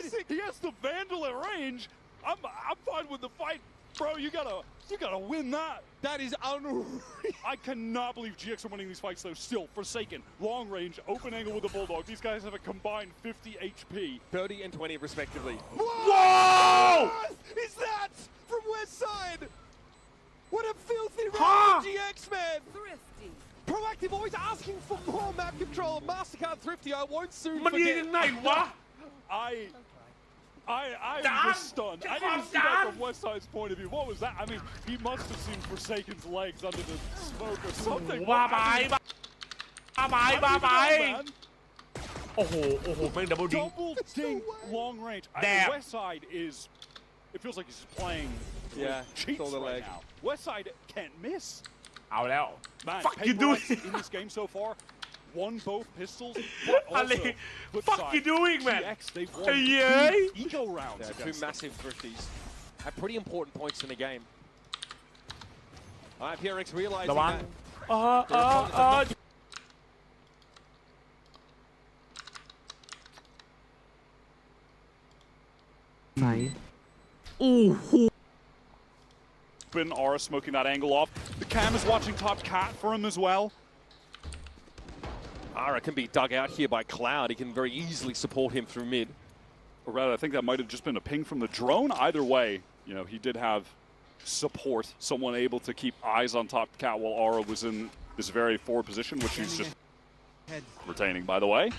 classic. He has the Vandal at range. I'm fine with the fight, bro. You gotta win that. That is unreal. I cannot believe GX are winning these fights though. Still, Forsaken, long range, open angle with the Bulldog. These guys have a combined 50 HP. 30 and 20 respectively. Whoa! Is that from West Side? What a filthy round, GX, man. Thrifty. Proactive, always asking for more map control. Mastercard Thrifty, I won't soon มันดี forget. ยังไงวะ I'm just stunned. I didn't see that from West Side's point of view. What was that? I mean, he must have seen Forsaken's legs under the smoke or something. บ้าไป Man. โอ้โหแม่งดับเบิลดิง Double ding long range. Damn. West Side is. It feels like he's just playing. Yeah, cheats saw the right leg. now. West Side can't miss. เอาแล้ว Man, Fuck you doing? PRX in this game so far. Won both pistols, but also flip Fuck side, you doing, man? GX, they've won Yeah. 2 eco rounds Yeah, two against them. massive thrifties at pretty important points in the game. All right, PRX realizing ระวัง that. ไหน Been Aura smoking that angle off. The cam is watching top cat for him as well. Ara can be dug out here by Cloud. He can very easily support him through mid. Or rather, I think that might have just been a ping from the drone. Either way, you know, he did have support, someone able to keep eyes on top cat while Aura was in this very forward position, which he's just retaining, by the way.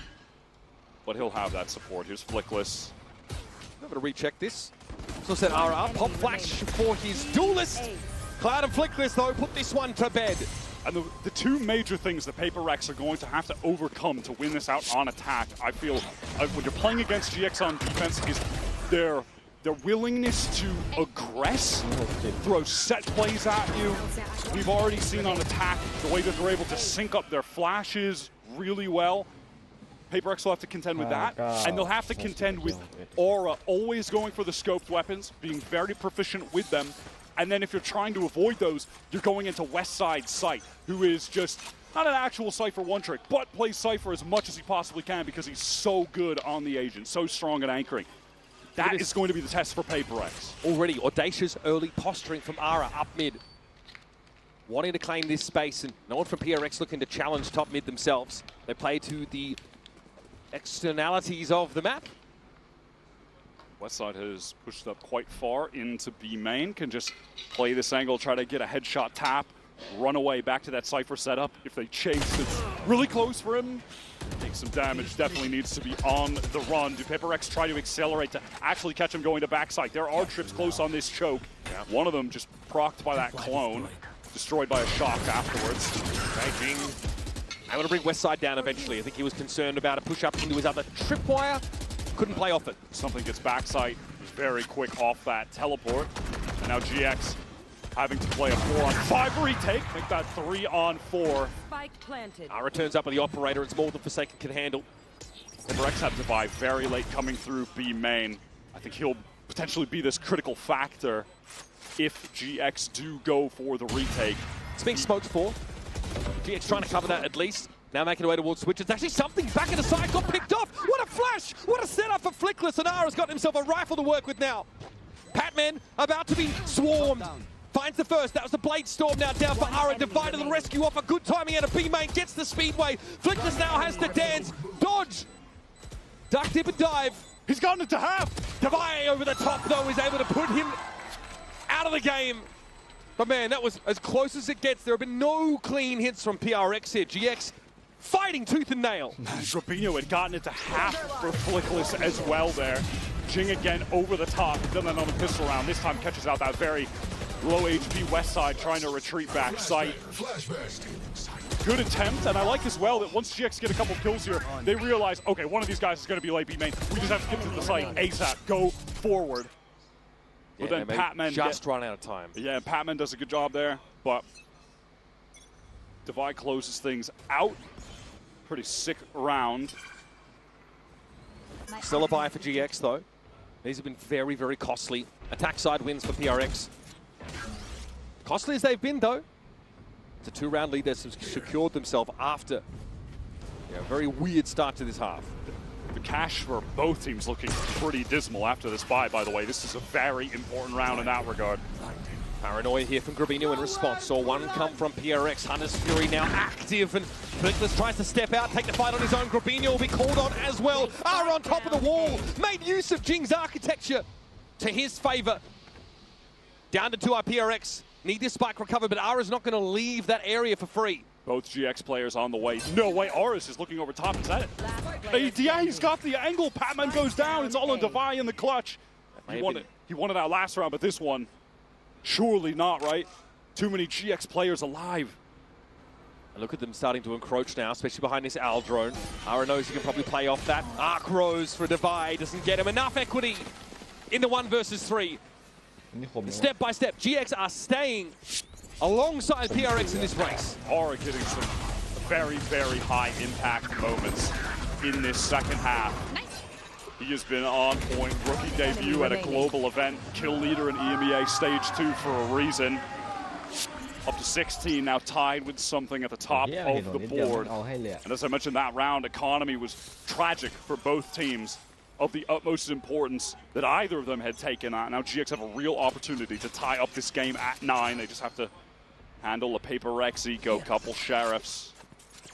But he'll have that support. Here's Flickless. I'm going to recheck this. So set Ara up. Pop flash for his duelist. Cloud and Flickless, though, put this one to bed. And the two major things that PRX are going to have to overcome to win this out on attack, I feel, when you're playing against GX on defense, is their willingness to aggress, throw set plays at you. We've already seen on attack the way that they're able to sync up their flashes really well. PRX will have to contend with that, and they'll have to contend with Aura always going for the scoped weapons, being very proficient with them. And then if you're trying to avoid those, you're going into West Side Sight, who is just not an actual Cypher one-trick, but plays Cypher as much as he possibly can because he's so good on the agent, so strong at anchoring. That is going to be the test for PRX. Already audacious early posturing from Ara up mid. Wanting to claim this space, and no one from PRX looking to challenge top mid themselves. They play to the externalities of the map. Westside has pushed up quite far into B main, can just play this angle, try to get a headshot tap, run away back to that Cypher setup. If they chase, it's really close for him. Take some damage, definitely needs to be on the run. Do PRX try to accelerate to actually catch him going to backside? There are trips close on this choke. One of them just procced by that clone, destroyed by a shock afterwards. Raging. Able to bring Westside down eventually. I think he was concerned about a push up into his other tripwire. Couldn't play off it. Something gets backside very quick off that teleport. And now GX having to play a 4-on-5 retake. Make that 3-on-4. Spike planted. Ara turns up with the operator. It's more than Forsaken can handle. PRX have Divide very late coming through B main. I think he'll potentially be this critical factor if GX do go for the retake. It's being smoked for. GX trying to cover that at least. Now making away towards Switch. It's actually something back in the side. Got picked off. What a flash! What a setup for Flickless. And Ara's got himself a rifle to work with now. Patman about to be swarmed. Finds the first. That was the Blade Storm now down for Ara. Divide to the rescue off a good timing out of B main. Gets the Speedway. Flickless now has to dance. Dodge. Duck, dip and dive. He's gotten it to half. Divide over the top though is able to put him out of the game. But man, that was as close as it gets. There have been no clean hits from PRX here. GX fighting tooth and nail. Robinho had gotten it to half for Flickless as well there. Jing again over the top. Done that on the pistol round. This time catches out that very low HP West Side trying to retreat back. Sight. Good attempt, and I like as well that once GX get a couple kills here, they realize, okay, one of these guys is going to be late B main. We just have to get to the site ASAP. Go forward. But then Patman just run out of time. Yeah, Patman does a good job there, but Divide closes things out. Pretty sick round. Still a buy for GX though. These have been very, very costly. Attack side wins for PRX. Costly as they've been though. It's a 2-round lead that's secured themselves after a very weird start to this half. The cash for both teams looking pretty dismal after this bye, by the way. This is a very important round in that regard. Paranoia here from Grabino in response. Saw one come from PRX. Hunter's Fury now active, and Flickless tries to step out, take the fight on his own. Grabino will be called on as well. Are on top of the wall. Made use of Jing's architecture to his favor. Down to 2 PRX. Need this spike recovered, but Ara's not going to leave that area for free. Both GX players on the way. No way, Aris is looking over top. Is that it? Yeah, he's got the angle. Patman goes down. It's all on DPI in the clutch. He won it out last round, but this one, surely not, right? Too many GX players alive. And look at them starting to encroach now, especially behind this Owl drone. Ara knows he can probably play off that. Arc Rose for DPI doesn't get him enough equity in the 1 versus 3. Step by step, GX are staying alongside PRX in this race. Ara getting some very, very high impact moments in this second half. He has been on point, rookie debut at a global event, kill leader in EMEA Stage 2 for a reason. Up to 16, now tied with something at the top of the board. And as I mentioned, that round economy was tragic for both teams, of the utmost importance that either of them had taken that. Now GX have a real opportunity to tie up this game at 9. They just have to handle a PaperX eco, couple sheriffs,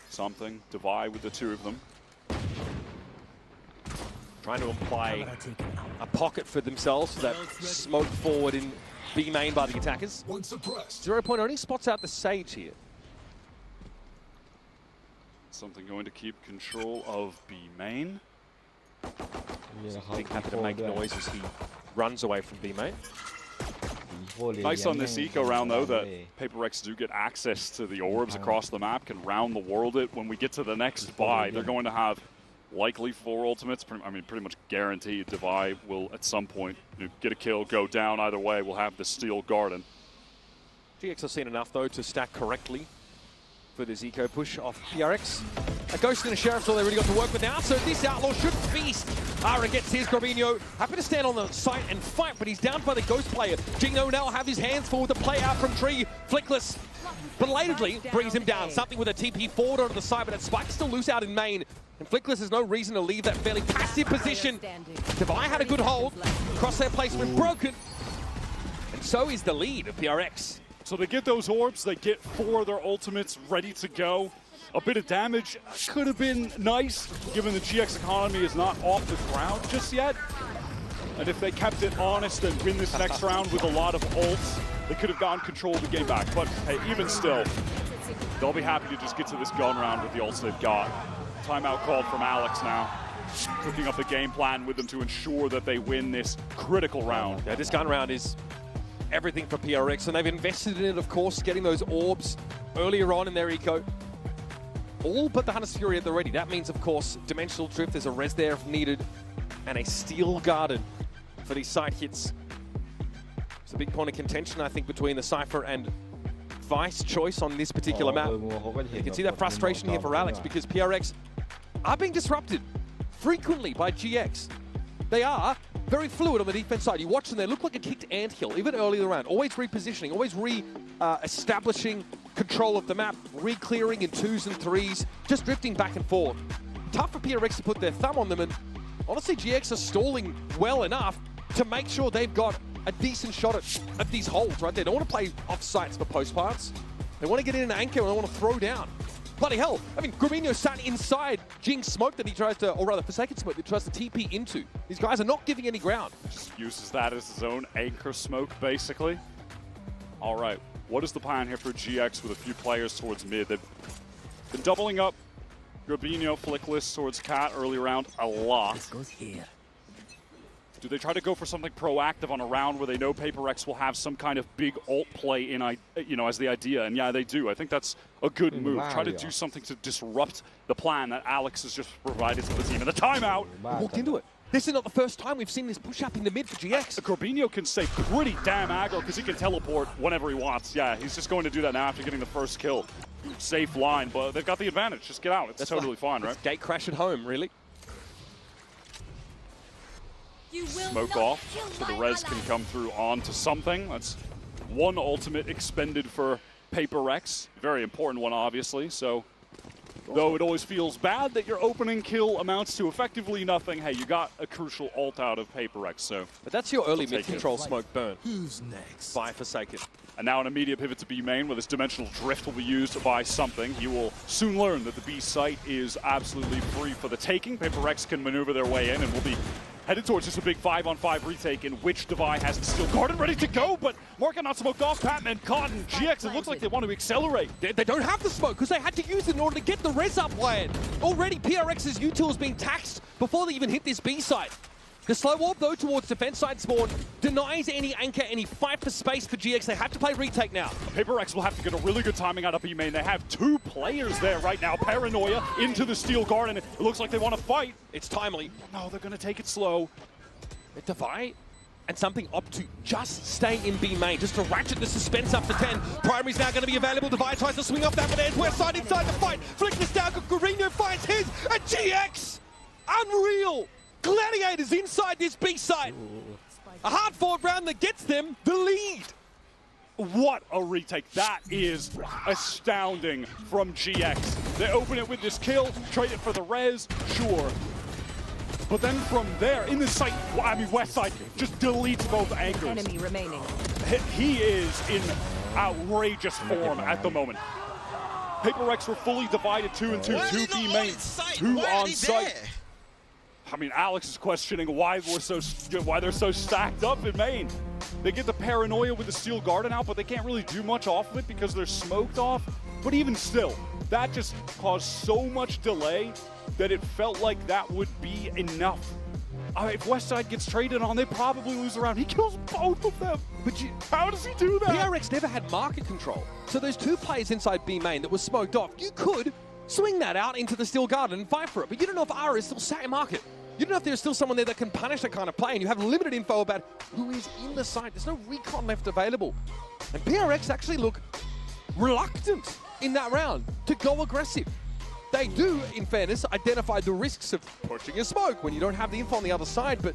something, divide with the 2 of them. Trying to imply a pocket for themselves so that smoke forward in B main by the attackers. 0 Point only spots out the Sage here. Something going to keep control of B main. Big happy to make noise as he runs away from B main. Nice on this eco round though that PaperX do get access to the orbs across the map, can round the world it. When we get to the next buy, they're going to have likely 4 ultimates. I mean, pretty much guaranteed DPI will at some point get a kill, go down. Either way, we'll have the Steel Garden. GX have seen enough though to stack correctly for this eco push off PRX. A Ghost and a Sheriff's all they really got to work with now, so this Outlaw should feast. Ara gets his. Grabino happy to stand on the site and fight, but he's down by the Ghost player. Jingo now have his hands full with the play out from Tree. Flickless belatedly brings him down. Something with a TP forward onto the side, but that spike's still loose out in main. And Flickless has no reason to leave that fairly passive position. DPI had a good hold. Crosshair placement broken. And so is the lead of PRX. So they get those orbs, they get 4 of their ultimates ready to go. A bit of damage could have been nice, given the GX economy is not off the ground just yet. And if they kept it honest and win this next round with a lot of ults, they could have gotten control of the game back. But hey, even still, they'll be happy to just get to this gun round with the ults they've got. Timeout called from Alex now, cooking up the game plan with them to ensure that they win this critical round. Yeah, this gun round is everything for PRX, and they've invested in it, of course, getting those orbs earlier on in their eco. All but the Hunter's Fury at the ready. That means, of course, Dimensional Drift, there's a res there if needed, and a Steel Garden for these side hits. It's a big point of contention, I think, between the Cypher and Vice choice on this particular map. You can see that frustration here for Alex, because PRX are being disrupted frequently by GX. They are very fluid on the defense side. You watch them, they look like a kicked anthill, even early in the round. Always repositioning, always establishing control of the map, re-clearing in 2s and 3s, just drifting back and forth. Tough for PRX to put their thumb on them, and honestly, GX are stalling well enough to make sure they've got a decent shot at these holds, right? They don't want to play off sites for post parts. They want to get in an anchor and they want to throw down. Bloody hell, I mean, Grabino sat inside Jing's smoke that he tries to, or rather Forsaken smoke that he tries to TP into. These guys are not giving any ground. Just uses that as his own anchor smoke, basically. All right, what is the plan here for GX with a few players towards mid? They've been doubling up Grabino, Flickless towards Cat early round a lot. This goes here. Do they try to go for something proactive on a round where they know PaperX will have some kind of big ult play in, as the idea? And yeah, they do. I think that's a good move. Try to do something to disrupt the plan that Alex has just provided to the team. And the timeout walked into it. This is not the first time we've seen this push up in the mid for GX. Grabino can stay pretty damn aggro because he can teleport whenever he wants. Yeah, he's just going to do that now after getting the first kill. Safe line, but they've got the advantage. Just get out. It's totally fine, right? Gate crash at home, really. Smoke off, so the res can come through onto something. That's 1 ultimate expended for PaperX. Very important one, obviously. So Though it always feels bad that your opening kill amounts to effectively nothing, hey, you got a crucial ult out of PRX, so... But that's your early mid-control smoke burn. Who's next? By Forsaken. And now an immediate pivot to B main, where this dimensional drift will be used by something. You will soon learn that the B site is absolutely free for the taking. PRX can maneuver their way in and will be headed towards just a big 5-on-5 retake in which DPI has the Steel Garden ready to go, but Morgan not smoked off, Patton and Cotton. GX, it looks like they want to accelerate. They don't have the smoke because they had to use it in order to get the res up land. Already PRX's util is being taxed before they even hit this B site. The slow warp, though, towards defense side spawn denies any anchor, any fight for space for GX. They have to play retake now. PRX will have to get a really good timing out of B main. They have two players there right now. Paranoia into the Steel Garden. It looks like they want to fight. It's timely. No, they're going to take it slow. DPI and something opt to just stay in B main, just to ratchet the suspense up to 10. Primary's now going to be available. DPI tries to swing off that, but there's West side inside the fight. Flick this down, Guarino finds his, and GX! Unreal! Gladiators inside this B site. A hard-fought round that gets them the lead. What a retake. That is astounding from GX. They open it with this kill, trade it for the res, sure. But then from there, in the site, I mean, West side just deletes both anchors. Enemy remaining. He is in outrageous form at the moment. PRX were fully divided 2 and 2, 2 B main, 2 on site. I mean, Alex is questioning why they're so stacked up in main. They get the Paranoia with the Steel Garden out, but they can't really do much off of it because they're smoked off. But even still, that just caused so much delay that it felt like that would be enough. If Westside gets traded on, they probably lose a round. He kills both of them. But how does he do that? PRX never had market control. So those two players inside B main that were smoked off, you could swing that out into the Steel Garden and fight for it. But you don't know if Ara is still sat in market. You don't know if there's still someone there that can punish that kind of play, and you have limited info about who is in the site. There's no recon left available. And PRX actually look reluctant in that round to go aggressive. They do, in fairness, identify the risks of pushing a smoke when you don't have the info on the other side, but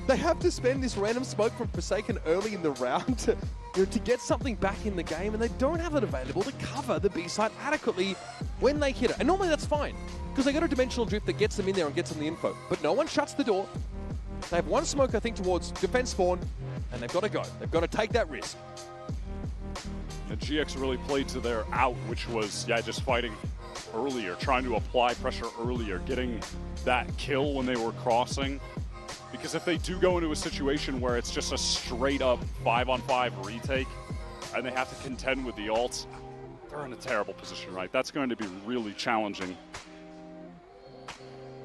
they have to spend this random smoke from Forsaken early in the round to get something back in the game, and they don't have it available to cover the B side adequately when they hit it. And normally that's fine, because they got a dimensional drift that gets them in there and gets them the info. But no one shuts the door. They have one smoke, I think, towards defense spawn, and they've got to go. They've got to take that risk. The GX really played to their out, which was, just fighting earlier, trying to apply pressure earlier, getting that kill when they were crossing. Because if they do go into a situation where it's just a straight-up 5-on-5 retake, and they have to contend with the ults, they're in a terrible position, right? That's going to be really challenging.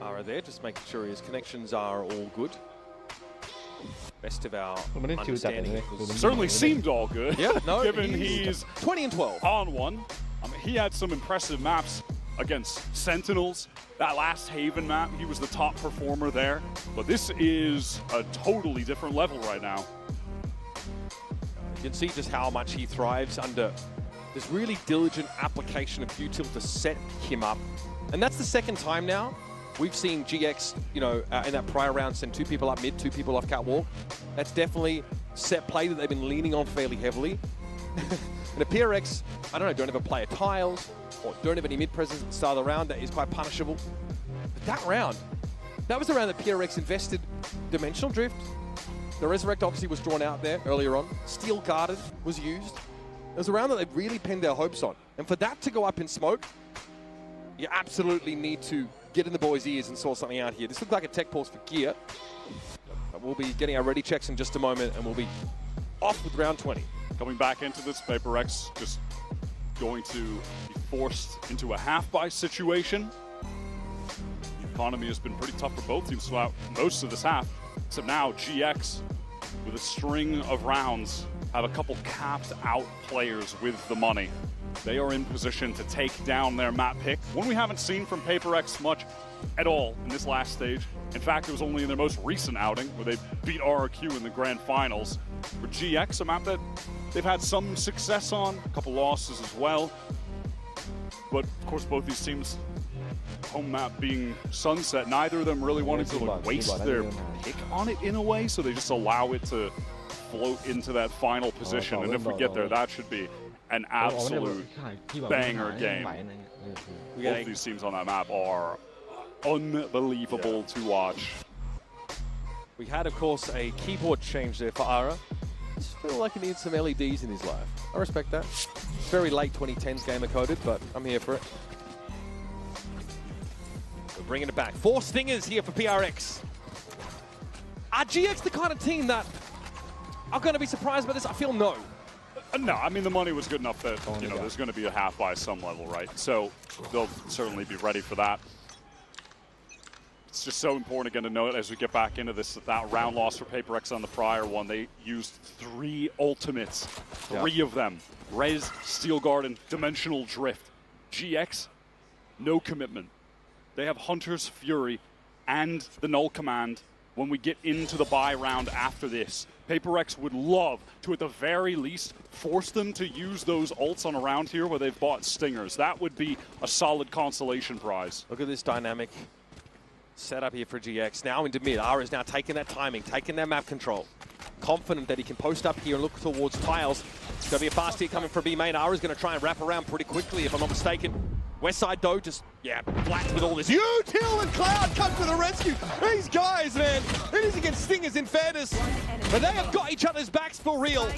Ara there, just making sure his connections are all good. Best of our understanding. Certainly seemed all good. Yeah, no, given he's 20 and 12 on one. I mean, he had some impressive maps against Sentinels. That last Haven map, he was the top performer there. But this is a totally different level right now. You can see just how much he thrives under this really diligent application of util to set him up. And that's the second time now we've seen GX, in that prior round send 2 people up mid, 2 people off catwalk. That's definitely set play that they've been leaning on fairly heavily. And the PRX, I don't know, don't ever play a tiles or don't have any mid presence at the start of the round. That is quite punishable. But that round, that was the round that PRX invested dimensional drift. The Resurrect obviously was drawn out there earlier on. Steel Garden was used. It was a round that they really pinned their hopes on. And for that to go up in smoke, you absolutely need to get in the boys' ears and sort something out here. This looked like a tech pause for Gear. But we'll be getting our ready checks in just a moment, and we'll be off with round 20. Coming back into this, PRX just going to be forced into a half-buy situation. The economy has been pretty tough for both teams throughout most of this half. So now GX, with a string of rounds, have a couple capped out players with the money. They are in position to take down their map pick. One we haven't seen from PRX much at all in this last stage. In fact, it was only in their most recent outing where they beat RRQ in the grand finals. For GX, a map that they've had some success on, a couple losses as well. But of course, both these teams, home map being Sunset, neither of them really wanted to waste their pick on it in a way, so they just allow it to float into that final position. And if we get there, that should be an absolute banger game. we Both got of these teams on that map are unbelievable to watch. We had, of course, a keyboard change there for Ara. I just feel like he needs some LEDs in his life. I respect that. It's very late 2010s gamer coded, but I'm here for it. We're bringing it back. 4 stingers here for PRX. Are GX the kind of team that are going to be surprised by this? I feel no. No, I mean, the money was good enough that, you know, there's going to be a half by some level, right? So they'll certainly be ready for that. It's just so important again to note as we get back into this, that round loss for PaperX on the prior one, they used 3 ultimates, 3 of them. Rez, Steel Garden, Dimensional Drift. GX, no commitment. They have Hunter's Fury and the Null Command. When we get into the buy round after this, PaperX would love to, at the very least, force them to use those ults on a round here where they've bought Stingers. That would be a solid consolation prize. Look at this dynamic setup here for GX. Now into mid. Ara is now taking that timing, taking that map control. Confident that he can post up here and look towards Tiles. It's going to be a fast hit coming from B main. Ara's going to try and wrap around pretty quickly, if I'm not mistaken. Westside, though, just, flat with all this. Util and Cloud come to the rescue. These guys, man, it is against Stingers in fairness. But they have got each other's backs for real.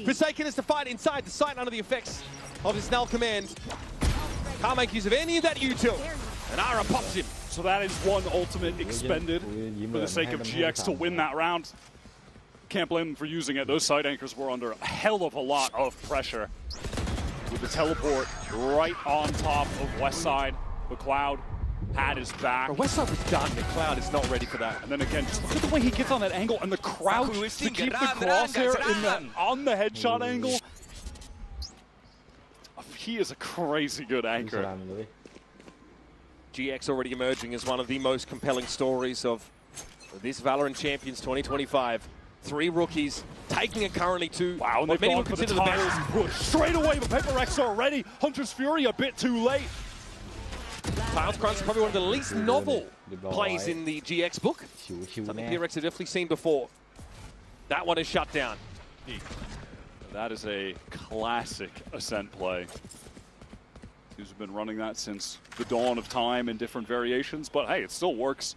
Forsaken is to fight inside the site under the effects of his Null Command. Can't make use of any of that Util. And Ara pops him. So that is one ultimate expended for the sake of GX to win that round. Can't blame them for using it. Those side anchors were under a hell of a lot of pressure. With the teleport right on top of Westside, the Cloud had his back. Westside was done. The Cloud is not ready for that. And then again, just look at the way he gets on that angle and the crouch to keep the crosshair in that, on the headshot angle. He is a crazy good anchor. GX already emerging as one of the most compelling stories of this Valorant Champions 2025. 3 rookies taking it currently to what many would consider the best push straight away, but PaperX are ready. Hunter's Fury a bit too late. Tiles Crunch is probably one of the least novel plays in the GX book. Something PRX have definitely seen before. That one is shut down. That is a classic Ascent play. Teams have been running that since the dawn of time in different variations, but hey, it still works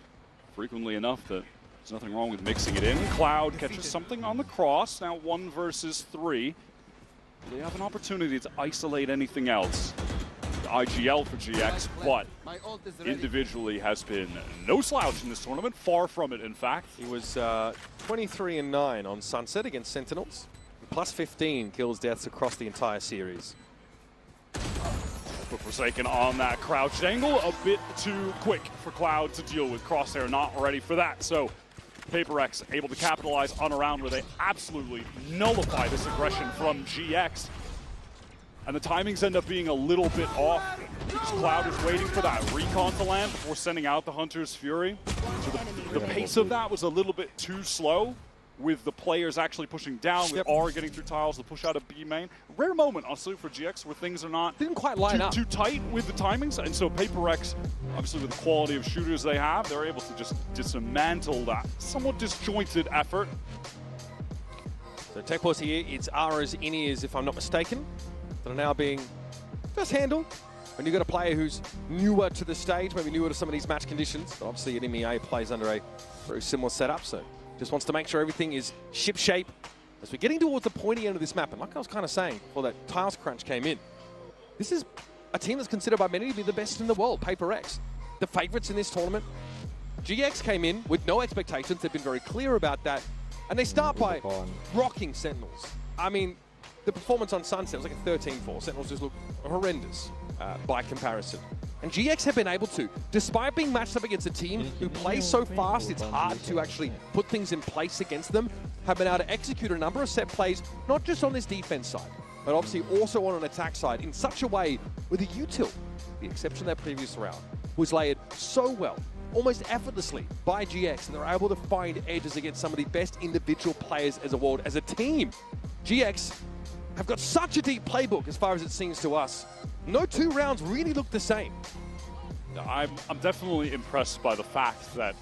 frequently enough that there's nothing wrong with mixing it in. Cloud catches something on the cross. Now 1 versus 3. They have an opportunity to isolate anything else. The IGL for GX, but individually has been no slouch in this tournament. Far from it, in fact. He was 23-9 on Sunset against Sentinels. Plus 15 kills deaths across the entire series. But Forsaken on that crouched angle, a bit too quick for Cloud to deal with. Crosshair not ready for that. So PaperX able to capitalize on a round where they absolutely nullify this aggression from GX. And the timings end up being a little bit off. Because Cloud is waiting for that recon to land before sending out the Hunter's Fury. So the pace of that was a little bit too slow, with the players actually pushing down, with R getting through Tiles to push out a B main. Rare moment, honestly, for GX where things are not didn't quite line up too tight with the timings. And so PaperX, obviously with the quality of shooters they have, they're able to just dismantle that somewhat disjointed effort. So tech pause here, it's Ara's in-ears, if I'm not mistaken, that are now being first handled. When you've got a player who's newer to the stage, maybe newer to some of these match conditions, but obviously an MEA plays under a very similar setup, so just wants to make sure everything is ship-shape as we're getting towards the pointy end of this map. And like I was kind of saying before that Tiles Crunch came in, this is a team that's considered by many to be the best in the world, PaperX. The favorites in this tournament. GX came in with no expectations. They've been very clear about that. And they start by rocking Sentinels. I mean, the performance on Sunset was like a 13-4. Sentinels just look horrendous by comparison. And GX have been able to, despite being matched up against a team who plays so fast, it's hard to actually put things in place against them, have been able to execute a number of set plays, not just on this defense side, but obviously also on an attack side, in such a way with a util, the exception of that previous round, was layered so well, almost effortlessly by GX, and they're able to find edges against some of the best individual players as a world, as a team. GX have got such a deep playbook as far as it seems to us. No 2 rounds really look the same. I'm definitely impressed by the fact that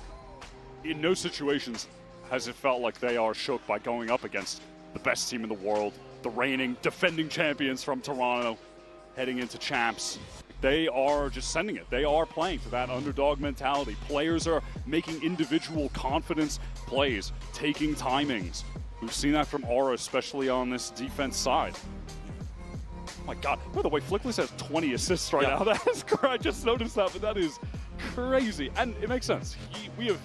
in no situations has it felt like they are shook by going up against the best team in the world the reigning defending champions from Toronto, heading into champs. They are just sending it. They are playing to that underdog mentality. Players are making individual confidence plays, taking timings. We've seen that from Aura, especially on this defense side. Oh my God. By the way, Flickless has 20 assists right now. That is crazy. I just noticed that, but that is crazy. And it makes sense. We have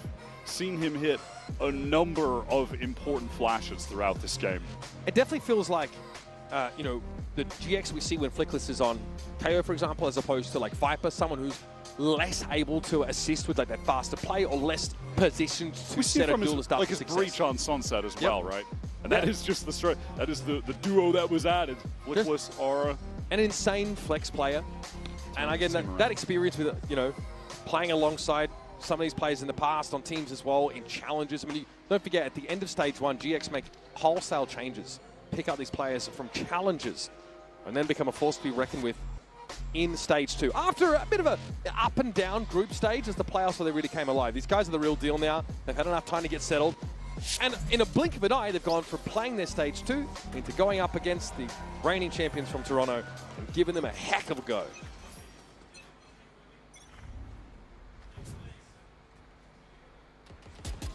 seen him hit a number of important flashes throughout this game. It definitely feels like, you know, the GX we see when Flickless is on KO, for example, as opposed to like Viper, someone who's less able to assist with like that faster play or less positioned to set a duel to start like his success. breach on Sunset as well, right? And that is just the duo that was added. Flickless, Aura. An insane flex player. And again, that experience with, you know, playing alongside some of these players in the past on teams as well, in challenges. I mean, don't forget, at the end of Stage 1, GX make wholesale changes, pick up these players from challenges, and then become a force to be reckoned with in Stage 2. After a bit of a up and down group stage as the playoffs where they really came alive. These guys are the real deal now. They've had enough time to get settled. And in a blink of an eye, they've gone from playing their Stage 2 into going up against the reigning champions from Toronto and giving them a heck of a go.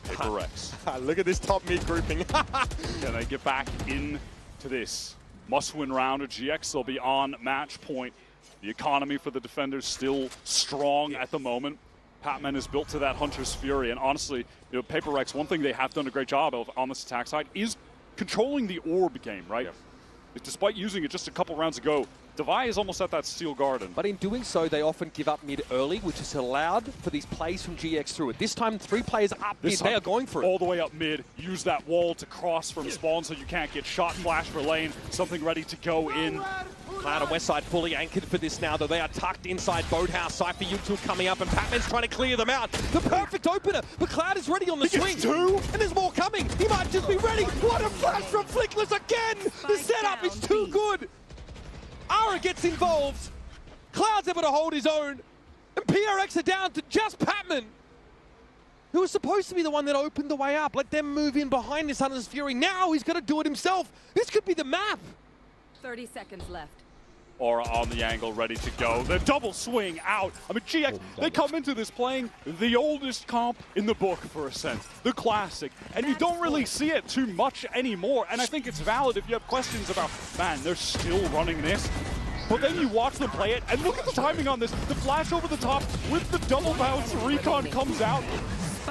PRX. Look at this top mid grouping. Can they get back into this must-win round of GX? They'll be on match point. The economy for the defenders still strong at the moment. Patman is built to that Hunter's Fury, and honestly, you know, PRX, one thing they have done a great job of on this attack side is controlling the orb game, right? Yeah. Despite using it just a couple rounds ago, Devi is almost at that Steel Garden. But in doing so, they often give up mid early, which is allowed for these plays from GX through it. This time, 3 players up mid, they are going for it. All the way up mid, use that wall to cross from spawn so you can't get shot. Flash for lane, something ready to go in. Cloud on West Side fully anchored for this now, though they are tucked inside Boathouse. Cypher U2 coming up, and Patman's trying to clear them out. The perfect opener, but Cloud is ready on the swing. 2, and there's more coming. He might just be ready. What a flash from Flickless again! The setup is too good. Aura gets involved. Cloud's able to hold his own, and PRX are down to just Patman, who was supposed to be the one that opened the way up. Let them move in behind this Hunter's Fury. Now he's got to do it himself. This could be the map. 30 seconds left. Aura on the angle, ready to go. The double swing out. I mean, GX, they come into this playing the oldest comp in the book for Ascent, the classic. And you don't really see it too much anymore. And I think it's valid if you have questions about, man, they're still running this. But then you watch them play it, and look at the timing on this. The flash over the top with the double bounce, Recon comes out.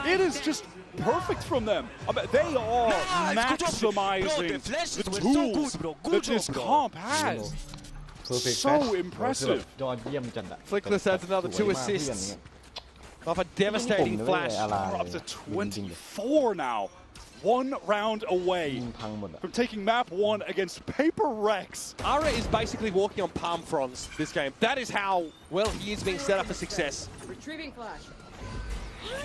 It is just perfect from them. I mean, they are maximizing the tools that this comp has. So impressive. Flickless adds another 2 assists off a devastating flash. We're up to 24 now. 1 round away from taking map 1 against PRX. Aura is basically walking on palm fronds this game. That is how well he is being set up for success. Retrieving flash.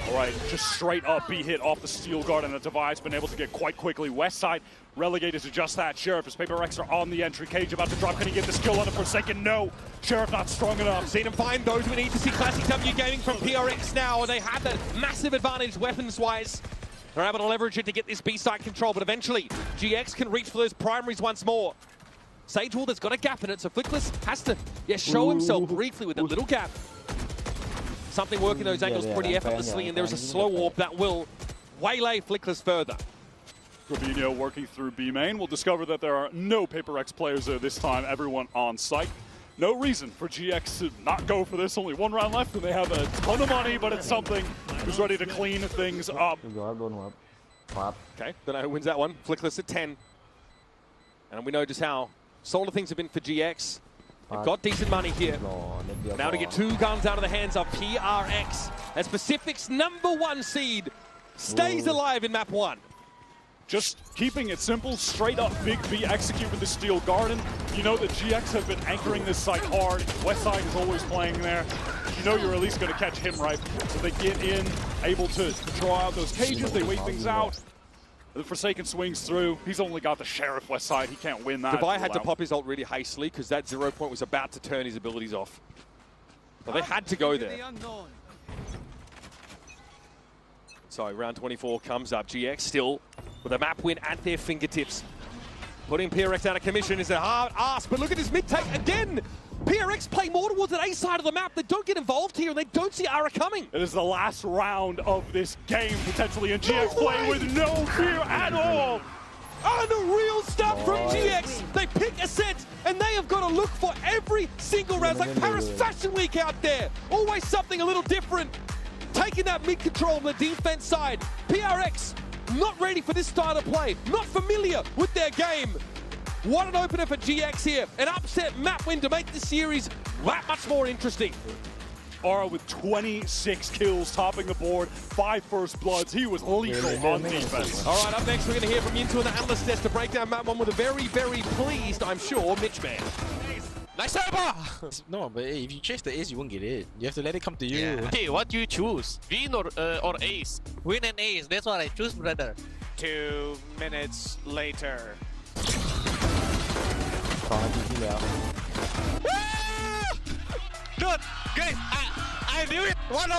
All right, just straight up B hit off the Steel Guard, and the Devi's been able to get quite quickly. West Side relegated to just that. Sheriff as PRX are on the entry. Cage about to drop. Can he get the skill on it for a second? No. Sheriff not strong enough. Seen him find those we need to see. Classic W gaining from PRX now. They have that massive advantage weapons-wise. They're able to leverage it to get this B-side control, but eventually GX can reach for those primaries once more. Sage Wall, that's got a gap in it, so Flickless has to show himself briefly with that little gap. Something working those angles pretty effortlessly, and there's a slow warp that will waylay Flickless further. Robinho working through B main. We'll discover that there are no PRX players there this time, everyone on site. No reason for GX to not go for this. Only 1 round left, and they have a ton of money, but it's something who's ready to clean things up. Okay, don't know who wins that one. Flickless at 10. And we know just how solid things have been for GX. They've got decent money here. Now to get 2 guns out of the hands of PRX. As Pacific's #1 seed stays alive in map 1. Just keeping it simple, straight up Big B execute with the Steel Garden. You know that GX have been anchoring this site hard. West Side is always playing there. You know you're at least going to catch him right. So they get in, able to draw out those cages, they wait things out. The Forsaken swings through. He's only got the Sheriff West Side. He can't win that. Devi had to pop his ult really hastily because that 0 point was about to turn his abilities off. But they had to go there. So round 24 comes up. GX still with a map win at their fingertips. Putting PRX out of commission is a hard ask, but look at his mid take again. PRX play more towards an A side of the map. They don't get involved here, and they don't see Ara coming. It is the last round of this game, potentially, and GX playing with no fear at all. Unreal stuff from GX. They pick a set, and they have got to look for every single round. It's like Paris Fashion Week out there. Always something a little different. Taking that mid control on the defense side. PRX not ready for this style of play. Not familiar with their game. What an opener for GX here. An upset map win to make the series that much more interesting. Aura with 26 kills topping the board, 5 first bloods. He was lethal on defense. All right, up next we're going to hear from Yintu and the analyst desk to break down map one with a very, very pleased, I'm sure, Mitch Man. Nice server! No, but if you chase the ace, you won't get it. You have to let it come to you. Yeah. Okay, what do you choose? Win or ace? Win and ace, that's what I choose, brother. 2 minutes later. 2 นาทีที่แล้ว Dude, guys, I knew it. One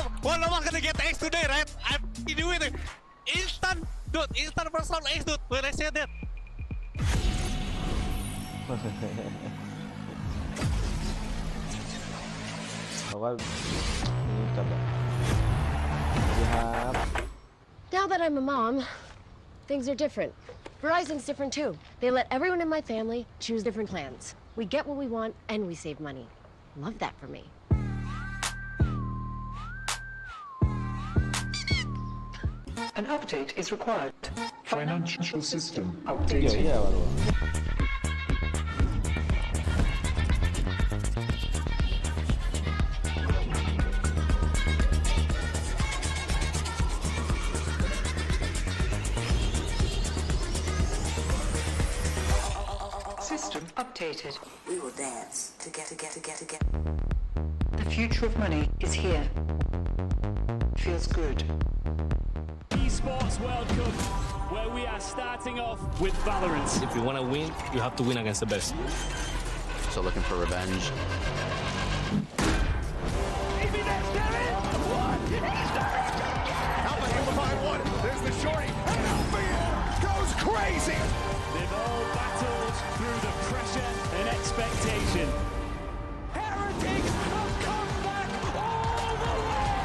of us gonna get the ace today, right? I knew it. Instant, dude, instant personal ace, dude. When I said that. เขาก็นี่จบแล้วสวัสดีครับ Now that I'm a mom, things are different. Verizon's different too. They let everyone in my family choose different plans. We get what we want and we save money. Love that for me. An update is required. Financial system เกี่ยว updating. เหี้ยวะหรอ System updated. We will dance to get. The future of money is here. Feels good. Esports World Cup, where we are starting off with Valorant. If you want to win, you have to win against the best. So looking for revenge. Alpha Amplified 1. There's the shorty. And Alpha goes crazy. They've all battled through the pressure and expectation. Heretics have come back all the way!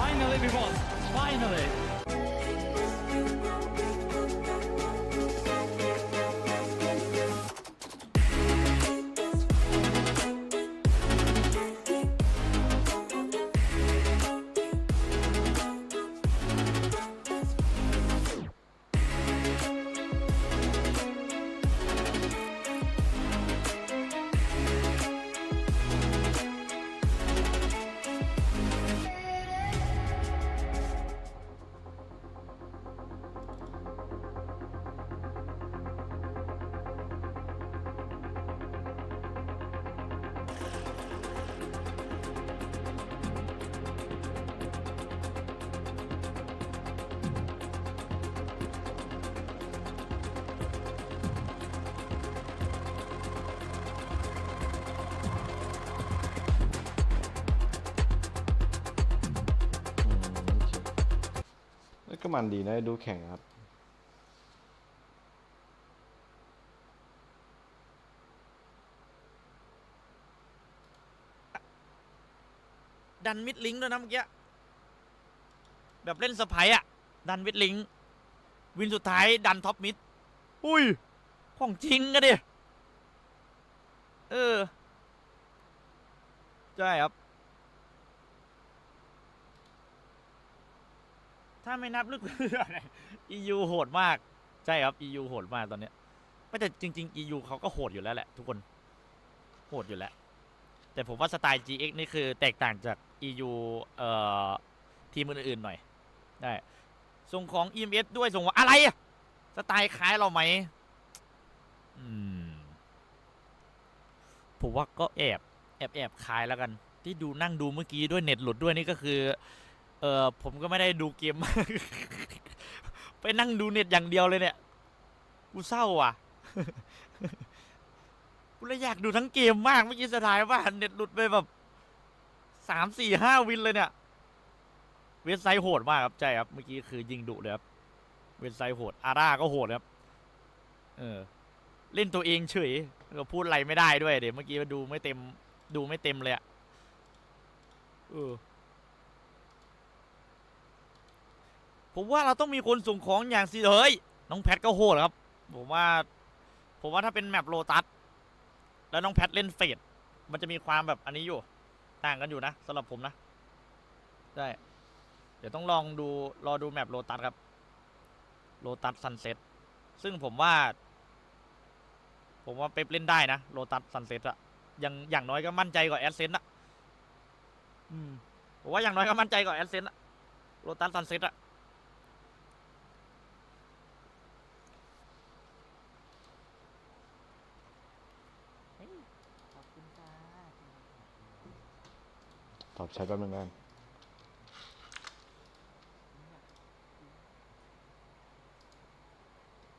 Finally, we won. Finally.ก็มันดีนะดูแข่งครับดันมิดลิงก์ด้วยนะเมื่อกี้แบบเล่นสไปร์อะดันมิดลิงก์วินสุดท้ายดันท็อปมิดอุ้ยของจริงอะดิใช่ครับถ้าไม่นับลึกEU โหดมากใช่ครับ EU โหดมากตอนนี้ไม่แต่จริงๆ EU เขาก็โหดอยู่แล้วแหละทุกคนโหดอยู่แล้วแต่ผมว่าสไตล์ GX นี่คือแตกต่างจาก EU ทีมอื่นๆหน่อยได้ส่งของ EMS ด้วยส่งว่าอะไรอะสไตล์คล้ายเราไหมผมว่าก็แอบคล้ายแล้วกันที่ดูนั่งดูเมื่อกี้ด้วยเน็ตหลุดด้วยนี่ก็คือผมก็ไม่ได้ดูเกม ไปนั่งดูเน็ตอย่างเดียวเลยเนี่ยกูเศร้าอ่ะ กูเลยอยากดูทั้งเกมมากเมื่อกี้สุดท้ายว่าเน็ตหลุดไปแบบ3 4 5 วินเลยเนี่ยเว็บไซต์โหดมากครับใช่ครับเมื่อกี้คือยิงดุเลยครับเว็บไซต์โหดอาร่าก็โหดครับ เล่นตัวเองเฉยก็พูดอะไรไม่ได้ด้วยเดี๋ยวเมื่อกี้ดูไม่เต็มเลยอะผมว่าเราต้องมีคนส่งของอย่างสิเฮ้ยน้องแพทก็โหดครับผมว่าถ้าเป็นแมปโลตัสแล้วน้องแพทเล่นเฟดมันจะมีความแบบอันนี้อยู่ต่างกันอยู่นะสำหรับผมนะได้เดี๋ยวต้องรอดูแมปโลตัสครับโลตัสซันเซ็ตซึ่งผมว่าเป๊ปเล่นได้นะโลตัสซันเซ็ตอะอย่างน้อยก็มั่นใจกว่าแอดเซนต์อะผมว่าอย่างน้อยก็มั่นใจกว่าแอดเซนต์อะโลตัสซันเซ็ตอะตอบใช้แป๊บนึงกัน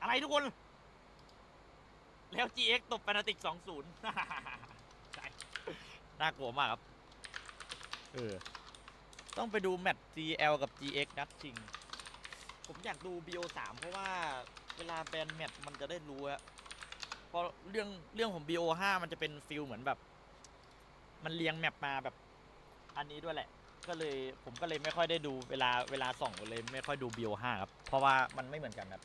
อะไรทุกคนแล้ว GX ตบแฟนาติก 2-0 ใช่น่ากลัวมากครับต้องไปดูแมตช์ CL กับ GX นัดจริงผมอยากดู BO3 เพราะว่าเวลาแบนแมตช์มันจะได้รู้อะเพราะเรื่องของ BO5 มันจะเป็นฟิลเหมือนแบบมันเรียงแมปมาแบบอันนี้ด้วยแหละผมก็เลยไม่ค่อยได้ดูเวลาส่องเลยไม่ค่อยดู BO5 ครับเพราะว่ามันไม่เหมือนกันครับ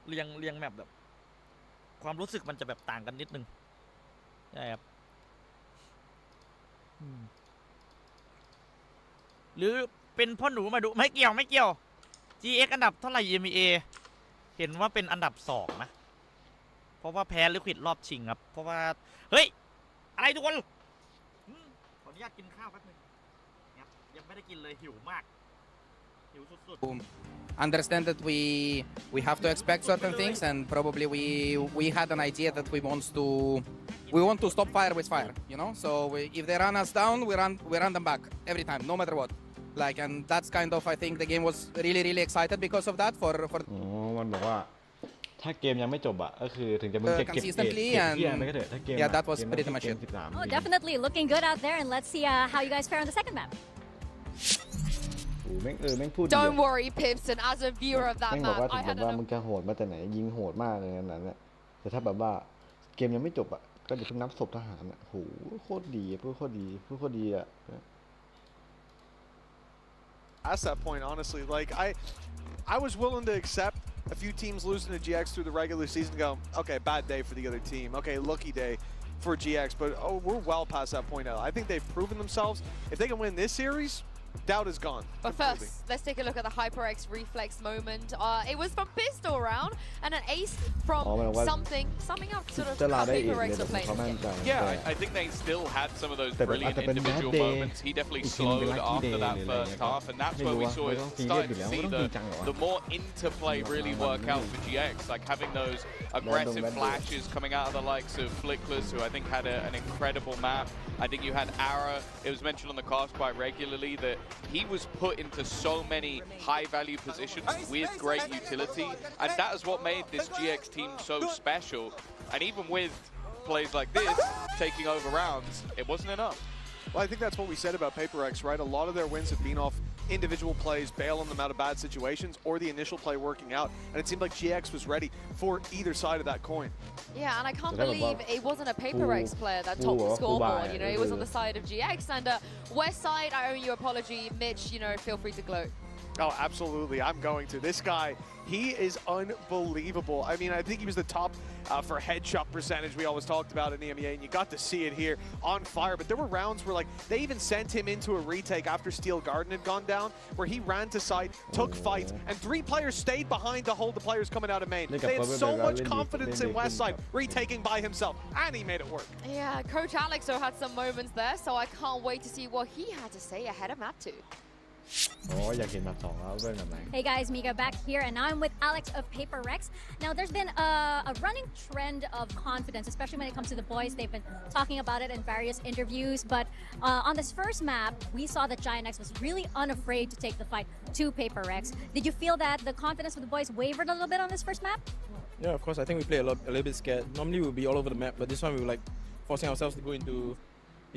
เรียงแมปแบบความรู้สึกมันจะแบบต่างกันนิดนึงใช่ครับหรือเป็นพ่อหนูมาดูไม่เกี่ยว GX อันดับเท่าไหร่ EMEA เห็นว่าเป็นอันดับ2นะเพราะว่าแพ้ลิควิดรอบชิงครับเพราะว่าเฮ้ยอะไรทุกคนขออนุญาตกินข้าวแป๊บนึงยังไม่ได้กินเลยหิวมากหิวสุดๆUnderstand that we have to expect certain things, and probably we had an idea that we want to stop fire with fire, you know. So if they run us down, we run them back every time, no matter what. Like, and that's kind of I think the game was really excited because of that. For มันบอกว่าถ้าเกมยังไม่จบอะก็คือถึงจะมึงเก็บเที่ยงไม่ก็เถอะถ้าเกม yeah, that was pretty much it. Oh, definitely looking good out there, and let's see how you guys fare on the second map. Don't worry, Pips, and as a viewer of that แม่งบอก map, ว่าถึ I ง had แบบว่ามึงจะโหดมาแต่ไหนยิงโหดมากเลยนั้นน่ะแต่ถ้าแบบว่าเกมยังไม่จบอะก็เดี๋ยวเพิ่งนับศพทหารอะโหโคตรดีพูดโคตรดีอะ That's that point, honestly. Like I was willing to accept a few teams losing to GX through the regular season. Go, okay, bad day for the other team. Okay, lucky day for GX, but we're well past that point now. I think they've proven themselves. If they can win this series, doubt is gone. But first, let's take a look at the HyperX reflex moment. It was from pistol round and an ace from summing up sort of how HyperX are playing. Yeah, I think they still had some of those brilliant individual moments. He definitely slowed after that first half, and that's where we saw it starting to see the more interplay really work out for GX, like having those aggressive flashes coming out of the likes of Flickless, who I think had an incredible map. I think you had Ara. It was mentioned on the cast quite regularly that he was put into so many high-value positions with great utility, and that is what made this GX team so special. And even with plays like this, taking over rounds, it wasn't enough. Well, I think that's what we said about PaperX, right? A lot of their wins have been off individual plays, bailing them out of bad situations, or the initial play working out. And it seemed like GX was ready for either side of that coin. Yeah, and I can't believe it wasn't a PaperX player that topped the scoreboard. You know, it was on the side of GX. And West Side, I owe you apology. Mitch, you know, feel free to gloat. Oh, absolutely. I'm going to. This guy, he is unbelievable. I mean, I think he was the top for headshot percentage we always talked about in EMEA, and you got to see it here on fire. But there were rounds where, like, they even sent him into a retake after Steel Garden had gone down, where he ran to site, took fights, and 3 players stayed behind to hold the players coming out of main. They had so much confidence in Westside, retaking by himself, and he made it work. Yeah, Coach Alexo had some moments there, so I can't wait to see what he had to say ahead of map 2. Hey guys, Mika back here, and now I'm with Alex of PaperX. Now there's been a running trend of confidence, especially when it comes to the boys. They've been talking about it in various interviews, but on this first map, we saw that GIANX was really unafraid to take the fight to PaperX. Did you feel that the confidence of the boys wavered a little bit on this first map? Yeah, of course. I think we play a little bit scared. Normally we'll be all over the map, but this one we were like forcing ourselves to go into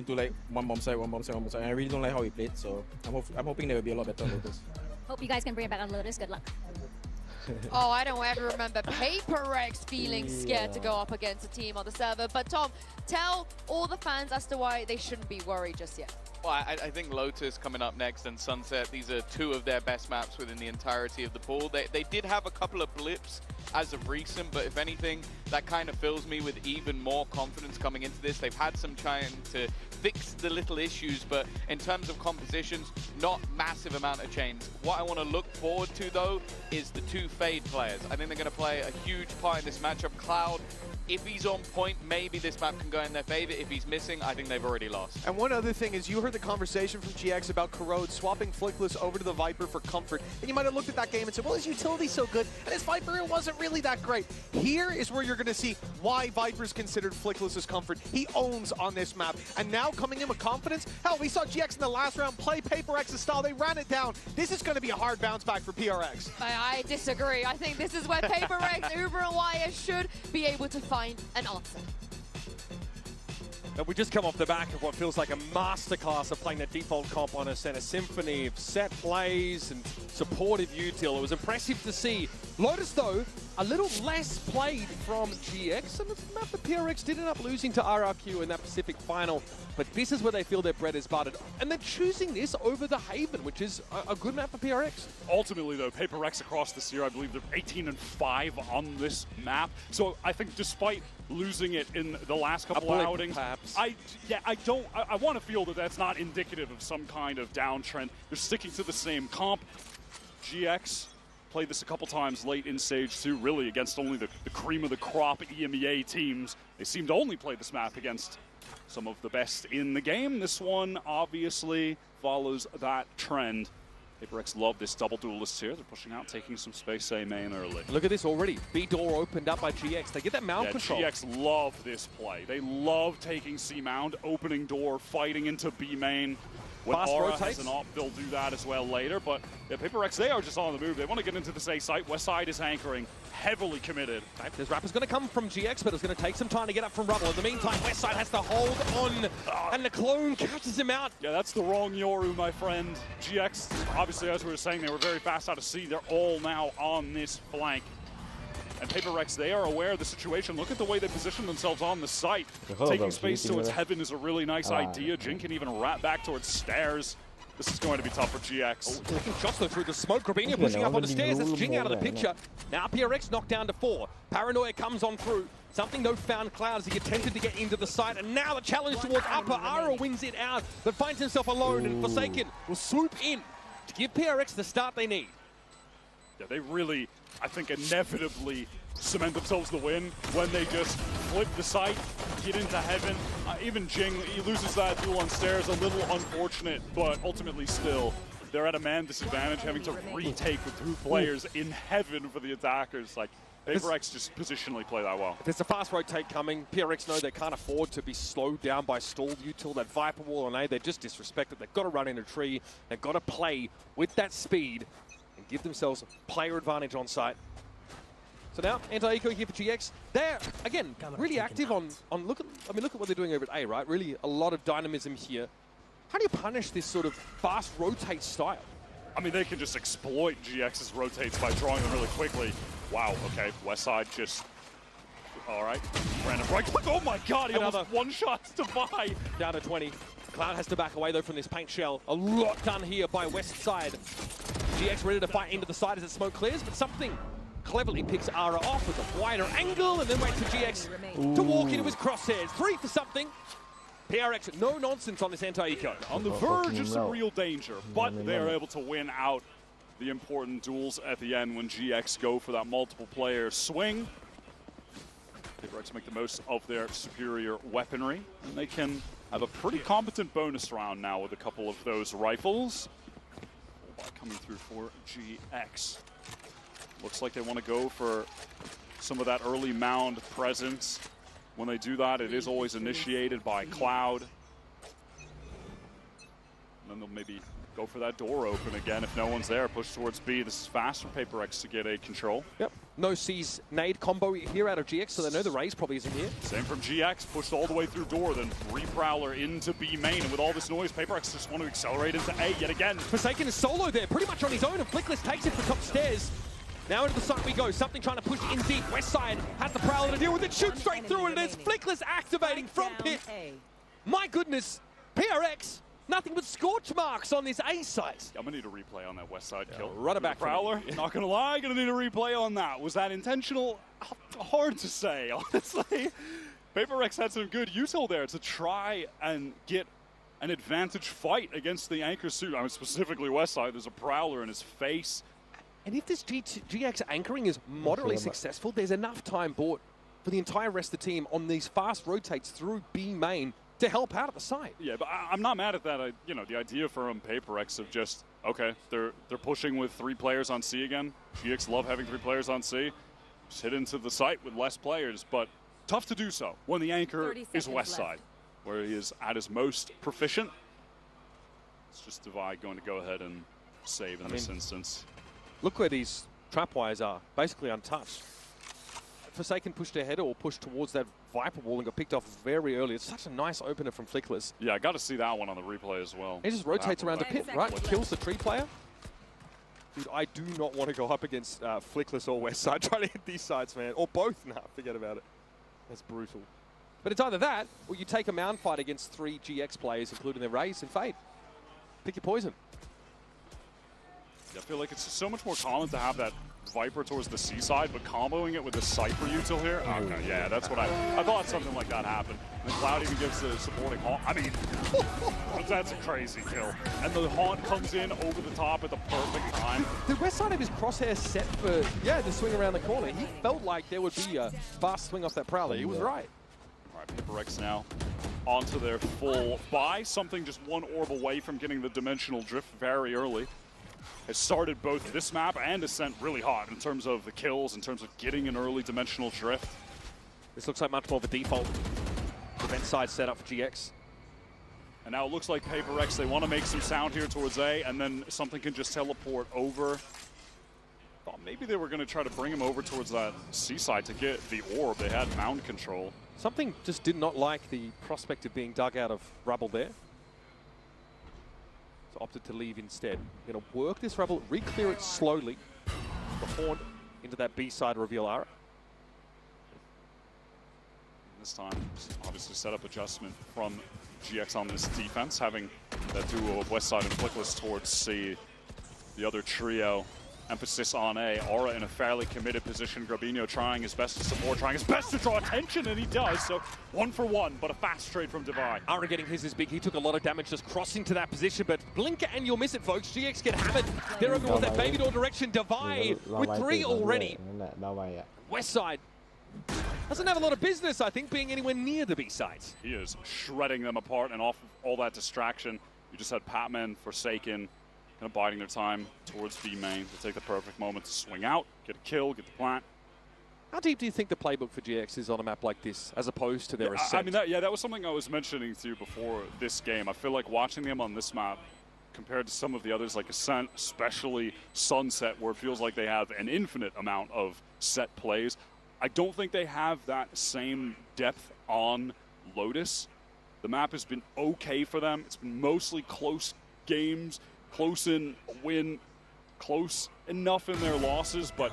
like one bomb site. And I really don't like how we played, so I'm hoping they will be a lot better on Lotus. Hope you guys can bring it back on Lotus. Good luck. Oh, I don't ever remember PaperX feeling scared to go up against a team on the server. But Tom, tell all the fans as to why they shouldn't be worried just yet. Well, I think Lotus coming up next and Sunset, these are two of their best maps within the entirety of the pool. They did have a couple of blips as of recent, but if anything, that kind of fills me with even more confidence coming into this. They've had some trying to fix the little issues, but in terms of compositions, not massive amount of change. What I want to look forward to, though, is the two Fade players. I think they're going to play a huge part in this matchup. Cloud, if he's on point, maybe this map can go in their favor. If he's missing, I think they've already lost. And one other thing is you heard the conversation from GX about Corrode swapping Flickless over to the Viper for comfort. And you might have looked at that game and said, well, his utility's so good, and his Viper wasn't really that great. Here is where you're going to see why Viper's considered Flickless as comfort. He owns on this map. And now coming in with confidence, hell, we saw GX in the last round play PaperX's style. They ran it down. This is going to be a hard bounce back for PRX. I disagree. I think this is where PaperX, Uber, and Wire should be able to find an answer. And we just come off the back of what feels like a masterclass of playing the default comp on us and a symphony of set plays and supportive util. It was impressive to see. Lotus, though, a little less played from GX, and it's a map that PRX did end up losing to RRQ in that Pacific final. But this is where they feel their bread is buttered. And they're choosing this over the Haven, which is a good map for PRX. Ultimately, though, PaperX across this year, I believe they're 18-5 on this map. So I think despite losing it in the last couple of outings, perhaps. I want to feel that that's not indicative of some kind of downtrend. They're sticking to the same comp. GX played this a couple times late in Stage 2, really against only the cream of the crop EMEA teams. They seem to only play this map against some of the best in the game. This one obviously follows that trend. PaperX love this double duelist here. They're pushing out, taking some space A main early. Look at this already. B door opened up by GX. They get that mount control. GX love this play. They love taking C mount, opening door, fighting into B main. When Aura has an op, they'll do that as well later. But yeah, PaperX, they are just on the move. They want to get into this A site. West side is anchoring, heavily committed. This Rapper's going to come from GX, but it's going to take some time to get up from Rubble. In the meantime, West side has to hold on, and the clone catches him out. Yeah, that's the wrong Yoru, my friend. GX, obviously, as we were saying, they were very fast out of C. They're all now on this flank. And PaperX, they are aware of the situation. Look at the way they position themselves on the site. Taking space towards Heaven is a really nice idea. Jin can even wrap back towards stairs. This is going to be tough for GX. Taking shots though through the smoke. Grabenia pushing up on the stairs. That's Jing out of the picture. Now PRX knocked down to 4. Paranoia comes on through. Something no found Cloud as he attempted to get into the site. And now the challenge towards upper. Ara wins it out, but finds himself alone. And Forsaken will swoop in to give PRX the start they need. Yeah, they really, I think, inevitably cement themselves the win when they just flip the site, get into Heaven. Even Jing, he loses that duel on stairs, a little unfortunate, but ultimately still, they're at a man disadvantage, having to retake with 2 players in Heaven for the attackers. Like, PaperX just positionally play that well. There's a fast rotate coming. PRX know they can't afford to be slowed down by stalled util. That Viper wall on A, they're just disrespected. They've got to run in a tree. They've got to play with that speed and give themselves a player advantage on site. So now, anti-eco here for GX. They're, again, really active on look at what they're doing over at A, right? Really a lot of dynamism here. How do you punish this sort of fast rotate style? I mean, they can just exploit GX's rotates by drawing them really quickly. Wow, okay, Westside just, all right. Random right click, oh my God, he almost one-shots to buy. Down to 20. Cloud has to back away though from this paint shell. A lot done here by Westside. GX ready to fight into the side as the smoke clears, but something cleverly picks Ara off with a wider angle and then waits for GX to walk into his crosshairs. 3 for something. PRX, no nonsense on this anti-eco. On the verge of some real danger, but they're able to win out the important duels at the end when GX go for that multiple player swing. PaperX make the most of their superior weaponry, and they can have a pretty competent bonus round now with a couple of those rifles. Coming through for GX. Looks like they want to go for some of that early mound presence. When they do that, it is always initiated by Cloud. And then they'll maybe go for that door open again if no one's there. Push towards B. This is fast for PaperX to get a control. Yep. No C's nade combo here out of GX, so they know the raise probably isn't here. Same from GX. Pushed all the way through door, then re-prowler into B main. And with all this noise, PaperX just want to accelerate into A yet again. Forsaken is solo there, pretty much on his own, and Flickless takes it from top stairs. Now into the site we go. Something trying to push in deep. West side has the Prowler to deal with it. Shoots straight through it. And it's Flickless activating from pit. My goodness. PRX. Nothing but scorch marks on this A site. I'm going to need a replay on that West side kill. Run it back. Prowler, not going to lie, going to need a replay on that. Was that intentional? Hard to say, honestly. PaperX had some good util there to try and get an advantage fight against the anchor suit. I mean, specifically West side. There's a Prowler in his face. And if this GX anchoring is moderately successful, there's enough time bought for the entire rest of the team on these fast rotates through B main to help out at the site. Yeah, but I'm not mad at that. You know, the idea from PaperX of just, okay, they're pushing with 3 players on C again. GX love having 3 players on C. Just hit into the site with less players, but tough to do so when the anchor is West side, where he is at his most proficient. It's just Divide going to go ahead and save in this instance. Look where these trap wires are, basically untouched. Forsaken pushed ahead or pushed towards that Viper wall and got picked off very early. It's such a nice opener from Flickless. Yeah, I got to see that one on the replay as well. He just rotates around the pit, right? Kills the tree player. Dude, I do not want to go up against Flickless or West side trying to hit these sides, man. Or both. Nah, forget about it. That's brutal. But it's either that, or you take a mound fight against 3 GX players, including their Raze and Fade. Pick your poison. I feel like it's so much more common to have that Viper towards the C side, but comboing it with the Cypher util here. Okay, yeah, that's what I thought something like that happened. And then Cloud even gives the supporting haunt. I mean, that's a crazy kill. And the haunt comes in over the top at the perfect time. The West side of his crosshair set for, the swing around the corner. He felt like there would be a fast swing off that Prowler. He was right. All right, PaperX now onto their full buy. Something just 1 orb away from getting the dimensional drift very early. Has started both this map and Ascent really hot in terms of the kills, in terms of getting an early dimensional drift. This looks like much more of a default event side setup for GX. And now it looks like PaperX, they want to make some sound here towards A, and then something can just teleport over. Thought maybe they were going to try to bring him over towards that C side to get the orb. They had mound control. Something just did not like the prospect of being dug out of rubble there. Opted to leave instead. Going to work this rubble, re-clear it slowly. The Horn into that B side reveal arrow. This time, obviously set up adjustment from GX on this defense, having that duo of West side and Flickless towards C. The other trio, emphasis on A. Aura in a fairly committed position. Grabinho trying his best to support, trying his best to draw attention, and he does. So 1 for 1, but a fast trade from Divide. Aura getting his is big. He took a lot of damage just crossing to that position, but blinker and you'll miss it, folks. GX get hammered. They're over towards that baby door direction. Divide with 3 already. West side doesn't have a lot of business, I think, being anywhere near the B sides. He is shredding them apart, and off of all that distraction, you just had Patman, Forsaken, kind of biding their time towards B main to take the perfect moment to swing out, get a kill, get the plant. How deep do you think the playbook for GX is on a map like this, as opposed to their Ascent? I mean, that was something I was mentioning to you before this game. I feel like watching them on this map, compared to some of the others like Ascent, especially Sunset, where it feels like they have an infinite amount of set plays, I don't think they have that same depth on Lotus. The map has been okay for them. It's been mostly close games, close in win, close enough in their losses, but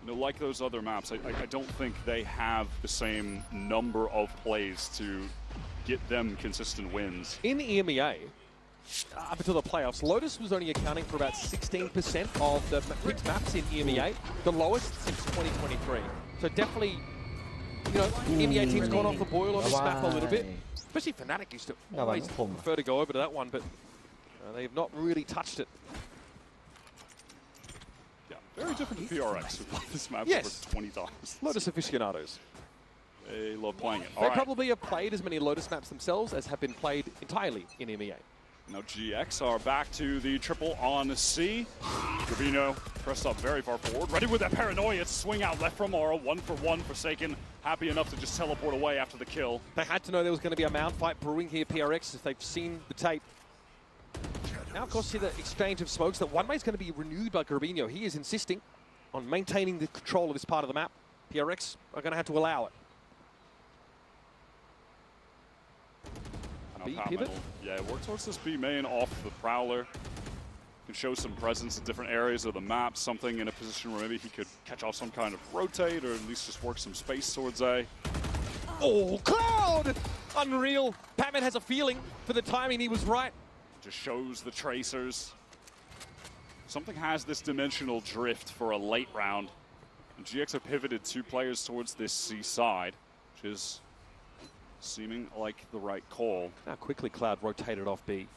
like those other maps, I don't think they have the same number of plays to get them consistent wins. In the EMEA, up until the playoffs, Lotus was only accounting for about 16% of the picked maps in EMEA, the lowest since 2023. So definitely, EMEA teams gone off the boil on this map a little bit. Especially Fnatic used to always prefer to go over to that one, but they have not really touched it. Yeah, very different to PRX, who played this map over 20 times. Lotus aficionados. They love playing it. They probably have played as many Lotus maps themselves as have been played entirely in EMEA. Now GX are back to the triple on C. Gravino pressed up very far forward. Ready with that paranoia. Swing out left from Aura. 1 for 1. Forsaken happy enough to just teleport away after the kill. They had to know there was going to be a mound fight brewing here, PRX, if they've seen the tape. Now, of course, see the exchange of smokes. That one way is going to be renewed by Gravino. He is insisting on maintaining the control of this part of the map. PRX are going to have to allow it. B pivot? Yeah, work towards this B main off the Prowler. can show some presence in different areas of the map, something in a position where maybe he could catch off some kind of rotate or at least just work some space towards A. Oh, Cloud! Unreal. Patman has a feeling for the timing. He was right. Just shows the tracers. Something has this dimensional drift for a late round. And GX have pivoted 2 players towards this C side, which is seeming like the right call. How quickly Cloud rotated off B.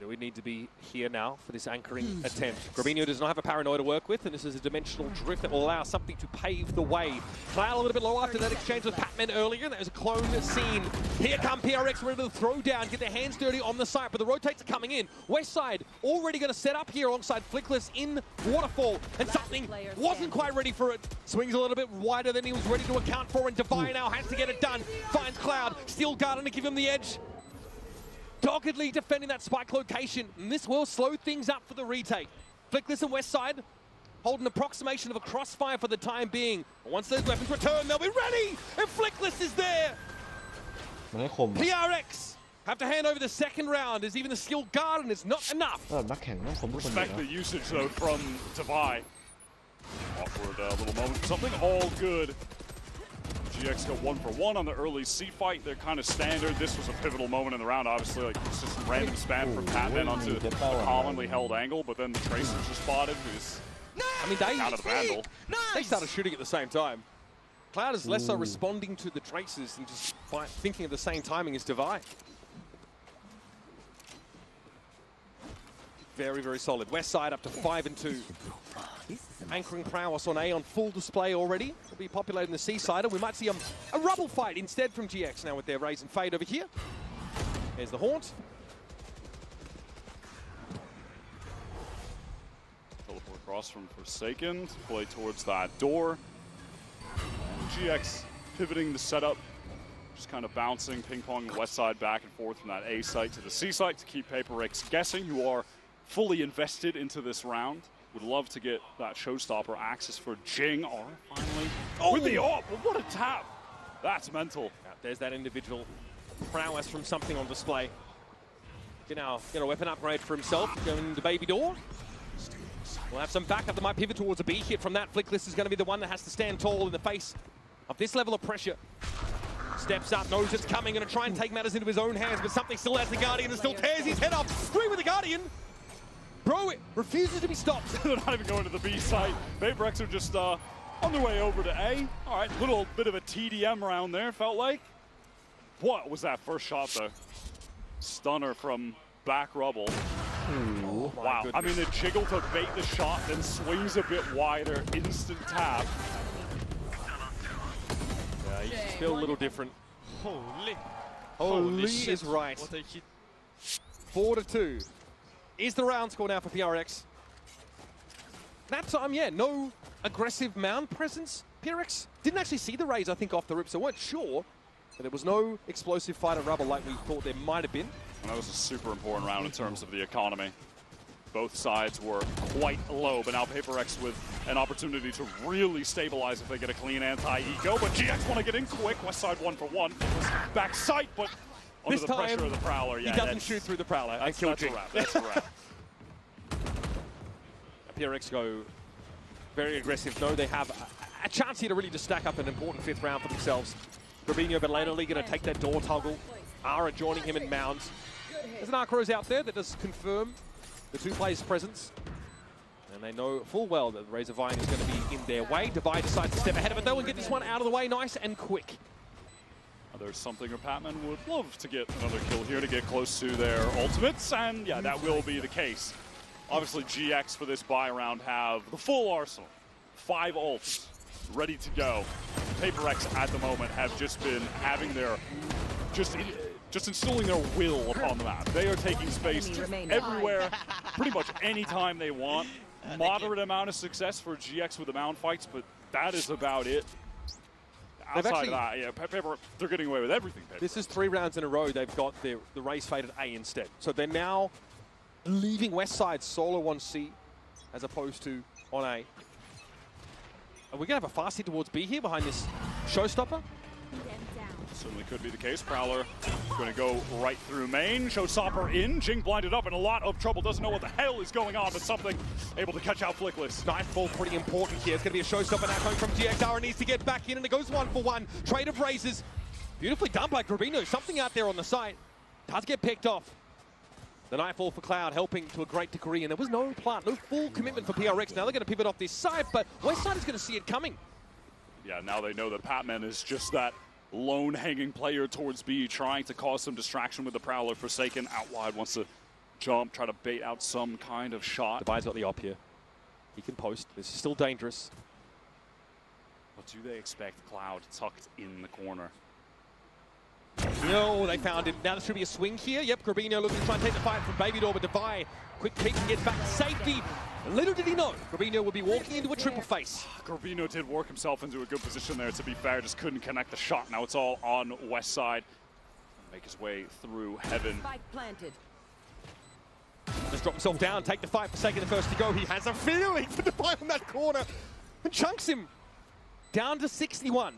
We need to be here now for this anchoring attempt. Grabinho does not have a paranoia to work with, and this is a dimensional drift that will allow something to pave the way. Cloud a little bit low after that exchange with Patman earlier. That was a clone scene. Here come PRX ready to throw down, get their hands dirty on the site, but the rotates are coming in. West side already going to set up here alongside Flickless in Waterfall, and something wasn't quite ready for it. Swings a little bit wider than he was ready to account for, and Divine now has to get it done. Finds Cloud, Steel Garden to give him the edge. Doggedly defending that spike location, and this will slow things up for the retake. Flickless and West side hold an approximation of a crossfire for the time being. Once those weapons return, they'll be ready, and Flickless is there. PRX have to hand over the second round, as even the Steel Garden is not enough. Respect the usage, though, from Divine. Awkward little moment. Something all good. GX go 1 for 1 on the early C fight. They're kind of standard. This was a pivotal moment in the round. Obviously, like, it's just a random spam from Patman onto a commonly held angle, but then the tracers just spotted. I mean, they started shooting at the same time. Cloud is less so responding to the tracers and just thinking of the same timing as Divine. Very, very solid. West side up to 5-2. Anchoring prowess on A on full display already. Will be populating the C side, and we might see a rubble fight instead from GX now with their raise and fade over here. There's the haunt. Teleport across from Forsaken to play towards that door. GX pivoting the setup, just kind of bouncing, ping-pong west side back and forth from that A site to the C site to keep PaperX guessing, who are fully invested into this round. Would love to get that showstopper access for Jing. Or finally, with the AWP, what a tap! That's mental. There's that individual prowess from something on display. Get a weapon upgrade for himself, going to Baby Door. We'll have some backup that might pivot towards a B hit from that. Flickless is going to be the one that has to stand tall in the face of this level of pressure. Steps up, knows it's coming, going to try and take matters into his own hands, but something still has the Guardian and still tears his head off. 3 with the Guardian. Bro, it refuses to be stopped. They're not even going to the B site. PaperX are just on their way over to A. All right, little bit of a TDM round there, felt like. What was that first shot, though? Stunner from back rubble. Oh, wow. I mean, the jiggle to bait the shot, then swings a bit wider, instant tap. Yeah, you just feel a little different. Holy shit. Is right. What a hit. 4-2. Is the round score now for PRX. That time, yeah, no aggressive mound presence. PRX didn't actually see the raise, I think, off the rip, so weren't sure. But there was no explosive fight at rubble like we thought there might have been. And that was a super important round in terms of the economy. Both sides were quite low, but now PaperX with an opportunity to really stabilize if they get a clean anti-eco. But GX want to get in quick. West side 1 for 1. Back sight, but under the pressure of the Prowler. Yeah, he doesn't shoot through the Prowler. That's a wrap. That's a wrap. PRX go very aggressive. No, they have a chance here to really just stack up an important 5th round for themselves. Grabinho, but lately going to take that door toggle. Ara joining him in mounds. There's an Arcros out there that does confirm the 2 players' presence. And they know full well that the Razor Vine is going to be in their way. Divide decides to step ahead of it though and get this one out of the way nice and quick. There's something where Patman would love to get another kill here to get close to their ultimates, and yeah, that will be the case. Obviously, GX for this buy round have the full arsenal. 5 ults ready to go. PaperX at the moment have just been having their, just instilling their will upon the map. They are taking space everywhere, pretty much anytime they want. Moderate amount of success for GX with the mound fights, but that is about it. Outside of that, yeah, they're getting away with everything. This is 3 rounds in a row. They've got the race faded A instead. So they're now leaving West side solo on C as opposed to on A. Are we going to have a fast hit towards B here behind this showstopper? Certainly could be the case. Prowler going to go right through main. Showstopper in. Jing blinded up in a lot of trouble. Doesn't know what the hell is going on, but something able to catch out Flickless. Nightfall pretty important here. It's going to be a showstopper now coming from GXR. Needs to get back in, and it goes 1-for-1. Trade of raises. Beautifully done by Grabino. Something out there on the site. Does get picked off. The Nightfall for Cloud helping to a great degree, and there was no plant, no full commitment for PRX. Now they're going to pivot off this side, but Westside is going to see it coming. Yeah, now they know that Patman is just that lone hanging player towards B, trying to cause some distraction with the Prowler. Forsaken out wide, wants to jump, try to bait out some kind of shot. DPI's got the op here. He can post. This is still dangerous. What do they expect? Cloud tucked in the corner. No, they found him. Now there should be a swing here. Yep, Grabino looking to try and take the fight from Babydoor, but DPI, quick peek and gets back to safety. Little did he know, Grabino would be walking into a triple face. Grabino did work himself into a good position there, to be fair, just couldn't connect the shot. Now it's all on West Side. Make his way through heaven. Spike planted. Just drop himself down, take the fight. Forsaken the first to go. He has a feeling for DPI on that corner and chunks him down to 61.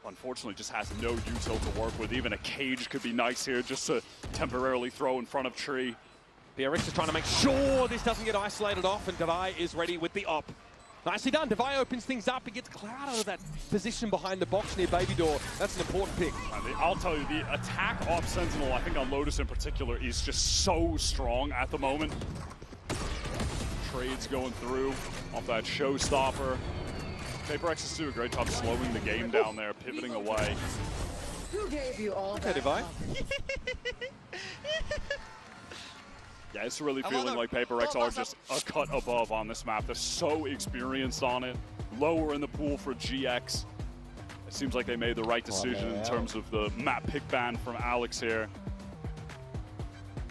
Unfortunately, just has no util to work with. Even a cage could be nice here, just to temporarily throw in front of Tree. PRX is trying to make sure this doesn't get isolated off, and DPI is ready with the op. Nicely done. DPI opens things up. He gets Cloud out of that position behind the box near Babydoor. That's an important pick. I'll tell you, the attack off Sentinel, I think on Lotus in particular, is just so strong at the moment. Trades going through off that showstopper. PaperX is doing a great job slowing the game down there, pivoting away. Who gave you all that? DPI. Yeah, it's really feeling like PaperX are just a cut above on this map. They're so experienced on it. Lower in the pool for GX. It seems like they made the right decision in terms of the map pick ban from Alex here.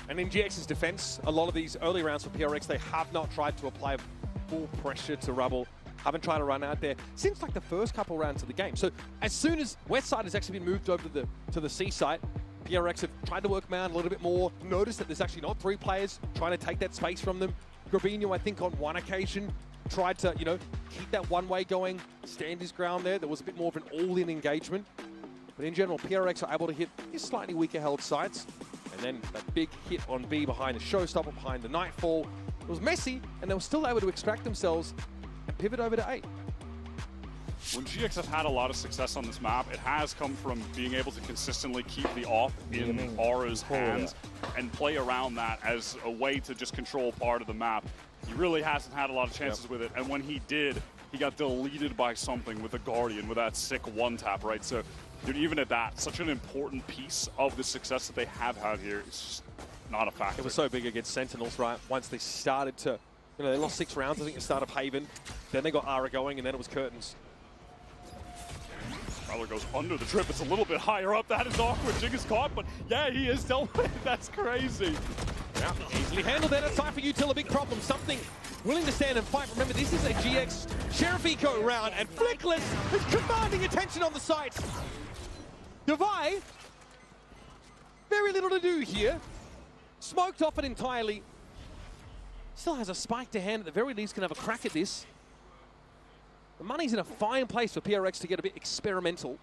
And in GX's defense, a lot of these early rounds for PRX, they have not tried to apply full pressure to Rubble. Haven't tried to run out there since like the first couple rounds of the game. So as soon as Westside has actually been moved over to the C site, PRX have tried to work them out a little bit more. Notice that there's actually not 3 players trying to take that space from them. Grabino, I think, on one occasion tried to, you know, keep that one-way going, stand his ground there. There was a bit more of an all-in engagement. But in general, PRX are able to hit his slightly weaker held sites. And then that big hit on B behind the showstopper, behind the Nightfall. It was messy, and they were still able to extract themselves and pivot over to 8. When GX have had a lot of success on this map, it has come from being able to consistently keep the off in Aura's hands and play around that as a way to just control part of the map. He really hasn't had a lot of chances with it, and when he did, he got deleted by something with the Guardian, with that sick one-tap, right? So, dude, even at that, such an important piece of the success that they have had here is just not a factor. It was so big against Sentinels, right? Once they started to, you know, they lost 6 rounds, I think, at the start of Haven. Then they got Aura going, and then it was Curtains. Prowler goes under the trip. It's a little bit higher up. That is awkward. Jing is caught, but yeah, he is dealt with. That's crazy. Yeah, easily handled that. It's time for Util, a big problem. Something willing to stand and fight. Remember, this is a GX Sheriff Eco round, and Flickless is commanding attention on the site. DPI, very little to do here. Smoked off it entirely. Still has a spike to hand. At the very least, can have a crack at this. The money's in a fine place for PRX to get a bit experimental.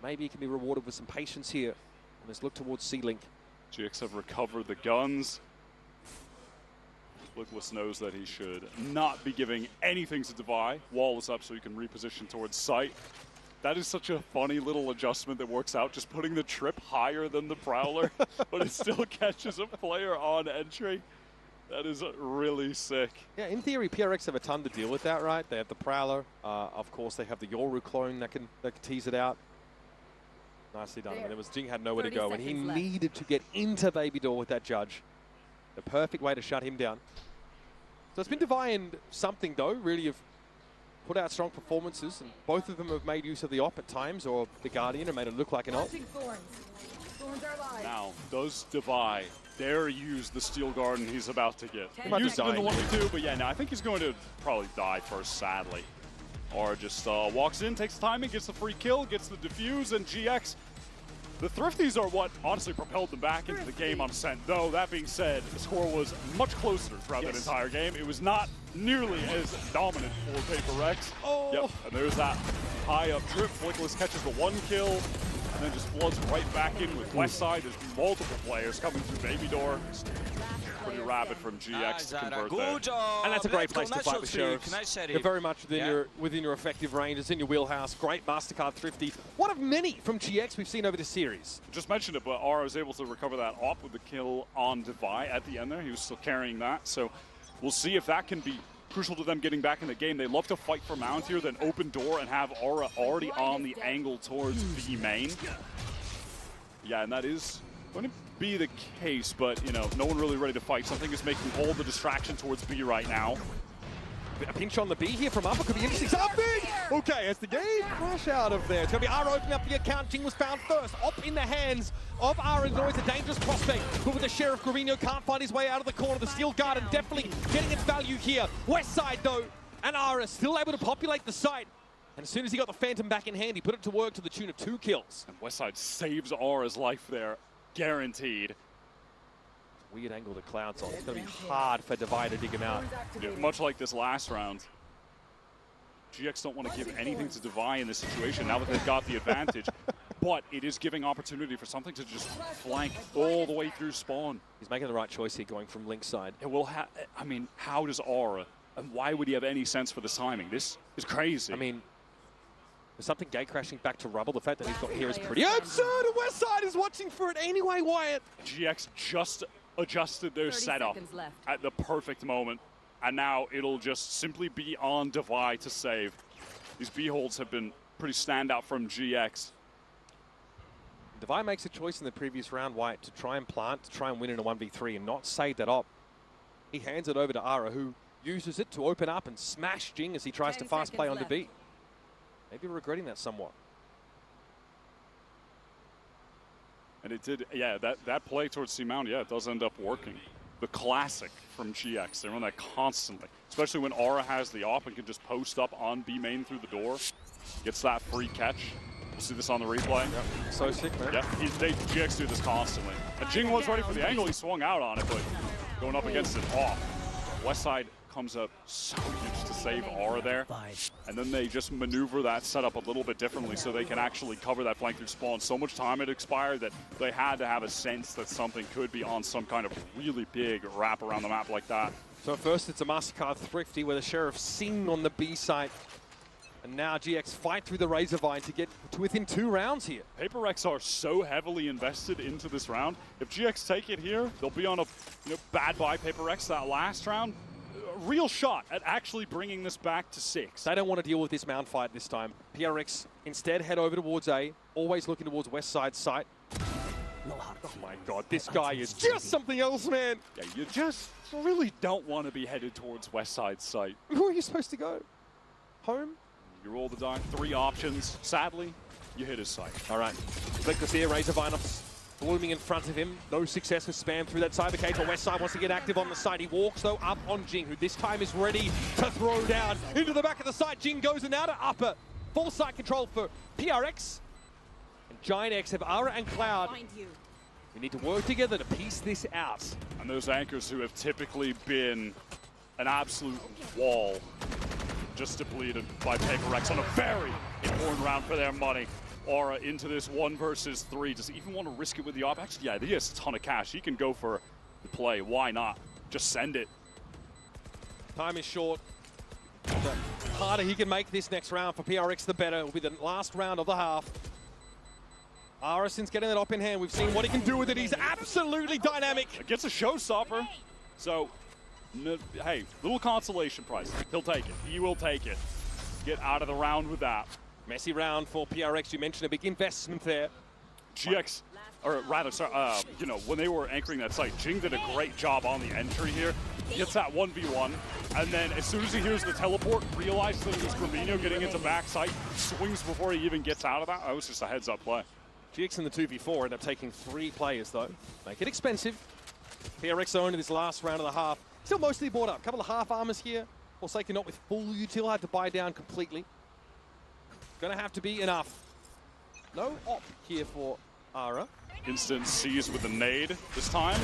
Maybe he can be rewarded with some patience here. And let's look towards C-Link. GX have recovered the guns. Flickless knows that he should not be giving anything to DPI. Wall is up so he can reposition towards sight. That is such a funny little adjustment that works out, just putting the trip higher than the Prowler, but it still catches a player on entry. That is really sick. Yeah, in theory, PRX have a ton to deal with that, right? They have the Prowler. Of course, they have the Yoru clone that can tease it out. Nicely done. And it was Jing had nowhere to go, and he needed to get into Babydoor with that judge. The perfect way to shut him down. So it's been DPI and something, though, really have put out strong performances, and both of them have made use of the op at times, or the Guardian, and made it look like an op. Now, does DPI dare use the Steel Garden he's about to get? He might be used it in the 1v2, but yeah, no, I think he's going to probably die first, sadly. Or just walks in, takes the timing, gets the free kill, gets the defuse, and GX The Thrifties are what honestly propelled them back into the game on Ascent. Though, that being said, the score was much closer throughout that entire game. It was not nearly as dominant for PaperX. Oh. Yep, and there's that high up trip. Flickless catches the 1 kill, and then just floods right back in with Westside. There's multiple players coming through Baby Door. Pretty rapid from GX to convert there. And that's a great place to fight with Sheriffs. You're very much within your effective range. It's in your wheelhouse. Great MasterCard Thrifty. One of many from GX we've seen over the series. Just mentioned it, but Aura was able to recover that op with the kill on Devi at the end there. He was still carrying that. So we'll see if that can be crucial to them getting back in the game. They love to fight for Mount here, then open door and have Aura already on the angle towards B main. Yeah, and that is going to be the case, but, you know, no one really ready to fight. Something is making all the distraction towards B right now. A pinch on the B here from Upper could be interesting. Something! Okay, as the game crash out of there. It's going to be Ara opening up the account. Jing was found first. Op in the hands of Ara is always a dangerous prospect. But with the Sheriff, Gravino can't find his way out of the corner. The Steel Garden definitely getting its value here. West side, though, and Ara still able to populate the site. And as soon as he got the Phantom back in hand, he put it to work to the tune of 2 kills. And Westside saves Aura's life there. Guaranteed. Weird angle to Cloud's on. It's going to be hard for Devi to dig him out. Yeah, much like this last round. GX don't want to give anything to Devi in this situation now that they've got the advantage. But it is giving opportunity for something to just flank all the way through spawn. He's making the right choice here going from Link's side. It will I mean, how does Aura, and why would he have any sense for this timing? This is crazy. I mean, there's something gate crashing back to rubble. The fact that he's got here is pretty absurd. And Westside is watching for it anyway, Wyatt. GX just adjusted their setup at the perfect moment. And now it'll just simply be on Devi to save. These B holds have been pretty standout from GX. Devi makes a choice in the previous round, Wyatt, to try and plant, to try and win in a 1v3 and not save that op. He hands it over to Ara, who uses it to open up and smash Jing as he tries to fast play onto B. Maybe regretting that somewhat. And it did, yeah, that play towards C-Mount, yeah, it does end up working. The classic from GX, they run that constantly. Especially when Aura has the op and can just post up on B main through the door. Gets that free catch. We'll see this on the replay. Yep. So sick, man. Yep, GX do this constantly. And Jing was ready for the angle, he swung out on it, but going up against it off. Westside comes up so huge to save Aura there. And then they just maneuver that setup a little bit differently so they can actually cover that flank through spawn. So much time had expired that they had to have a sense that something could be on some kind of really big wrap around the map like that. So first it's a MasterCard Thrifty where the Sheriff sing on the B site. And now GX fight through the Razor Vine to get to within 2 rounds here. PaperX are so heavily invested into this round. If GX take it here, they'll be on a bad bye PaperX that last round. Real shot at actually bringing this back to 6. They don't want to deal with this Mount fight this time. PRX instead head over towards A, always looking towards West Side site. Oh my god, this guy is just something else, man. Yeah, you just really don't want to be headed towards West Side site. Where are you supposed to go? Home? You roll the die, 3 options. Sadly, you hit his site. All right, Flickless here, Razor Vine blooming in front of him. No success with spam through that cyber cage. Westside wants to get active on the side. He walks, though, up on Jing, who this time is ready to throw down into the back of the site. Jing goes and out to upper. Full site control for PRX. And Giant X have Ara and Cloud. We need to work together to piece this out. And those anchors who have typically been an absolute wall, just depleted by PaperX on a very important round for their money. Aura into this 1 versus 3. Does he even want to risk it with the op? Actually, yeah, he has a ton of cash. He can go for the play. Why not? Just send it. Time is short. The harder he can make this next round for PRX, the better. It will be the last round of the half. Arison's getting that op in hand. We've seen what he can do with it. He's absolutely dynamic. It gets a showstopper. So, hey, little consolation prize. He'll take it. He will take it. Get out of the round with that. Messy round for PRX. You mentioned a big investment there. GX, or rather, sorry, when they were anchoring that site, Jing did a great job on the entry here. Gets that 1v1, and then as soon as he hears the teleport, realizes that it was Gravino getting into backside, swings before he even gets out of that. That was just a heads-up play. GX in the 2v4 end up taking 3 players, though. Make it expensive. PRX own in this last round of the half. Still mostly bought up. A couple of half armors here. Forsaken not with full util, had to buy down completely. Gonna have to be enough. No op here for Ara. Instant sees with the nade this time.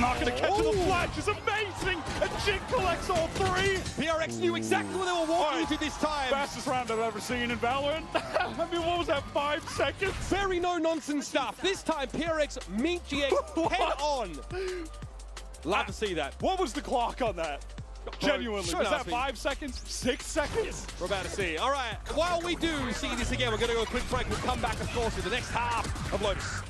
Not going to catch the flash. It's amazing. And Jig collects all three. PRX knew exactly what they were walking into this time. Fastest round I've ever seen in Valorant. I mean, what was that, 5 seconds? Very no-nonsense stuff. This time, PRX meet GX head on. Love to see that. What was the clock on that? Genuinely, was that 5 seconds? 6 seconds? Yes. We're about to see. All right, while we do see this again, we're going to go a quick break. We'll come back, of course, with the next half of Lotus.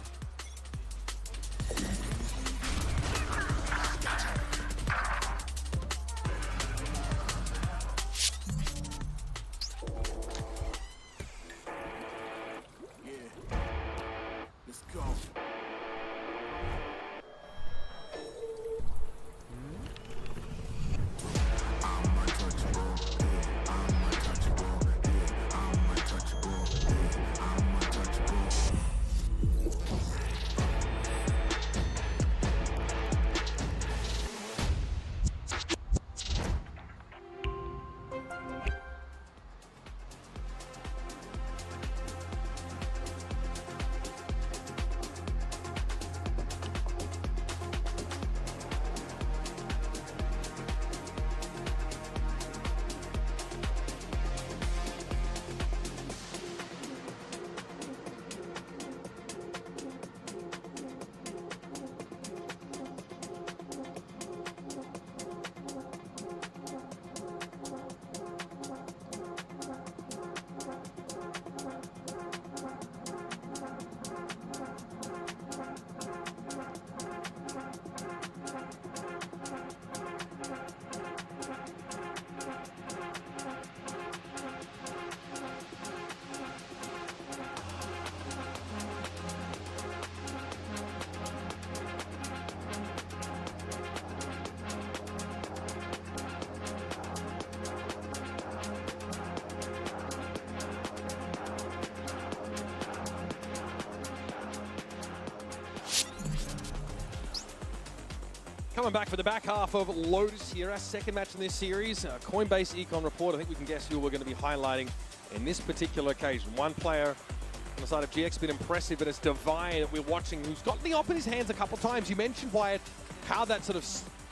Coming back for the back half of Lotus here, our second match in this series. Coinbase Econ Report, I think we can guess who we're going to be highlighting in this particular occasion. One player on the side of GX been impressive, but it's Divine that we're watching, who's got the op in his hands a couple of times. You mentioned, Wyatt, how that sort of,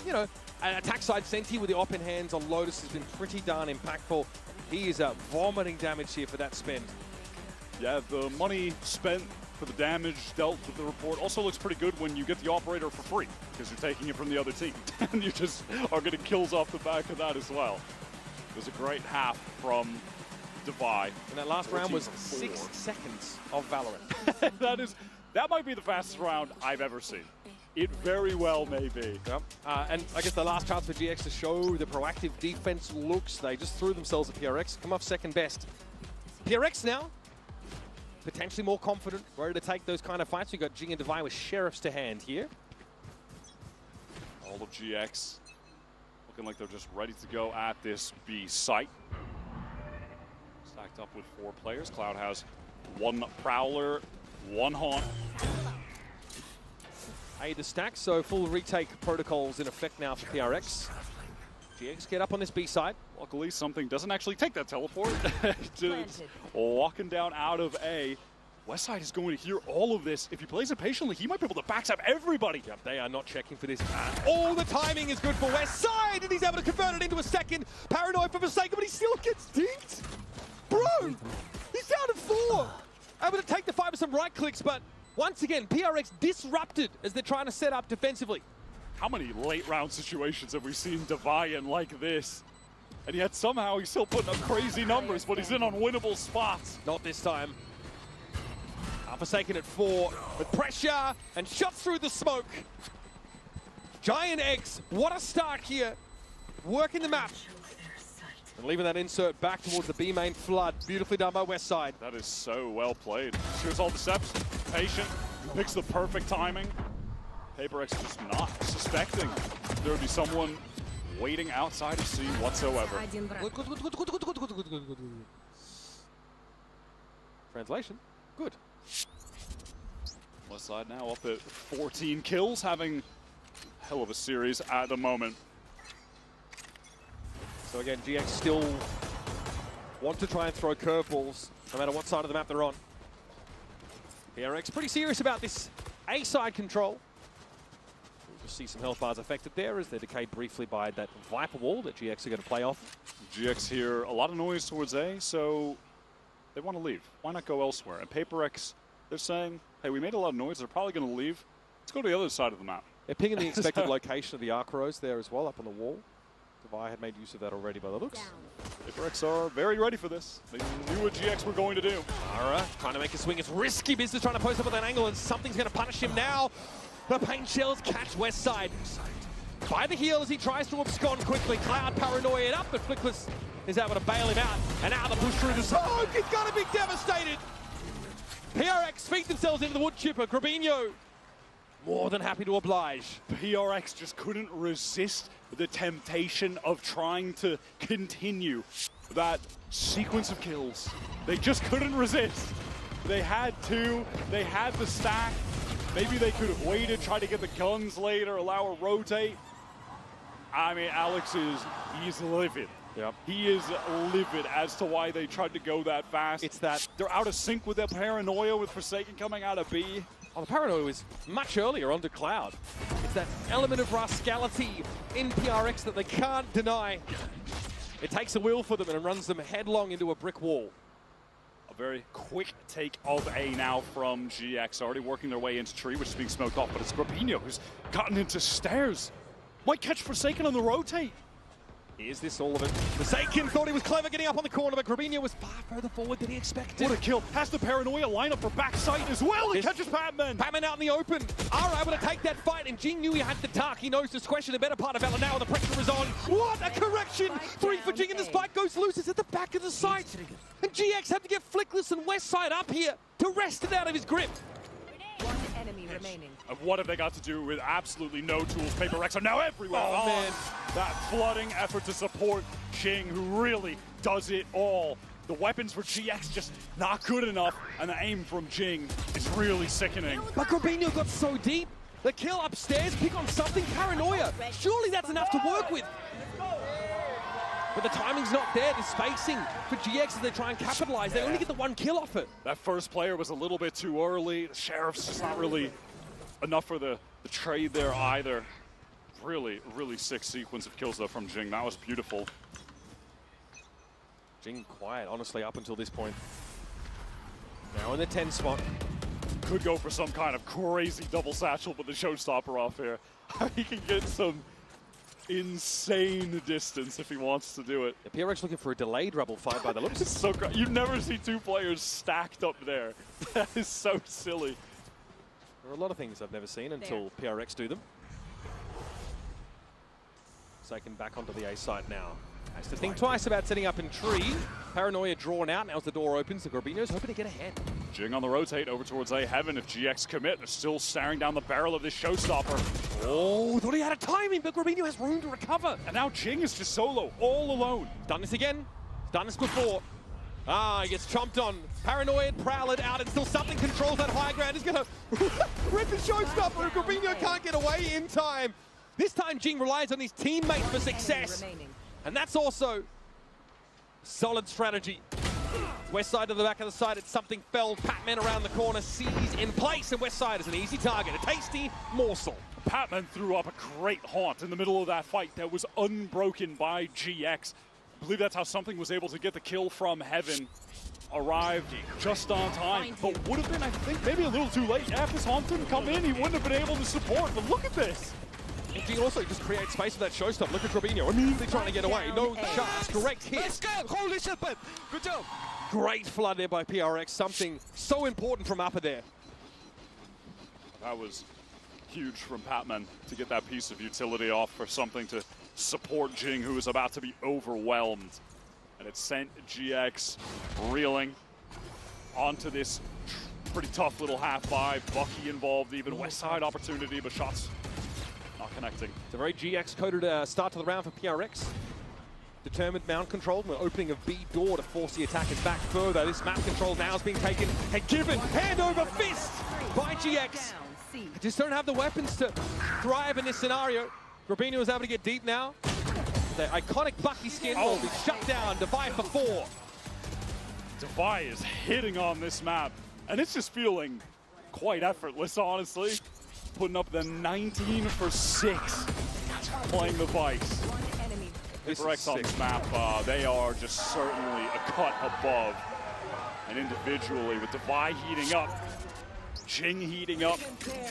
you know, an attack side Senti with the op in hands on Lotus has been pretty darn impactful. He is vomiting damage here for that spend. Yeah, the money spent for the damage dealt with the report also looks pretty good when you get the operator for free, because you're taking it from the other team. And you just are getting kills off the back of that as well. It was a great half from Divine. And that last round was 6 seconds of Valorant. That might be the fastest round I've ever seen. It very well may be. Yep. And I guess the last chance for GX to show the proactive defense looks. They just threw themselves at PRX, come off second best. PRX now, potentially more confident, ready to take those kind of fights. We've got Jing and Divine with sheriffs to hand here. All of GX looking like they're just ready to go at this B site. Stacked up with 4 players. Cloud has 1 Prowler, 1 Haunt. The stack, so full retake protocols in effect now for PRX. GX get up on this B side. Luckily, something doesn't actually take that teleport. Just walking down out of A. Westside is going to hear all of this. If he plays it patiently, he might be able to backstab everybody. Yep, they are not checking for this. All the timing is good for Westside, and he's able to convert it into a second. Paranoid for Forsaken, but he still gets dinked. Bro, he's down to 4. Able to take the fight with some right clicks, but once again, PRX disrupted as they're trying to set up defensively. How many late round situations have we seen Deviant like this? And yet somehow he's still putting up crazy numbers, but he's in unwinnable spots. Not this time. Forsaken at 4 with pressure and shots through the smoke. Giant Eggs, what a start here. Working the map. And leaving that insert back towards the B main flood. Beautifully done by Westside. That is so well played. Shoots all the steps, patient, picks the perfect timing. PaperX just not suspecting there would be someone waiting outside of C whatsoever. Translation, good. Westside now up at 14 kills, having a hell of a series at the moment. So again, GX still want to try and throw curveballs, no matter what side of the map they're on. PRX pretty serious about this A-side control. We'll just see some health bars affected there as they're decayed briefly by that Viper wall that GX are going to play off. GX here, a lot of noise towards A, so they want to leave. Why not go elsewhere? And PaperX, they're saying, hey, we made a lot of noise. They're probably going to leave. Let's go to the other side of the map. They're picking the expected location of the arc rows there as well, up on the wall. Devi had made use of that already by the looks. PaperX are very ready for this. They knew what GX were going to do. Ara trying to make a swing. It's risky business trying to post up at that angle, and something's going to punish him now. The paint shells catch West Side by the heel as he tries to abscond quickly. Cloud paranoia it up, but Flickless is able to bail him out. And now the push through the smoke. He's going to be devastated. PRX feed themselves into the wood chipper. Grabinho more than happy to oblige. PRX just couldn't resist the temptation of trying to continue that sequence of kills. They just couldn't resist. They had to. They had the stack. Maybe they could have waited, tried to get the guns later, allow a rotate. I mean, Alex he's livid. Yep. He is livid as to why they tried to go that fast. It's that they're out of sync with their paranoia with Forsaken coming out of B. Oh, the paranoia was much earlier onto Cloud. It's that element of rascality in PRX that they can't deny. It takes a will for them and runs them headlong into a brick wall. A very quick take of A now from GX, already working their way into tree, which is being smoked off, but it's Grabinho who's gotten into stairs. Might catch Forsaken on the rotate. Here's this all of it. Forsaken thought he was clever getting up on the corner, but Grabinho was far further forward than he expected. What a kill. Has the paranoia line up for backside as well. He catches Patman. Patman out in the open. Are able to take that fight, and Jing knew he had the dark. He knows to question the better part of Ella now. The pressure is on. What a correction! 3 for Jing, and the spike goes loose. It's at the back of the site. And GX had to get Flickless and Westside up here to wrest it out of his grip. One enemy remaining. And what have they got to do with absolutely no tools? PaperX are now everywhere. Oh, man. That flooding effort to support Jing, who really does it all. The weapons for GX just not good enough, and the aim from Jing is really sickening. But Grabinho got so deep. The kill upstairs, pick on something, paranoia. Surely that's enough to work with. But the timing's not there, the spacing for GX as they try and capitalize. They only get the 1 kill off it. That first player was a little bit too early. The Sheriff's just not really enough for the trade there either. Really, really sick sequence of kills though from Jing. That was beautiful. Jing quiet, honestly, up until this point. Now in the 10 spot. Could go for some kind of crazy double satchel, but the showstopper off here. He can get some insane distance if he wants to do it. Yeah, PRX looking for a delayed rubble fight by the looks. It's so great. You never see 2 players stacked up there. That is so silly. There are a lot of things I've never seen until PRX do them. Forsaken back onto the A site now. Has to think twice about setting up in tree. Paranoia drawn out. Now as the door opens, the Grabinho's hoping to get ahead. Jing on the rotate over towards A Heaven. If GX commit, they're still staring down the barrel of this showstopper. Oh, thought he had a timing, but Grabinho has room to recover. And now Jing is just solo, all alone. Done this again. Done this before. Ah, he gets chomped on. Paranoid, Prowled out, and still something controls that high ground. He's going to rip the showstopper, and Grabinho can't get away in time. This time, Jing relies on his teammates for success. And that's also solid strategy. West side to the back of the side, it's something fell. Patman around the corner, sees in place, and West side is an easy target, a tasty morsel. Patman threw up a great haunt in the middle of that fight that was unbroken by GX. I believe that's how something was able to get the kill from Heaven. Arrived just on time, but would have been, I think, maybe a little too late. Yeah, if this haunt didn't come in, he wouldn't have been able to support, but look at this. And he also just creates space for that showstopper. Look at Grabinho, immediately trying to get away. No chance, correct hit. Let's go, holy shit, man. Good job. Great flood there by PRX, something so important from upper there. That was huge from Patman to get that piece of utility off for something to support Jing, who was about to be overwhelmed. And it sent GX reeling onto this pretty tough little half-5. Bucky involved, even West side opportunity, but shots not connecting. It's a very GX-coded start to the round for PRX. Determined mount control, the opening of B door to force the attackers back further. This map control now is being taken and given hand over fist by GX. They just don't have the weapons to thrive in this scenario. Grabinho is able to get deep now. The iconic Bucky skin will be shut down. Devi for 4. Devi is hitting on this map, and it's just feeling quite effortless, honestly. Putting up the 19 for 6, playing the Vice. PaperX on this map, they are just certainly a cut above. And individually, with DPI heating up, Jing heating up,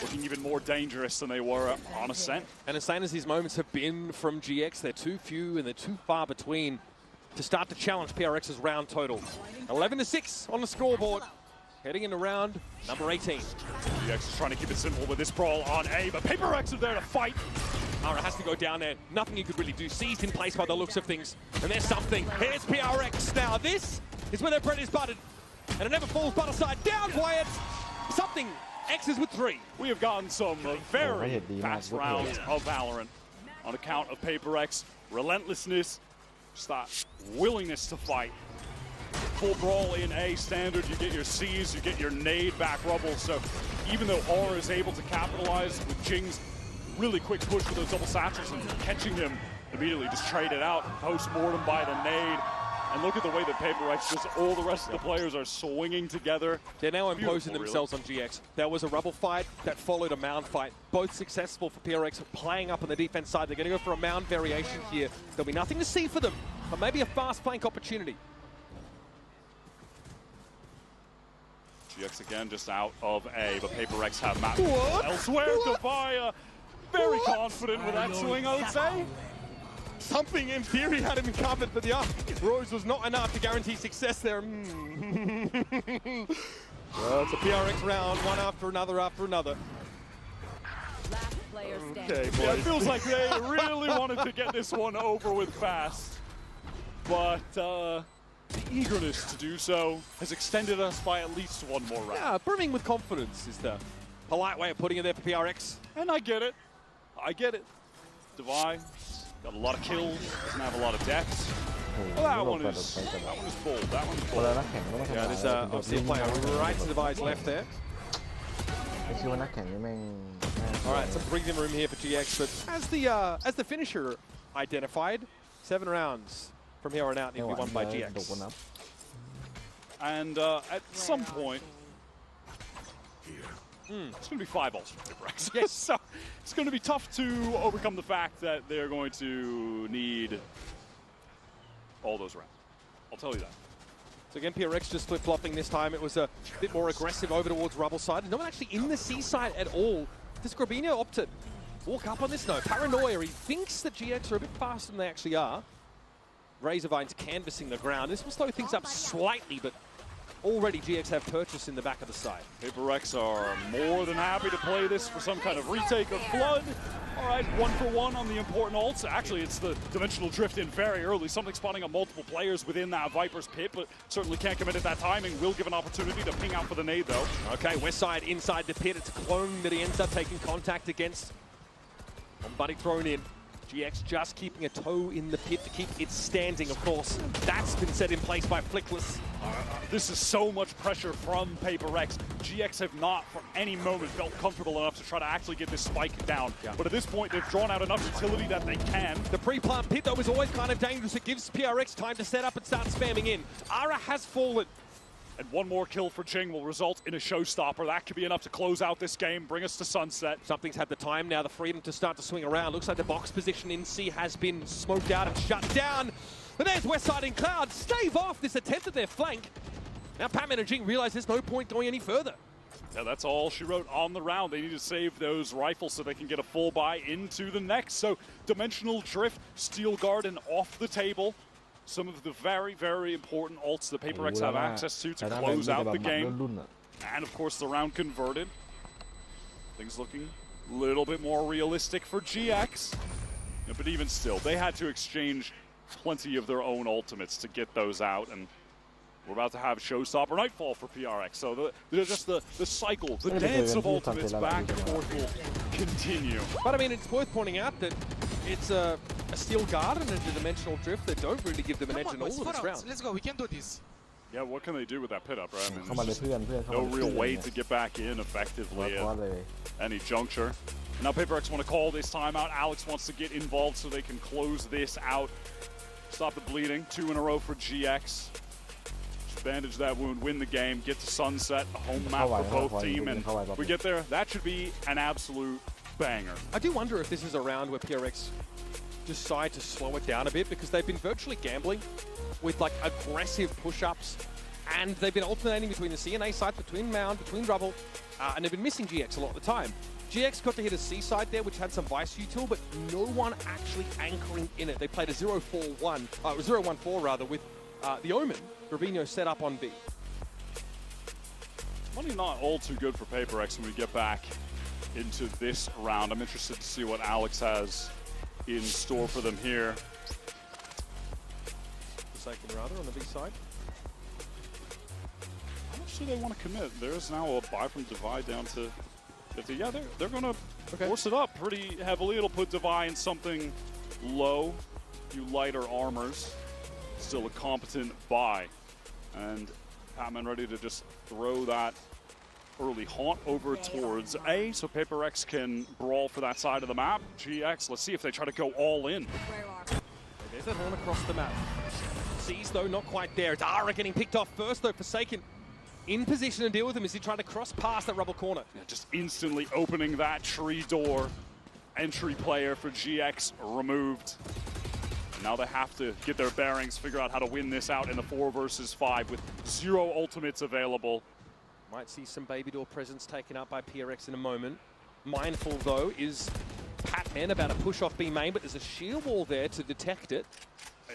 looking even more dangerous than they were on Ascent. And insane as these moments have been from GX, they're too few and they're too far between to start to challenge PRX's round total. 11-6 on the scoreboard. Heading into round number 18. GX is trying to keep it simple with this brawl on A, but PaperX are there to fight. Ara has to go down there. Nothing he could really do. Seized in place by the looks of things. And there's something. Here's PRX now. This is where their bread is buttered. And it never falls butter side. Down, Wyatt. Something. X's with 3. We have gotten some very fast rounds of Valorant on account of PaperX. Relentlessness. Just that willingness to fight. Full brawl in A standard, you get your C's, you get your nade back rubble. So even though Aura is able to capitalize with Jing's really quick push with those double satchels and catching him, immediately just trade it out, post-mortem by the nade. And look at the way that PaperX, just all the rest of the players are swinging together. They're now imposing themselves on GX. There was a rubble fight that followed a mound fight. Both successful for PRX, playing up on the defense side. They're going to go for a mound variation here. There'll be nothing to see for them, but maybe a fast flank opportunity. GX again just out of A, but PaperX have map elsewhere. DPI very confident with that swing, I would say. Something in theory had him covered, but the Rose was not enough to guarantee success there. Well, it's a PRX round, one after another after another. Okay, yeah, it feels like they really wanted to get this one over with fast, but the eagerness to do so has extended us by at least one more round. Yeah, brimming with confidence is the polite way of putting it there for PRX. And I get it. I get it. DPI got a lot of kills, doesn't have a lot of deaths. Well, that one is bold. That one's bold. Yeah, there's obviously a player right to DPI's left there. All right, some breathing room here for GX, but as the finisher identified, 7 rounds from here on out need to be won by GX. And at some point, it's going to be 5 ults for PaperX. Yes. So it's going to be tough to overcome the fact that they're going to need all those rounds. I'll tell you that. So again, PRX just flip-flopping this time. It was a bit more aggressive over towards rubble side. No one actually in the C side at all. Does Grabino opt to walk up on this? No. Paranoia. He thinks that GX are a bit faster than they actually are. Razorvine's canvassing the ground. This will slow things up slightly, but already GX have purchase in the back of the side. PaperX are more than happy to play this for some kind of retake of Flood. All right, 1 for 1 on the important ults. Actually, it's the Dimensional Drift in very early. Something spawning on multiple players within that Viper's pit, but certainly can't commit at that timing. Will give an opportunity to ping out for the nade, though. Okay, West side inside the pit. It's a clone that he ends up taking contact against. Buddy thrown in. GX just keeping a toe in the pit to keep it standing, of course. That's been set in place by Flickless. This is so much pressure from PaperX. GX have not, for any moment, felt comfortable enough to try to actually get this spike down. Yeah. But at this point, they've drawn out enough utility that they can. The pre-plant pit, though, is always kind of dangerous. It gives PRX time to set up and start spamming in. Ara has fallen. And one more kill for Jing will result in a showstopper. That could be enough to close out this game, bring us to sunset. Something's had the time now, the freedom to start to swing around. Looks like the box position in C has been smoked out and shut down. But there's Westside in Cloud. Stave off this attempt at their flank. Now Patman and Jing realize there's no point going any further. Yeah, that's all she wrote on the round. They need to save those rifles so they can get a full buy into the next. So Dimensional Drift, Steel Garden off the table. Some of the very, very important ults that PaperX have access to close out the game. And of course the round converted. Things looking a little bit more realistic for GX. Yeah, but even still, they had to exchange plenty of their own ultimates to get those out. And we're about to have Showstopper Nightfall for PRX. So just the cycle, the dance of ultimates back and forth will continue. But I mean, it's worth pointing out that it's a Steel Garden and a Dimensional Drift that don't really give them an edge in all of this round. Let's go, we can do this. Yeah, what can they do with that pit up, right? I mean, no real way to get back in effectively at any juncture. Now PaperX want to call this timeout. Alex wants to get involved so they can close this out. Stop the bleeding. 2 in a row for GX. Just bandage that wound, win the game, get to sunset, a home map for both team, and we get there. That should be an absolute banger. I do wonder if this is a round where PRX decide to slow it down a bit, because they've been virtually gambling with like aggressive push-ups, and they've been alternating between the CNA sides, between Mound, between Rubble, and they've been missing GX a lot of the time. GX got to hit a C side there, which had some Vice util, but no one actually anchoring in it. They played a 0-4-1, 0-1-4 rather, with the Omen, Gravino set up on B. Money not all too good for PaperX when we get back into this round. I'm interested to see what Alex has in store for them here. Forsaken rather on the B side. I'm not sure they want to commit. There's now a buy from Divide down to 50. Yeah, they're going to force it up pretty heavily. It'll put Divide in something low. You lighter armors. Still a competent buy. And Patman ready to just throw that early haunt over towards A, so PaperX can brawl for that side of the map. GX, let's see if they try to go all in. There's a horn across the map. C's, though, not quite there. It's Ara getting picked off first, though. Forsaken in position to deal with him as he tried to cross past that Rubble corner. Yeah, just instantly opening that tree door. Entry player for GX removed. Now they have to get their bearings, figure out how to win this out in the 4 versus 5 with 0 ultimates available. Might see some baby door presence taken up by PRX in a moment. Mindful, though, is Patman about to push off B main, but there's a shield wall there to detect it.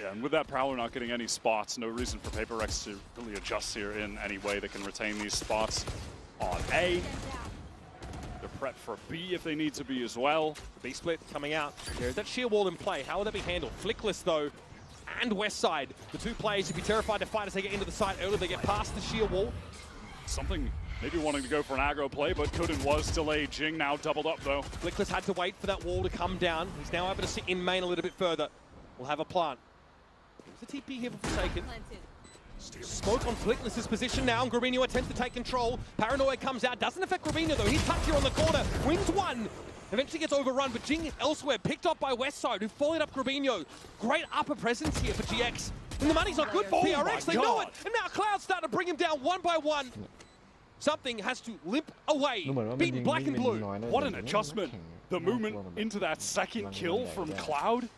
Yeah, and with that Prowler not getting any spots, no reason for PaperX to really adjust here in any way. They can retain these spots on A. They're prepped for B if they need to be as well. The B split coming out. There's that shield wall in play. How will that be handled? Flickless, though, and West Side. The two players would be terrified to fight as they get into the side early. They get past the shield wall. Something maybe wanting to go for an aggro play, but couldn't was delayed. Jing now doubled up, though. Flickless had to wait for that wall to come down. He's now able to sit in main a little bit further. We'll have a plant. There's a TP here for Forsaken. Smoke on Flickless's position now, and Gravino attempts to take control. Paranoia comes out, doesn't affect Gravino though. He's tucked here on the corner, wins one. Eventually gets overrun, but Jing elsewhere, picked up by Westside, who followed up Gravino. Great upper presence here for GX. And the money's not good for PRX, they know it. And now Cloud's starting to bring him down one by one. Something has to limp away, beaten black and blue. What an adjustment. The movement into that second kill from Cloud.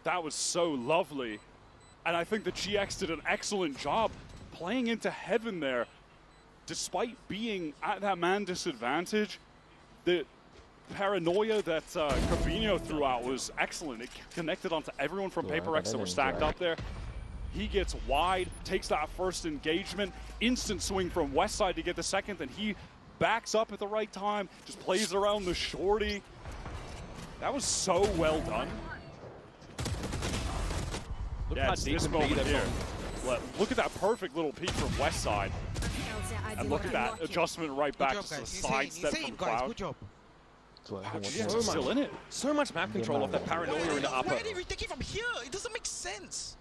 That was so lovely. And I think the GX did an excellent job playing into heaven there. Despite being at that man disadvantage, the paranoia that Gravino threw out was excellent. It connected onto everyone from PaperX that were stacked up there. He gets wide, takes that first engagement, instant swing from Westside to get the second, then he backs up at the right time, just plays around the shorty. That was so well done. Yeah, it's this moment here. Look at that perfect little peek from Westside. And look at that adjustment right back to the sidestep from Cloud. Good job. Still in it. So much map control off that paranoia into upper. Why did we take it from here? It doesn't make sense.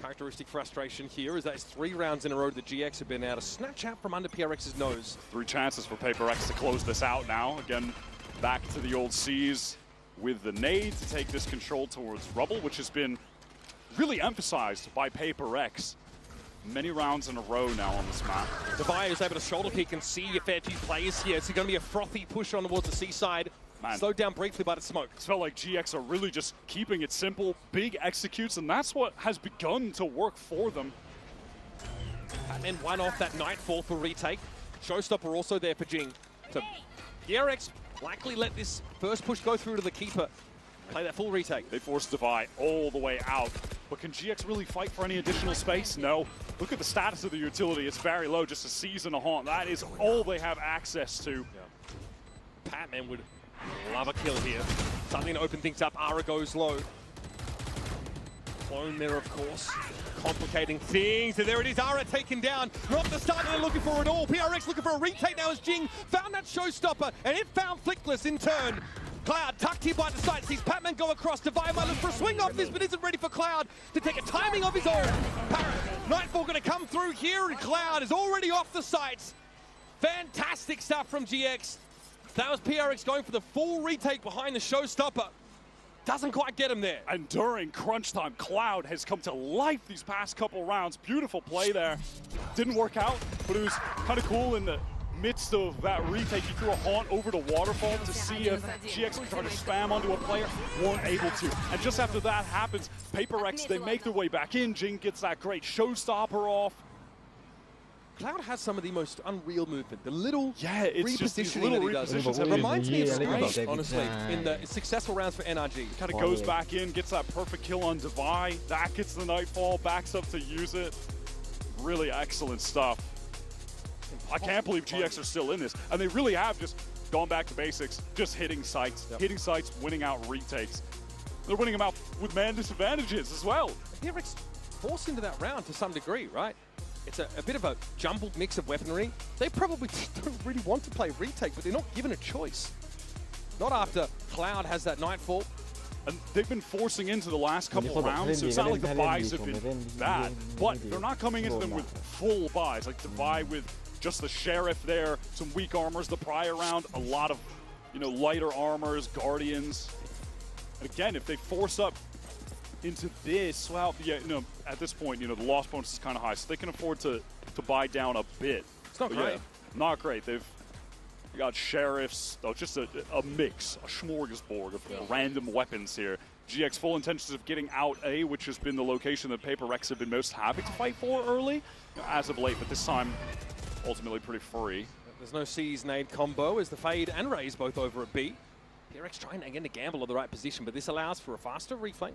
Characteristic frustration here is that it's 3 rounds in a row that GX have been able to snatch out from under PRX's nose. 3 chances for PaperX to close this out now. Again, back to the old C's with the nade to take this control towards Rubble, which has been really emphasized by PaperX. Many rounds in a row now on this map. Devaya is able to shoulder pick and see a fair few players here. It's going to be a frothy push on towards the C side. Man. Slowed down briefly by the smoke. It felt like GX are really just keeping it simple, big executes, and that's what has begun to work for them. And then one off that Nightfall for retake. Showstopper also there for Jing. So PRX likely let this first push go through to the keeper. Play that full retake. They forced Devi all the way out. But can GX really fight for any additional space? No. Look at the status of the utility. It's very low, just a seize and a haunt. That is all they have access to. Yeah. Patman would love a kill here. Something to open things up. Ara goes low. Clone there, of course. Complicating things. And there it is. Ara taken down. Not the start they're looking for at all. PRX looking for a retake now as Jing found that showstopper. And it found Flickless in turn. Cloud tucked here by the side, sees Patman go across. Divide might look for a swing off this, but isn't ready for Cloud to take a timing of his own. Nightfall going to come through here, and Cloud is already off the sights. Fantastic stuff from GX. That was PRX going for the full retake behind the showstopper. Doesn't quite get him there. And during crunch time, Cloud has come to life these past couple rounds. Beautiful play there. Didn't work out, but it was kind of cool in the midst of that retake. He threw a haunt over the waterfall to see if GX could try to spam onto a player. Weren't able to. And just after that happens, PRX, they make their way back in. Jing gets that great showstopper off. Cloud has some of the most unreal movement. The little it's just these little repositions. It reminds me of Strange, honestly, in the successful rounds for NRG. Kind of goes back in, gets that perfect kill on Devi. That gets the Nightfall, backs up to use it. Really excellent stuff. I can't believe GX are still in this. And they really have just gone back to basics, just hitting sites, winning out retakes. They're winning them out with man disadvantages as well. PRX forced into that round to some degree, right? It's a bit of a jumbled mix of weaponry. They probably don't really want to play retake, but they're not given a choice. Not after Cloud has that Nightfall. And they've been forcing into the last couple of rounds, so it's not like the buys have been bad, but they're not coming into them with full buys, like Devi with just the Sheriff there, some weak armors the prior round, a lot of, lighter armors, Guardians. And again, if they force up into this, well, at this point, the loss bonus is kind of high, so they can afford to buy down a bit. It's not great. Not great. They've got Sheriffs, just a mix, a smorgasbord of random weapons here. GX full intentions of getting out A, which has been the location that PRX have been most happy to fight for early, as of late, but this time, ultimately pretty free. There's no C's nade combo as the Fade and Raze both over at B. PRX trying again to gamble on the right position, but this allows for a faster reflank.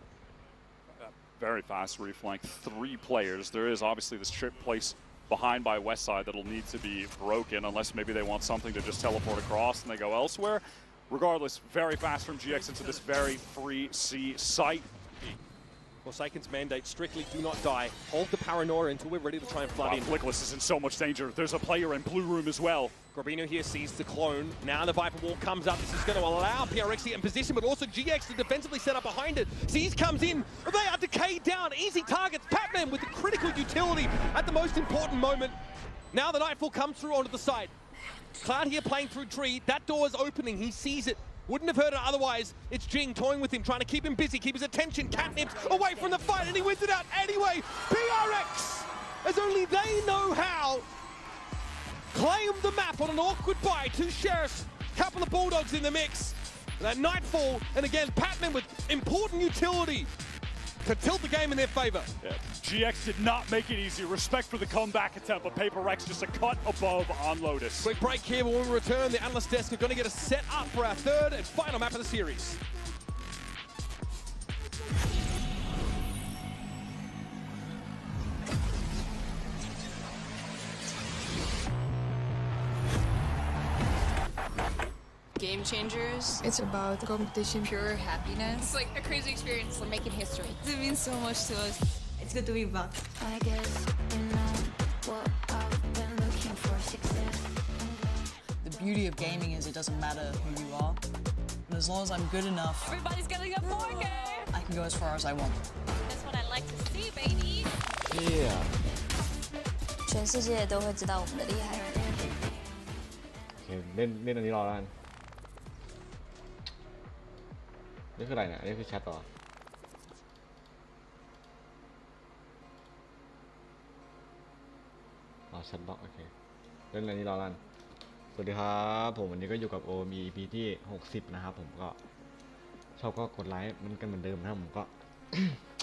Very fast reflank, 3 players. There is obviously this trip place behind by Westside that'll need to be broken unless maybe they want something to just teleport across and they go elsewhere. Regardless, very fast from GX into this very free C site. Forsaken's mandate, strictly do not die. Hold the paranoia until we're ready to try and flood in. Flickless is in so much danger. There's a player in blue room as well. Grabino here sees the clone. Now the Viper wall comes up. This is going to allow PRX to get in position, but also GX to defensively set up behind it. Seas comes in. They are decayed down. Easy targets. Patman with the critical utility at the most important moment. Now the Nightfall comes through onto the side. Cloud here playing through tree. That door is opening. He sees it. Wouldn't have heard it otherwise. It's Jing toying with him, trying to keep him busy, keep his attention. Catnips away from the fight, and he wins it out anyway. PRX, as only they know how, claim the map on an awkward buy. 2 Sheriffs, couple of Bulldogs in the mix. That Nightfall, and again, Patman with important utility to tilt the game in their favor. Yeah. GX did not make it easy. Respect for the comeback attempt, but PRX just a cut above on Lotus. Quick break here, but when we return, the analyst desk are going to get us set up for our 3rd and final map of the series. Game changers. It's about competition, pure happiness. It's like a crazy experience. We're making history. It means so much to us. It's good to be back. I guess you know what I've been looking for, success. The beauty of gaming is it doesn't matter who you are. But as long as I'm good enough, Everybody's getting a 4K. I can go as far as I want. That's what I like to see, baby. Yeah. 全世界都会知道我们的厉害。เล่นอันนี้รอแล้วกันนี่คืออะไรเนี่ยนี่คือแชทต่อแชทบ็อกโอเคเล่นอันนี้รอแล้วกันสวัสดีครับผมวันนี้ก็อยู่กับ OME EP ที่60นะครับผมก็ชอบก็กดไลค์มันกันเหมือนเดิมนะครับผมก็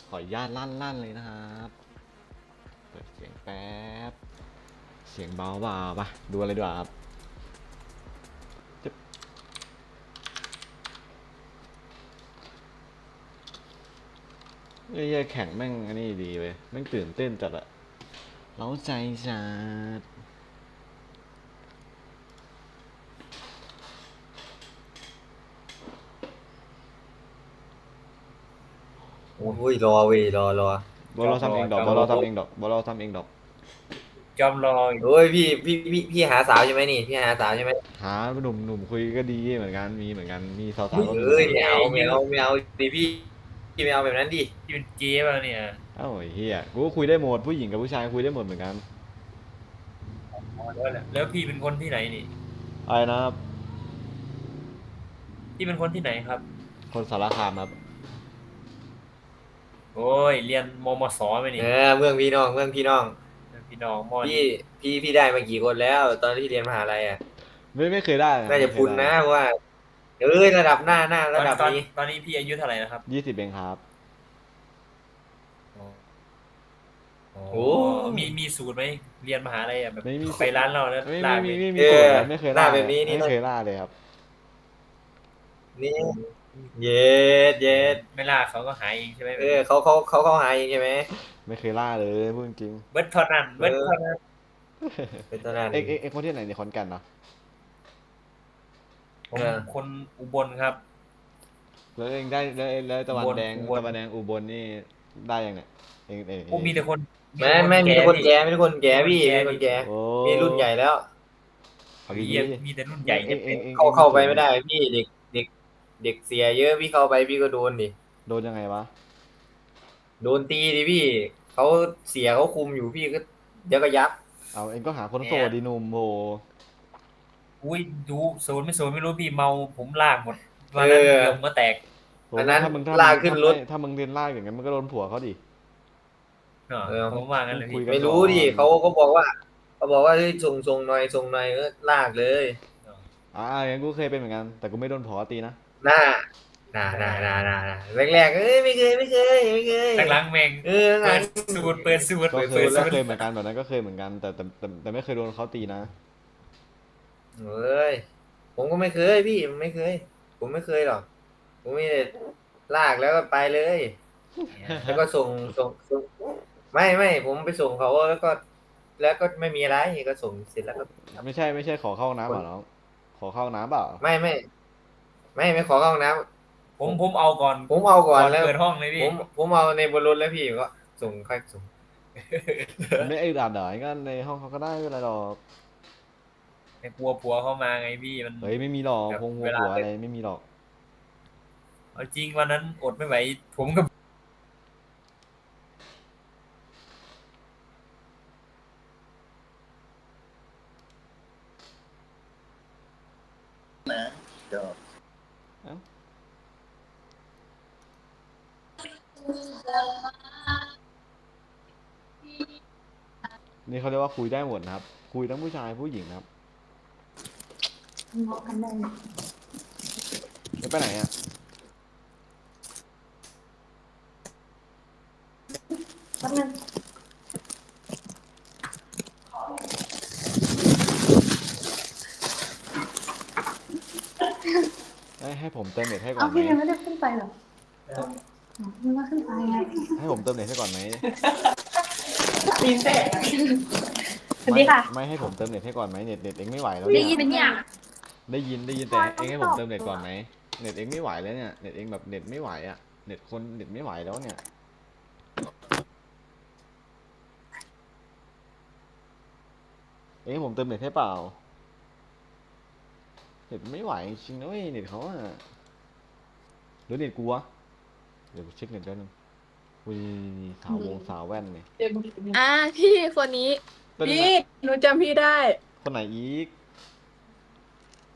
ขออนุญาตลั่นเลยนะครับเปิดเสียงแป๊บเสียงเบาๆป่ะดูอะไรดีกว่าครับไอ้แข่งแม่งอันนี้ดีเว้ยแม่งตื่นเต้นจัดอะเร้าใจจัดโอ้ยรอเว้ยรอทำเองดอกบอลเราทำเองดอกจำรอโอ้ยพี่หาสาวใช่ไหมนี่พี่หาสาวใช่ไหมหาหนุ่มคุยก็ดีเหมือนกันมีสาวๆก็มีไม่เอาดิพี่ไม่เอาแบบนั้นดิที่เป็นเจ๊ป่ะเนี่ยเอ้าเฮียกูก็คุยได้หมดผู้หญิงกับผู้ชายคุยได้หมดเหมือนกันแล้วพี่เป็นคนที่ไหนนี่อะไรนะครับ พี่เป็นคนที่ไหนครับคนสารคามครับ โอ้ยเรียนมมสไหมนี่เมืองพี่น้องพี่น้องมอพี่ได้มากี่คนแล้ว ตอนที่เรียนมหาลัยอ่ะไม่เคยได้น่าจะพุนนะว่าระดับหน้าระดับนี้ตอนนี้พี่อายุเท่าไหร่นะครับ20เองครับโอ้มีสูตรไหมเรียนมหาลัยแบบไปร้านเราแล้วไม่สูตรไม่เคยล่าแบบนี้ไม่เคยล่าเลยครับนี่เย็ดไม่ล่าเขาก็หายเองใช่ไหมเขาหายเองใช่ไหมไม่เคยล่าเลยพูดจริงเบิร์ดทอนันเป็นตอนนั้นเอ็กคนที่ไหนในขอนแก่นเนาะผมคนอุบลครับแล้วเองได้แล้วตะวันแดงอุบลนี่ได้ยังเนี่ยเองมีแต่คนไม่มีคนแก่ไม่ใช่คนแก่พี่มีคนแก่มีรุ่นใหญ่แล้วมีแต่รุ่นใหญ่เข้าไปไม่ได้พี่เด็กเสียเยอะพี่เข้าไปพี่ก็โดนดิโดนยังไงวะโดนตีดิพี่เขาเสียเขาคุมอยู่พี่ก็เดี๋ยวก็ยับเอาเองก็หาคนโสดดินุ่มโหอุ้ยดูโซนไม่รู้พี่เมาผมลากหมดวันนั้นเกือบมาแตกอันนั้นลากขึ้นรถถ้ามึงเรียนลากอย่างนั้นมันก็โดนผัวเขาดิผมว่างั้นเลยพี่ไม่รู้ดิเขาบอกว่าส่งหน่อยลากเลยงั้นกูเคยเป็นเหมือนกันแต่กูไม่โดนผัวตีนะน่าแรกไม่เคยหลังแมงเปิดสูตรเคยเหมือนกันแบบนั้นก็เคยเหมือนกันแต่ไม่เคยโดนเขาตีนะผมก็ไม่เคยพี่ไม่เคยผมไม่เคยหรอกผมไม่ลากแล้วก็ไปเลยแล้วก็ส่งไม่ผมไปส่งเขาแล้วก็ไม่มีอะไรก็ส่งเสร็จแล้วก็ไม่ใช่ขอเข้าน้ำเหรอน้องขอเข้าน้ำเปล่าไม่ขอเข้าน้ำผมเอาก่อนแล้วเปิดห้องเลยพี่ผมเอาในบนรถแล้วพี่ก็ส่งค่อยส่งไม่ไอ้ด่านไหนก็ในห้องเขาก็ได้ไม่เป็นไรหรอกในกลัวผัวเข้ามาไงพี่มันไม่มีหรอกคงผัวอะไรไม่มีหรอกเอาจริงวันนั้นอดไม่ไหวผมกับนี่เขาเรียกว่าคุยได้หมดนะครับคุยทั้งผู้ชายผู้หญิงครับจะไปไหนอ่ะให้ผมเติมเน็ตให้ก่อนไหมพี่ยังไม่ได้ขึ้นไปหรอไม่ว่าขึ้นไปให้ผมเติมเน็ตให้ก่อนไหมปีนเตะสวัสดีค่ะไม่ให้ผมเติมเน็ตให้ก่อนไหมเน็ตเองไม่ไหวแล้วได้ยินเป็นอย่างได้ยินแต่เองให้ผมเติมเน็ตก่อนไหมเน็ตเองไม่ไหวแล้วเนี่ยเน็ตเองแบบเน็ตไม่ไหวอ่ะเน็ตไม่ไหวแล้วเนี่ยเองผมเติมเน็ตให้เปล่าเน็ตไม่ไหวจริงนะเว้ยเน็ตเขาอ่ะหรือเน็ตกูวะเดี๋ยวเช็คเน็ตด้วยนึงวีสาวแว่นเนี่ยพี่คนนี้พี่หนูจำพี่ได้คนไหนอีก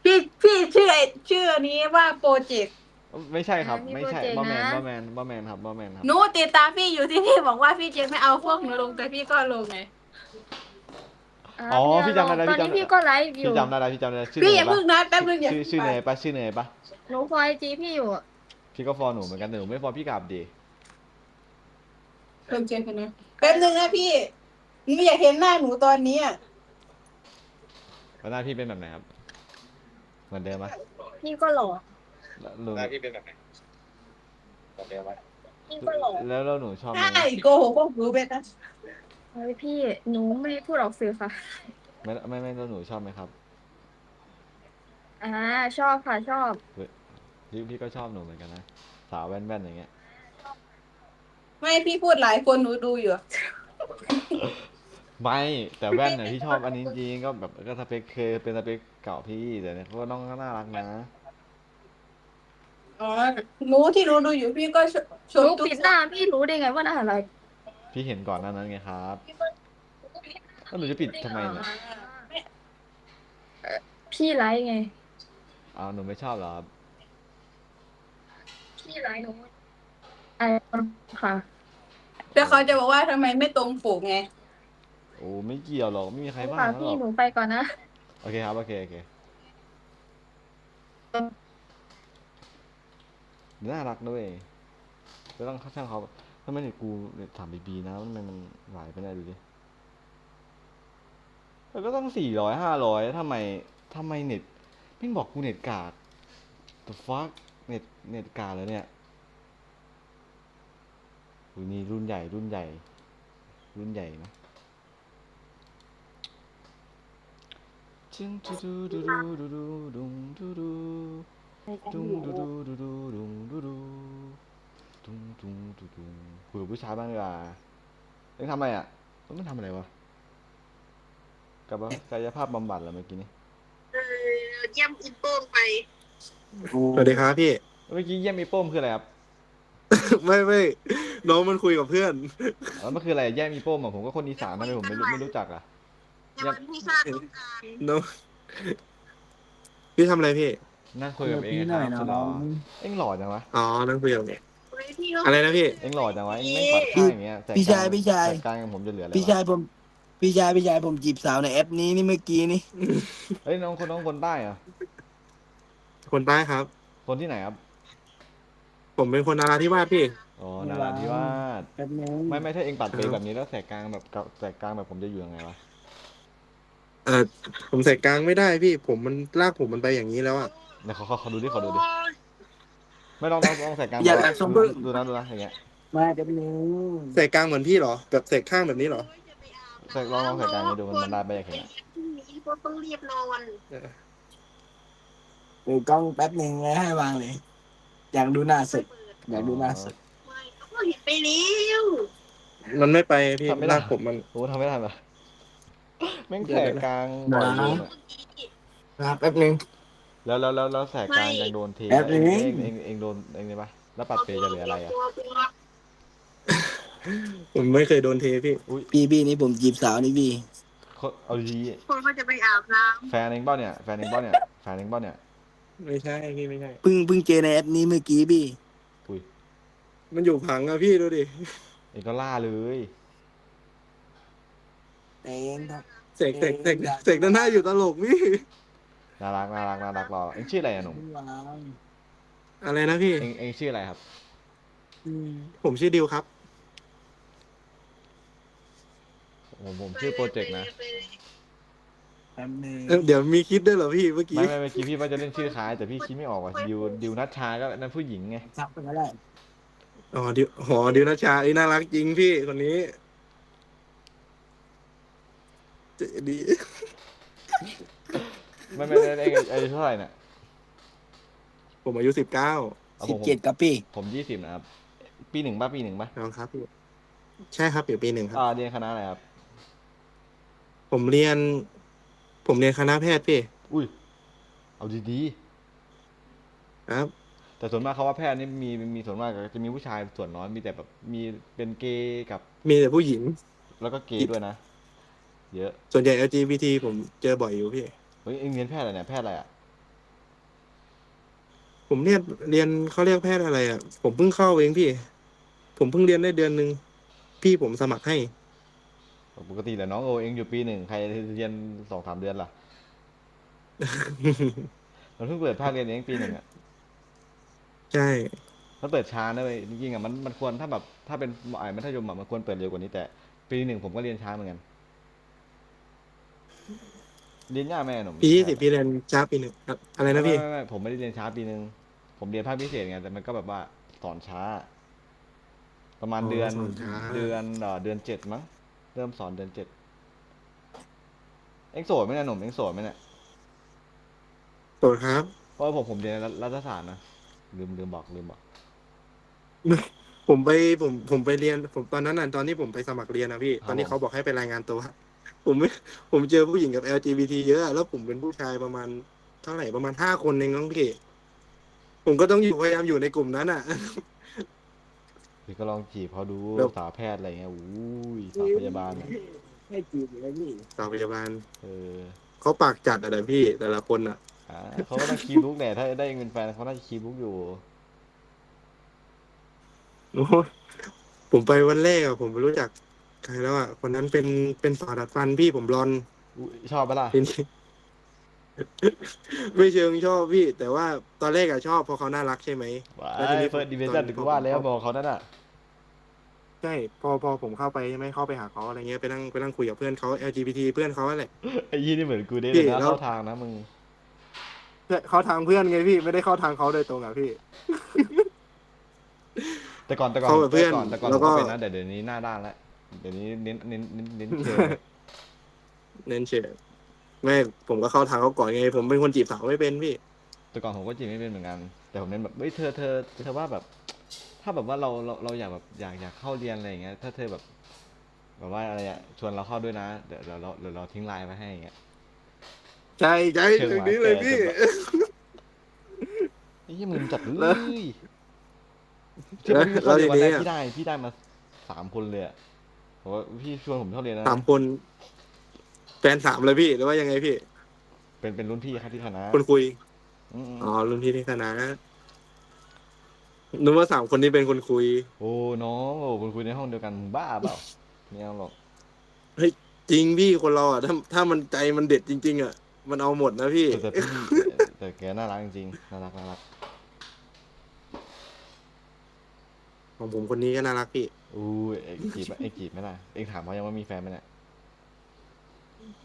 พี่ชื่อนี้ว่าโปรเจกต์ไม่ใช่ครับไม่ใช่บอแมนครับหนูติดตามพี่อยู่ที่พี่บอกว่าพี่เจไม่เอาพวกหนูลงแต่พี่ก็ลงไงพี่จำได้ตอนนี้พี่ก็ไลฟ์อยู่พี่จำได้พี่อย่าเพิ่งนะแป๊บนึงชื่อเนยปะหนูฟอยจีพี่อยู่พี่ก็ฟอลหนูเหมือนกันหนูไม่ฟอลพี่กลับดิเพิ่มเจนกันนะแป๊บนึงนะพี่หนูอยากเห็นหน้าหนูตอนนี้หน้าพี่เป็นแบบไหนครับเหมือนเดิมปะพี่ก็หล่อหน้าพี่เป็นแบบไหนเหมือนเดิมปะพี่ก็หล่อแล้วหนูชอบไหมใช่โกหกพวกหนูเบสนะพี่หนูไม่พูดออกสื่อค่ะไม่แล้วหนูชอบไหมครับชอบค่ะชอบพี่ก็ชอบหนูเหมือนกันนะสาวแว่นอย่างเงี้ยไม่พี่พูดหลายคนหนูดูอยู่ไม่แต่แว่นเนี่ยพี่ชอบอันนี้จริงก็แบบก็สเปคเคยเป็นสเปคเก่าพี่แต่เนี่ยเขาก็น้องน่ารักนะหนูที่หนูดูอยู่พี่ก็ชมปิดหน้าพี่รู้ได้ไงว่าน่ารักพี่เห็นก่อนนั้นไงครับแล้วหนูจะปิดทำไมเนี่ยพี่ไลค์ไงหนูไม่ชอบเหรอพี่ไลค์หนูค่ะ แล้วเขาจะบอกว่าทำไมไม่ตรงปกไง โอ้ไม่เกี่ยวหรอกไม่มีใครบ้า ค่ะ งหร พี่ อก หนูไปก่อนนะ โอเคครับโอเคน่ารักด้วยก็ต้องช่างเขาถ้าไม่เน็ตกูเน็ต3 BB นะมันไหวไปไหนดูดิแล้วก็ต้อง400 500ทำไมเน็ตแม่งบอกกูเน็ตกาก the fuck เน็ตกากเลยเนี่ยนี่รุ่นใหญ่นะจึงดูดูดูดูดูดูดูดูดุงดูดูดูดูดุงดูดูดุงดุงดูดูคุยกับผู้ชายบ้างดีกว่าเอ็งทำอะไรอ่ะไม่ทำอะไรวะกับกายภาพบำบัดเหรอเมื่อกี้นี้เยี่ยมอีโป้งไป สวัสดีครับพี่ เมื่อกี้เยี่ยมอีโป้มคืออะไรครับ ไม่น้องมันคุยกับเพื่อน มันคืออะไรเยี่ยมอีโป้มอ่ะผมก็คนอีสานทำไมผมไม่รู้จักอ่ะเยี่ยม น้องพี่ทำอะไรพี่ นั่งคุยกับเองครับเอ็งหล่อจังวะ อ๋อนั่งคุยกับอะไรนะพี่ เอ็งหล่อจังวะเอ็งไม่ปัดข้างอย่างเงี้ยพี่ชายกลางผมจะเหลืออะไรพี่ชายผมจีบสาวในแอปนี้นี่เมื่อกี้นี่เฮ้ยน้องคนใต้เหรอ คนใต้ครับ คนที่ไหนครับ ผมเป็นคนนราธิวาสพี่อ๋อนราธิวาสไม่ถ้าเอ็งปัดเปแบบนี้แล้วแสกกลางแบบผมจะอยู่ยังไงวะผมใส่กลางไม่ได้พี่ผมมันลากผมมันไปอย่างนี้แล้วอ่ะเดี๋ยวเขาดูดิไม่ลองใส่กลางดูนะอย่างเงี้ยมาจะเป็นใส่กลางเหมือนพี่เหรอแบบใส่ข้างแบบนี้เหรอลองใส่กลางดูมันได้ไปอย่างเงี้ยต้องเรียบนอนกล้องแป๊บนึงให้วางเลยอยากดูหน้าสดก็เห็นไปแล้วมันไม่ไปพี่ลากผมมันโอ้ทำไม่ได้หรอแม่งแสกกลางบ่อยเลยแป๊บนึงแล้วแสกกลางยังโดนทีเองโดนเองเลยปะแล้วปัดเปจะเหลืออะไรอ่ะผมไม่เคยโดนเทพี่นี่ผมจีบสาวนี่พี่เอาดีคนเขาจะไปอาบน้ำแฟนเองเปล่าเนี่ยไม่ใช่พี่ไม่ใช่เพิ่งเจอในแอปนี้เมื่อกี้พี่มันอยู่ผังอะพี่ดูดิเองก็ล่าเลยเสกด้านหน้าอยู่ตลกพี่น่ารักรอเอ็งชื่ออะไรอะหนุ่มอะไรนะพี่เอ็งชื่ออะไรครับผมชื่อดิวครับผมชื่อโปรเจกต์นะเดี๋ยวมีคิดด้วยเหรอพี่เมื่อกี้ไม่เมื่อกี้พี่ว่าจะเล่นชื่อคล้ายแต่พี่คิดไม่ออกว่ะดิวนัชชาก็นั่นผู้หญิงไงซับไปแล้วอ๋อดิวนัชชาน่ารักจริงพี่คนนี้ดีไม่อายุเท่าไหร่เนี่ยผมอายุ17ครับพี่ผม20นะครับปี1ป่ะน้องครับพี่ใช่ครับอยู่ปี1ครับเรียนคณะอะไรครับผมเรียนคณะแพทย์พี่อุ้ยเอาดีๆครับแต่ส่วนมากเขาว่าแพทย์นี่มีส่วนมากจะมีผู้ชายส่วนน้อยมีแต่แบบมีเป็นเกย์กับมีแต่ผู้หญิงแล้วก็เกย์ด้วยนะเยอะส่วนใหญ่ LGBT ผมเจอบ่อยอยู่พี่เฮ้ยเอ็งเรียนแพทย์อะไรเนี่ยแพทย์อะไรอ่ะผมเรียนเขาเรียกแพทย์อะไรอ่ะผมเพิ่งเข้าเองพี่ผมเพิ่งเรียนได้เดือนนึงพี่ผมสมัครให้ปกติแหละน้องเอ็งอยู่ปี1ใครเรียน 2-3 เดือนล่ะมันเพิ่งเปิดภาคเรียนเองปี1อ่ะใช่มันเปิดช้านะเว้ยจริงๆอ่ะมันควรถ้าแบบถ้าเป็นมัธยมอ่ะมันควรเปิดเร็วกว่านี้แต่ปี1ผมก็เรียนช้าเหมือนกันเรียนยากไหมหนุ่มปี20พี่เรียนช้าปี1ครับอะไรนะพี่ไม่ผมไม่ได้เรียนช้าปี1ผมเรียนภาคพิเศษไงแต่มันก็แบบว่าสอนช้าประมาณเดือน7มั้งเริ่มสอนเดือน7เอ็งโสดไหมนะหนุ่มเอ็งโสดไหมเนี่ยโสดครับเพราะผมเรียนรัฐศาสตร์นะลืมบอกผมไปเรียนผมตอนนั้นตอนที่ผมไปสมัครเรียนนะพี่ตอนนี้เขาบอกให้ไปรายงานตัวผมเจอผู้หญิงกับ LGBT เยอะแล้วผมเป็นผู้ชายประมาณเท่าไหร่ประมาณ5 คนเองน้องพี่ผมก็ต้องพยายามอยู่ในกลุ่มนั้นอ่ะพี่ก็ลองจีบเขาดูสาวแพทย์อะไรเงี้ยอุ้ยสาวพยาบาลให้จีบเลยพี่สาวพยาบาลเขาปากจัดอะไรพี่แต่ละคนอ่ะเขาก็ต้องคีบลุกแหละถ้าได้เป็นแฟนเขาน่าจะคีบลุกอยู่ผ ผมไปวันแรกอะผมไม่รู้จักใครแล้วอะคนนั้นเป็นสาวดัดฟันพี่ผมบลอนด์ ชอบปะล่ะ ทีนี้ ไม่เชิงชอบพี่ แต่ว่าตอนแรกอะชอบเพราะเขาน่ารักใช่ไหม ว้า แล้วที ย นี้ เฟิร์สดิวิชั่นถึงว่าแล้วบอกเขานั่นอ่ะ ใช่พอผมเข้าไปใช่ไหมเข้าไปหาเขาอะไรเงี้ยไปนั่งคุยกับเพื่อนเขา LGBT เพื่อนเขาแหละ ไอ้ยี่นี่เหมือนกูได้ พี่ เลยนะ แล้ว เข้าทางนะมึง เข้าทางเพื่อนไงพี่ไม่ได้เข้าทางเขาโดยตรงอะพี่ แต่ก่อน เข้ากับเพื่อน แต่ก่อน แล้ว ผม ก็ ก็เป็นนะเดี๋ยวนี้หน้าด้านแล้วเดี๋ยวนี้เน้นเชิง เน้นเฉยไม่ผมก็เข้าทางเขาก่อนไงผมเป็นคนจีบสาวไม่เป็นพี่ แต่ก่อนผมก็จีบไม่เป็นเหมือนกัน แต่ผมเน้นแบบเฮ้ยเธอว่าแบบ ถ้าแบบว่าเราอยากแบบอยากเข้าเรียนอะไรอย่างเงี้ยถ้าเธอแบบว่าอะไรอะชวนเราเข้าด้วยนะเดี๋ยวเราทิ้งไลน์ไว้ให้อย่างเงี้ย ใช่ตรงนี้เลยพี่ ไอ้ยี่มึงจัดเลยที่ผมเข้าเรียนวันแรกพี่ได้มา3 คนเลยอะเพราะว่าพี่ชวนผมเข้าเรียนนะ 3 คนแฟน3เลยพี่หรือว่ายังไงพี่ เป็นรุ่นพี่ครับที่คณะ คนคุย อ๋อ รุ่นพี่ที่คณะนึกว่า3 คนนี้เป็นคนคุย โอ้น้องโอ้คุณคุยในห้องเดียวกันบ้าเปล่าไม่เอาหรอก เฮ้ยจริงพี่คนเราอ่ะถ้ามันใจมันเด็ดจริงๆอ่ะมันเอาหมดนะพี่ แต่แกน่ารักจริงๆน่ารัก ของผมคนนี้ก็น่ารักพี่ อู้เอ็งจีบไหมล่ะเอ็งถามเขายังว่ามีแฟนไหมเนี่ย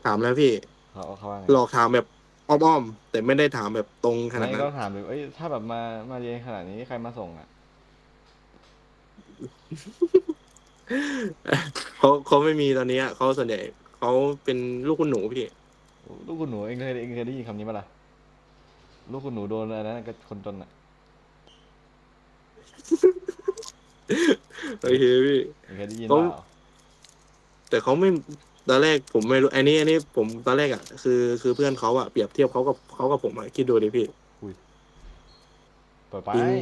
ถามแล้วพี่ เขาว่าไง หลอกถามแบบอ้อมๆแต่ไม่ได้ถามแบบตรงขนาด ไม่ นั้น ก็ถามเลยถ้าแบบมาเรียนขนาดนี้ใครมาส่งอ่ะ เขาไม่มีตอนนี้อะเขาส่วนใหญ่เขาเป็นลูกคุณหนูพี่ ลูกคุณหนูเอ็งเคยได้ยินคำนี้ป่ะล่ะลูกคุณหนูโดนอะไรนะกับคนจนอ่ะ โอเคพี่ เคยได้ยินเปล่า แต่เขาไม่ตอนแรกผมไม่รู้อันนี้ผมตอนแรกอ่ะคือเพื่อนเขาอ่ะเปรียบเทียบเขากับผมอ่ะคิดดูดิพี่ เปิดไป จริง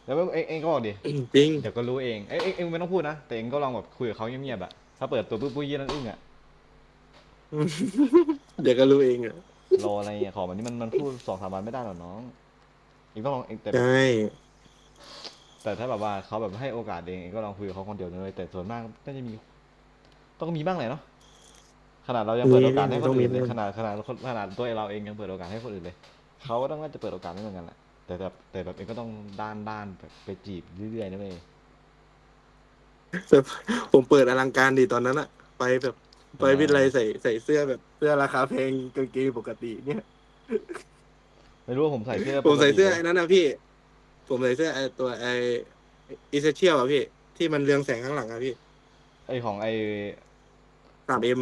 แล้วเอ็งก็บอกดิ จริง เดี๋ยวก็รู้เองเอ็งไม่ต้องพูดนะแต่เอ็งก็ลองแบบคุยกับเขาเงียบๆอ่ะถ้าเปิดตัวปุ๊บยี่นั่นอึ้งอ่ะ เดี๋ยวก็รู้เองอ่ะ รออะไรอ่ะของแบบนี้มันพูด2-3 วันไม่ได้หรอน้องเอ็งต้องลองเอ็งแต่ ใช่ แต่ถ้าแบบว่าเขาแบบให้โอกาสเองก็ลองคุยกับเขาคนเดียวเลยแต่ส่วนมากน่าจะมีต้องมีบ้างแหละเนาะขนาดเรายังเปิดโอกาสให้คนอื่นเลยขนาดตัวเราเองยังเปิดโอกาสให้คนอื่นเลยเขาก็ต้องน่าจะเปิดโอกาสให้เหมือนกันแหละแต่แบบเองก็ต้องด้านแบบไปจีบเรื่อยๆนะเว้ย ผมเปิดอลังการดีตอนนั้นอะไปแบบไปวิทย์ไรใส่เสื้อแบบเสื้อราคาแพงกางเกงปกติเนี่ย ไม่รู้ว่าผมใส่เสื้อ ผมใส่เสื้อไอ้นั้นนะพี่ ผมใส่เสื้อไอ้ตัวไอ้อิเซเชียลอะพี่ที่มันเรืองแสงข้างหลังอะพี่ ไอของไอ 3M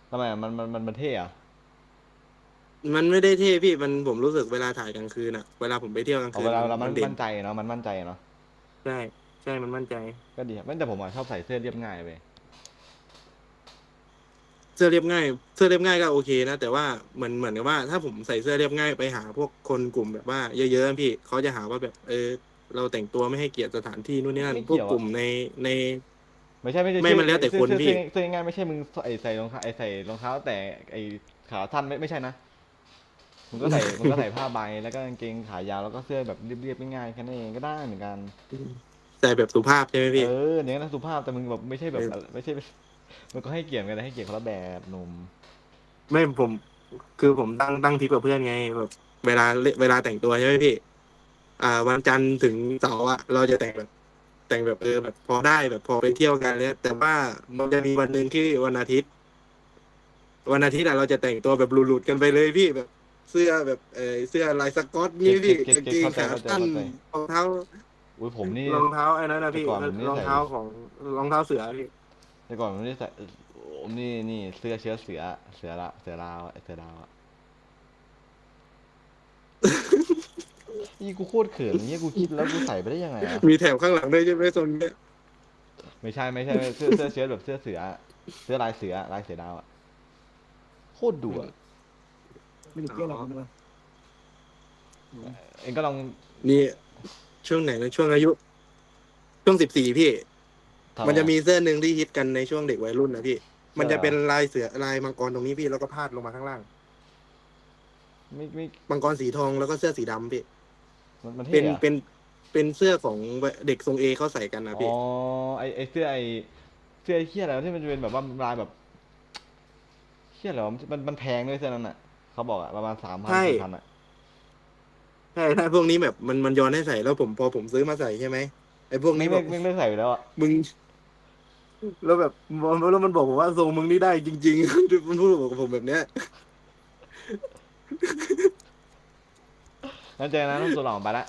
ทำไมมันเท่อะ มันไม่ได้เท่พี่ผมรู้สึกเวลาถ่ายกลางคืนอะเวลาผมไปเที่ยวกลางคืน เวลาเรามัน เด่ มั่นใจเนาะมันมั่นใจเนาะ ใช่มันมั่นใจ ก็ดีแต่ผมชอบใส่เสื้อเรียบง่ายไป เสื้อเรียบง่ายก็โอเคนะแต่ว่าเหมือนกับว่าถ้าผมใส่เสื้อเรียบง่ายไปหาพวกคนกลุ่มแบบว่าเยอะๆพี่เขาจะหาว่าแบบเราแต่งตัวไม่ให้เกียรติสถานที่นู่นนี่นั่นพวกกลุ่มในไม่ใช่ไม่มันแล้วแต่คนพี่เสื้อง่ายไม่ใช่มึงใส่รองเท้าแต่ไอขาสั้นไม่ใช่นะมึงก็ใส่ผ้าใบแล้วก็กางเกงขายาวแล้วก็เสื้อแบบเรียบๆง่ายๆแค่นั้นเองก็ได้เหมือนกันใส่แบบสุภาพใช่ไหมพี่เนี่ยนะสุภาพแต่มึงแบบไม่ใช่แบบไม่ใช่มันก็ให้เกียรติกันให้เกียรติคนละแบบหนุ่มไม่ผมตั้งทริปกับเพื่อนไงแบบเวลาแต่งตัวใช่ไหมพี่วันจันทร์ถึงเสาร์อะเราจะแต่งแบบแบบพอได้แบบพอไปเที่ยวกันเลยแต่ว่ามันจะมีวันหนึ่งที่วันอาทิตย์อะเราจะแต่งตัวแบบหลุดๆกันไปเลยพี่แบบเสื้อแบบเสื้อลายสก๊อตนี่พี่กางเกงขาสั้นรองเท้าผมนี่รองเท้าไอ้นั่นนะพี่รองเท้าเสือพี่แต่ก่อนผมไม่ได้ใส่นี่เสื้อเชื้อเสือดาวเสือดาวอ่ะนี่กูโคตรเขินนี่กูคิดแล้วกูใส่ไปได้ยังไงอ่ะมีแถบข้างหลังด้วยใช่ไหมทรงเนี้ยไม่ใช่เสื้อเชื้อแบบเสื้อลายเสือดาวอ่ะโคตรดุอ่ะไม่ดูเกล้หรอกเองก็ลองนี่ช่วงไหนนะช่วงอายุช่วง14พี่มันจะมีเสื้อหนึ่งที่ฮิตกันในช่วงเด็กวัยรุ่นนะพี่มันจะเป็นลายเสือลายมังกรตรงนี้พี่แล้วก็พาดลงมาข้างล่างไม่มังกรสีทองแล้วก็เสื้อสีดำพี่มันเป็น เป็นเสื้อของเด็กทรงเอเขาใส่กันนะพี่ อ๋อไอเสื้อเหี้ยอะไรที่มันจะเป็นแบบว่าลายแบบเหี้ยอะไรวะมันแพงด้วยเสื้อนั้นอ่ะเขาบอกอ่ะประมาณ3,000 4,000อ่ะใช่ถ้าพวกนี้แบบมันย้อนให้ใส่แล้วพอผมซื้อมาใส่ใช่ไหมไอ้พวกนี้แบบไม่ใส่อยู่แล้วอ่ะมึงแล้วแบบแล้วมันบอกผมว่าทรงมึงนี่ได้จริงๆมันพูดบอกกับผมแบบเนี้ยงั้นเจอนะต้องตัวหล่อไปละ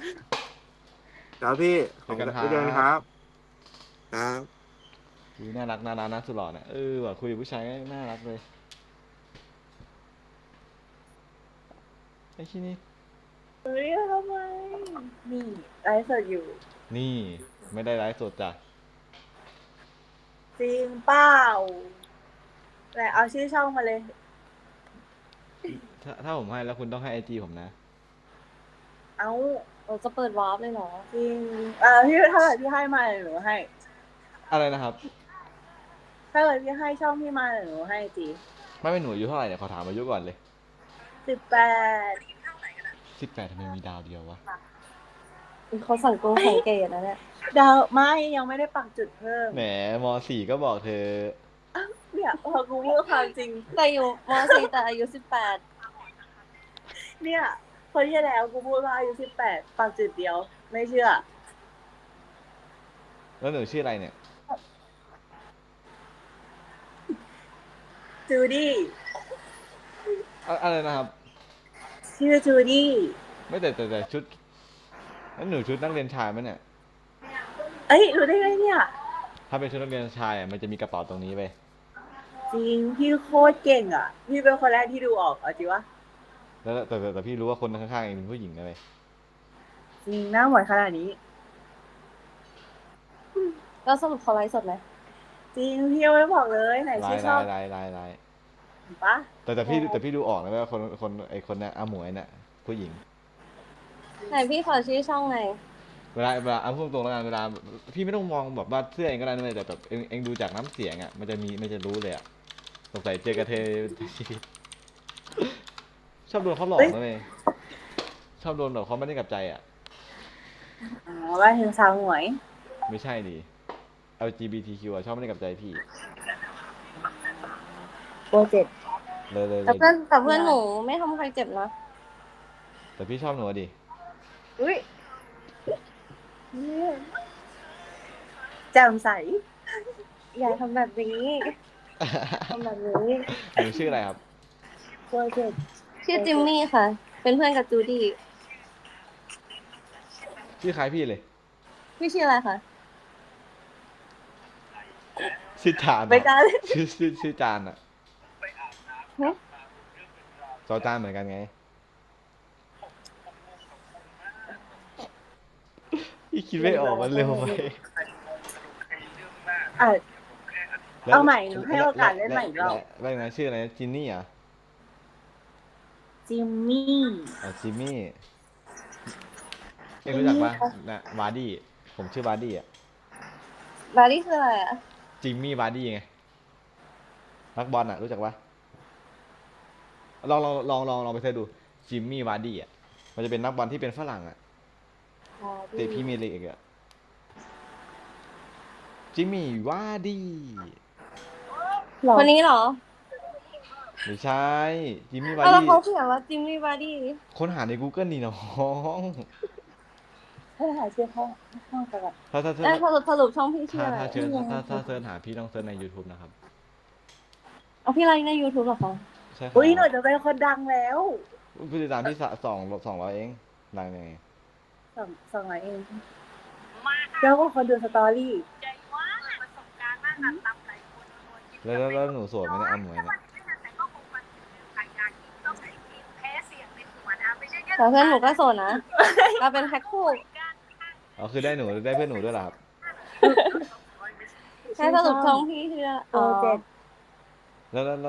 ครับพี่ขอบคุณครับครับน่ารักนะสุดหล่อเนี่ยแบบคุยกับผู้ชายน่ารักเลยไอ้ที่นี่เฮ้ยทำไมนี่ไลฟ์สดอยู่นี่ไม่ได้ไลฟ์สดจ้ะจริงเปล่าแต่เอาชื่อช่องมาเลยถ้าผมให้แล้วคุณต้องให้IGผมนะเอาจะเปิดวาร์ปเลยเหรอจริงพี่ถ้าเกิดพี่ให้มาหนูให้อะไรนะครับถ้าเกิดพี่ให้ช่องพี่มาหนูให้จีไม่หนูอายุเท่าไหร่เนี่ยขอถามอายุก่อนเลย18ทำไมมีดาวเดียววะเขาสังเกตนะเนี่ยดาวไม่ยังไม่ได้ปักจุดเพิ่มแหมม.4 ก็บอกเธอเนี่ยพอกูพูดความจริงแต่อยู่ม.4 แต่อายุ18เนี่ยคนที่แล้วกูพูดว่าอายุ18ปักจุดเดียวไม่เชื่อแล้วหนูชื่ออะไรเนี่ยจูดี้อะไรนะครับชื่อจูดี้ไม่แต่ชุดแล้วหนูชุดนักเรียนชายไหมเนี่ยรู้ได้ไงเนี่ยถ้าเป็นชุดนักเรียนชายมันจะมีกระเป๋าตรงนี้ไปจริงพี่โคตรเก่งอ่ะพี่เป็นคนแรกที่ดูออกจริงวะแล้วแต่พี่รู้ว่าคนข้างๆเองเป็นผู้หญิงนะเว้ยจริงหน้าเหมือนขนาดนี้ก็สรุปเขาไลฟ์สดไหมจริงพี่ยังไม่บอกเลยไหนชื่อชอบไลปะแต่พี่ดูออกนะว่าคนนี้อาหมวยเนี่ยผู้หญิงไหนพี่ขอชื่อช่องหน่อยเวลาเอาพูดตรงแล้วกันเวลาพี่ไม่ต้องมองแบบว่าเสื้อเองก็ได้นะแต่แบบเองดูจากน้ำเสียงอ่ะมันจะรู้เลยอ่ะสงสัยเจอกระเทยชอบโดนเขาหลอกนะเว้ยชอบโดนแบบเขาไม่ได้กับใจอ่ะว่าถึงสาวหมวยไม่ใช่ดิ LGBTQ อ่ะชอบไม่ได้กับใจพี่โปรเจกต์เลยแต่เพื่อนหนูไม่ทำใครเจ็บนะแต่พี่ชอบหนูดิอุ้ยแจ่มใสอย่าทำแบบนี้ทำแบบนี้หนูชื่ออะไรครับโปรเจกต์ชื่อจิมมี่ค่ะเป็นเพื่อนกับจูดี้ชื่อคล้ายพี่เลยพี่ชื่ออะไรคะชื่อจานชื่อจานอ่ะจอจานเหมือนกันไงพี่คิดไม่ออกมันเร็วไปเอาใหม่หนูให้โอกาสเล่นใหม่อีกรอบแล้วนะชื่ออะไรจินนี่อ่ะจิมมี่จิมมี่เอ็งรู้จักปะนะบาร์ดี้ผมชื่อบาร์ดี้อ่ะบาร์ดี้คืออะไรอ่ะจิมมี่บาร์ดี้ไงนักบอลอ่ะรู้จักปะลองไปเสิร์ชดูจิมมี่บาร์ดี้อ่ะมันจะเป็นนักบอลที่เป็นฝรั่งอ่ะเตะพรีเมียร์ลีกอ่ะจิมมี่วาร์ดี้คนนี้เหรอไม่ใช่จิมมี่วาร์ดี้แล้วเขาเขียนว่าจิมมี่วาร์ดี้ค้นหาใน Google นี่น้องให้หาชื่อห้องไปก่อนถ้าสรุปช่องพี่ชื่ออะไรถ้าเสิร์ชหาพี่ต้องเสิร์ชใน YouTube นะครับเอาพี่ไลน์ใน YouTube หรอคะใช่ครับอุ้ยหนูจะเป็นคนดังแล้วผู้ติดตามพี่200เองดังยังไง200เองแล้วก็คนดูสตอรี่แล้วหนูโสดไหมเนี่ยอาหมวยเนี่ยแต่เพื่อนหนูก็โสดนะเราเป็นแพ็คคู่คือได้เพื่อนหนูด้วยหรอครับให้สรุปช่องพี่คือโปรเจกต์แล้วห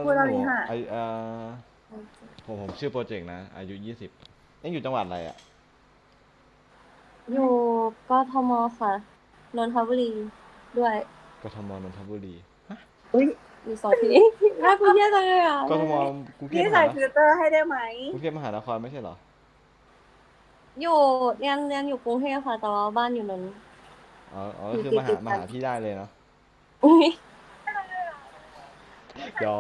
นูผมชื่อโปรเจกต์นะอายุ20ยังอยู่จังหวัดอะไรอ่ะอยู่กทมค่ะนนทบุรีด้วยกทมนนทบุรีอุ้ยอยู่2 ที่น่ากลัวแย่จังเลยอ่ะกทมกรุงเทพพี่ใส่ฟิลเตอร์ให้ได้ไหมกรุงเทพมหานครไม่ใช่เหรอ อยู่เรียนอยู่กรุงเทพค่ะแต่ว่าบ้านอยู่นนท์อ๋อก็คือมาหาพี่ได้เลยเนาะหยอ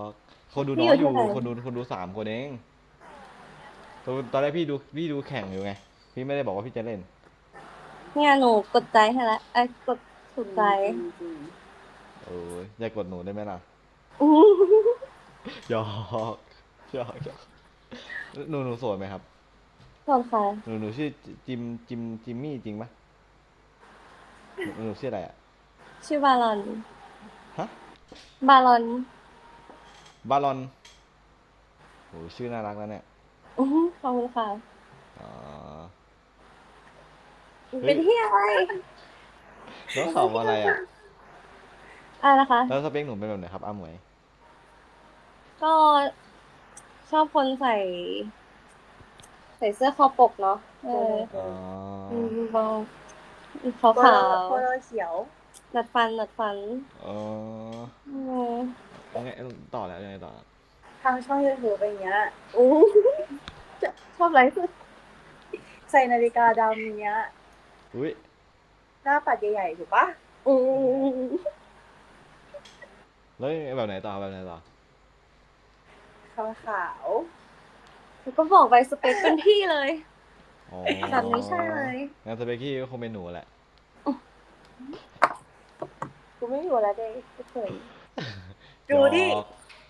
กคนดูน้อยอยู่คนดู3 คนเองตอนแรกพี่ดูแข่งอยู่ไงพี่ไม่ได้บอกว่าพี่จะเล่นเนี่ยหนูกดใจให้แล้วกดถูกใจอยากกดหนูได้ไหมล่ะหยอกหนูโสดไหมครับโสดค่ะหนูชื่อจิมมี่จริงปะหนูชื่ออะไรอ่ะชื่อบาลอนฮะบาลอนโหชื่อน่ารักแล้วเนี่ยขอบคุณค่ะเป็นที่อะไรแล้วสอบอะไรอ่ะนะคะแล้วสเปคหนูเป็นแบบไหนครับอาหมวยก็ชอบคนใส่เสื้อคอปกเนาะขาวโพโลเขียวหนัดฟันยังไงต่อแล้วยังไงต่อทางช่องยูทูบอย่างเงี้ยชอบอะไรคือใส่นาฬิกาดำเงี้ยหน้าปัดใหญ่ๆถูกปะแล้วแบบไหนต่อขาวแล้วก็บอกไปสเปคเป็นพี่เลยแบบนี้ใช่เลยงานสเปคพี่ก็คงเป็นหนูแหละกูไม่อยู่แล้วเด็กเฉยดูดิ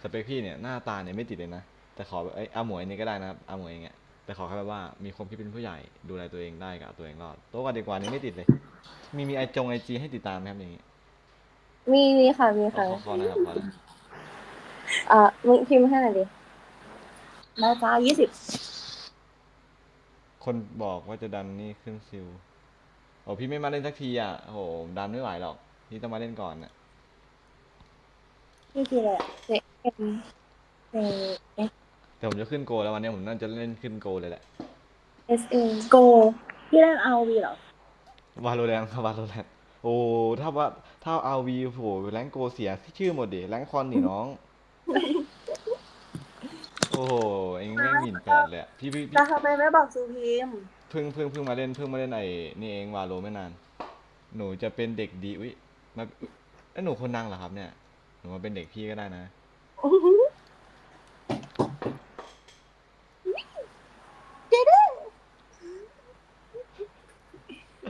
สเปคพี่เนี่ยหน้าตาเนี่ยไม่ติดเลยนะแต่ขออาหมวยนี่ก็ได้นะครับอาหมวยอย่างเงี้ยแต่ขอแค่แบบว่ามีความคิดเป็นผู้ใหญ่ดูแลตัวเองได้กับตัวเองรอดโตกว่าเด็กกว่านี้ไม่ติดเลยมีไอจีให้ติดตามไหมครับอย่างงี้มีค่ะขอนะครับมึงพิมพ์ให้หน่อยดิได้จ้า20คนบอกว่าจะดันนี่ขึ้นซิลพี่ไม่มาเล่นสักทีอ่ะโหดันไม่ไหวหรอกพี่ต้องมาเล่นก่อนน่ะนี่คืออะไรแต่ผมจะขึ้นโกแล้ววันนี้ผมน่าจะเล่นขึ้นโกเลยแหละ SA โกพี่เล่น RV เหรอValorant โอ้ถ้า RV โหแรงโกเสียชื่อหมดดิแรงคอนนี่น้องโอ้โหเองไม่หมิ่นแปดเลยพี่แต่ทำไมไม่บอกซูพิมเพิ่งมาเล่นไอ้นี่เองวาโลไม่นานหนูจะเป็นเด็กดีมาหนูคนดังเหรอครับเนี่ยหนูมาเป็นเด็กพี่ก็ได้นะ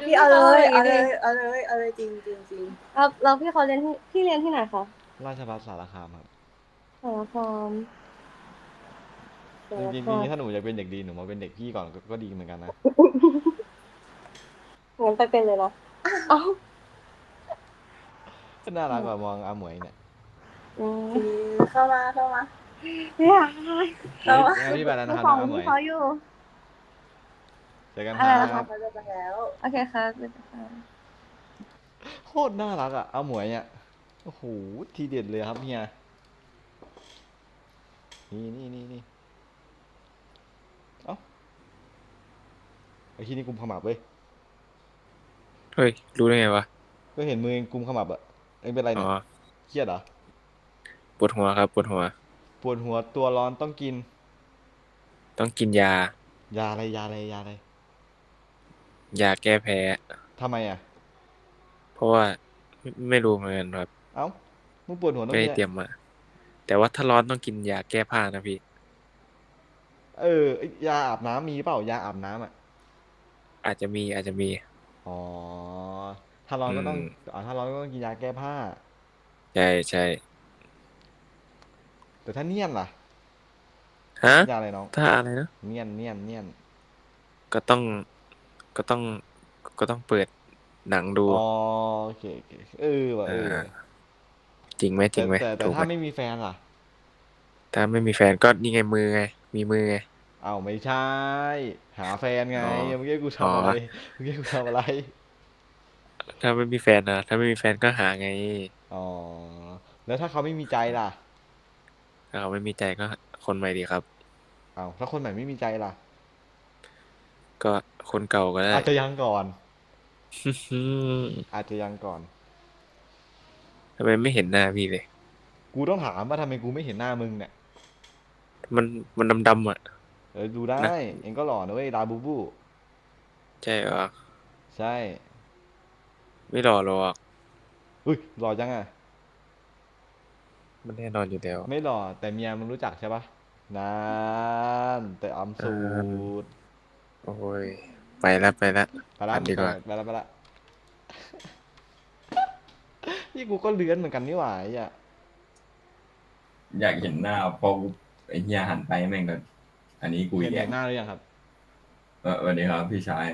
พี่เอาเลยจริงครับแล้วพี่เขาเรียนที่ไหนคะราชภัฏสารคามครับสารคามจริงถ้าหนูอยากเป็นเด็กดีหนูมาเป็นเด็กพี่ก่อนก็ดีเหมือนกันนะงั้นไปเป็นเลยนะก็น่ารักกว่ามองอาหมวยเนี่ยเข้ามาพี่ไปแล้วนะครับอาหมวยเจอกันครับโอเคครับโคตรน่ารักอ่ะอาหมวยเนี่ยโอ้โหทีเด็ดเลยครับเฮียนี่ไอ้ที่นี่กุมขมับเว้ยเฮ้ยรู้ได้ไงวะก็เห็นมือกุมขมับอ่ะเอ็งเป็นไรเนี่ยเครียดเหรอปวดหัวครับปวดหัวตัวร้อนต้องกินยาอะไรยาแก้แพ้ทำไมอ่ะเพราะว่าไม่รู้เหมือนกันครับมึงปวดหัวต้องไม่ได้เตรียมมาแต่ว่าถ้าร้อนต้องกินยาแก้ผ้านะพี่ยาอาบน้ำมีเปล่ายาอาบน้ำอ่ะอาจจะมีถ้าร้อนก็ต้องกินยาแก้ผ้าใช่แต่ถ้าเนียนล่ะยาอะไรน้องถ้าอะไรนะเนียนก็ต้องเปิดหนังดูโอเคจริงไหมแต่ถ้าไม่มีแฟนล่ะถ้าไม่มีแฟนก็นี่ไงมือไงมีมือไงไม่ใช่หาแฟนไงเมื่อกี้กูทำอะไรถ้าไม่มีแฟนนะถ้าไม่มีแฟนก็หาไงแล้วถ้าเขาไม่มีใจล่ะถ้าเขาไม่มีใจก็คนใหม่ดีครับถ้าคนใหม่ไม่มีใจล่ะก็คนเก่าก็ได้อาจจะยังก่อนทำไมไม่เห็นหน้าพี่เลยกูต้องถามว่าทำไมกูไม่เห็นหน้ามึงเนี่ยมันดำอ่ะ ดูได้เองก็หล่อนะเว้ยดาบูบูใช่เหรอใช่ไม่หล่อหรอกอุ้ยหล่อจังอ่ะมันแน่นอนอยู่แล้วไม่หล่อแต่เมียมึงรู้จักใช่ปะนานแต่อำสูตรโอ้ยไปแล้วดีกว่าไปละนี่กูก็เลื้อนเหมือนกันนี่หว่าอยากเห็นหน้าพอไอ้เฮียหันไปแม่งก็อันนี้กูเห็นหน้าหรือยังครับสวัสดีครับพี่ชาย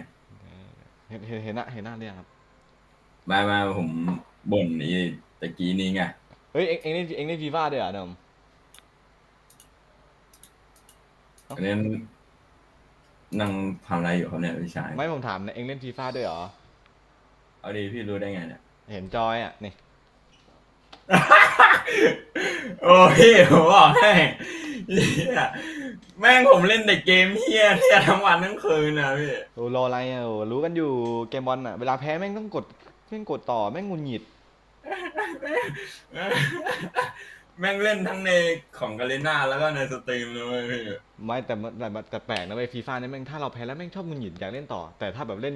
เห็นหน้าหรือยังครับมาผมบ่นนี่ตะกี้นี้ไงเฮ้ยเอ็งเล่นฟีฟ่าด้วยเหรอเนมอันนี้นั่งทำอะไรอยู่ครับเนี่ยพี่ชายไม่ผมถามนะเอ็งเล่นฟีฟ่าด้วยเหรอเอาดีพี่รู้ได้ไงเนี่ยเห็นจอยอ่ะนี่ โอ้พี่ผมบอกให้แม่งผมเล่นแต่เกมเฮียทั้งวันทั้งคืนนะพี่โอ้รออะไรอ่ะรู้กันอยู่เกมบอลอ่ะเวลาแพ้แม่งต้องกดต่อแม่งงุนหงิดแม่งเล่นทั้งในของกาเลน่าแล้วก็ในสตรีมเลยพี่ไม่แต่แปลกนะเว้ยฟีฟ่าเนี่ยแม่งถ้าเราแพ้แล้วแม่งชอบงุนหงิดอยากเล่นต่อแต่ถ้าแบบเล่น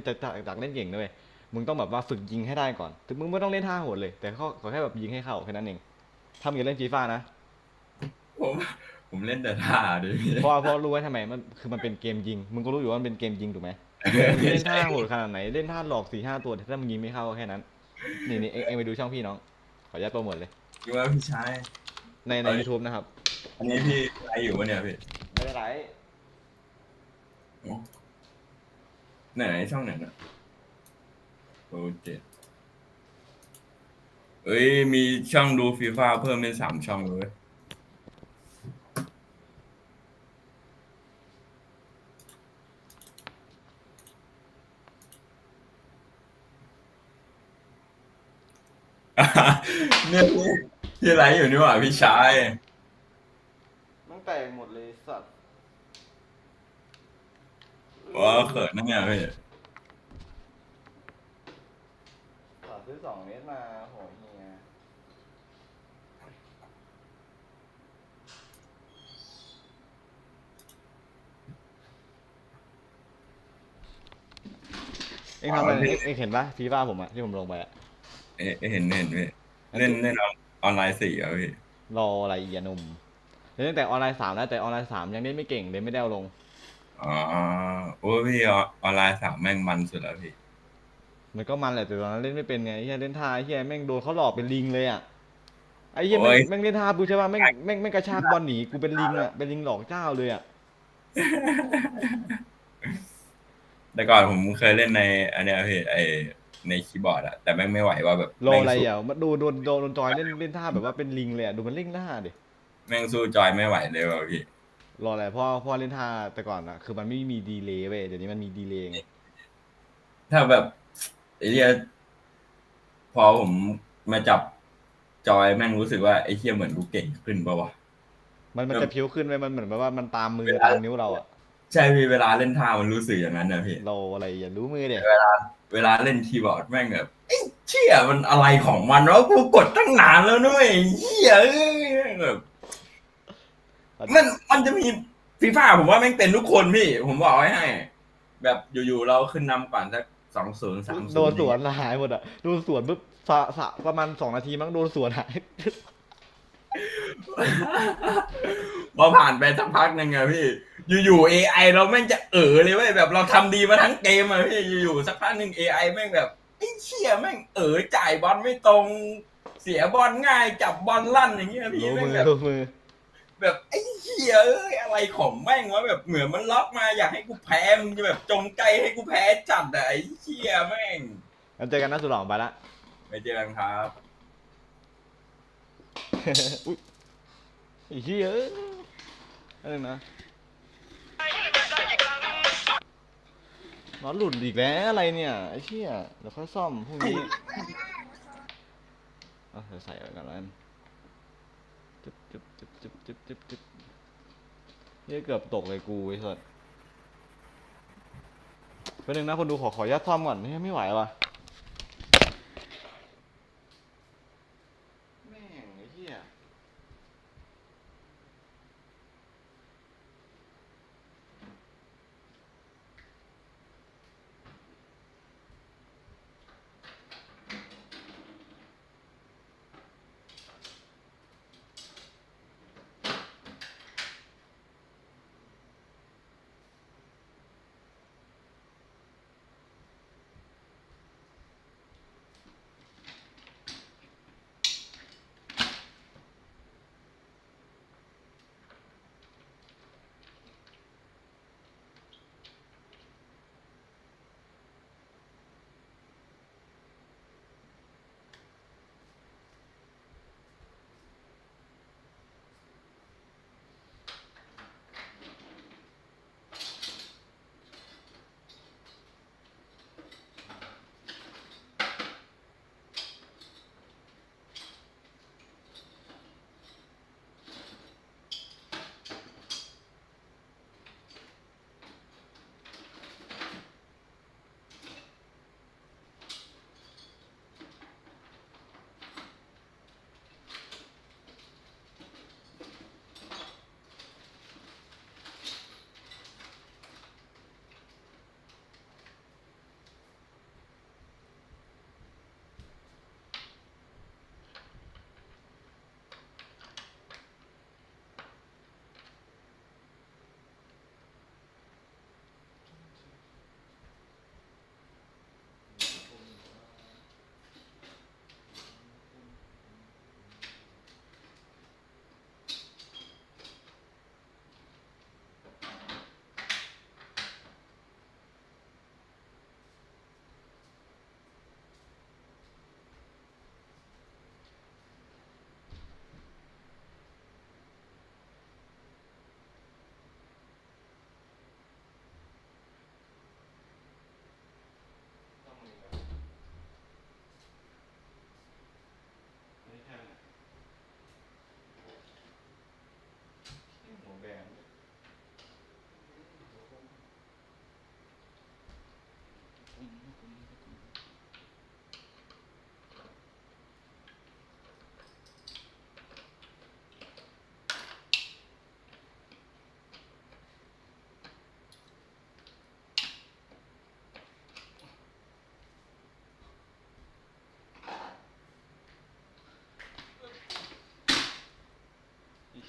จากเล่นเก่งนะเว้ยมึงต้องแบบว่าฝึกยิงให้ได้ก่อนถึงมึงไม่ต้องเล่นท่าโหดเลยแต่ขอแค่แบบยิงให้เข้าแค่นั้นเองถ้ามึงจะเล่นฟีฟ่านะผมเล่นแต่ท่าดิเพราะรู้ไว้ทำไมมันเป็นเกมยิงมึงก็รู้อยู่ว่ามันเป็นเกมยิงถูกไหมเล่นท่าโหดขนาดไหนเล่นท่าหลอก4-5 ตัวถ้ามึงยิงไม่เข้าแค่นั้นนี่เอ็งไปดูช่องพี่น้องขออนุญาตโปรโมทเลยอยู่ว่าพี่ชายใน YouTube นะครับอันนี้พี่ไลฟ์อยู่ปะเนี่ยพี่ไม่ได้ไลฟ์ไหนช่องไหนนะโปรเจเอ้ยมีช่องดูฟีฟ่าเพิ่มเป็น3 ช่องเลยเนี่ยพี่ไลฟ์อยู่นี่หว่าพี่ชายมันแตกหมดเลยสัตว์ว้าเขินนั่นไงพี่ซื้อ2 เมตรมาโหเฮียเอ็งทำอะไรเอ็งเห็นปะฟีฟ่าผมอะที่ผมลงไปอะเห็นพี่เล่นออนไลน์4อะพี่รออะไรอีกนุ่มเล่นแต่ออนไลน์3แล้วแต่ออนไลน์3ยังเล่นไม่เก่งเลยไม่ได้เอาลงโอ้พี่ออนไลน์3แม่งมันสุดแล้วพี่มันก็มันแหละแต่ตอนนั้นเล่นไม่เป็นไงเฮียเล่นท่าเฮียแม่งโดนเขาหลอกเป็นลิงเลยอ่ะไอ้เฮียแม่งเล่นท่ากูใช่ป่ะแม่งกระชากบอลหนีกูเป็นลิงอ่ะเป็นลิงหลอกเจ้าเลยอ่ะแต่ก่อนผมเคยเล่นในอันเนี้ยพี่ในคีย์บอร์ดอะแต่แม่งไม่ไหวว่าแบบรออะไรอ่ะมันโดนจอยเล่นท่าแบบว่าเป็นลิงเลยอ่ะดูมันเล่นท่าดิแม่งสู้จอยไม่ไหวเลยว่ะพี่รออะไรพ่อเล่นท่าแต่ก่อนอ่ะคือมันไม่มีดีเลย์เว้ยเดี๋ยวนี้มันมีดีเลย์ไงถ้าแบบไอ้เหี้ยพอผมมาจับจอยแม่งรู้สึกว่าไอ้เหี้ยเหมือนกูเก่งขึ้นป่าวะมันจะพิ้วขึ้นไปมันเหมือนว่ามันตามมือตามนิ้วเราอ่ะใช่พี่เวลาเล่นท่ามันรู้สึกอย่างนั้นนะพี่เราอะไรอย่ารู้มือเด็เวลาเล่นคีย์บอร์ดแม่งแบบไอ้เชี่ยมันอะไรของมันวะกูกดตั้งนานแล้วด้วยเหี้ยแบบมันจะมีฟีฟ่าผมว่าแม่งเป็นทุกคนพี่ผมบอกไว้ให้แบบอยู่ๆเราขึ้นนำก่อนสัก2-0 3-0โดนสวนหายหมดอ่ะโดนสวนปุ๊บประมาณ2 นาทีมั้งโดนสวนหายพอผ่านไปสักพักนึงอะพี่อยู่ๆ AI เราแม่งจะเลยเว้ยแบบเราทำดีมาทั้งเกมอะพี่อยู่ๆสักพักนึง AI แม่งแบบไอ้เชี่ยแม่งจ่ายบอลไม่ตรงเสียบอลง่ายจับบอลลั่นอย่างเงี้ยพี่แม่งแบบไอ้เหี้ยอะไรของแม่งวะแบบเหมือนมันล็อกมาอยากให้กูแพ้มึงจะแบบจงใจให้กูแพ้จัดอะไอ้เหี้ยแม่งงั้นเจอกันนะสุดหล่อไปละไปเจอกันครับไอ้เหี้ยอะไรนะน็อตหลุดอีกแล้วอะไรเนี่ยไอ้เหี้ยเดี๋ยวค่อยซ่อมพรุ่งนี้เดี๋ยวใส่ไว้ก่อนแล้วจุ๊บเฮ้ยเกือบตกเลยกูไอ้สัสแป๊บนึงนะคนดูขอยัดซ่อมก่อนนี่ไม่ไหวว่ะแม่งไอ้เหี้ย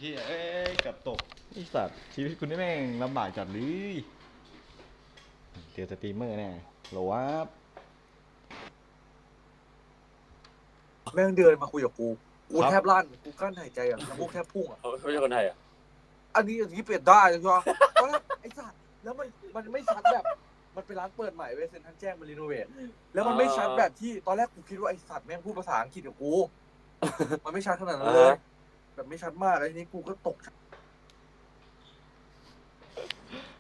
เฮียกับตกไอ้สัตว์ชีวิตคุณนี่แม่งลำบากจัดเลยเจอสตรีมเมอร์แน่โหลวับแม่งเดินมาคุยกับกูแทบลั่นกูกั้นหายใจอ่ะน้ำมูกแทบพุ่งอ่ะเขาไม่ใช่คนไทยอ่ะอันนี้เปลี่ยนได้ใช่ไหมตอนแรกไอ้สัตว์แล้วมันไม่ชัดแบบมันเป็นร้านเปิดใหม่เว้ยเซ็นทรัลแจ้งมารีโนเวทแล้วมันไม่ชัดแบบที่ตอนแรกกูคิดว่าไอ้สัตว์แม่งพูดภาษาอังกฤษกับกูมันไม่ชัดขนาดนั้นเลยแบบไม่ชัดมากไอ้นี่กูก็ตก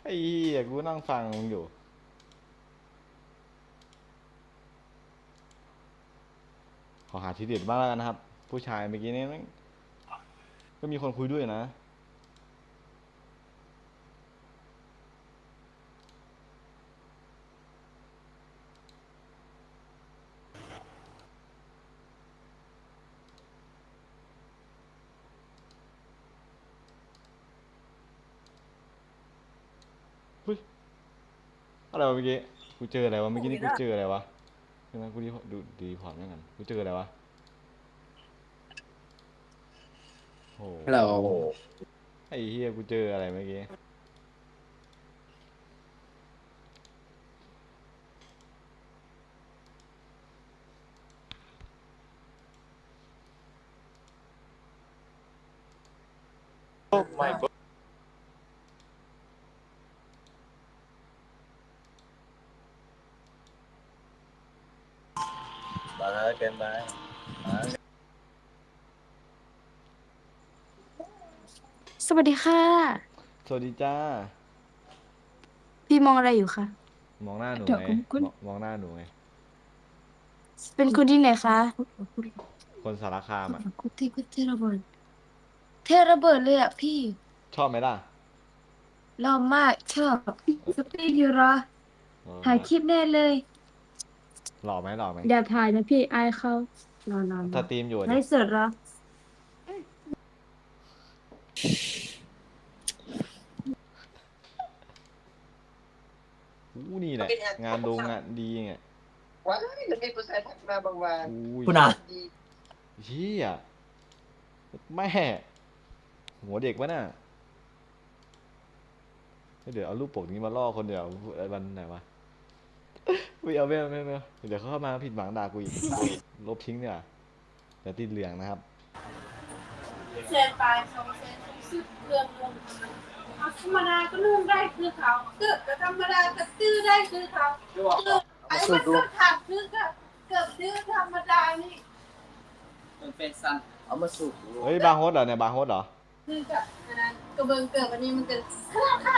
ไอ้เหี้ยกูนั่งฟังมึงอยู่ขอหาทีเด็ดบ้างแล้วกันนะครับผู้ชายเมื่อกี้นี้ก็มีคนคุยด้วยนะอะไรวะเมื่อกี้กูเจออะไรวะเมื่อกี้นี่กูเจออะไรวะใช่ไหมกูดูดีพอร์ตไม่กันกูเจออะไรวะโอ้เรา ไอ้เฮียกูเจออะไรเมื่อกี้ไม่มาเกินไปสวัสดีค่ะ สวัสดีจ้าพี่มองอะไรอยู่คะ มองหน้าหนูไงมองหน้าหนูไงเป็นคนที่ไหนคะคนสารคามอ่ะเทระเบิดเลยอ่ะพี่ชอบไหมล่ะหล่อมากชอบสปีดอยู่เหรอถ่ายคลิปแน่เลยหล่อไหมอย่าถ่ายนะพี่อายเขานอนสตรีมอยู่ไลฟ์สดเหรอนี่แหละงานดีไงว้ายจะมีผู้ชายทักมาบางวันคุณอ่ะเฮียแม่หัวเด็กวะน่ะเดี๋ยวเอารูปปกนี้มาล่อคนเดียววันไหนวะไม่เอาเดี๋ยวเขาเข้ามาผิดหวังด่ากูอีกลบทิ้งเนี่ยเดี๋ยวติดเหลืองนะครับเซนไปเขาเซนซื้อเครื่องลงธรรมดาก็นุ่งได้คือเขาเกือบจะธรรมดาก็ตื้อได้คือเขาเกือบไอ้มันก็ถักคือเกือบตื้อธรรมดานี่เป็นสั้นเอามาสูบเฮ้ยบาร์โฮสเหรอเนี่ยบาร์โฮสเหรอคือกับนั้นกระเบื้องเกิดวันนี้มันเกิด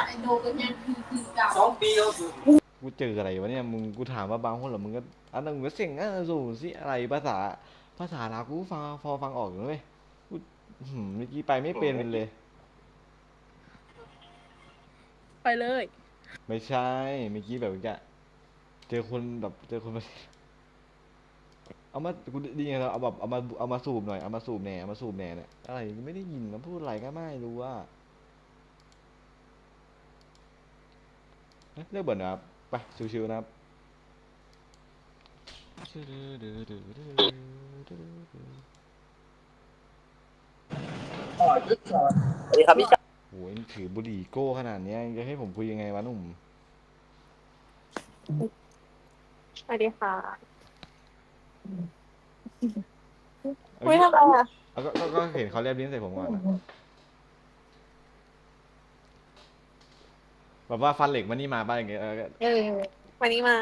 ไอ้โดกันยังคือเก่า2 ปีเขาสูบกูเจออะไรวะเนี่ยมึงกูถามว่าบาร์โฮสเหรอมึงก็อันนั้นมึงก็เสียงสูสิอะไรภาษาลาวกูฟังออกอยู่เลยกูเมื่อกี้ไปไม่เป็นเลยไปเลยไม่ใช่เมื่อกี้แบบจะเจอคนมาเอามากูดีไงเราเอามาสูบหน่อยเอามาสูบแหน่เนี่ยอะไรไม่ได้ยินมันพูดอะไรก็ไม่รู้ว่าเลิกบ่นนะครับไปชิวๆนะครับสวัสดีครับพี่โอ้ยถือบุหรี่โก้ขนาดนี้จะให้ผมคุยยังไงวะหนุ่มสวัสดีค่ะไม่ทำอะไรอ่ะก็เห็นเขาแลบลิ้นใส่ผมก่อนแบบว่าฟันเหล็กมันนี่มาบ้างอย่างเงี้ยวันนี้มา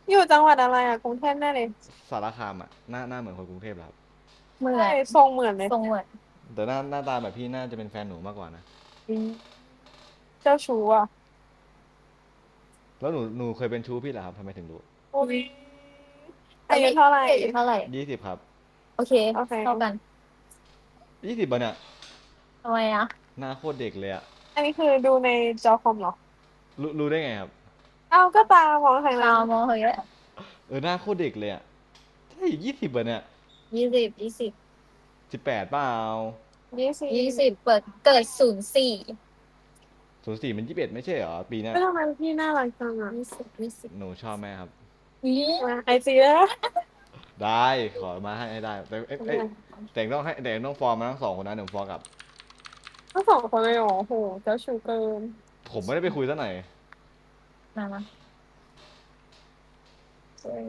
อยู่จังหวัดอะไรอ่ะกรุงเทพแน่เลยสารคามอ่ะหน้าเหมือนคนกรุงเทพครับเหมือนทรงเหมือนเลยทรงเหมือนแต่หน้าตาแบบพี่น่าจะเป็นแฟนหนูมากกว่านะเจ้าชู้อ่ะแล้วหนูเคยเป็นชู้พี่เหรอครับทำไมถึงรู้อายุเท่าไหร่20ครับโอเคเท่ากัน20ป่ะเนี่ยทำไมอ่ะหน้าโคตรเด็กเลยอ่ะอันนี้คือดูในจอคอมเหรอรู้ได้ไงครับอ้าวก็ตามองทางนั้นมองเฮ้ยหน้าโคตรเด็กเลยอ่ะใช่20ป่ะเนี่ย20 18เปล่า20เกิด04มัน21ไม่ใช่เหรอปีนี้ทำไมพี่น่ารักจังอ่ะหนูชอบไหมครับไอจีแล้วได้ขอมาให้ได้แต่ต้องฟอร์มมาทั้ง2คนนะหนูฟอร์กับ ทั้งสองคนเลยเหรอโหเจ้าชูเกิน ผมไม่ได้ไปคุยซะหน่อย นะเก่ง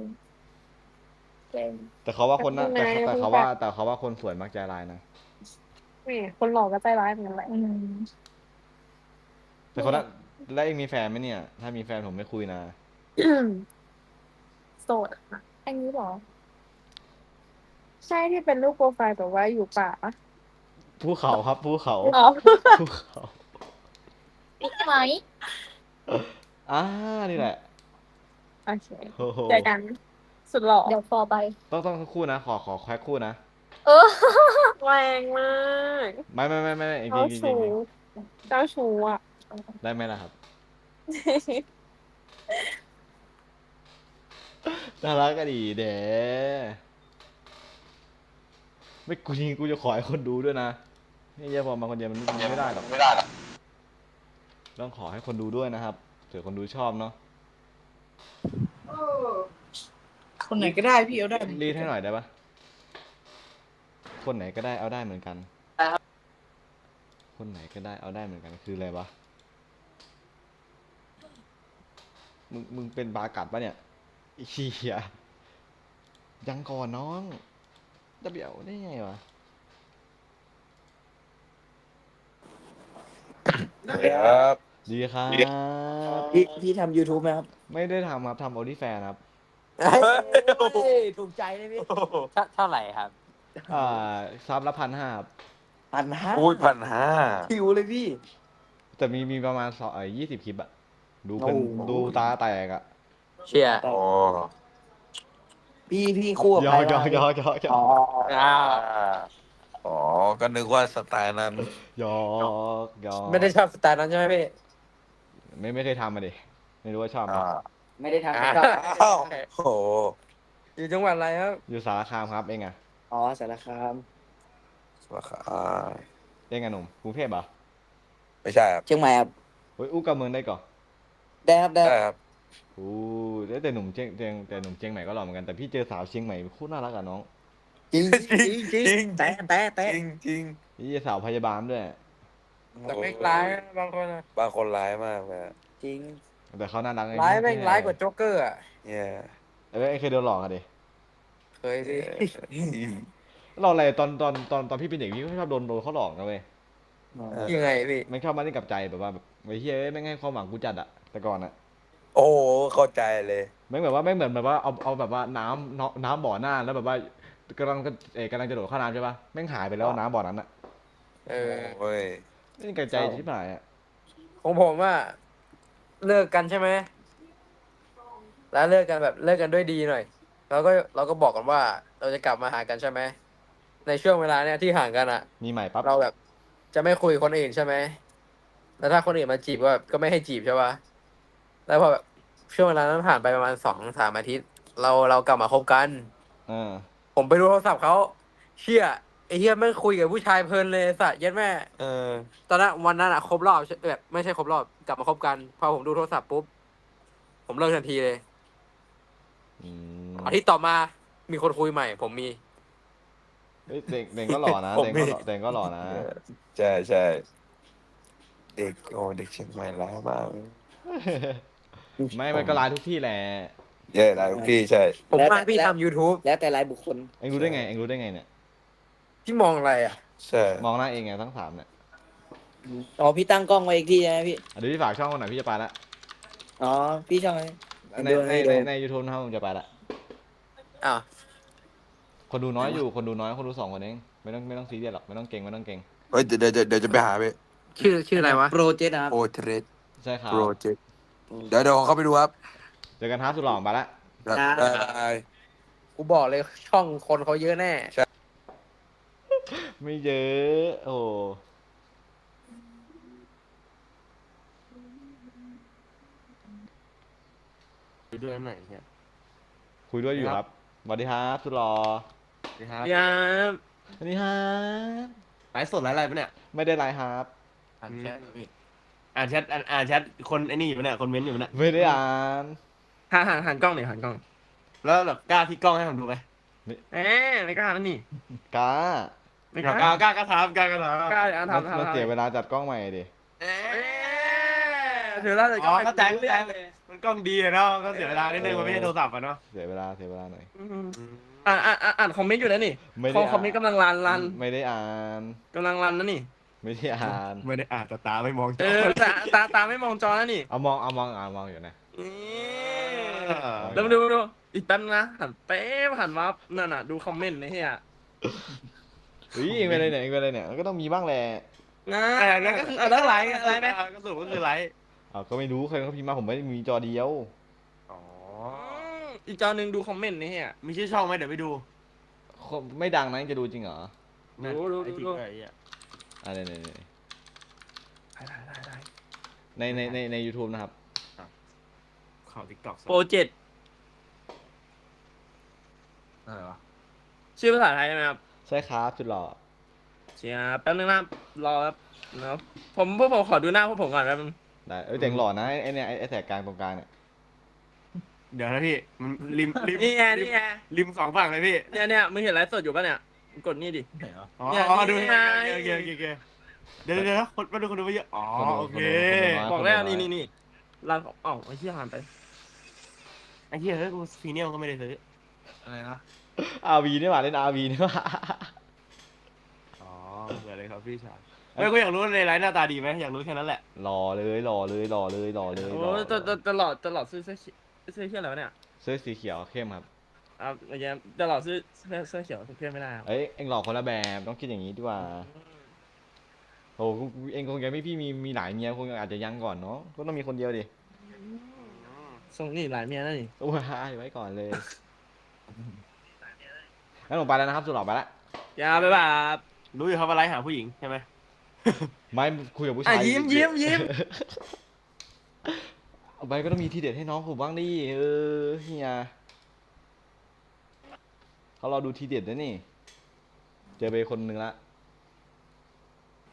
เก่ง แต่เขาว่าคนน่ะ แต่ แต่ คุณ เขา นาย ว่าแต่เขาว่าคนสวยมักใจร้ายนะ นี่คนหล่อก็ใจร้ายเหมือนกันแหละ แต่คนนั้นแล้วเองมีแฟนไหมเนี่ย ถ้ามีแฟนผมไม่คุยนะ โสดอะอันนี้เหรอ ใช่ที่เป็นรูปโปรไฟล์แบบว่าอยู่ป่าปะ ภูเขาครับภูเขา อ๋อ ภูเขา นี่ไหม นี่แหละ โอเค โอ้โห เจอกันสุดหล่อเดี๋ยวฟอไป ต้องคู่นะ ขอแควกคู่นะ แรงมาก ไม่เองจ เจ้า ริง ชู้เจ้าชู้อ่ะ ได้ไหมล่ะครับ น่ารักก็ดีเด้ไม่กูจริงกูจะขอให้คนดูด้วยนะนี่อย่าพอมาคนเดียวมันไม่ได้หรอกต้องขอให้คนดูด้วยนะครับเผื่อคนดูชอบเนาะ คนไหนก็ได้พี่เอาได้ รีดให้หน่อยได้ปะคนไหนก็ได้เอาได้เหมือนกันคนไหนก็ได้เอาได้เหมือนกันคืออะไรวะมึงเป็นบากัดปะเนี่ยไอ้เหี้ยยังก่อนน้องจะเบี่ยวได้ไงวะ ครับ ดีครับ พี่ทำ YouTube ไหมครับ ไม่ได้ทำครับทำโอลิแฟนครับ ถูกใจเลยพี่ เท่าไหร่ครับ ซับละ1,500ครับ 1,500 อุ้ย1,500คิวเลยพี่ แต่มีประมาณ20 คลิปอะดูเป็นดูตาแตกอะ เชียร์ พี่คู่กับ ย ใคร อก บ้างพี่อ๋อ อ๋อก็นึกว่าสไตล์นั้น ยอก ไม่ได้ชอบสไตล์นั้นใช่ไหมพี่ ไม่เคยทำมาดิไม่รู้ว่าชอบไหม ไม่ได้ทำ อ้าวโห อยู่จังหวัดอะไรครับ อยู่สารคามครับเองอะ อ๋อสารคาม เองอะหนุ่มกรุงเทพเหรอ ไม่ใช่ครับ เชียงใหม่ครับ เฮ้ยอู้กับเมืองได้ก่อน ได้ครับได้ ครับ อู้แต่หนุ่มเชียงใหม่ก็หล่อเหมือนกันแต่พี่เจอสาวเชียงใหม่โคตรน่ารักอะน้อง จริงแต่ จริง นี่สาวพยาบาลด้วย แต่ไม่ร้ายบางคนนะ บางคนร้ายมากเลย จริง แต่เขาน่ารักไง ร้ายแม่งร้ายกว่าโจ๊กเกอร์อ่ะ เนี่ย เอ้ยเคยโดนหลอกอะดิ เคยสิ หลอกอะไรตอนพี่เป็นเด็กพี่ก็ชอบโดนเขาหลอกนะเว้ย ยังไงพี่ มันเข้ามาเล่นกับใจแบบว่าแบบไอ้เฮ้ยไม่งให้ความหวังกูจัดอะแต่ก่อนอะ โอ้เข้าใจเลย ไม่แบบว่าไม่เหมือนแบบว่าเอาแบบว่าน้ำบ่อหน้าแล้วแบบว่ากำลังจะโดดเข้าน้ำใช่ปะแม่งหายไปแล้วน้ำบ่อนั้นอะ โอ้ย นี่กับใจที่หายอะ ของผมว่าเลิกกันใช่ไหมแล้วเลิกกันแบบเลิกกันด้วยดีหน่อยเราก็บอกกันว่าเราจะกลับมาหากันใช่ไหมในช่วงเวลาเนี้ยที่ห่างกันอ่ะ มีใหม่ปั๊บ เราแบบจะไม่คุยกับคนอื่นใช่ไหมแล้วถ้าคนอื่นมาจีบก็ไม่ให้จีบใช่ปะแล้วพอแบบช่วงเวลานั้นผ่านไปประมาณ2-3 อาทิตย์ เรากลับมาคบกันผมไปดูโทรศัพท์เขาเชี่ยไอ้เหี้ยแม่งคุยกับผู้ชายเพลินเลยสัตว์ยัดแม่ตอนนั้นวันนั้นอะครบรอบแบบไม่ใช่ครบรอบกลับมาคบกันพอผมดูโทรศัพท์ปุ๊บผมเลิกทันทีเลยอาทิตย์ต่อมามีคนคุยใหม่ ผมมี เด็กก็หล่อนะเด็กก็หล่อนะ ใช่เด็กเชียงใหม่ร้ายมาก ไม่มันก็ร้ายทุกที่แหละ ร้ายทุกที่ใช่ ผมว่าพี่ทำ YouTube แล้วแต่รายบุคคล เอ็งรู้ได้ไงเนี่ย พี่มองอะไรอ่ะ ใช่ มองหน้าเองไงทั้ง3เนี่ย อ๋อพี่ตั้งกล้องไว้อีกที่ใช่ไหมพี่ เดี๋ยวพี่ฝากช่องคนไหนพี่จะไปละ อ๋อพี่ช่องไหน ใน YouTube นะครับผมจะไปละ อ้าว คนดูน้อยคนดู2 คนเองไม่ต้องซีเรียสหรอกไม่ต้องเก่งเฮ้ยเดี๋ยวจะไปหาไป ชื่ออะไรวะโปรเจกต์ครับ โปรเจกต์ ใช่ครับ โปรเจกต์เดี๋ยวเข้าไปดูครับ เจอกันท้าสุดหล่อมาละ กูบอกเลยช่องคนเขาเยอะแน่ ไม่เยอะโอ้คุยด้วยไหนเนี่ยคุยด้วยอยู่ครับสวัสดีครับสุดหล่อสวัสดีครับสวัสดีครับไลฟ์สดไลฟ์อะไรปะเนี่ยไม่ได้ไลฟ์ครับอ่านแชทคนไอ้นี่อยู่เนี่ยคนเม้นต์อยู่เนี่ยไม่ได้อ่านหันกล้องหน่อยหันกล้องแล้วแบบกล้าที่กล้องให้ผมดูไหมไม่กล้าแล้วนี่กล้า ไม่ ก กล้า ล้ากล้ากล้าทำกล้ากล้าทำ กล้าอย่าทำ มันเสียเวลาจัดกล้องใหม่ดิ เดี๋ยวเราจะ อ๋อเข้าใจมันกล้องดีอะเนาะก็เสียเวลานิดนึงมันไม่ใช่โทรศัพท์อะเนาะเสียเวลาหน่อย อ่านคอมเมนต์อยู่แล้วนี่ ไม่ได้ คอมเมนต์กำลังรัน ไม่ได้อ่าน กำลังรันนะนี่ ไม่ได้อ่านไม่ได้อ่านแต่ตาไม่มองจ ตาไม่มองจอแล้วนี่ เอามองอยู่นะ ดูอีกแป๊บนะหันมานั่นน่ะดูคอมเมนต์นะเฮีย เองไปเลยเนี่ยก็ต้องมีบ้างแหละ นั่นก็คืออะไรไหม ก็สรุปก็คือไลฟ์ก็ไม่รู้ใครเขาพิมพ์มาผมไม่ได้มีจอเดียวอีกจอหนึ่งดูคอมเมนต์นี่เฮียมีชื่อช่องไหมเดี๋ยวไปดู ไม่ดังนะจะดูจริงเหรอ ดูอะไรใน YouTube นะครับข่าว TikTok โปรเจกต์อะไรวะชื่อภาษาไทยใช่ไหมครับใช่ครับจุดหล่อเชียร์แป๊บนึงนะรอครับนะครับพวกผมขอดูหน้าพวกผมก่อนแป๊บนึงได้แต่งหล่อนะไอเนี่ยไอแถบกลางตรงกลางเนี่ยเดี๋ยวนะพี่มันริมนี่ไงริมสองฝั่งเลยพี่เนี่ยมึงเห็นไลฟ์สดอยู่ป่ะเนี่ยกดนี่ดิอ๋อดูโอเคเดี๋ยวนะคนมาดูคนดูไปเยอะอ๋อโอเคบอกแล้วนี่รันไอ้เหี้ยหันไปไอ้เหี้ยเฮ้ยกูฟีเนียลก็ไม่ได้ซื้ออะไรนะ RV นี่หว่าเล่น RV นี่หว่าอ๋อเหมือนเลยครับพี่ชายไม่กูอยากรู้ในไลฟ์หน้าตาดีไหมอยากรู้แค่นั้นแหละหล่อเลยโอ้ตลอดซื้อเสื้อเขียวอะไรวะเนี่ยเสื้อสีเขียวเข้มครับอย่างเงี้ยตลอดซื้อเสื้อเขียวเข้มไม่ได้ครับเอ็งหล่อคนละแบบต้องคิดอย่างนี้ดีกว่าโอ้เอ็งคงยังไม่พี่มีหลายเมียคงอาจจะยังก่อนเนาะก็ต้องมีคนเดียวดิส่งนี่หลายเมียนั่นนี่โอ้ยไว้ก่อนเลยงั้นผมไปแล้วนะครับสุดหล่อไปละอย่าไปแบบรู้อยู่ครับว่าไลฟ์หาผู้หญิงใช่ไหมไม่คุยกับผู้ชายยิ้มเอาไปก็ต้องมีทีเด็ดให้น้องผมบ้างดิเฮียเขารอดูทีเด็ดนะนี่เจอไปคนหนึ่งละ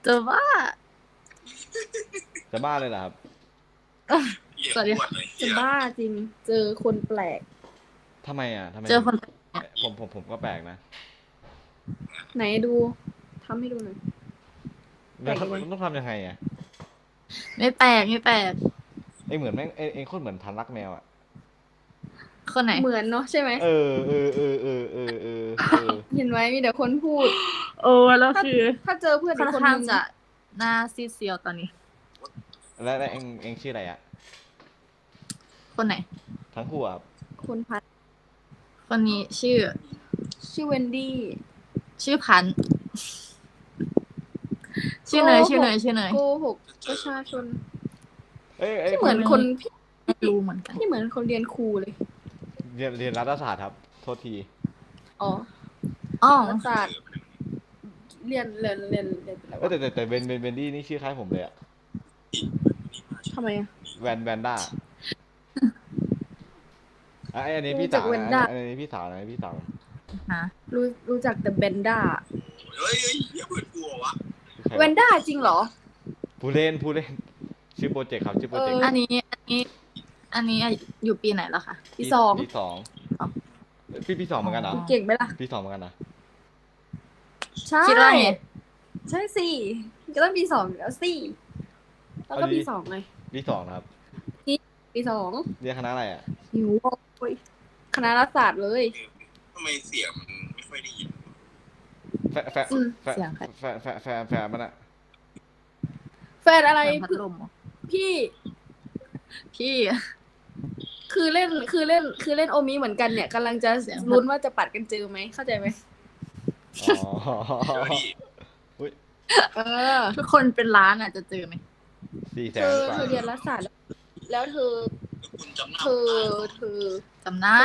จะบ้าเลยเหรอครับสวัสดีจะบ้าจริงเจอคนแปลกทำไมเจอคนผมก็แปลกนะไหนดูทำให้ดูหน่อยต้องทำยังไงไม่แปลกเหมือนแม่งเองคนเหมือนทันรักแมวคนไหนเหมือนเนาะใช่ไหมเห็นไหมมีแต่คนพูดแล้วคือถ้าเจอเพื่อนคนนึงจะหน้าซีดเซียวตอนนี้แล้วเองชื่ออะไรคนไหนทั้งคู่ครับคุณพันคนนี้ชื่อเวนดี้ชื่อพันชื่อเนยโกหกประชาชนที่เหมือนคนพี่รู้เหมือนกันที่เหมือนคนเรียนครูเลยเรียนรัฐศาสตร์ครับโทษทีอ๋อรัฐศาสตร์เรียนแต่เบนดี้นี่ชื่อคล้ายผมเลยทำไมแวนด้าอันนี้พี่สาวนะอันนี้พี่สาวฮะรู้จักแต่เบนด้าเวนด้าจริงเหรอผู้เล่นชื่อโปรเจกต์ครับชื่อโปรเจกต์อันนี้อยู่ปีไหนแล้วคะปีสองปีสองเหมือนกันเหรอเก่งไหมล่ะปีสองเหมือนกันนะใช่ใช่สิก็ต้องปีสองแล้วสิแล้วก็ปีสองไงปีสองครับปีสองเรียนคณะอะไรอยู่คณะรัฐศาสตร์เลยทำไมเสียงมันไม่ค่อยได้ยินแฟนมันอะแฟนอะไรพี่คือเล่นโอมิเหมือนกันเนี่ยกำลังจะลุ้นว่าจะปัดกันเจอไหมเข้าใจไหมทุกคนเป็นล้านจะเจอไหม400,000เธอเรียนรัฐศาสตร์แล้วเธอจำได้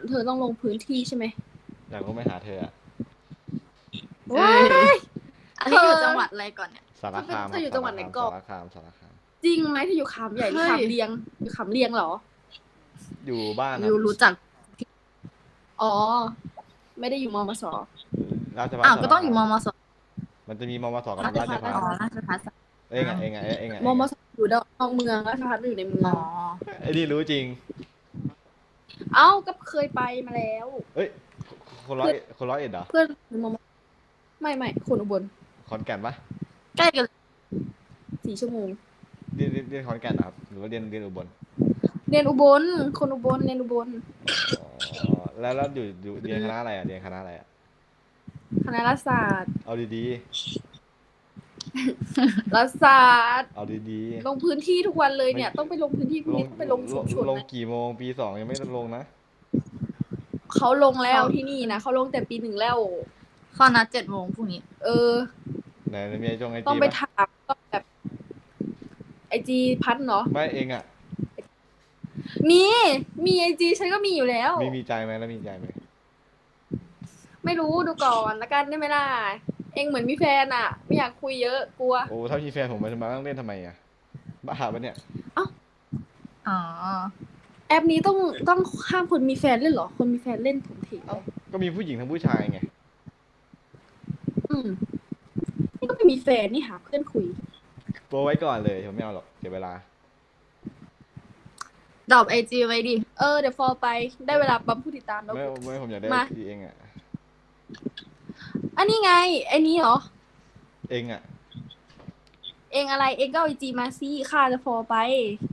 เธอต้องลงพื้นที่ใช่ไหมอยากก็ไม่หาเธออันนี้อยู่จังหวัดอะไรก่อนเนี่ยสารคามเธออยู่จังหวัดไหนก่อนสารคามจริงไหมที่อยู่ขามใหญ่ขามเลียงอยู่ขามเลียงเหรออยู่บ้านอยู่รู้จักอ๋อไม่ได้อยู่มมสก็ต้องอยู่มมสมันจะมีมมสกับราชภัฏเองมมสอยู่นอกเมืองราชภัฏอยู่ในเมืองไอ้นี่รู้จริงก็เคยไปมาแล้วคนร้อยเอ็ดเหรอเพื่อนมม ไม่คนอุบล ขอนแก่นปะ ใกล้กัน4 ชั่วโมงเรียนขอนแก่นนะครับหรือว่าเรียนอุบลเรียนอุบลคนอุบลเรียนอุบลอ๋อแล้วอยู่เรียนคณะอะไรอ่ะเรียนคณะอะไรอ่ะคณะรัฐศาสตร์เอาดีๆรัฐศาสตร์เอาดีๆลงพื้นที่ทุกวันเลยเนี่ยต้องไปลงพื้นที่พรุ่งนี้ต้องไปลงชุมชนลงกี่โมงปี 2ยังไม่ลงนะเขาลงแล้วที่นี่นะเขาลงแต่ปี 1แล้วเขานัด7 โมงพรุ่งนี้ไหนมีไอจีต้องไปถามก็แบบไอจีพันเนาะไม่เองอ่ะมีไอจีฉันก็มีอยู่แล้วมีใจไหมแล้วมีใจไหมไม่รู้ดูก่อนละกันได้ไหมล่ะเองเหมือนมีแฟนอ่ะไม่อยากคุยเยอะกลัวโอ้ถ้ามีแฟนผมมาต้องเล่นทำไมอ่ะบ้าปะเนี่ยอ๋อแอปนี้ต้องห้ามคนมีแฟนเล่นเหรอคนมีแฟนเล่นผมถีก็มีผู้หญิงทั้งผู้ชายไงนี่ก็ไม่มีแฟนนี่หาเพื่อนคุยโปรไว้ก่อนเลยผมไม่เอาหรอกเสียเวลาดรอปไอจีไว้ดิเดี๋ยวฟอลไปได้เวลาปั๊มผู้ติดตามแล้วไม่ผมอยากได้ทีเองอ่ะอันนี้ไงไอ้นี้เหรอเองอ่ะเองอะไรเองก็ไอจีมาซี่ค่าจะฟอลไป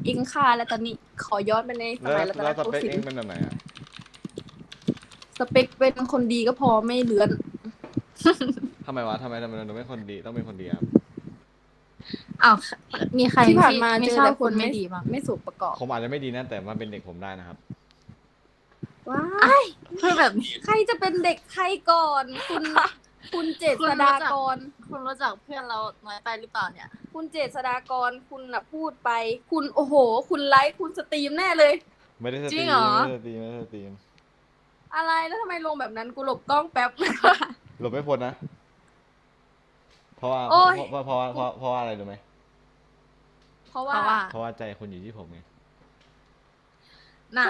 เองค่าแล้วตอนนี้ขอย้อนไปในสมัยรัตนโกสินทร์เองเป็นแบบไหนอ่ะสเปคเป็นคนดีก็พอไม่เลือนทำไมเราไม่คนดีต้องเป็นคนดีครับมีใครที่ผ่านมาเจอแต่คนไม่ดีมั้งไม่สมประกอบผมอาจจะไม่ดีนะแต่มันเป็นเด็กผมได้นะครับว้ายคือแบบใครจะเป็นเด็กใครก่อนคุณเจษฎากรคุณรู้จักเพื่อนเราน้อยไปหรือเปล่าเนี่ยคุณเจษฎากรคุณน่ะพูดไปคุณโอ้โหคุณไลฟ์คุณสตรีมแน่เลยไม่ได้สตรีมไม่ได้สตรีมอะไรแล้วทำไมลงแบบนั้นกูหลบกล้องแป๊บหลบไม่พ้นนะเพราะว่าอะไรรู้ไหมเพราะว่าใจคนอยู่ที่ผมไง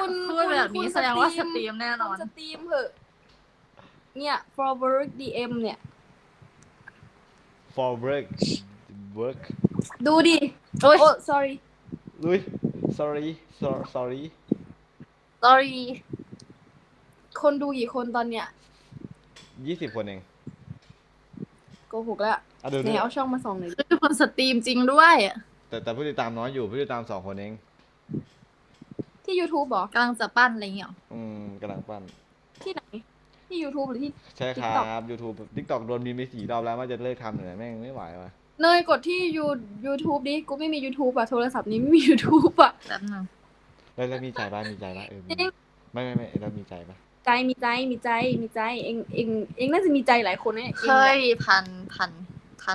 คุณพูดแบบนี้แสดงว่าสตรีมแน่นอนสตรีมเหอะเนี่ย for work DM เนี่ย for work ดูดิโอ้ sorry sorry คนดูกี่คนตอนเนี้ย20 คนเองโกหกแล้วเนี่ยเอาช่องมาส่องหน่อยคือคนสตรีมจริงด้วยแต่ผู้ติดตามน้อยอยู่ผู้ติดตาม2 คนเองที่ YouTube หรอกำลังจะปั้นอะไรเงี้ยกำลังปั้นที่ไหนที่ YouTube หรือที่ใช่ครับ YouTube TikTok โดนมีไป4 รอบแล้วว่าจะเลิกทำเลยแม่งไม่ไหวว่ะเนยกดที่ YouTube ดิกูไม่มี YouTube อ่ะโทรศัพท์นี้ไม่มี YouTube อ่ะแป๊บนึงแล้วมีใจป่ะไม่แล้วมีใจป่ะมีใจเองน่าจะมีใจหลายคนนะเคยพั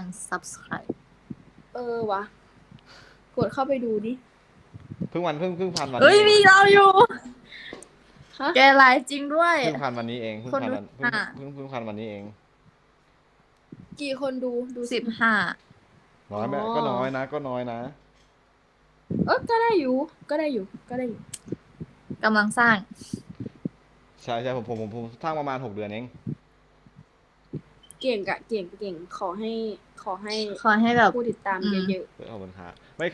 น subscribe วะกดเข้าไปดูดิเพิ่งพันวันมีเราอยู่แกไลฟ์จริงด้วยเพิ่งพันวันนี้เองเพิ่งพันวันนี้เองกี่คนดู15น้อยไหมก็น้อยนะก็ได้อยู่กำลังสร้างใช่ผมสร้างประมาณ6 เดือนเองเก่งขอให้แบบผู้ติดตามเยอะๆขอบคุณครับไม่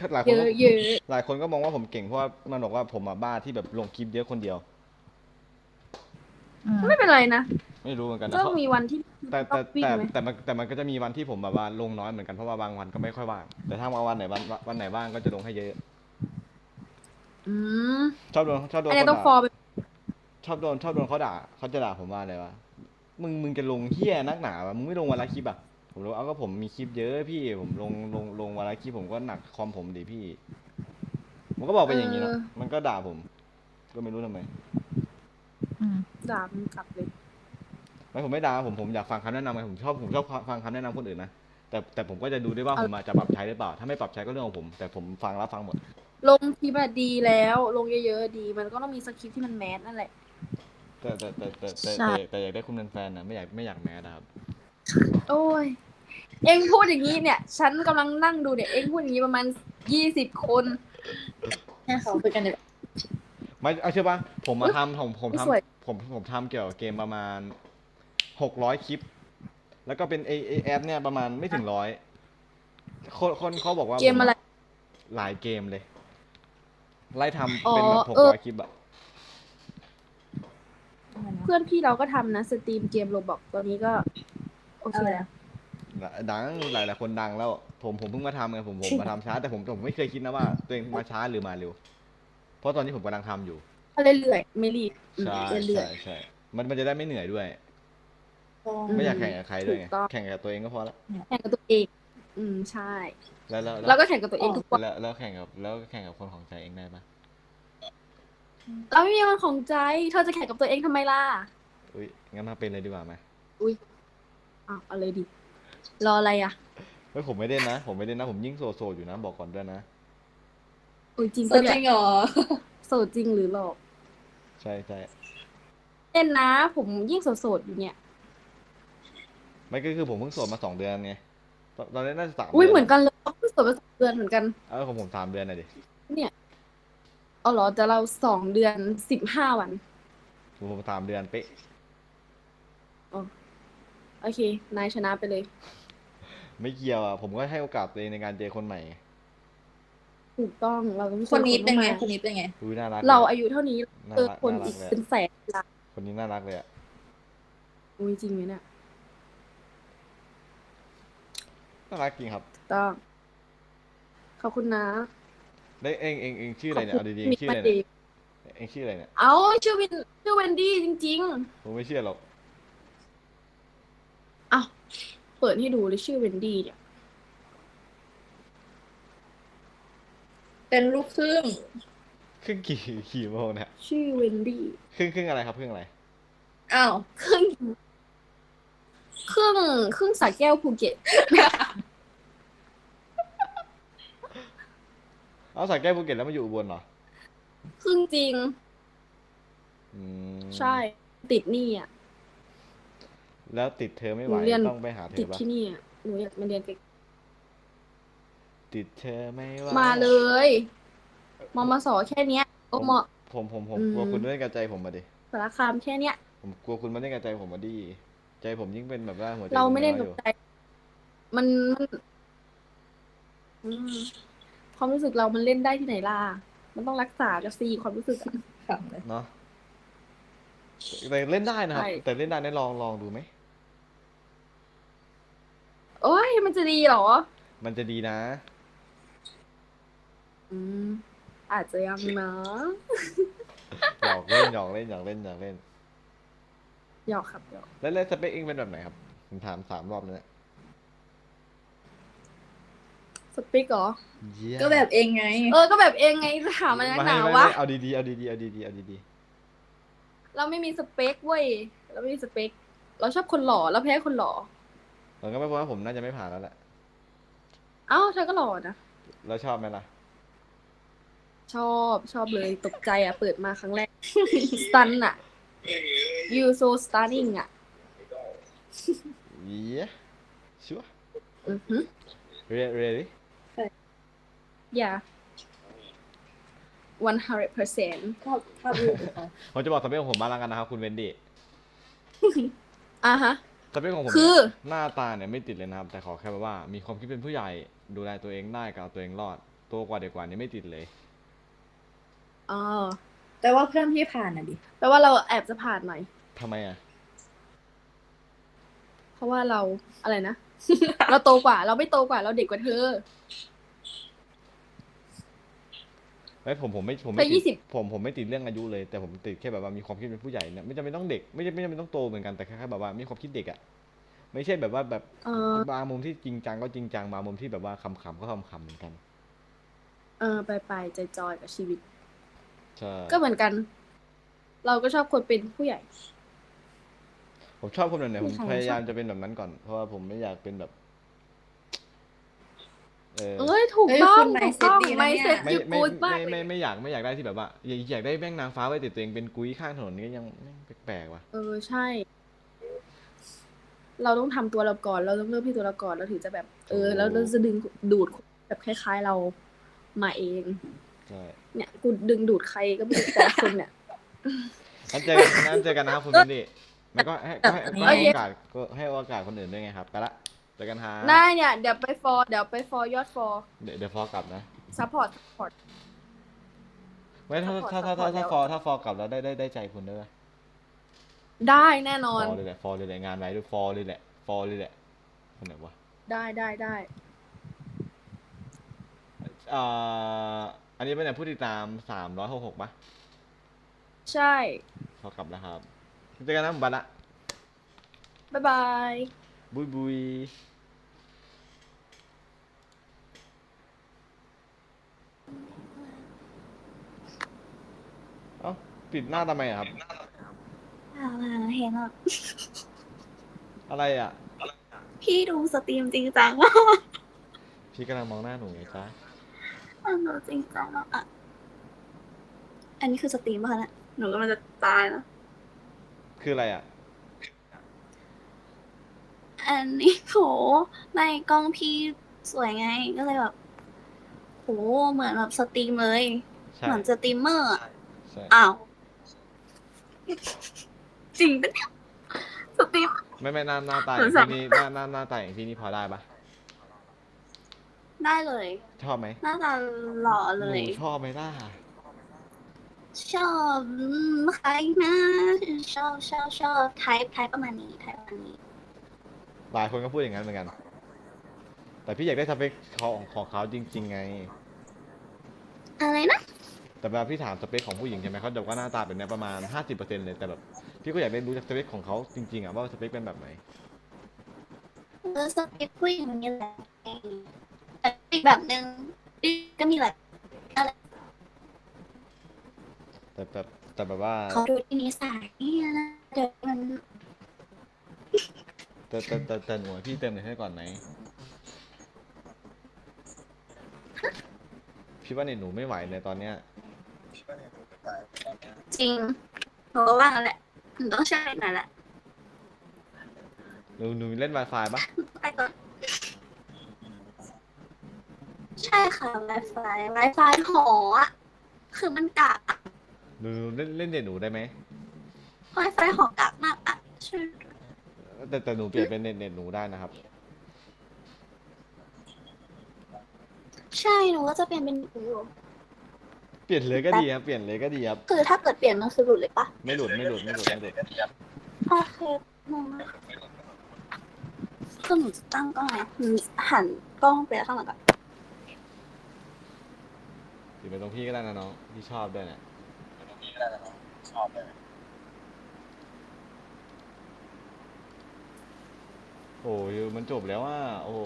หลายคนก็มองว่าผมเก่งเพราะว่ามันบอกว่าผมบ้าที่แบบลงคลิปเยอะคนเดียวไม่เป็นไรนะไม่รู้เหมือนกันนะก็มีวันที่แต่มันก็จะมีวันที่ผมแบบว่าลงน้อยเหมือนกันเพราะว่าบางวันก็ไม่ค่อยว่างแต่ถ้าวันไหนว่างก็จะลงให้เยอะชอบโดนเขาด่าชอบโดนเขาด่าเขาจะด่าผมว่าอะไรวะมึงจะลงเหี้ยนักหนาวะมึงไม่ลงวันละคลิปอ่ะผมรู้ก็ผมมีคลิปเยอะพี่ผมลงวันละคลิปผมก็หนักคอมผมดิพี่มันก็บอกไปอย่างนี้เนาะมันก็ด่าผมก็ไม่รู้ทำไมด่ามันกลับเลยไม่ผมไม่ด่าผมอยากฟังคำแนะนำไงผมชอบฟังคำแนะนำคนอื่นนะแต่ผมก็จะดูด้วยว่าผมจะปรับใช้หรือเปล่าถ้าไม่ปรับใช้ก็เรื่องของผมแต่ผมฟังหมดลงคลิปแบบดีแล้วลงเยอะๆดีมันก็ต้องมีสคริปต์ที่มันแมสนั่นแหละแต่อยากได้คุณเป็นแฟนนะไม่อยากแมสครับโอ้ยเอ็งพูดอย่างนี้เนี่ยฉันกำลังนั่งดูเนี่ยเอ็งพูดอย่างนี้ประมาณ20 คนให้เขาคุยกันเดี๋ยวไม่เอาใช่ปะผมมาทำผมทำเกี่ยวกับเกมประมาณ600 คลิปแล้วก็เป็นแอปเนี่ยประมาณไม่ถึง100คนเขาบอกว่าเกมอะไรหลายเกมเลยไล่ทำเป็นแบบ600 คลิปอะเพื่อนพี่เราก็ทำนะสตรีมเกมโรบอกตอนนี้ก็โอเคแล้ว ดังหลายคนดังแล้วผมเพิ่งมาทำไงผมมาทำช้าแต่ผมไม่เคยคิดนะว่าตัวเองมาช้าหรือมาเร็วเพราะตอนนี้ผมกำลังทำอยู่เรื่อยๆไม่รีบใช่ใช่มันจะได้ไม่เหนื่อยด้วยไม่อยากแข่งกับใครด้วยไงแข่งกับตัวเองก็พอละแข่งกับตัวเองใช่แล้วก็แข่งกับตัวเองทุกวันแล้วแข่งกับคนของใจเองได้ปะเราไม่มีคนของใจเธอจะแข่งกับตัวเองทำไมล่ะอุ้ยงั้นมาเป็นเลยดีกว่าไหมอุ้ยเอาเลยดิรออะไรอ่ะไม่ผมไม่เล่นนะผมยิ่งโสดอยู่นะบอกก่อนด้วยนะอุ้ยจริงเหรอโสดจริงหรือหลอกใช่เล่นนะผมยิ่งโสดอยู่เนี่ยไม่ก็คือผมเพิ่งโสดมา2 เดือนไงตอนนี้น่าจะ3 เดือนอุ้ยเหมือนกันเลยเพิ่งโสดมา2 เดือนเหมือนกันของผม3 เดือนน่ะดิเนี่ยเอาเหรอแต่เรา2 เดือน15 วันผม3 เดือนเป๊ะโอเคนายชนะไปเลยไม่เกี่ยวอ่ะผมก็ให้โอกาสตัวเองในการเจอคนใหม่ถูกต้องเราต้องคนนี้เป็นไงน่ารักเราอายุเท่านี้เจอคนอีกเป็นแสนคนนี้น่ารักเลยอ่ะอุ้ยจริงไหมเนี่ยน่ารักจริงครับต้องขอบคุณนะได้เองชื่ออะไรเนี่ยเอาดีๆชื่ออะไรเนี่ยเองชื่ออะไรเนี่ยเอาชื่อเวนดี้จริงๆผมไม่เชื่อหรอกเปิดให้ดูเลยชื่อเวนดี้เนี่ยเป็นลูกครึ่งกี่โมงเนี่ยชื่อเวนดี้ครึ่งอะไรครับครึ่งอะไรอ้าวครึ่งสระแก้วภูเก็ตเอาสระแก้วภูเก็ตแล้วมาอยู่อุบลเหรอครึ่งจริงใช่ติดนี่อ่ะแล้วติดเธอไม่ไหวต้องไปหาเธอติดที่นี่อ่ะหนูอยากมาเรียนติดเธอไม่ไหวมาเลยมสแค่เนี้ยก็เหมาะผมกลัวคุณเล่นกับใจผมมาดิสารคามแค่เนี้ยผมกลัวคุณมาเล่นกับใจผมมาดิใจผมยิ่งเป็นแบบว่าหัวใจเราไม่เล่นกับใจมันความรู้สึกเรามันเล่นได้ที่ไหนล่ะมันต้องรักษากับซีความรู้สึกเนาะแต่เล่นได้นะครับแต่เล่นได้ได้ลองดูไหมโอ้ยมันจะดีเหรอมันจะดีนะอาจจะยังนะหยอกเล่นหยอกครับหยอกแล้วสเปคเองเป็นแบบไหนครับผมถาม3 รอบเลยสเปคเหรอก็แบบเองไงก็แบบเองไงจะถามมันหนาวะเอาดีเราไม่มีสเปคเว้ยเราไม่มีสเปคเราชอบคนหล่อเราแพ้คนหล่อผมก็ไม่พอว่าผมน่าจะไม่ผ่านแล้วแหละเอ้าเธอก็หล่อนะแล้วชอบไหมล่ะชอบเลยตกใจอ่ะเปิดมาครั้งแรก stun อ่ะ you so stunning อ่ะ yeah sure really yeah 100%ผมจะบอกสเปคของผมบ้างแล้วกันนะครับคุณเวนดี้ฮะสเปคของผมคือหน้าตาเนี่ยไม่ติดเลยนะครับแต่ขอแค่ว่ามีความคิดเป็นผู้ใหญ่ดูแลตัวเองได้กับเอาตัวเองรอดโตกว่าเด็กกว่านี้ไม่ติดเลยแต่ว่าเพื่อนพี่ผ่านน่ะดิแปลว่าเราแอบจะผ่านหน่อยทำไมอ่ะเพราะว่าเราอะไรนะ เราโตกว่าเราไม่โตกว่าเราเด็กกว่าเธอผมไม่ติดผมไม่ติดเรื่องอายุเลยแต่ผมติดแค่แบบว่ามีความคิดเป็นผู้ใหญ่เนี่ยไม่จำเป็นต้องเด็กไม่จำเป็นต้องโตเหมือนกันแต่แค่แบบว่ามีความคิดเด็กอ่ะไม่ใช่แบบว่าแบบบางมุมที่จริงจังก็จริงจังบางมุมที่แบบว่าขำๆก็ขำๆเหมือนกันไปจอยกับชีวิตใช่ก็เหมือนกันเราก็ชอบคนเป็นผู้ใหญ่ผมชอบคนแบบไหนผมพยายามจะเป็นแบบนั้นก่อนเพราะว่าผมไม่อยากเป็นแบบถูกต้องไม่เสร็จอยู่กูบ้างไม่อยากได้ที่แบบว่าอยากได้แม่งนางฟ้าไว้ติดตัวเองเป็นกุ้ยข้างถนนนี่ยังแปลกๆว่ะใช่เราต้องทำตัวเราก่อนเราต้องเริ่มที่ตัวเราก่อนเราถึงจะแบบแล้วเราจะดึงดูดแบบคล้ายๆเรามาเองเนี่ยกูดึงดูดใครก็ไม่รู้แต่คนเนี่ยงั้นเจอกันนะครับคุณมินดี้แล้วก็ให้โอกาสคนอื่นด้วยไงครับไปละเจอกันฮะได้เนี่ยเดี๋ยวไปฟอร์ยอดฟอร์เดี๋ยวฟอร์กลับนะซัพพอร์ตไม่ถ้าฟอร์กลับแล้วได้ใจคุณด้วยได้แน่นอนฟอร์เลยแหละงานอะไรด้วยฟอร์เลยแหละคนไหนวะ ได้อันนี้เป็นผู้ติดตาม366ป่ะใช่พอกลับแล้วครับเจอกันนะบัตรละบ๊ายบายบุยเอ้าปิดหน้าทำไมอะครับเห็นหรออะไรอ่ะพี่ดูสตรีมจริงจังมาก พี่กำลังมองหน้าหนูไงจ๊ะดูจริงจังมากอ่ะอันนี้คือสตรีมป่ะคะเนี่ยหนูกำลังจะตายนะคืออะไรอ่ะอันนี้โหในกล้องพี่สวยไงก็เลยแบบโหเหมือนแบบสตรีมเลยเหมือนสตรีมเมอร์อ้าวจริงปะเนี่ยสตรีมไม่หน้าตาอย่างพี่นี่หน้าตาอย่างพี่นี่พอได้ปะได้เลยชอบไหมหน้าตาหล่อเลยชอบไหมล่ะชอบใครนะชอบไทป์ประมาณนี้หลายคนก็พูดอย่างนั้นเหมือนกันแต่พี่อยากได้สเปคของเขาจริงๆไงอะไรนะแต่เวลาพี่ถามสเปคของผู้หญิงใช่ไหมเขาบอกว่าหน้าตาเป็นประมาณ 50% เลยแต่แบบพี่ก็อยากได้รู้จากสเปคของเขาจริงๆอ่ะว่าสเปคเป็นแบบไหนสเปคผู้หญิงมันมีหลายแต่อีกแบบนึงก็มีหลายอะไรแต่แบบว่าเขาดูที่นิสัยนะเดี๋ยวมันแต่หนูพี่เติมหน่อยให้ก่อนไหมพี่ว่าเนี่ยหนูไม่ไหวในตอนเนี้ยจริงหนูก็ว่าแหละหนูต้องใช้หน่อยแหละหนูเล่น Wi-Fi ปะไปก่อนใช่ค่ะ Wi-Fi หออ่ะคือมันกากหนูเล่นเน็ตหนูได้ไหม Wi-Fi หอกากมากอ่ะช่วยแต่หนูเปลี่ยนเป็นเน็ตหนูได้นะครับใช่หนูก็จะเปลี่ยนเป็นอยู่เปลี่ยนเลยก็ดีครับเปลี่ยนเลยก็ดีครับคือถ้าเกิดเปลี่ยนมันคือหลุดเลยปะไม่หลุดโอเคคือหนูจะตั้งกล้องไงหันกล้องไปข้างหลังก่อนอยู่ไปตรงพี่ก็ได้นะน้องพี่ชอบด้วยเนี่ยโอ้ยมันจบแล้วอ่ะโอ้โห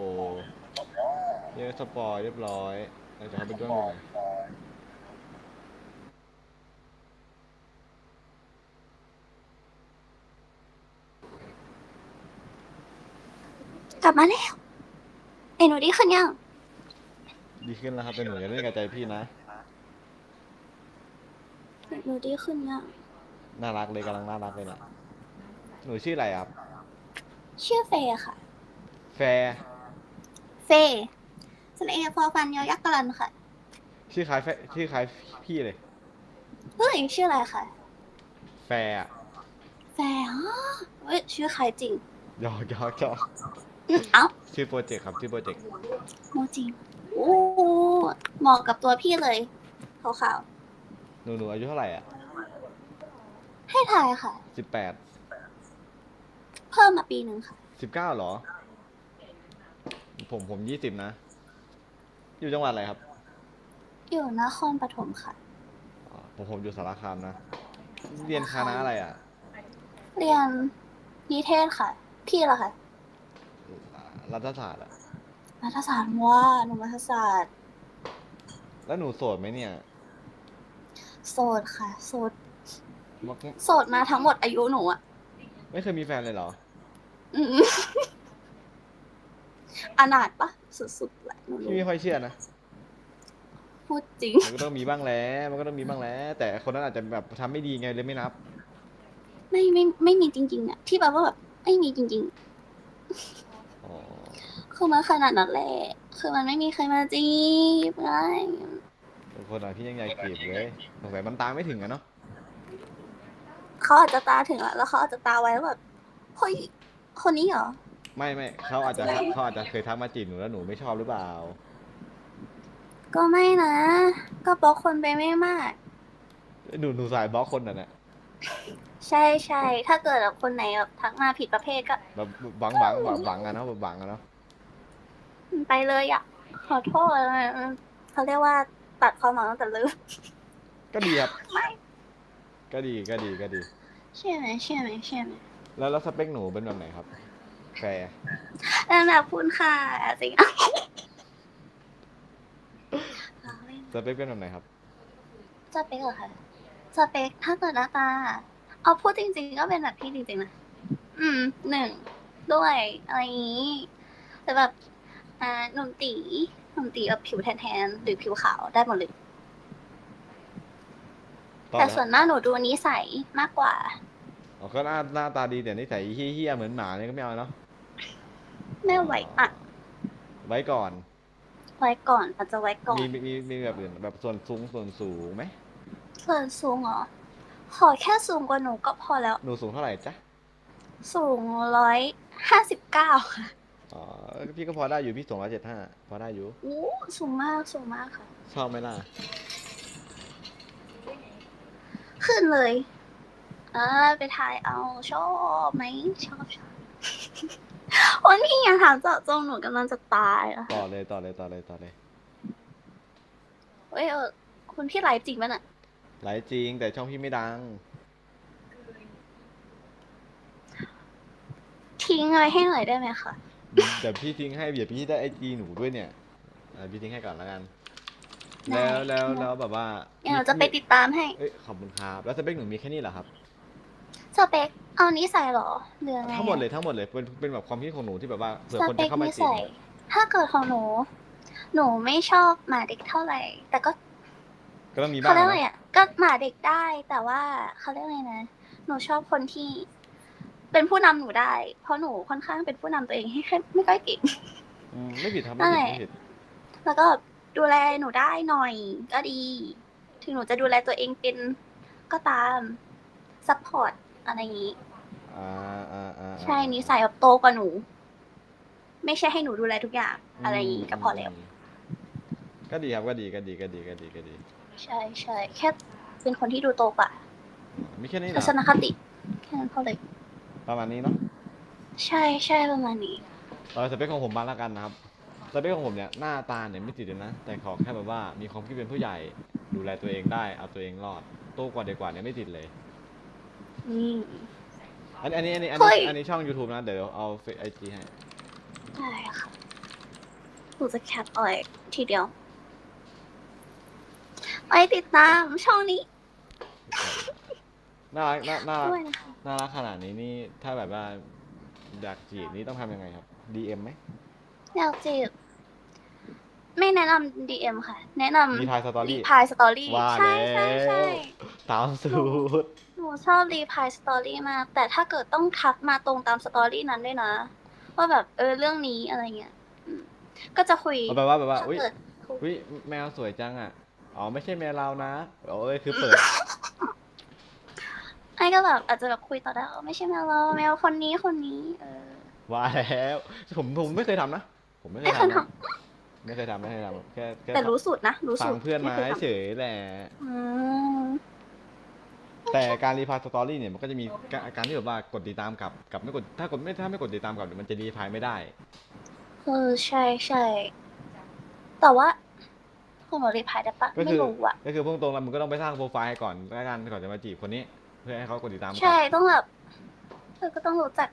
เรียกสปอยเรียบร้อยเราจะเข้าไปด้วยกันกลับมาแล้วหนูดีขึ้นยังดีขึ้นแล้วครับแต่หนูอย่าเล่นกับใจพี่นะหนูดีขึ้นยังน่ารักเลยกำลังน่ารักเลยนะหนูชื่ออะไรครับชื่อเฟย์ค่ะเฟย์สระเอฟอฟันยอยักษ์กรันค่ะชื่อคล้ายพี่เลยเฮ้ยชื่ออะไรคะแฟร์เฮ้ยชื่อใครจริงยอกเอ้าชื่อโปรเจกต์ครับชื่อโปรเจกต์โมจิโอ้เหมาะกับตัวพี่เลยขาวหนูอายุเท่าไหร่อ่ะให้ทายค่ะ18เพิ่มมาปีนึงค่ะ19เหรอผม20นะอยู่จังหวัดอะไรครับอยู่นครปฐมค่ะผมอยู่สารคามนะเรียนคณะอะไรอ่ะเรียนนิเทศค่ะพี่ล่ะคะรัฐศาสตร์อะรัฐศาสตร์ว่าหนูรัฐศาสตร์แล้วหนูโสดไหมเนี่ยโสดค่ะโสดมาทั้งหมดอายุหนูอะไม่เคยมีแฟนเลยเหรออนาถปะสุดๆแหละพี่ไม่ค่อยเชื่อนะพูดจริงมันก็ต้องมีบ้างแล้วแต่คนนั้นอาจจะแบบทำไม่ดีไงเลยไม่นับไม่มีจริงๆอะที่แบบว่าแบบไม่มีจริงๆคือมันขนาดนั้นแหละคือมันไม่มีใครมาจีบไงคนอ่ะพี่ยังใหญ่จีบเลยสงสัยมันตามไม่ถึงอะเนาะเขาอาจจะตาถึงแล้วเขาอาจจะตาไว้แล้วแบบเฮ้ยคนนี้เหรอไม่เขาอาจจะเคยทักมาจีบหนูแล้วหนูไม่ชอบหรือเปล่าก็ไม่นะก็บล็อกคนไปไม่มากหนูสายบล็อกคนน่ะเนี่ยใช่ถ้าเกิดแบบคนไหนแบบทักมาผิดประเภทก็แบบบังอะเนาะแบบบังอะเนาะ ไปเลยอ่ะขอโทษเขาเรียกว่าตัดความหมายตั้งแต่เริ่ม ก็ดีครับ ไม่ ก็ดี ใช่ไหมแล้วสเปคหนูเป็นแบบไหนครับแฟร์ แบบคุณค่ะจริง สเปคเป็นแบบไหนครับ สเปคเหรอคะสเปคถ้าเกิดหน้าตาเอาพูดจริงๆก็เป็นแบบพี่จริงๆนะหนึ่งด้วยอะไรอย่างนี้แต่แบบหนุ่มตีแบบผิวแทนๆหรือผิวขาวได้หมดเลยแต่ส่วนมากหนูดูนิสัยมากกว่าอ๋อก็หน้าตาดีแต่นิสัยเฮี้ยเหมือนหมาเนี่ยก็ไม่เอาเนาะ ไม่ไหวอ่ะ ไว้ก่อน อาจจะไว้ก่อนมีแบบอื่นแบบส่วนสูงไหม ส่วนสูงเหรอขอแค่สูงกว่าหนูก็พอแล้วหนูสูงเท่าไหร่จ๊ะสูง159ค่ะอ๋อพี่ก็พอได้อยู่พี่สูง175พอได้อยู่สูงมากค่ะชอบไหมล่ะขึ้นเลยไปถ่ายเอาชอบไหมชอบวันพี่ยังถามเจาะจงหนูกำลังจะตายแล้วต่อเลยเฮ้ยคุณพี่ไลฟ์จริงป่ะน่ะไลฟ์จริงแต่ช่องพี่ไม่ดังทิ้งอะไรให้หน่อยได้ไหมคะเดี๋ยวพี่ทิ้งให้เดี๋ยวพี่ได้IGหนูด้วยเนี่ยพี่ทิ้งให้ก่อนแล้วกันแล้วแบบว่าเดี๋ยวจะไปติดตามให้ขอบคุณครับแล้วสเปคหนูมีแค่นี้เหรอครับสเปคเอานิสัยเหรอเรื่องไงทั้งหมดเลยเป็นแบบความคิดของหนูที่แบบว่าเผื่อคนจะเข้ามาจีบถ้าเกิดของหนูไม่ชอบหมาเด็กเท่าไหร่แต่ก็ต้องมีบ้างเขาเรียกอะไรอ่ะก็หมาเด็กได้แต่ว่าเขาเรียกอะไรนะหนูชอบคนที่เป็นผู้นำหนูได้เพราะหนูค่อนข้างเป็นผู้นำตัวเองให้ไม่ค่อยเก่งไม่ผิดครับไม่ผิดแล้วก็ดูแลหนูได้หน่อยก็ดีถึงหนูจะดูแลตัวเองเป็นก็ตามซัพพอร์ตอะไรอย่างนี้ใช่นิสัยแบบโตกว่าหนูไม่ใช่ให้หนูดูแลทุกอย่างอะไรอย่างนี้ก็พอแล้วก็ดีครับก็ดีใช่แค่เป็นคนที่ดูโตกว่าไม่แค่นี้ทัศนคติแค่นั้นพอเลยประมาณนี้เนาะใช่ประมาณนี้สเปคของผมบ้างแล้วกันนะครับสเปคของผมเนี่ยหน้าตาเนี่ยไม่ติดเลยนะแต่ขอแค่แบบว่ามีความคิดเป็นผู้ใหญ่ดูแลตัวเองได้เอาตัวเองรอดโตกว่าเด็กกว่าเนี่ยไม่ติดเลยอันนี้ช่อง YouTube นะเดี๋ยวเอาIG ให้ได้ค่ะหนูจะแคปเอาไว้ทีเดียวไปติดตามช่องนี้น่ารักขนาดนี้นี่ถ้าแบบว่าอยากจีบนี่ต้องทำยังไงครับ DM ไหมอยากจีบไม่แนะนำ DM ค่ะแนะนำรีพายสตอรี่ใช่ตามสูตรหนูชอบรีพายสตอรี่มากแต่ถ้าเกิดต้องทักมาตรงตามสตอรี่นั้นด้วยนะว่าแบบเรื่องนี้อะไรเงี้ยก็จะคุยแบบว่าอุ้ยแมวสวยจังอ่ะอ๋อไม่ใช่แมวเรานะคือเปิดไอ้ก็แบบอาจจะแบบคุยต่อได้ไม่ใช่แมวเราแมวคนนี้ว่าแล้วผมไม่เคยทำนะผมไม่เคยทำแค่แต่รู้สูตรนะรู้สูตรฟังเพื่อนมาเฉยแหละแต่การรีพายสตอรี่เนี่ยมันก็จะมีการที่แบบว่ากดติดตามกับไม่กดถ้าไม่กดติดตามกับมันจะรีพายไม่ได้ใช่แต่ว่าคุณบอกรีพายได้ปะไม่รู้อะก็คือพุ่งตรงแล้วมึงก็ต้องไปสร้างโปรไฟล์ก่อนแล้วกันก่อนจะมาจีบคนนี้เพื่อให้เขากดติดตามใช่ต้องแบบก็ต้องรู้จัก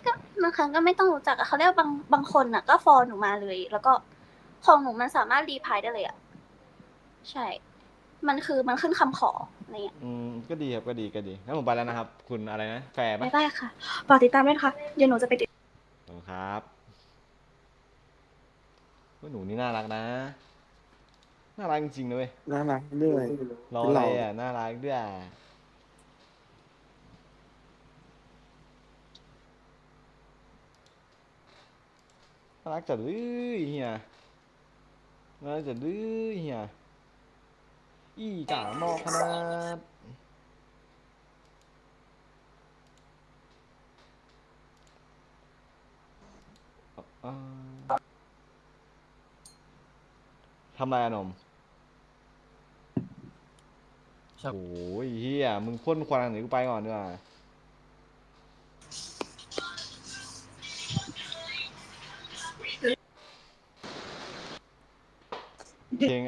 ก็บางครั้งก็ไม่ต้องรู้จักเขาเรียกบางคนอะก็ฟอลหนูมาเลยแล้วก็ของหนูมันสามารถรีพายได้เลยอะใช่มันขึ้นคำขออะไรเงี้ยก็ดีครับก็ดีงั้นผมไปแล้วนะครับคุณอะไรนะแฟร์ไหมได้ค่ะฝากติดตามด้วยค่ะเดี๋ยวหนูจะไปติดครับหนูนี่น่ารักนะน่ารักจริงๆเลยน่ารักด้วยรออะไรอ่ะน่ารักด้วยน่ารักจัดเลยเฮียน่ารักจัดเลยเฮียอีจ๋ามอกขนาดทำไรอะนมโอ้ยเฮียมึงพ่นควันหนีกูไปก่อนดีกว่า เพลง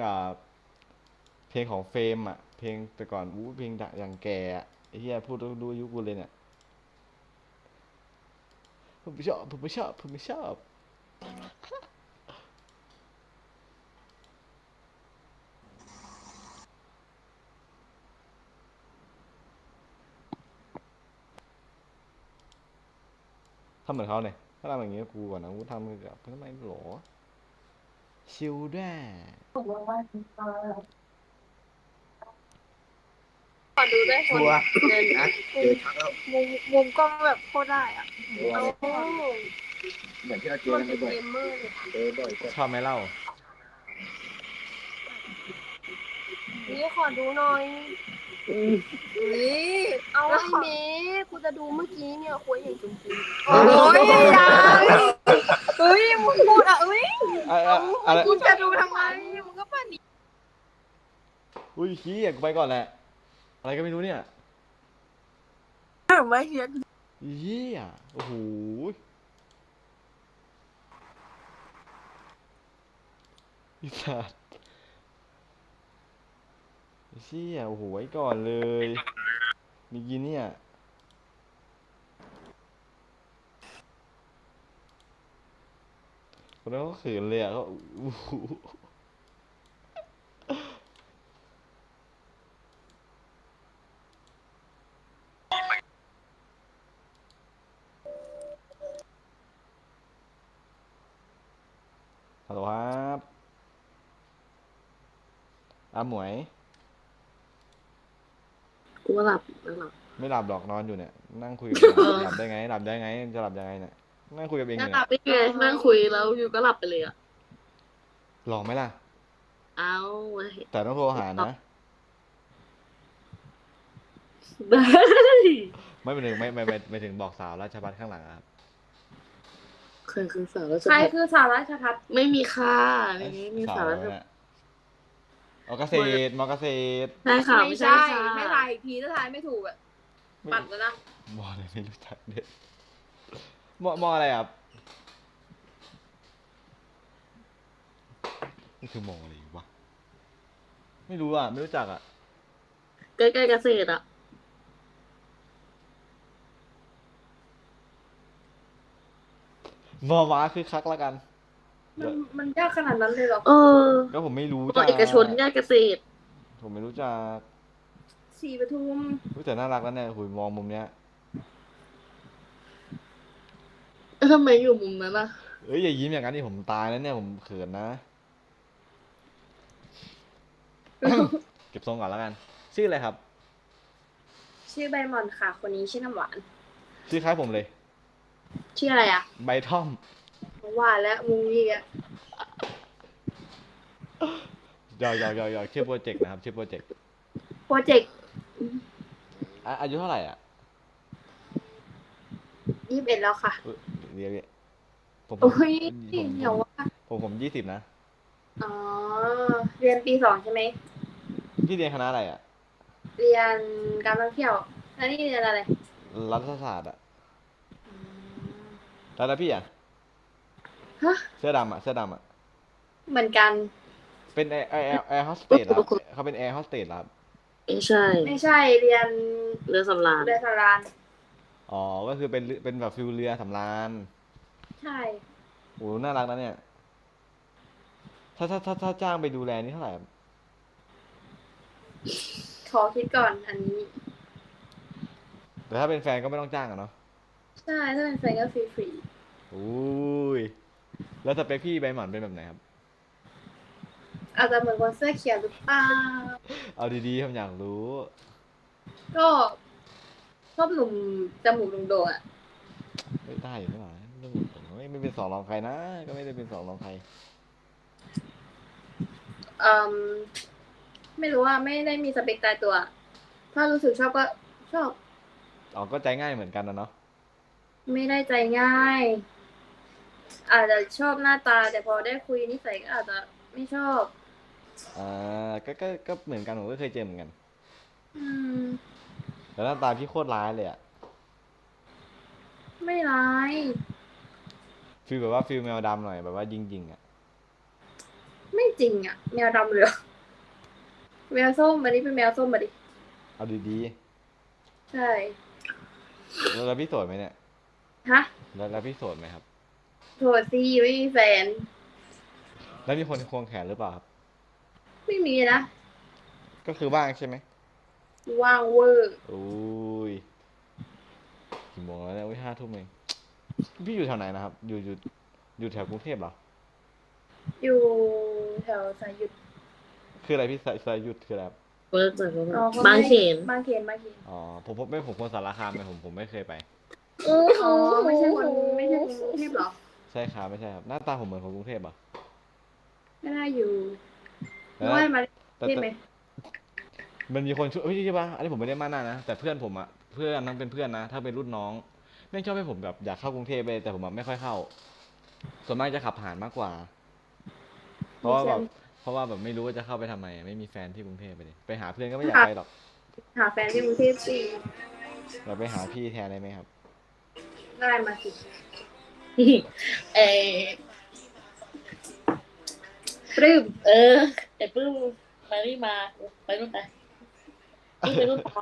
เพลงของเฟรมอ่ะเพลงแต่ก่อนเพลงดังอย่างแกไอ้เหี้ยพูดดูอายุกูเลยเนี่ยผมไม่ชอบทำเหมือนเขาเนี่ยถ้าทำอย่างเงี้ยกูก่อนนะกูทำกับทำไมหรอชิลด้วยขอดูได้คนเดินนะมุมกล้องแบบโคตรได้อ่ะเหมือนที่เราเจอกันบ่อยชอบไหมเล่านี่ขอดูหน่อยนี่เอาไอ้เมย์กูจะดูเมื่อกี้เนี่ยคุยอย่างจริงๆโอ้ยยังมึงพูดอ่ะกูจะดูทำไมมึงก็ป่านนี้อุ้ยขี้อยากไปก่อนแหละอะไรก็ไม่รู้เนี่ยไม่เฮียยี่อ่ะโอ้โหอีสัตว์เชี่ยโอ้โหไว้ก่อนเลยมีกินเนี่ยคนนั้นก็เขินเลยอ่ะก็อู้หูฮัลโหลครับหมวยกูหลับไม่หลับหรอกนอนอยู่เนี่ยนั่งคุยกับหลับได้ไงจะหลับยังไงเนี่ยนั่งคุยกับเองอยู่หลับไปไงนั่งคุยแล้วอยู่ก็หลับไปเลยอ่ะหลอกไหมล่ะเอาแต่ต้องโทรหานะได้ไม่ถึงบอกสาวราชภัฏข้างหลังครับใครคือสาวราชภัฏไม่มีค่ะไม่มีสาวราชภัฏเกษตรมอเกษตรใช่ค่ะไม่ใช่ไม่ทายอีกทีถ้าทายไม่ถูกอ่ะปัดแล้วนะมออะไรไม่รู้จักเด็ดมออะไรครับนี่คือมออะไรวะไม่รู้อ่ะไม่รู้จักอ่ะใกล้ๆเกษตรอ่ะมอว้าคือคักละกันมันยากขนาดนั้นเลยหรอก็ผมไม่รู้จักเอกชนยากเกษตรผมไม่รู้จักสีปทุมแต่น่ารักแล้วเนี่ยหุยมองมุมเนี้ยทำไมอยู่มุมนั้นล่ะอย่ายิ้มอย่างนั้นดิผมตายแล้วเนี่ยผมเขินนะเก็บทรงก่อนแล้วกันชื่ออะไรครับชื่อใบหม่อนค่ะคนนี้ชื่อน้ำหวานชื่อคล้ายผมเลยชื่ออะไรอ่ะใบท่อมว่าแล้วมุงยี่อ่ะยอชื่อโปรเจกต์นะครับชื่อโปรเจกต์อายุเท่าไหร่อ่ะ21แล้วค่ะเรียนผมเดี๋ยวว่าผม20นะอ๋อเรียนปี2ใช่ไหมพี่เรียนคณะอะไรอ่ะเรียนการท่องเที่ยวแล้วนี่เรียนอะไรรัฐศาสตร์อ่ะแล้วพี่อ่ะเสื้อดำอ่ะเหมือนกันเป็นแอร์โฮสเตสครับเขาเป็นแอร์โฮสเตสครับไม่ใช่เรียนเรือสำราญอ๋อก็คือเป็นแบบฟิลเรือสำราญใช่โอ้น่ารักนะเนี่ยถ้าจ้างไปดูแลนี่เท่าไหร่ขอคิดก่อนอันนี้แต่ถ้าเป็นแฟนก็ไม่ต้องจ้างอ่ะเนาะใช่ถ้าเป็นแฟนก็ฟรีอุ้ยแล้วสเปคพี่ใบหม่อนเป็นแบบไหนครับอาจจะเหมือนคนเสื้อเขียวหรือเปล่าเอาดีๆผมอยากรู้ก็ชอบหนุ่มจมูกโด่งๆอ่ะไม่ได้อยู่ไม่หรอไม่เป็นสองรองใครนะก็ไม่ได้เป็นสองรองใครไม่รู้ว่าไม่ได้มีสเปคตายตัวถ้ารู้สึกชอบก็ชอบก็ใจง่ายเหมือนกันนะเนาะไม่ได้ใจง่ายอาจจะชอบหน้าตาแต่พอได้คุยนิสัยก็อาจจะไม่ชอบก็เหมือนกันผมก็เคยเจอเหมือนกันแต่หน้าตาพี่โคตรร้ายเลยอ่ะไม่ร้ายฟีลแบบว่าฟีลแมวดำหน่อยแบบว่ายิงอ่ะ ไม่จริงอ่ะแมวดำเหลืองแมวส้มอันนี้เป็นแมวส้มมาดิเอาดี ใช่ ๆแล้วพี่โสดไหมเนี่ย ฮะ แล้วพี่โสดไหมครับ โทษสิไม่มีแฟน แล้วมีคนควงแขนหรือเปล่าครับ ไม่มีนะ ก็คือว่างใช่ไหม ว่างเวอร์ อุ้ยกี่โมงแล้วเนี่ย5 ทุ่มเองพี่อยู่แถวไหนนะครับอยู่แถวกรุงเทพเหรอ อยู่แถวสายหยุด คืออะไรพี่สายหยุดคืออะไรครับ บางเขนอ๋อผมคนสารคามไงผมไม่เคยไป อ๋อไม่ใช่คนกรุงเทพหรอ ใช่ครับไม่ใช่ครับหน้าตาผมเหมือนคนกรุงเทพเหรอ ไม่ได้อยู่น้อยมาเทพไหม มันมีคนช่วยไม่ใช่ปะอันนี้ผมไม่ได้มาหน้านะแต่เพื่อนผมอะเพื่อนทั้งเป็นเพื่อนนะถ้าเป็นรุ่นน้องแม่งชอบให้ผมแบบอยากเข้ากรุงเทพไปแต่ผมไม่ค่อยเข้าส่วนมากจะขับผ่านมากกว่าเพราะว่าแบบไม่รู้ว่าจะเข้าไปทำไมไม่มีแฟนที่กรุงเทพไปหาเพื่อนก็ไม่อยากไปหรอกหาแฟนที่กรุงเทพสิเราไปหาพี่แทนได้ไหมครับได้มาสิปลื้มไอ้ปลื้มไปนี่มาไปนู่นไปนี่ไปนู่นไป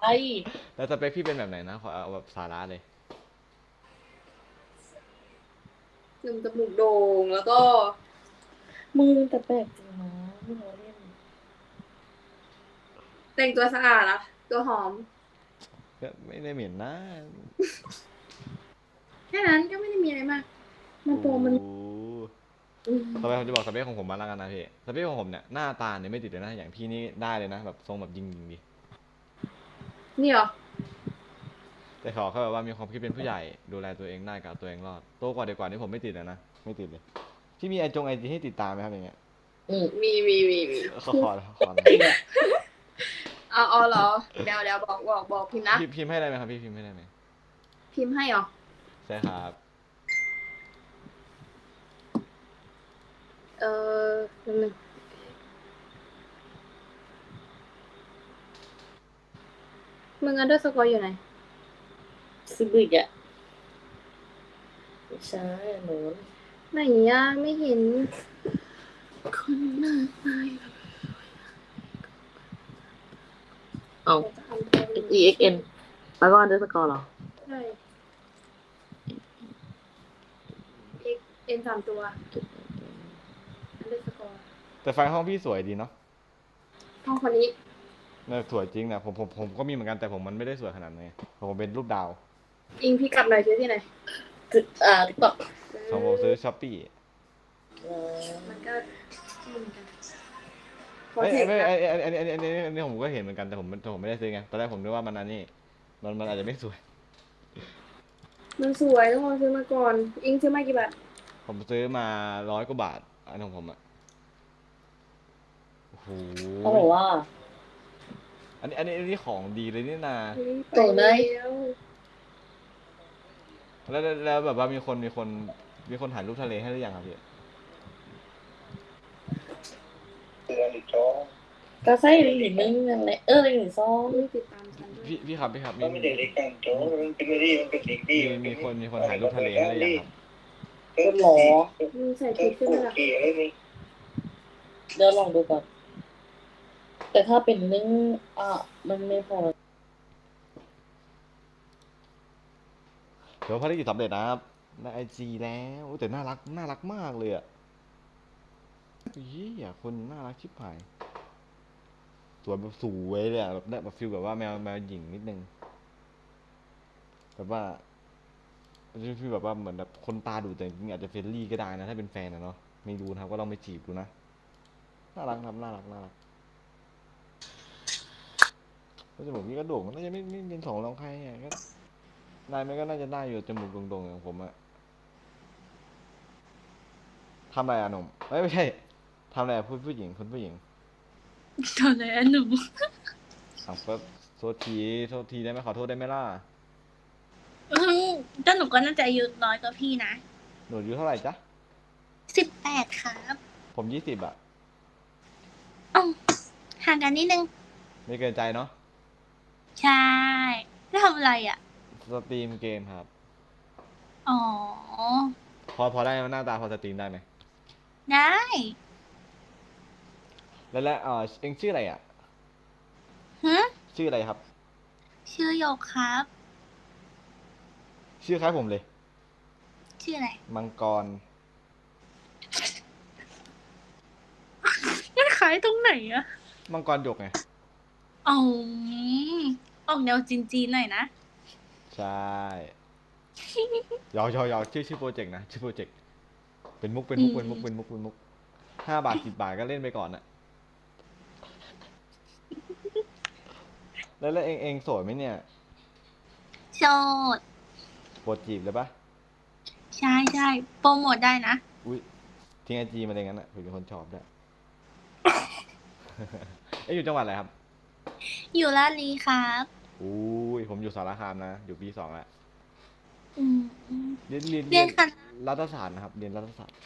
แล้วจะไปพี่เป็นแบบไหนนะขอเอาแบบสาระเลยหนุ่มจมูกโด่งแล้วก็มึงแต่แปลกจริงนะไม่รู้เล่นแต่งตัวสะอาดอะตัวหอมก็ไม่ได้เหม็นนะแค่นั้นก็ไม่ได้มีอะไรมากมันตัวมันต่อไปผมจะบอกสเปคของผมมาแล้วกันนะพี่สเปคของผมเนี่ยหน้าตาเนี่ยไม่ติดเลยนะอย่างพี่นี่ได้เลยนะแบบทรงแบบยิงดีนี่เหรอแต่ขอแค่แบบว่ามีความคิดเป็นผู้ใหญ่ดูแลตัวเองได้กับตัวเองรอดโตกว่าเด็กกว่านี่ผมไม่ติดนะไม่ติดเลยพี่มีไอจีให้ติดตามไหมครับอย่างเงี้ยมีขอเอาเหรอเดี๋ยวบอกพิมพ์นะพิมพ์ให้ได้ไหมครับพี่พิมพ์ให้ได้ไหมพิมพ์ให้เหรอใช่ครับนึงมึง_อยู่ไหนซิบิกอะใช่หนูไหนอ่ะไม่เห็นคนมากมายเอา EXN แล้วก็_เหรอใช่ N 3 ตัวแต่ไฟห้องพี่สวยดีเนาะห้องคนนี้เนี่ยสวยจริงนะผมก็มีเหมือนกันแต่ผมมันไม่ได้สวยขนาดนี้ผมเป็นรูปดาวอิงพี่กลับหน่อยซื้อที่ไหนTikTok ผมซื้อช้อปปี้มันก็อันนี้ผมก็เห็นเหมือนกันแต่ผมไม่ได้ซื้อไงตอนแรกผมนึกว่ามันอันนี้มันอาจจะไม่สวยมันสวยต้องลองซื้อมาก่อนอิงซื้อมากี่บาทผมซื้อมา100 กว่าบาทอันของผมอะโอ้โหเขาบอกว่าอันนี้ของดีเลยนี่นาโตเลยแล้วแบบว่ามีคนถ่ายรูปทะเลให้หรือยังครับพี่ก็ใส่เหรียญนึงนั่นแหละเหรียญ2ติดตามฉันพี่ครับมีเด็กเล็กแต่งโจ้มันเป็นเด็กดีมีคนถ่ายรูปทะเลให้หรือยังครับเป็นหรอใส่ผิดขึ้นมาเดี๋ยวลองดูก่อนแต่ถ้าเป็นนึงมันไม่พอเดี๋ยวภารกิจสำเร็จนะครับในIGแล้วแต่น่ารักมากเลยอ่ะคนน่ารักชิบหายสวยแบบสวยเลยอ่ะแบบได้แบบฟิลแบบว่าแมวหญิงนิดนึงแบบว่าจะฟีลแบบว่าเหมือนแบบคนตาดูแต่จริงอาจจะเฟรนลี่ก็ได้นะถ้าเป็นแฟนนะเนาะไม่รู้นะครับก็ลองไปจีบดูนะน่ารักครับน่ารักก็จมูกนี่ก็โด่งน่าจะไม่เป็นสองรองใครอ่ะก็นายมันก็น่าจะได้อยู่จมูกโด่งๆอย่างผมอะทำอะไรอะหนุ่มไม่ใช่ทำอะไรผู้หญิงคนผู้หญิงทำอะไรอะหนุ่มก็โทษทีได้ไหมขอโทษได้ไหมล่ะก็หนูก็น่าจะอายุน้อยกว่าพี่นะหนูอายุเท่าไหร่จ๊ะ18ครับผม20อะห่างกันนิดนึงไม่เกินใจเนาะใช่ทำอะไรอ่ะสตรีมเกมครับอ๋อพอได้หน้าตาพอสตรีมได้ไหมได้ แล้วเองชื่ออะไรอ่ะ ฮะ ชื่ออะไรครับ ชื่อหยกครับ ชื่อคล้ายผมเลย ชื่ออะไร มังกร มันคล้ายตรงไหนอะ มังกรหยกไง อ๋อออกแนวจีนๆหน่อยนะ ใช่ยอชื่อโปรเจกต์นะชื่อโปรเจกต์เป็นมุก5 บาท 10 บาทก็เล่นไปก่อนอะแล้วเองโสดไหมเนี่ยโสด โปรจีบเลยปะ ใช่โปรโมทได้นะ อุ้ยทิ้งIGมาเลยงั้นอะเผื่อมีคนชอบได้ อยู่จังหวัดอะไรครับ อยู่ลาดลีครับ อุ้ยผมอยู่สารคามนะอยู่ปี 2แล้ว เรียนคณะ รัฐศาสตร์นะครับเรียนรัฐศาสตร์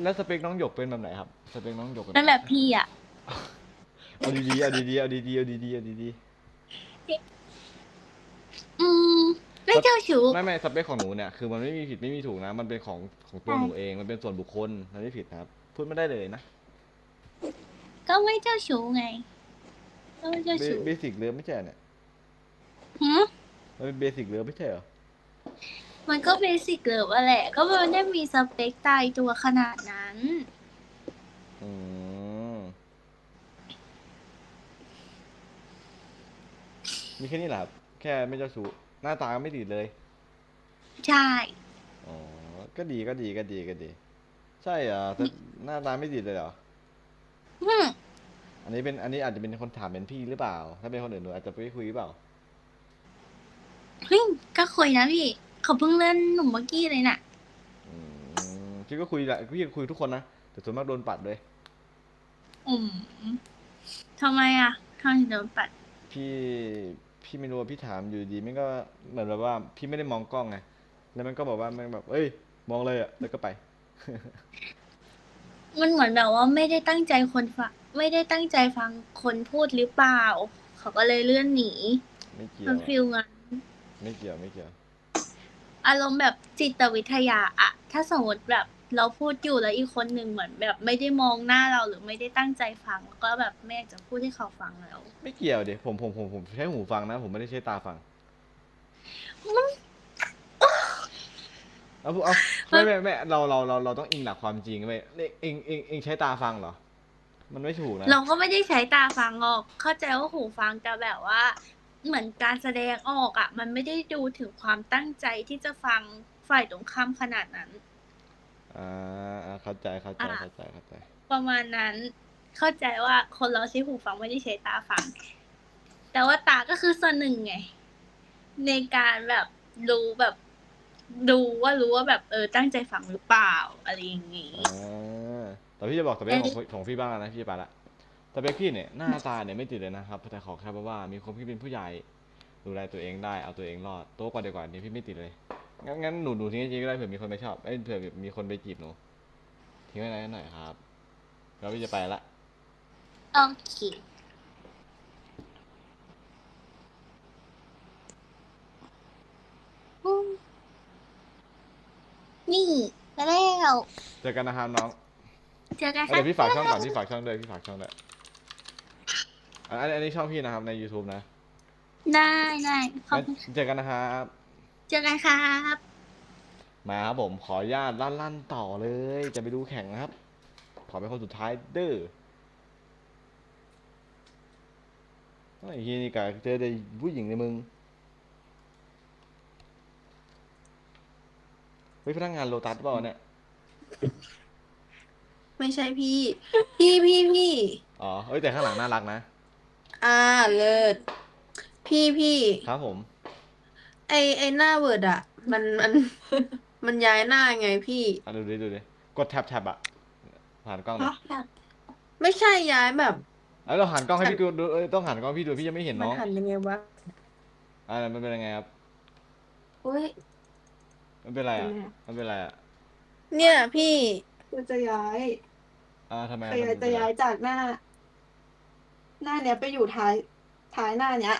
แล้วสเปคน้องหยกเป็นแบบไหนครับสเปคน้องหยกเป็นแบบพี่อะ เอาดีๆไม่เจ้าชู้ ไม่สเปคของหนูเนี่ยคือมันไม่มีผิดไม่มีถูกนะมันเป็นของตัวหนูเองมันเป็นส่วนบุคคลมันไม่ผิดนะครับพูดไม่ได้เลยนะ ก็ไม่เจ้าชู้ไงก็ไม่เจ้าชู้ เบสิกเรือไม่ใช่เนี่ยมันเป็นเบสิกเรือไม่ใช่เหรอมันก็เบสิกเลยว่าแหละก็มันได้มีสเปคตายตัวขนาดนั้นมีแค่นี้แหละครับแค่ไม่เจ้าชู้หน้าตาไม่ดีเลยใช่อ๋อก็ดีใช่เหรอแต่หน้าตาไม่ดีเลยเหรออันนี้อาจจะเป็นคนถามเป็นพี่หรือเปล่าถ้าเป็นคนอื่นหนูอาจจะไปคุยหรือเปล่าก็คุยนะพี่เขาเพิ่งเล่นหนุ่มเมื่อกี้เลยน่ะพี่ก็คุยแหละพี่คุยทุกคนนะแต่ส่วนมากโดนปัดเลยทำไมอ่ะทำไมโดนปัดพี่ไม่รู้ว่าพี่ถามอยู่ดีมันก็เหมือนแบบว่าพี่ไม่ได้มองกล้องไงแล้วมันก็บอกว่ามันแบบเอ้ยมองเลยอ่ะแล้วก็ไป มันเหมือนแบบว่าไม่ได้ตั้งใจฟังคนพูดหรือเปล่าเขาก็เลยเลื่อนหนีไม่เกี่ยวมันฟีลงั้นไม่เกี่ยวอารมณ์แบบจิตวิทยาอะถ้าสมมติแบบเราพูดอยู่แล้วอีกคนหนึ่งเหมือนแบบไม่ได้มองหน้าเราหรือไม่ได้ตั้งใจฟังก็แบบไม่อยากจะพูดให้เขาฟังแล้วไม่เกี่ยวเดี๋ยวผมใช้หูฟังนะผมไม่ได้ใช้ตาฟังเอาไม่เราต้องอิงหลักความจริงไปเองใช้ตาฟังเหรอมันไม่ถูกนะเราก็ไม่ได้ใช้ตาฟังออกเข้าใจว่าหูฟังแต่แบบว่าเหมือนการแสดงออกอ่ะมันไม่ได้ดูถึงความตั้งใจที่จะฟังฝ่ายตรงข้ามขนาดนั้นเข้าใจประมาณนั้นเข้าใจว่าคนเราใช้หูฟังไม่ได้ใช้ตาฟังแต่ว่าตาก็คือส่วนหนึ่งไงในการแบบรู้แบบดูว่าแบบตั้งใจฟังหรือเปล่าอะไรอย่างงี้แต่พี่จะบอกสเปคของพี่บ้างนะพี่ไปละสเปคพี่เนี่ยหน้าตาเนี่ยไม่ติดเลยนะครับแต่ขอแค่ว่ามีคนที่เป็นผู้ใหญ่ดูแลตัวเองได้เอาตัวเองรอดโตกว่าเดี๋ยวก่อนนี้พี่ไม่ติดเลยงั้นหนูทิ้งจริงก็ได้เผื่อมีคนไม่ชอบเผื่อมีคนไปจีบหนูทิ้งไว้หน่อยครับแล้วพี่จะไปละโอเคนี่ไปแล้วเจอกันนะครับน้องเจอกันครับเดี๋ยวพี่ฝากช่องก่อนพี่ฝากช่องด้วยอันนี้ช่องพี่นะครับใน YouTube นะได้ขอบคุณเจอกันนะครับเจอกันครับมาครับผมขออนุญาตลั่นต่อเลยจะไปดูแข่งนะครับขอเป็นคนสุดท้ายเด้อไอ้ทีนี่กะเจอได้ผู้หญิงในมึงพนักงานโลตัสเปล่าเนี่ยไม่ใช่พี่อ๋อแต่ข้างหลังน่ารักนะเลิศพี่ครับผมไอหน้าเวิร์ดอะมันย้ายหน้าไงพี่ดูดิกดแท็บอะผ่านกล้องเลยไม่ใช่ย้ายแบบเราหันกล้องให้พี่ดูต้องหันกล้องพี่ดูพี่จะไม่เห็นน้องมันหันยังไงวะมันเป็นยังไงครับมันเป็นไรอะเนี่ยพี่มันจะย้ายทำไมจะย้ายจากหน้าเนี้ยไปอยู่ท้ายหน้าเนี้ย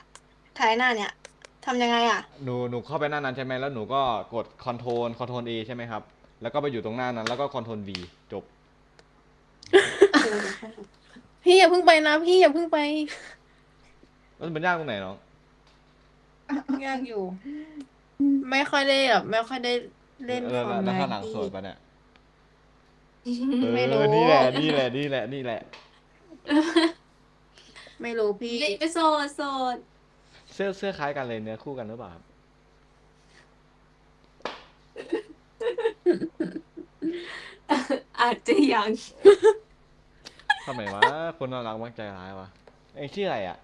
ทำยังไงอะหนูเข้าไปหน้านั้นใช่ไหมแล้วหนูก็กดคอนโทรล A ใช่ไหมครับแล้วก็ไปอยู่ตรงหน้านั้นแล้วก็คอนโทรล V จบ พี่อย่าเพิ่งไปนะพี่อย่าเพิ่งไป มันยากตรงไหนน้อง ยากอยู่ ไม่ค่อยได้แบบไม่ค่อยได้เล่นคอม แล้ว ไง ข้างหลัง พี่ สวยปะเนี่ย ไม่รู้ นี่แหละนี่แหละนี่แหละนี่แหละ ไม่รู้พี่ ไม่โสดโสด เสื้อคล้ายกันเลยเนื้อคู่กันหรือเปล่าครับ อาจจะยัง ทำไมวะคนน่ารักมักใจร้ายวะเอ้ยชื่ออะไรอ่ะ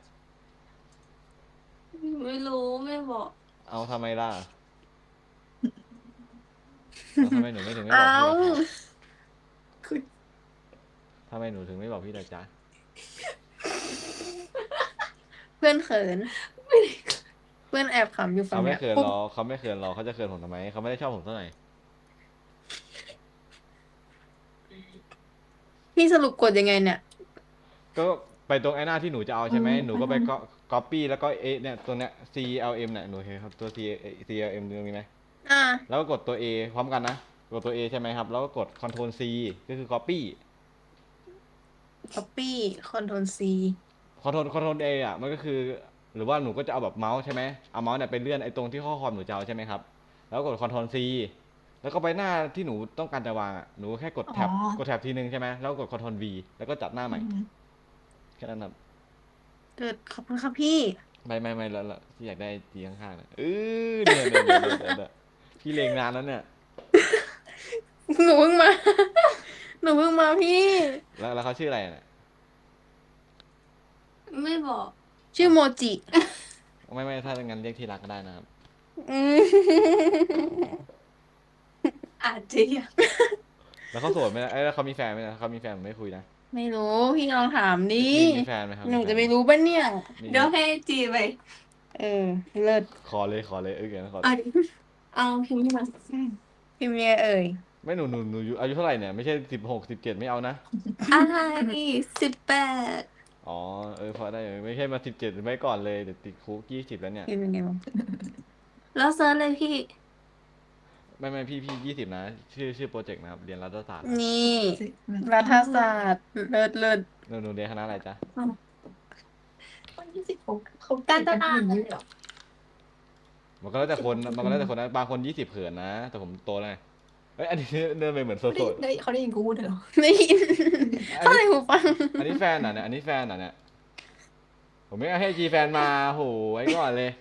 ไม่รู้ไม่บอก เอาทำไมล่ะเอาทำไมหนูไม่ถึงไม่บอกพี่ล่ะครับทำไมหนูถึงไม่บอกพี่ล่ะจ๊ะ เพื่อนเขิน เพื่อนแอบขำอยู่ฝั่ง เขาไม่ เนี้ย เขินหรอเขาไม่เขินหรอเขาจะเขินผมทำไมเขาไม่ได้ชอบผมเท่าไหร่ พี่สรุปกดยังไงเนี่ย ก็ไปตรงไอ้หน้าที่หนูจะเอาใช่ไหมหนูก็ไปก๊อปปี้แล้วก็เนี่ยตัวเนี้ย CLM เนี่ยหนูเห็นครับตัว CLM ตรงนี้ไหมแล้วก็กดตัว A พร้อมกันนะกดตัว A ใช่ไหมครับแล้วก็กด Ctrl C ก็คือ Copy Copy Ctrl C Ctrl A อ่ะมันก็คือหรือว่าหนูก็จะเอาแบบเมาส์ใช่ไหมเอาเมาส์เนี่ยไปเลื่อนไอ้ตรงที่ข้อความหนูจะเอาใช่ไหมครับแล้วกด Ctrl C แล้วก็ไปหน้าที่หนูต้องการจะวางอ่ะหนูแค่กดแท็บทีนึงใช่ไหมแล้วกด Ctrl V แล้วก็จัดหน้าใหม่แค่นั้นครับ เกิดขอบคุณครับพี่ ไม่แล้วที่อยากได้จีข้างๆนะเนี่ยพี่เลงนานแล้วเนี่ย หนูเพิ่งมา หนูเพิ่งมาพี่ แล้วเขาชื่ออะไรน่ะ ไม่บอก ชื่อโมจิ ไม่ถ้างั้นเรียกที่รักก็ได้นะครับ อาจจะยัง แล้วเขาโสดไหมนะแล้วเขามีแฟนไหมนะเขามีแฟนผมไม่คุยนะ ไม่รู้พี่ลองถามดิ มีแฟนไหมครับ หนูจะไม่รู้ป่ะเนี่ย เดี๋ยวให้จีไป เลิศ ขอเลยเดี๋ยวขอ เอาพิมพ์มา พิมพ์เนี่ยไม่หนูอายุเท่าไหร่เนี่ยไม่ใช่16 17ไม่เอานะ 18 อ๋อพอได้ไม่ใช่มา17ไม่ก่อนเลยเดี๋ยวติดคุก20แล้วเนี่ย พิมพ์ยังไงบ้าง แล้วเซิร์ชเลยพี่ ไม่พี่20นะชื่อโปรเจกต์นะครับเรียนรัฐศาสตร์ นี่รัฐศาสตร์เลิศ หนูเรียนคณะอะไรจ๊ะ เขาการตลาดเลยเหรอ มันก็แล้วแต่คนนะบางคน20เขินนะแต่ผมโตแล้วไงเอ้ยอันนี้เดินไปเหมือนโสด เขาได้ยินกูพูดเหรอ ได้ยินเข้าในหูฟัง อันนี้แฟนอ่ะเนี่ยอันนี้แฟนอ่ะเนี่ยผมไม่ให้จีแฟนมาโหไว้ก่อนเลย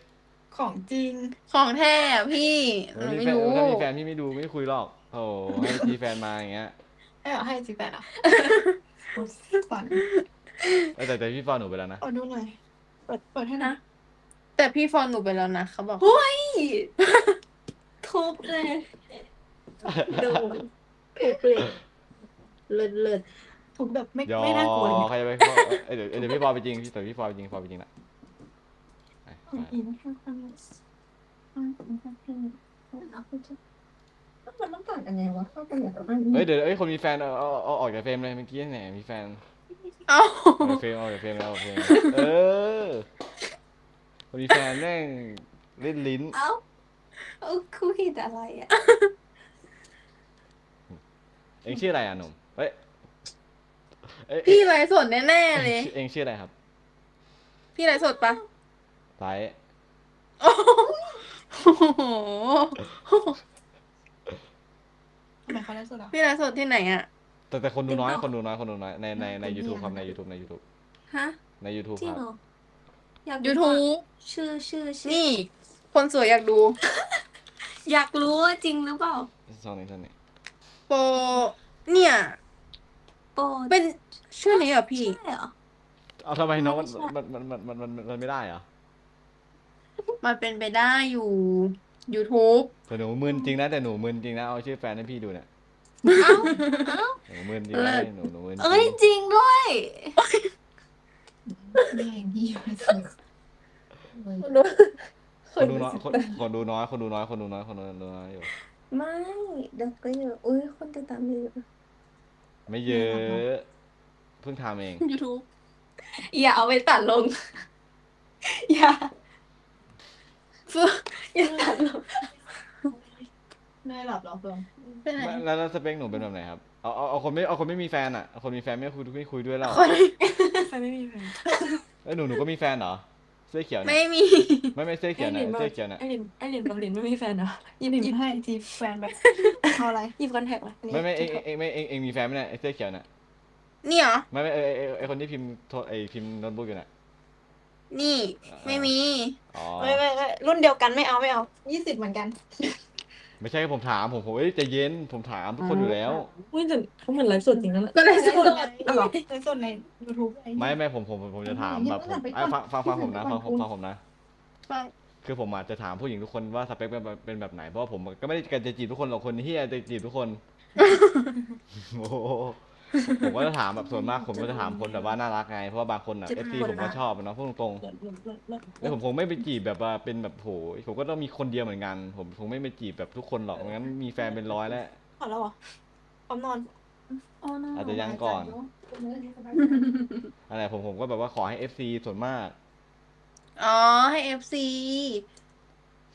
ของจริง ของแท้อะพี่หนูไม่รู้ ถ้ามีแฟนพี่ไม่ดูไม่คุยหรอกโอ้ให้จีแฟนมาอย่างเงี้ย ให้จีแฟนอ่ะฝัน แต่พี่ฟอนหนูไปแล้วนะ ดูหน่อยเปิดให้นะ แต่พี่ฟอนหนูไปแล้วนะเขาบอก เฮ้ยทุบเลยดูทุบเลยเลิศทุบแบบไม่น่ากลัวเลย ใครจะไปเดี๋ยวพี่ฟอนไปจริงแต่พี่ฟอนไปจริงนะมันต้องต่างกันไงวะเข้ากันอย่างไร เดี๋ยวคนมีแฟนเอาออกจากเฟรมเลยเมื่อกี้เนี่ยมีแฟน เอา เฟรมเอาจากเฟรมแล้วคนมีแฟนแม่งเล่นลิ้น คู่ผิดอะไรอ่ะ เองชื่ออะไรอ่ะหนุ่มพี่ไลฟ์สดแน่ๆเลย เองชื่ออะไรครับ พี่ไลฟ์สดปะ ไลฟ์ โอ้โห ทำไมเขาไลฟ์สดอ่ะ พี่ไลฟ์สดที่ไหนอ่ะ แต่คนดูน้อยใน YouTube ครับใน YouTube ฮะ ใน YouTube จริ ค ง รับ เหรออยาก YouTube ชื่อ นี่ คนสวยอยากดู อยากรู้ว่าจริงหรือเปล่า ช่องนี้โปเนี่ย โปร เป็นชื่อนี้เหรอพี่ ใช่เหรอ เอาทำไมน้องมันไม่ได้เหรอ มันเป็นไปได้อยู่ YouTube แต่หนูมึนจริงนะเอาชื่อแฟนให้พี่ดูเนี่ยหนูมึนจริงนะหนูมึน จริงด้วยคนดูน้อยอยู่ ไม่เด็กก็เยอะคนติดตามเยอะ ไม่เยอะ เพิ่งทำเอง YouTube อย่าเอาไปตัดลง อย่าตัดลง น ได้หลับหรอเพื่อน แล้วสเปคหนูเป็นแบบไหนครับเอาคนไม่มีแฟนอ่ะคนมีแฟนไม่คุยด้วยแล้ว ใครไม่มีแฟน หนูก็มีแฟนเหรอเสื้อเขียวเนี่ย ไม่มี ไม่เสื้อเขียวเนี่ยเสื้อเขียวเนี่ย ไอหลินกับหลินไม่มีแฟนเหรอยิบให้จีแฟนแบบเอาอะไรยิบคอนแทคเลย ไม่เองมีแฟนไหมเนี่ยเสื้อเขียวเนี่ย นี่เหรอ ไม่ไอคนที่พิมพ์พิมพ์โน้ตบุ๊กอยู่เนี่ย นี่ไม่มี ไม่รุ่นเดียวกันไม่เอา20เหมือนกัน ไม่ใช่ผมถามผมใจเย็นผมถามทุกคนอยู่แล้ว อุ้ยแต่เขาเหมือนไลฟ์สดจริงนั่นแหละก็ไลฟ์สดไลฟ์สดใน YouTube ไม่ผมจะถามแบบฟังผมนะฟังผมนะคือผมอาจจะถามผู้หญิงทุกคนว่าสเปคเป็นแบบไหนเพราะผมก็ไม่ได้จะจีบทุกคนหรอกคนที่จะจีบทุกคนโอ้ผมก็จะถามแบบส่วนมากผมก็จะถามคนแบบว่าน่ารักไงเพราะว่าบางคนFC ผมก็ชอบนะพูดตรงๆแล้วผมคงไม่ไปจีบแบบว่าเป็นแบบโหผมก็ต้องมีคนเดียวเหมือนกันผมคงไม่ไปจีบแบบทุกคนหรอกงั้นมีแฟนเป็น100แล้วพอแล้วเหรอพร้อมนอนอาจจะยังก่อนอะไรผมก็แบบว่าขอให้ FC ส่วนมากอ๋อให้ FC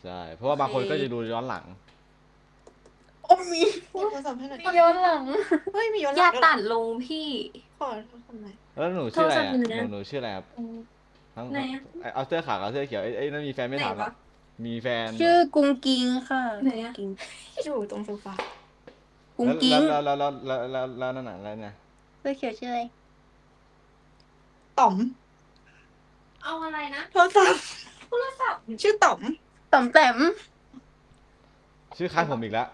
ใช่เพราะว่าบางคนก็จะดูย้อนหลังโอ้มีโทรศัพท์ให้หน่อยย้อนหลังเฮ้ยมีย้อนหลังอย่าตัดลงพี่ขอทำไงแล้วหนูชื่ออะไรหนูชื่ออะไรครับทั้งเอาเสื้อขาวกับเสื้อเขียวไอ้นั่นมีแฟนไม่ถามหรอมีแฟนชื่อกุ้งกิ้งค่ะกิ้งอยู่ตรงโซฟากุ้งกิ้งแล้วนั่นน่ะแล้วเนี่ยเสื้อเขียวชื่ออะไรต่อมเอาอะไรนะโทรศัพท์ชื่อต่อมแต้มชื่อคล้ายผมอีกแล้ว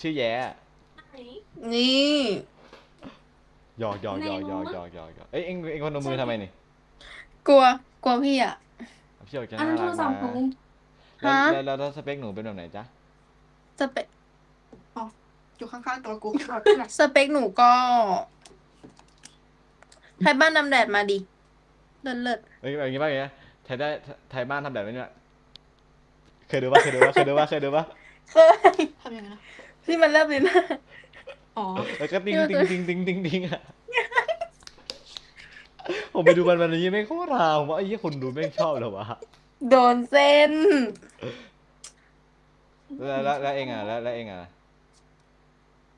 ชื่อแย่นี่หยอกเอ้ยเอ็งคนเอามือทำไมนี่กลัวพี่อ่ะพี่อยากจะน่ารักนะแล้วสเปคหนูเป็นแบบไหนจ๊ะสเปคอยู่ข้างๆตัวกูสเปคหนูก็ไทยบ้านนำแดดมาดิเลิศอย่างงี้ป่ะอย่างเงี้ยไทยบ้านทำแดดไหมเนี่ยเคยดูป่ะเคยทำยังไงนะที่มันเริ่มเลยนะแล้วก็ติ้งอ่ะผมไปดูมันนี้ไม่โคตรราวผมว่าไอ้ยี่คนดูไม่ชอบหรอวะโดนเส้นแล้วเองอ่ะแล้วเองอ่ะ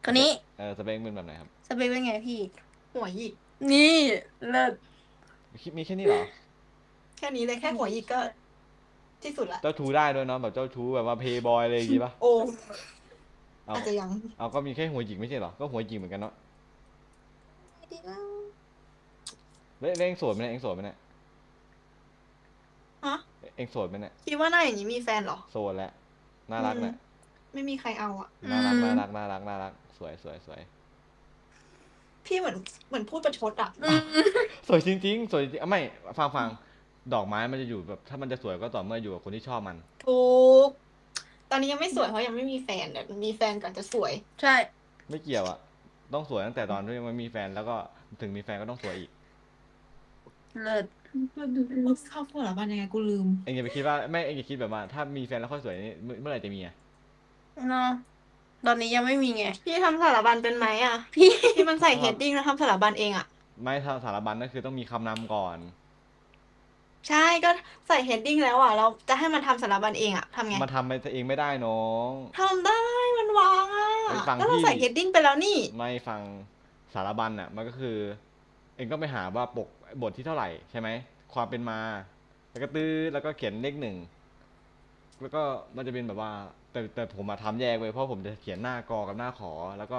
คนนี้สเปคเป็นแบบไหนครับสเปคเป็นไงพี่หัวหยิกนี่เลิศมีแค่นี้เหรอแค่นี้เลยแค่หัวหยิกก็ที่สุดละเจ้าชู้ได้ด้วยเนาะแบบเจ้าชู้แบบว่าเพย์บอยอะไรอย่างงี้ป่ะโอ้อาจจะยังเอาก็มีแค่หัวหยิกไม่ใช่หรอก็หัวหยิกเหมือนกันเนาะเองโสดไหมเนี่ยเองโสดไหมเนี่ยฮะเองโสดไหมเนี่ยคิดว่าหน้าอย่างนี้มีแฟนหรอโสดแล้วน่ารักเนี่ยไม่มีใครเอาอ่ะน่ารักสวยพี่เหมือนพูดประชดอ่ะสวยจริงไม่ฟังดอกไม้มันจะอยู่แบบถ้ามันจะสวยก็ต่อเมื่ออยู่กับคนที่ชอบมันถูกตอนนี้ยังไม่สวยเพราะยังไม่มีแฟนเดี๋ยวมีแฟนก่อนจะสวยใช่ไม่เกี่ยวอ่ะต้องสวยตั้งแต่ตอนที่ยังไม่มีแฟนแล้วก็ถึงมีแฟนก็ต้องสวยอีกเลิศเข้าสถาบันยังไงกูลืมเอ็งอย่าไปคิดว่าไม่เอ็งอย่าคิดแบบว่าถ้ามีแฟนแล้วค่อยสวยนี่เมื่อไหร่จะมีอ่ะเนาะตอนนี้ยังไม่มีไงพี่ทำสถาบันเป็นไหมอ่ะพี่มันใส่เฮดดิ้งแล้วทำสถาบันเองอ่ะไม่ทำสถาบันนั่นคือต้องมีคำนำก่อนใช่ก็ใส่เฮดดิ้งแล้วอ่ะเราจะให้มันทำสถาบันเองอ่ะทำไงมันทำเองไม่ได้น้องทำได้มันวางอ่ะแล้วเราใส่เฮดดิ้งไปแล้วนี่ไม่ฟังสารบัญอ่ะมันก็คือเองก็ไปหาว่าปกบทที่เท่าไหร่ใช่ไหมความเป็นมาแล้วก็ตื้อแล้วก็เขียนเลข1แล้วก็มันจะเป็นแบบว่าแต่ผมมาทำแยกไว้เพราะผมจะเขียนหน้ากอกับหน้าขอแล้วก็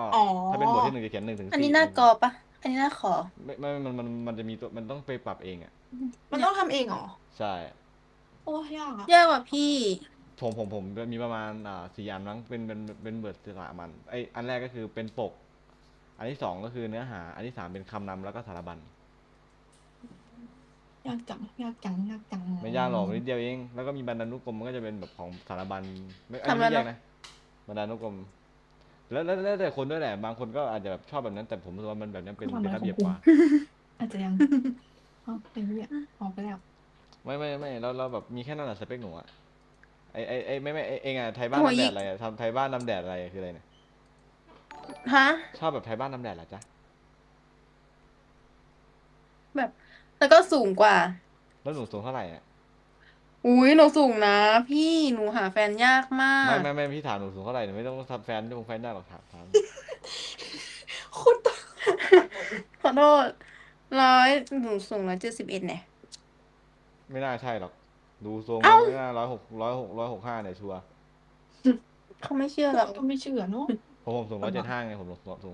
ถ้าเป็นบทที่1จะเขียน1 ถึง 4อันนี้หน้ากอปะอันนี้หน้าขอไม่มันจะมีตัวมันต้องไปปรับเองอ่ะมันต้องทำเองเหรอใช่โอ้ยากยากกว่าพี่ผมมีประมาณ4 อันมั้งเป็นบทสามัญไออันแรกก็คือเป็นปกอันที่2ก็คือเนื้อหาอันที่3เป็นคำนำแล้วก็สารบัญยากจังไม่ยากหรอกนิดเดียวเองแล้วก็มีบรรณานุกรมมันก็จะเป็นแบบของสารบัญไม่ยากนะบรรณานุกรมแล้วแต่คนด้วยแหละบางคนก็อาจจะแบบชอบแบบนั้นแต่ผมรู้สึกว่ามันแบบนั้นเป็นระเบียบกว่าอาจจะยังเป็นเนี่ยออกไปแล้วไม่เราแบบมีแค่นั้นแหละสเปคหนูอะไอไม่เองอะไทยบ้านน้ำแดดอะไรทำไทยบ้านน้ำแดดอะไรคืออะไรเนี่ยฮะชอบแบบไทยบ้านน้ำแดดเหรอจ๊ะแบบแล้วก็สูงกว่าแล้วหนูสูงเท่าไหร่อะ อุ้ยหนูสูงนะ พี่หนูหาแฟนยากมาก ไม่พี่ถามหนูสูงเท่าไหร่หนูไม่ต้องทำแฟนไม่ต้องแฟนได้หรอกถาม ขอโทษหนูสูง171เนี่ย ไม่น่าใช่หรอกดูทรง เอ้า ไม่น่า165เนี่ยชัวร์ เขาไม่เชื่อหรอก ก็ไม่เชื่อเนาะ ผมสูง175ไงผมสูง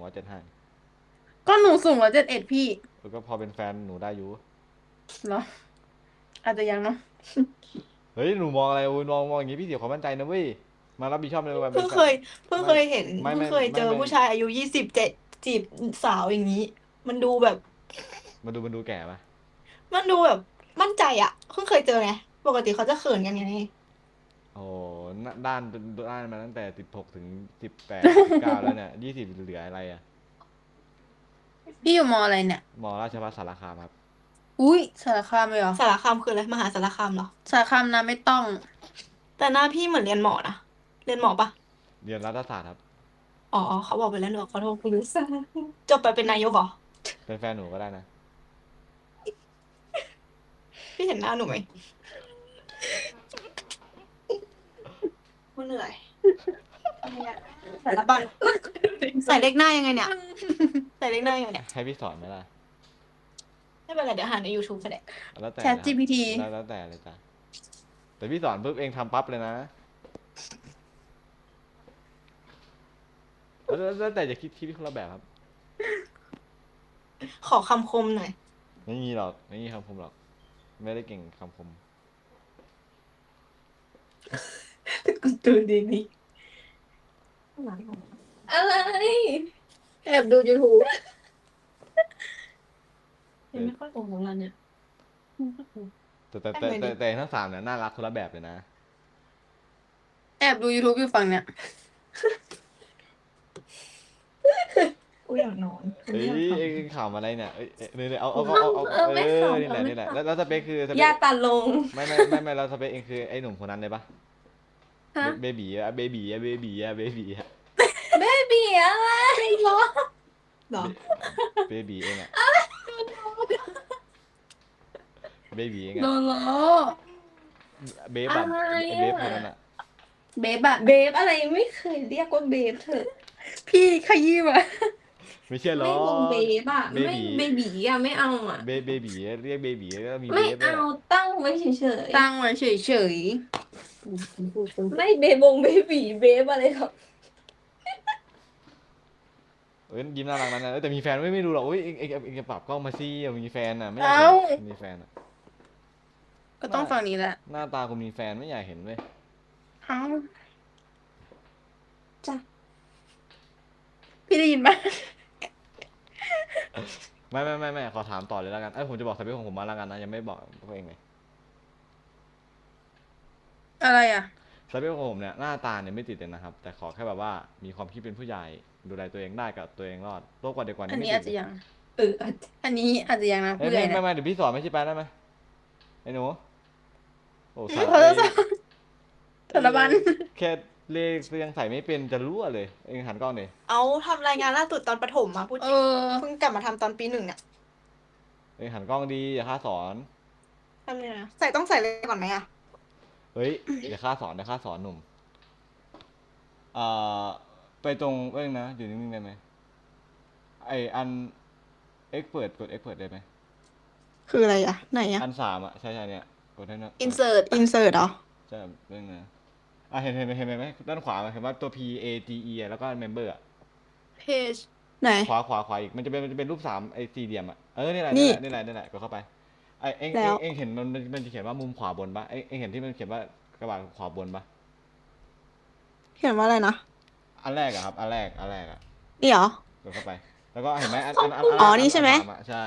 175ก็หนูสูง171พี่ แล้วก็พอเป็นแฟนหนูได้อยู่ เหรอ อาจจะยังเนาะ เฮ้ยหนูมองอะไรมองอย่างงี้พี่เสียความมั่นใจนะเว้ยมารับผิดชอบในวัน เพิ่งเคยเห็น ไม่ เพิ่งเคยเจอผู้ชายอายุ27จีบสาวอย่างนี้ มันดูแบบ มันดูแก่ปะ มันดูแบบมั่นใจอ่ะเพิ่งเคยเจอไงปกติเขาจะเขินกันไง โอ้ด้านมาตั้งแต่16ถึง18 19แล้วเนี่ย20เหลืออะไรอ่ะ พี่อยู่มออะไรเนี่ย มอราชภัฏสารคามครับ อุ้ยสารคามเลยเหรอ สารคามคืออะไรมหาสารคามเหรอ สารคามนะไม่ต้อง แต่หน้าพี่เหมือนเรียนหมอนะเรียนหมอปะ เรียนรัฐศาสตร์ครับ อ๋อเขาบอกไปแล้วหนูขอโทษคุณรู้ซะจบไปเป็นนายกเหรอ เป็นแฟนหนูก็ได้นะ พี่เห็นหน้าหนูไหมเหนื่อยใส่ละบันใส่เลขหน้ายังไงเนี่ย ใส่เลขหน้ายังไงเนี่ย ให้พี่สอนไหมล่ะ ไม่เป็นไรเดี๋ยวหาใน YouTube ก็ได้ แล้วแต่ Chat GPT แล้วแต่เลยจ้ะแต่พี่สอนปุ๊บเองทำปั๊บเลยนะแล้วแต่จะคิดคนละแบบครับ ขอคำคมหน่อย ไม่มีหรอกไม่มีคำคมหรอกไม่ได้เก่งคำคม กูดูดีนี่อะไรแอบดู YouTube ยังไม่ค่อยโกงของเราเนี่ย แต่ทั้ง3เนี่ยน่ารักคนละแบบเลยนะ แอบดู YouTube อยู่ฝั่งเนี่ย กูอยากนอน เอ้ยเองข่าวอะไรเนี่ยเอ้ยเนี่ยเอานี่แหละนี่แหละแล้วสเปคคือสเปค อย่าตัดลง ไม่แล้วสเปคเองคือไอ้หนุ่มคนนั้นเลยปะ ฮะ เบบีอะไร เบบีอะไรเหรอ หรอ เบบีเองอะเบบีเอง โด อะ นล้อ เบฟอะเบฟคนนั้นอะ เบฟอะ เบฟอะไรไม่เคยเรียกว่าเบฟเถอะ พี่ขยี้มา ไม่เชื่อหรอ ไม่ลงเบฟอะ เบ ไม่ บี เบบีอะไม่เอาอะ เบบีเรียกเบบีแล้วมี ไม่ เบฟด้วย เอาตั้งไว้เฉย ตั้งไว้เฉย ๆไม่เบบงเบบีเบฟอะไรหรอก ยิ้มน่ารักนั้นนะแต่มีแฟนไม่รู้หรอกเองจะปรับกล้องมาซี่มีแฟนอะไม่อยาก เอ้า เห็นมีแฟนอะ ๆก็ต้องฝั่งนี้แหละ หน้าตาคุณมีแฟนไม่อยากเห็นเว้ย เอ้าจ้ะพี่ได้ยินไหม ไม่ขอถามต่อเลยแล้วกันผมจะบอกสเปคของผมมาแล้วกันนะยังไม่บอกตัวเองเลย อะไรอ่ะ สเปคของผมเนี่ยหน้าตาเนี่ยไม่ติดเลยนะครับแต่ขอแค่แบบว่ามีความคิดเป็นผู้ใหญ่ดูแลตัวเองได้กับตัวเองรอดโตกว่าเด็กกว่า อัน นี่ นี้ ไม่ อาจ ติ จะ ด ยังอันนี้อาจจะยังนะ เอ้ย ผู้ใหญ่เนี่ย ไม่เดี๋ยวพี่สอนไม่ใช่ไปได้ไหมไอ้หนูโอ้ เขาจะสารบัญ แค่เลขยังใส่ไม่เป็นจะรั่วเลยเองหันกล้องดิ เอาทำรายงานล่าสุดตอนประถมมาพูดจริงเพิ่งกลับมาทำตอนปี 1เนี่ย เองหันกล้องดีอย่าค่าสอน ทำยังไงต้องใส่เลยก่อนไหมอะ เฮ้ยอย่าค่าสอนหนุ่มไปตรงเอ้ยนะอยู่นิ่งๆได้ไหมไออันกด X เปิดได้ไหม คืออะไรอะไหนอะ อัน3อะใช่เนี่ยกดให้นะ insert เหรอ ใช่เรื่องนะเห็นไหมด้านขวาเห็นว่าตัว PAGE แล้วก็ member อะ page ไหน ขวาอีกมันจะเป็นรูป3ไอ้สี่เหลี่ยมอะนี่แหละกดเข้าไปเอ็งเห็นมันจะเขียนว่ามุมขวาบนปะเอ็งเห็นที่มันเขียนว่ากระบาดขวาบนปะ เขียนว่าอะไรนะ อันแรกอะครับอันแรกอะ นี่เหรอ กดเข้าไปแล้วก็เห็นไหมนี่ใช่ไหม ใช่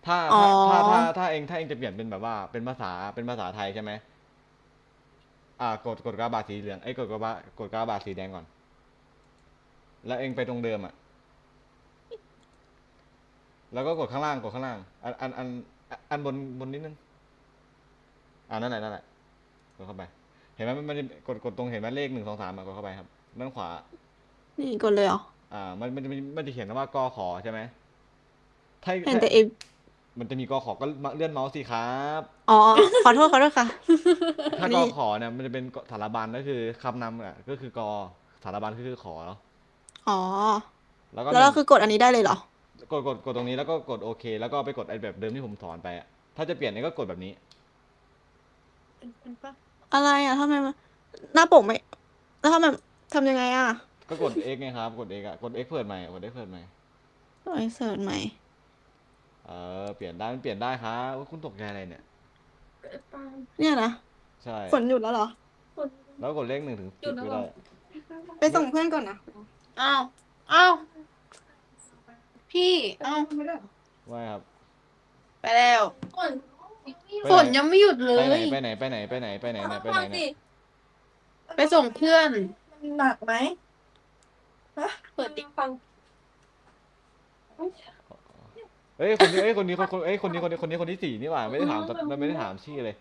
ถ้าเองจะเปลี่ยนเป็นแบบว่าเป็นภาษาไทยใช่ไหมกดกระบาดสีเหลืองกดกระบาดสีแดงก่อนแล้วเองไปตรงเดิมอะแล้วก็กดข้างล่างอันบนนิดนึงนั่นแหละกดเข้าไปเห็นไหมมันจะกดตรงเห็นไหมเลข1 2 3กดเข้าไปครับด้านขวานี่กดเลยเหรอมันจะเขียนว่ากขอใช่ไหมเห็นแต่ มันจะมีกอขอก็เลื่อนเมาส์สิครับ อ๋อ ขอโทษค่ะ ถ้ากอขอเนี่ยมันจะเป็นสารบัญก็คือคำนำอ่ะก็คือกอสารบัญก็คือขอ อ๋อ แล้วก็ แล้วเราคือกดอันนี้ได้เลยเหรอ กดตรงนี้แล้วก็กดโอเคแล้วก็ไปกดไอ้แบบเดิมที่ผมสอนไปอ่ะถ้าจะเปลี่ยนเนี่ยก็กดแบบนี้ อะไรอ่ะทำไมมันหน้าปกไม่แล้วทำไมทำยังไงอ่ะ ก็กด X ไงครับกด X อ่ะกด X เปิดใหม่กด X เปิดใหม่ ต้องอินเสิร์ตใหม่ เปลี่ยนได้มันเปลี่ยนได้ครับคุณตกใจอะไรเนี่ย เนี่ยนะ ใช่ ฝนหยุดแล้วเหรอ แล้วกดเลข1 ถึง 10ก็ได้ ไปส่งเพื่อนก่อนนะอ้าว พี่ว่าครับ ไปแล้ว ฝนยังไม่หยุดเลย ไปไหนเนี่ย ไปส่งเพื่อนหนักไหมเปิดติ๊กฟัง คนที่4นี่หว่าไม่ได้ถามชื่อเลย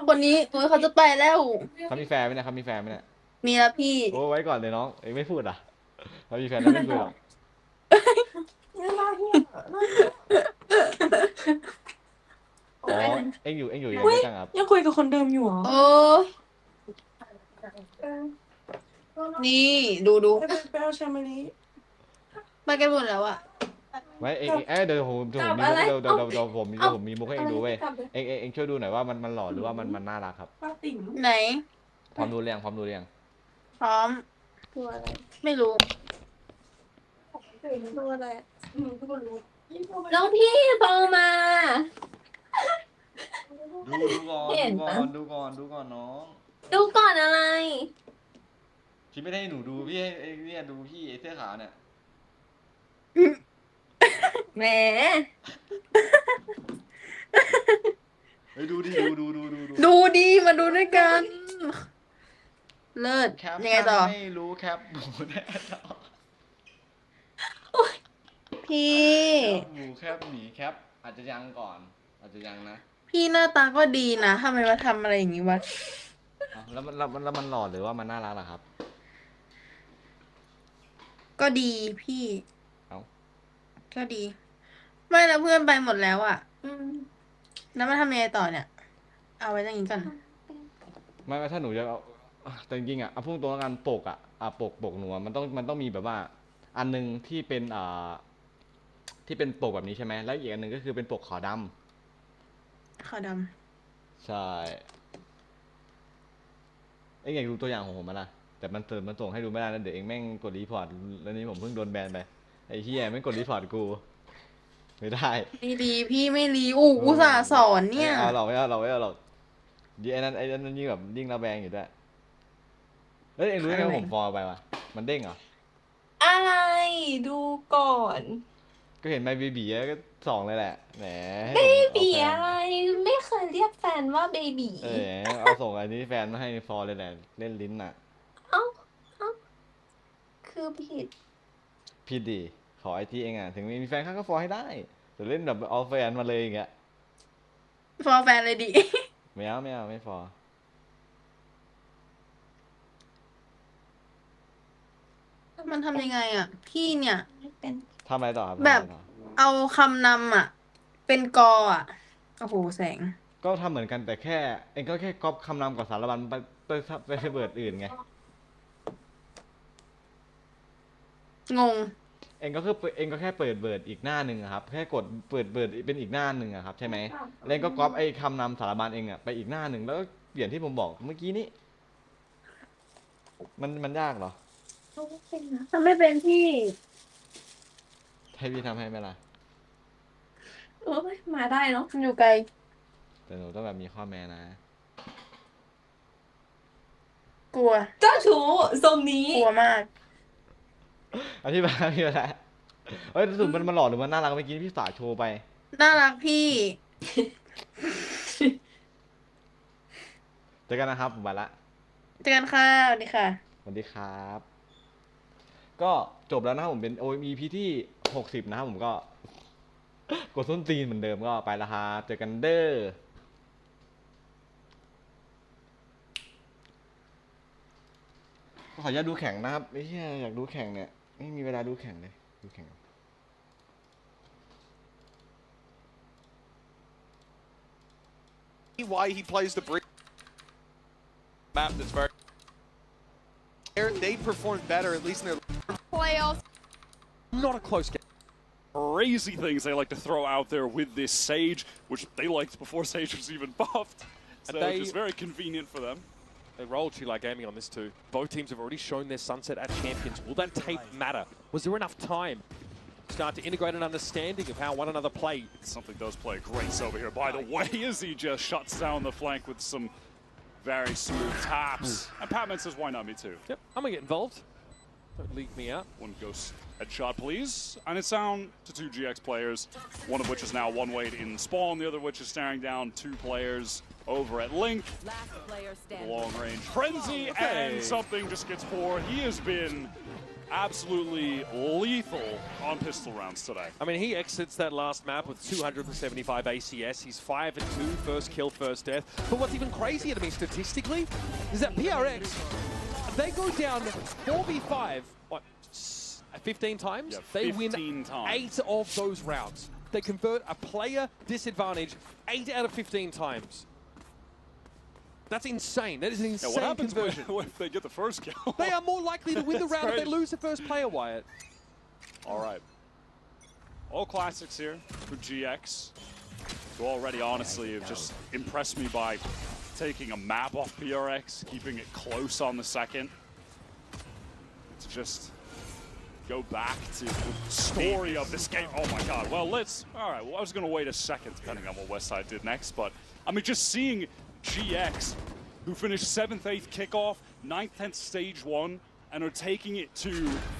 คนนี้เขาจะไปแล้ว เขามีแฟนไหมเนี่ย มีแล้วพี่ โอ้ไว้ก่อนเลยน้องไม่พูดอ่ะเขามีแฟนแล้วไม่คุยหรอกอ๋อเอ็งอยู่ยังไงจังครับ ยังคุยกับคนเดิมอยู่เหรอนี่ดูไปเอาชามาลีมากันหมดแล้วอ่ะไม่เดี๋ยวผมมีมุกให้เอ็งดูเว้ยเอ็งช่วยดูหน่อยว่ามันหล่อหรือว่ามันน่ารักครับไหนพร้อมดูเรียงพร้อมตัวอะไรไม่รู้ตัวอะไรน้องพี่โทรมาดูก่อนน้อง ดูก่อนอะไร พี่ไม่ได้ให้หนูดูพี่ให้เนี่ยดูพี่เสื้อขาวเนี่ย แหมดูดิดูดีมาดูด้วยกันเลิศยังไงต่อไม่รู้แคปหมูแน่ต่อพี่หมูแคปหมีแคปอาจจะยังก่อนอาจจะยังนะพี่หน้าตาก็ดีนะทำไมมาทำอะไรอย่างนี้วะแล้วมันหล่อหรือว่ามันน่ารักล่ะครับก็ดีพี่ก็ดีไม่แล้วเพื่อนไปหมดแล้วอ่ะแล้วมาทำยังไงต่อเนี่ยเอาไว้อย่างนี้ก่อนไม่ถ้าหนูจะเอาแต่จริงๆอ่ะเอาพูดตรงๆกันปกอ่ะปกหนูมันต้องมีแบบว่าอันนึงที่เป็นที่เป็นปกแบบนี้ใช่ไหมแล้วอีกอันนึงก็คือเป็นปกขาวดำใช่เอ็งอยากดูตัวอย่างของผมมั้ยล่ะแต่มันส่งให้ดูไม่ได้แล้วเดี๋ยวเอ็งแม่งกดรีพอร์ตแล้วนี้ผมเพิ่งโดนแบนไปไอ้เหี้ยแม่งกดรีพอร์ตกูไม่ได้ไม่ดีพี่ไม่รีอุตส่าห์สอนเนี่ยเอาไม่เอาไอ้นั้นยิ่งแบบยิ่งระแวงอยู่ด้วยเอ็งรู้ไหมว่าผมฟอลไปวะมันเด้งเหรออะไรดูก่อนก็เห็นไมเบบีก็2เลยแหละแหมเบบีอะไรไม่เคยเรียกแฟนว่าเบบีเอาส่งอันนี้แฟนมาให้ฟอลเลยแหละเล่นลิ้นน่ะคือผิดดีขอไอทีเองอ่ะถึงมีแฟนข้างก็ฟอลให้ได้แต่เล่นแบบเอาแฟนมาเลยอย่างเงี้ยฟอลแฟนเลยดิไม่เอาไม่ฟอลมันทำยังไงอ่ะพี่เนี่ยทำอะไรต่อครับแบบเอาคำนำอ่ะเป็นกออ่ะโอ้โหแสงก็ทำเหมือนกันแต่แค่เองก็แค่ก๊อปคำนำกับสารบัญไปเบิดอื่นไงงงเองก็แค่เปิดเบิร์ดอีกหน้าหนึ่งครับแค่กดเปิดเบิร์ดเป็นอีกหน้าหนึ่งครับใช่ไหมแล้วก็ก๊อปไอ้คำนำสารบัญเองอ่ะไปอีกหน้าหนึ่งแล้วก็เปลี่ยนที่ผมบอกเมื่อกี้นี้มันยากเหรอทำไม่เป็นพี่ให้พี่ทำให้ไหมล่ะมาได้เนาะอยู่ไกลแต่หนูต้องแบบมีข้อแม้นะกลัวเจ้าชู้ทรงนี้กลัวมากอธิบายแล้วรู้สึกมันหล่อหรือมันน่ารักเมื่อกี้พี่สาโชว์ไปน่ารักพี่เจอกันนะครับผมไปละเจอกันค่ะสวัสดีค่ะสวัสดีครับก็จบแล้วนะครับผมเป็น OMEP ที่60นะครับผมก็กดส้นตีนเหมือนเดิมก็ไปละครับเจอกันเด้อขออนุญาตดูแข่งนะครับไม่ใช่อยากดูแข่งเนี่ยไม่มีเวลาดูแข่งเลยดูแข่ง why he plays the bridge map that's very. They performed better, at least in their playoffs. Not a close game. Crazy things they like to throw out there with this Sage, which they liked before Sage was even buffed. So it's very convenient for them. They rolled Chile Gaming on this too. Both teams have already shown their sunset at champions. Will that tape matter? Was there enough time to start to integrate an understanding of how one another play? Something does play great over here, by the way, as he just shuts down the flank with some very smooth taps. And Patman says, why not me too? Yep, I'm gonna get involved. Don't leave me out. One ghost headshot, please. And it's down to 2 GX players, one of which is now one way in spawn, the other of which is staring down 2 players over at Link. Long range frenzy, and something just gets poor. He has been absolutely lethal on pistol rounds today. I mean, he exits that last map with 275 ACS. He's 5 and 2, first kill, first death. But what's even crazier to me statistically is that PRX, they go down 4v5, what, 15 times? Yeah, they 15 win times. 8 of those rounds. They convert a player disadvantage 8 out of 15 times. That's insane. That is an insane what happens conversion. when if they get the first kill? They are more likely to win the round if they crazy. lose the first player, Wyatt. All right. All classics here for GX, who already honestly have just impressed me by taking a map off PRX, keeping it close on the second. To just go back to the story of this game. Oh my god. Well, all right, well, I was going to wait a second depending on what Westside did next, but I mean, just seeing GX, who finished 7th, 8th kickoff, 9th, 10th stage 1, and are taking it to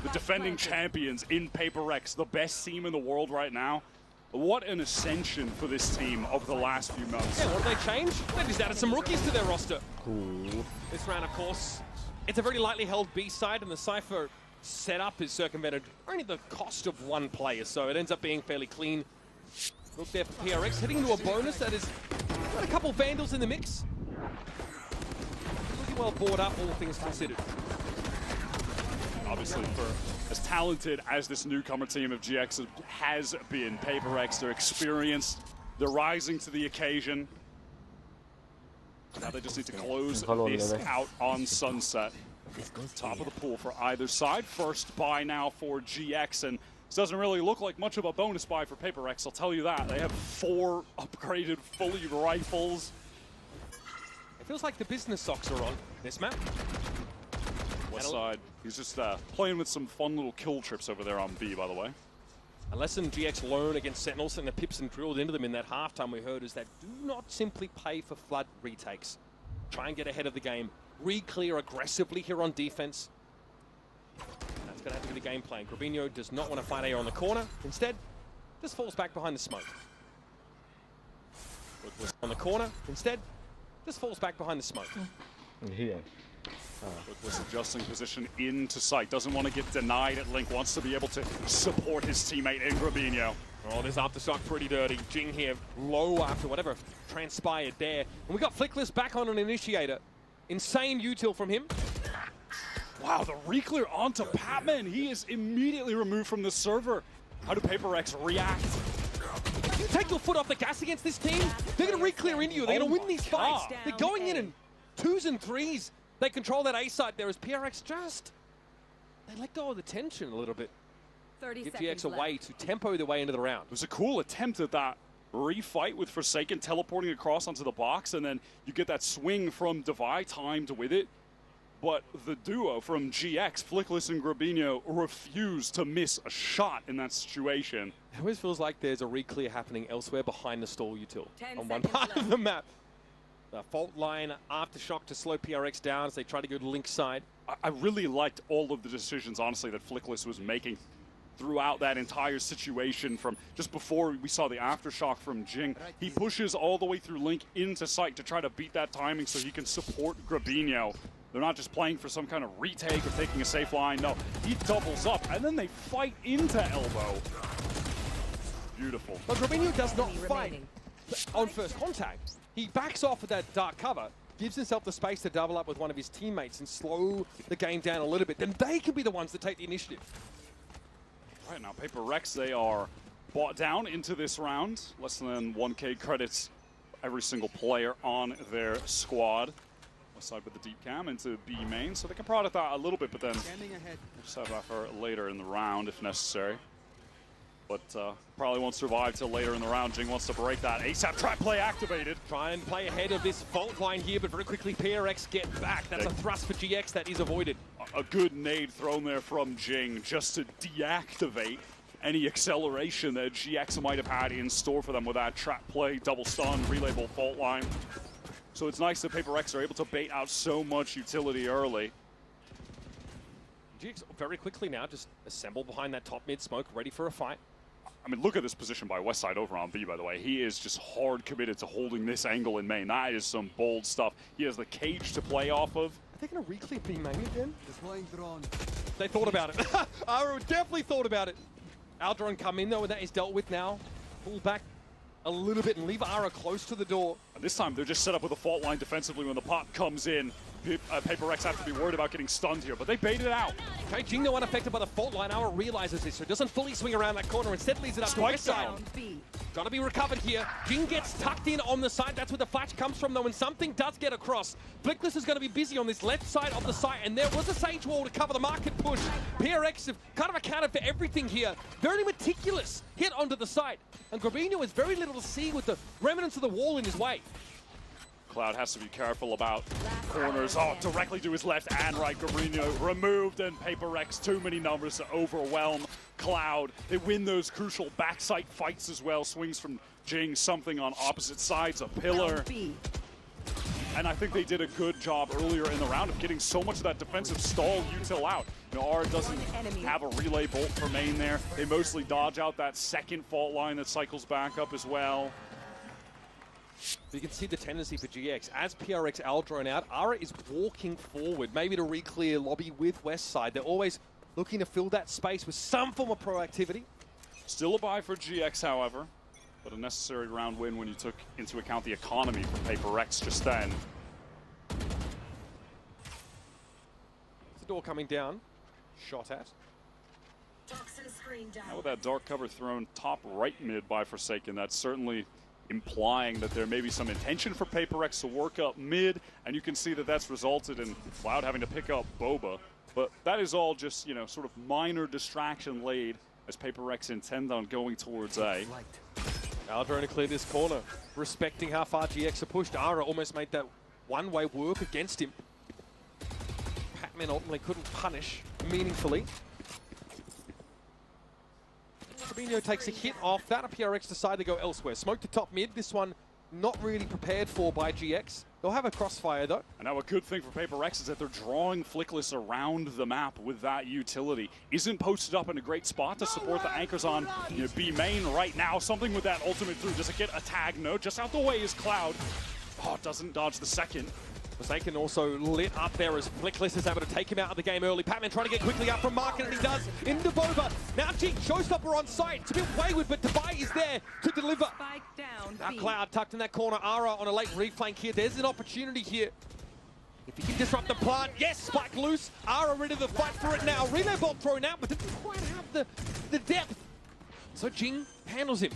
the defending champions in PaperX, the best team in the world right now. What an ascension for this team over the last few months. Yeah, what did they change? They just added some rookies to their roster. Cool. This round, of course, it's a very lightly held B side, and the Cypher setup is circumvented only the cost of 1 player, so it ends up being fairly clean. Look there for PRX, heading to a bonus that is got a couple Vandals in the mix. Looking well bored up, all things considered. Obviously, for as talented as this newcomer team of GX has been, PaperX, they're experienced, they're rising to the occasion. Now they just need to close this out on Sunset. Top of the pool for either side. First buy now for GX, and this doesn't really look like much of a bonus buy for PaperX, I'll tell you that. They have 4 upgraded fully rifles. It feels like the business socks are on this map. Westside, he's just playing with some fun little kill trips over there on B, by the way. A lesson GX learned against Sentinels, and the pips and drilled into them in that halftime we heard is that do not simply pay for flood retakes. Try and get ahead of the game. Re-clear aggressively here on defense. That's going to have to be the game plan. Grabinho does not want to fight A on the corner. Instead, just falls back behind the smoke. On the corner. Instead, just falls back behind the smoke. Yeah. Was adjusting position into sight. Doesn't want to get denied at Link. Wants to be able to support his teammate in Grabinho. Oh, this aftershock pretty dirty. Jing here low after whatever transpired there. And we got Flickless back on an initiator. Insane util from him. Wow, the re-clear onto Patman. He is immediately removed from the server. How do PaperX react? You take your foot off the gas against this team, they're going to re-clear into you. They're going to win these fights. They're going in 2s and 3s. They control that A site there as PRX just... They let go of the tension a little bit. 30 Give seconds GX a way to tempo their way into the round. It was a cool attempt at that refight with Forsaken teleporting across onto the box, and then you get that swing from Devi timed with it. But the duo from GX, Flickless and Grabinho, refused to miss a shot in that situation. It always feels like there's a re-clear happening elsewhere behind the stall util on one part of the map. The fault line aftershock to slow PRX down as they try to go to Link side. I really liked all of the decisions, honestly, that Flickless was making throughout that entire situation. From just before we saw the aftershock from Jing, he pushes all the way through Link into sight to try to beat that timing so he can support Grabinho. They're not just playing for some kind of retake or taking a safe line. No, he doubles up, and then they fight into elbow. Beautiful. But Grabinho does not fight on first contact. He backs off with that dark cover, gives himself the space to double up with one of his teammates and slow the game down a little bit. Then they can be the ones that take the initiative. Right now, PaperX, they are bought down into this round. Less than 1K credits every single player on their squad. Side with the deep cam into B main, so they can prod at that a little bit, but then we'll just have that for later in the round if necessary. But probably won't survive till later in the round. Jing wants to break that. ASAP trap play activated. Try and play ahead of this fault line here, but very quickly PRX get back. That's a thrust for GX that is avoided. A good nade thrown there from Jing just to deactivate any acceleration that GX might have had in store for them with that trap play, double stun, relay ball fault line. So it's nice that PaperX are able to bait out so much utility early. GX very quickly now just assemble behind that top mid smoke, ready for a fight. I mean, look at this position by Westside over on B, by the way. He is just hard committed to holding this angle in main. That is some bold stuff. He has the cage to play off of. Are they going to re-clear B main again? They thought about it. Aro definitely thought about it. Aldron come in though, and that is dealt with now. Pull back a little bit and leave Ara close to the door. And this time they're just set up with a fault line defensively when the pop comes in. PaperX have to be worried about getting stunned here, but they baited it out. Okay, Jing no one affected by the fault line. Ara realizes this, so doesn't fully swing around that corner. Instead leaves it up to Westside. Gotta be recovered here. Jing gets tucked in on the side. That's where the flash comes from though, and something does get across. Flickless is gonna be busy on this left side of the site, and there was a Sage Wall to cover the market push. PRX have kind of accounted for everything here. Very meticulous hit onto the site. And Grabino has very little to see with the remnants of the wall in his way. Cloud has to be careful about corners. Oh, directly to his left and right. Gabrino removed, and PaperX too many numbers to overwhelm Cloud. They win those crucial backside fights as well. Swings from Jing, something on opposite sides, a pillar. And I think they did a good job earlier in the round of getting so much of that defensive stall util out. You know, R doesn't have a relay bolt for main there. They mostly dodge out that second fault line that cycles back up as well. You can see the tendency for GX. As PRX Aldron out, Ara is walking forward, maybe to re-clear lobby with Westside. They're always looking to fill that space with some form of proactivity. Still a buy for GX, however, but a necessary round win when you took into account the economy for PaperX just then. The door coming down, shot at. Now with that dark cover thrown top right mid by Forsaken, that's certainly implying that there may be some intention for PaperX to work up mid, and you can see that that's resulted in Cloud having to pick up Boba. But that is all just, you know, sort of minor distraction laid as PaperX intend on going towards A. Aldron to clear this corner, respecting how far GX are pushed. Ara almost made that one-way work against him. Patman ultimately couldn't punish meaningfully. Fabinho takes a hit off that. PRX decide to go elsewhere. Smoke to top mid. This one not really prepared for by GX. They'll have a crossfire though. And now a good thing for PaperX is that they're drawing Flickless around the map with that utility. Isn't posted up in a great spot to support the anchors on B main right now. Something with that ultimate through. Does it get a tag? No. Just out the way is Cloud. Oh, doesn't dodge the second. Forsaken also lit up there as Flickless is able to take him out of the game early. Patman trying to get quickly up from market, and he does into Boba. Now Jing, Showstopper on site. It's a bit wayward, but DPI is there to deliver. Now Cloud tucked in that corner. Ara on a late reflank here. There's an opportunity here. If he can disrupt the plant, yes, spike loose. Ara ready to fight for it now. Relay bolt thrown out, but doesn't quite have the depth. So Jing handles him.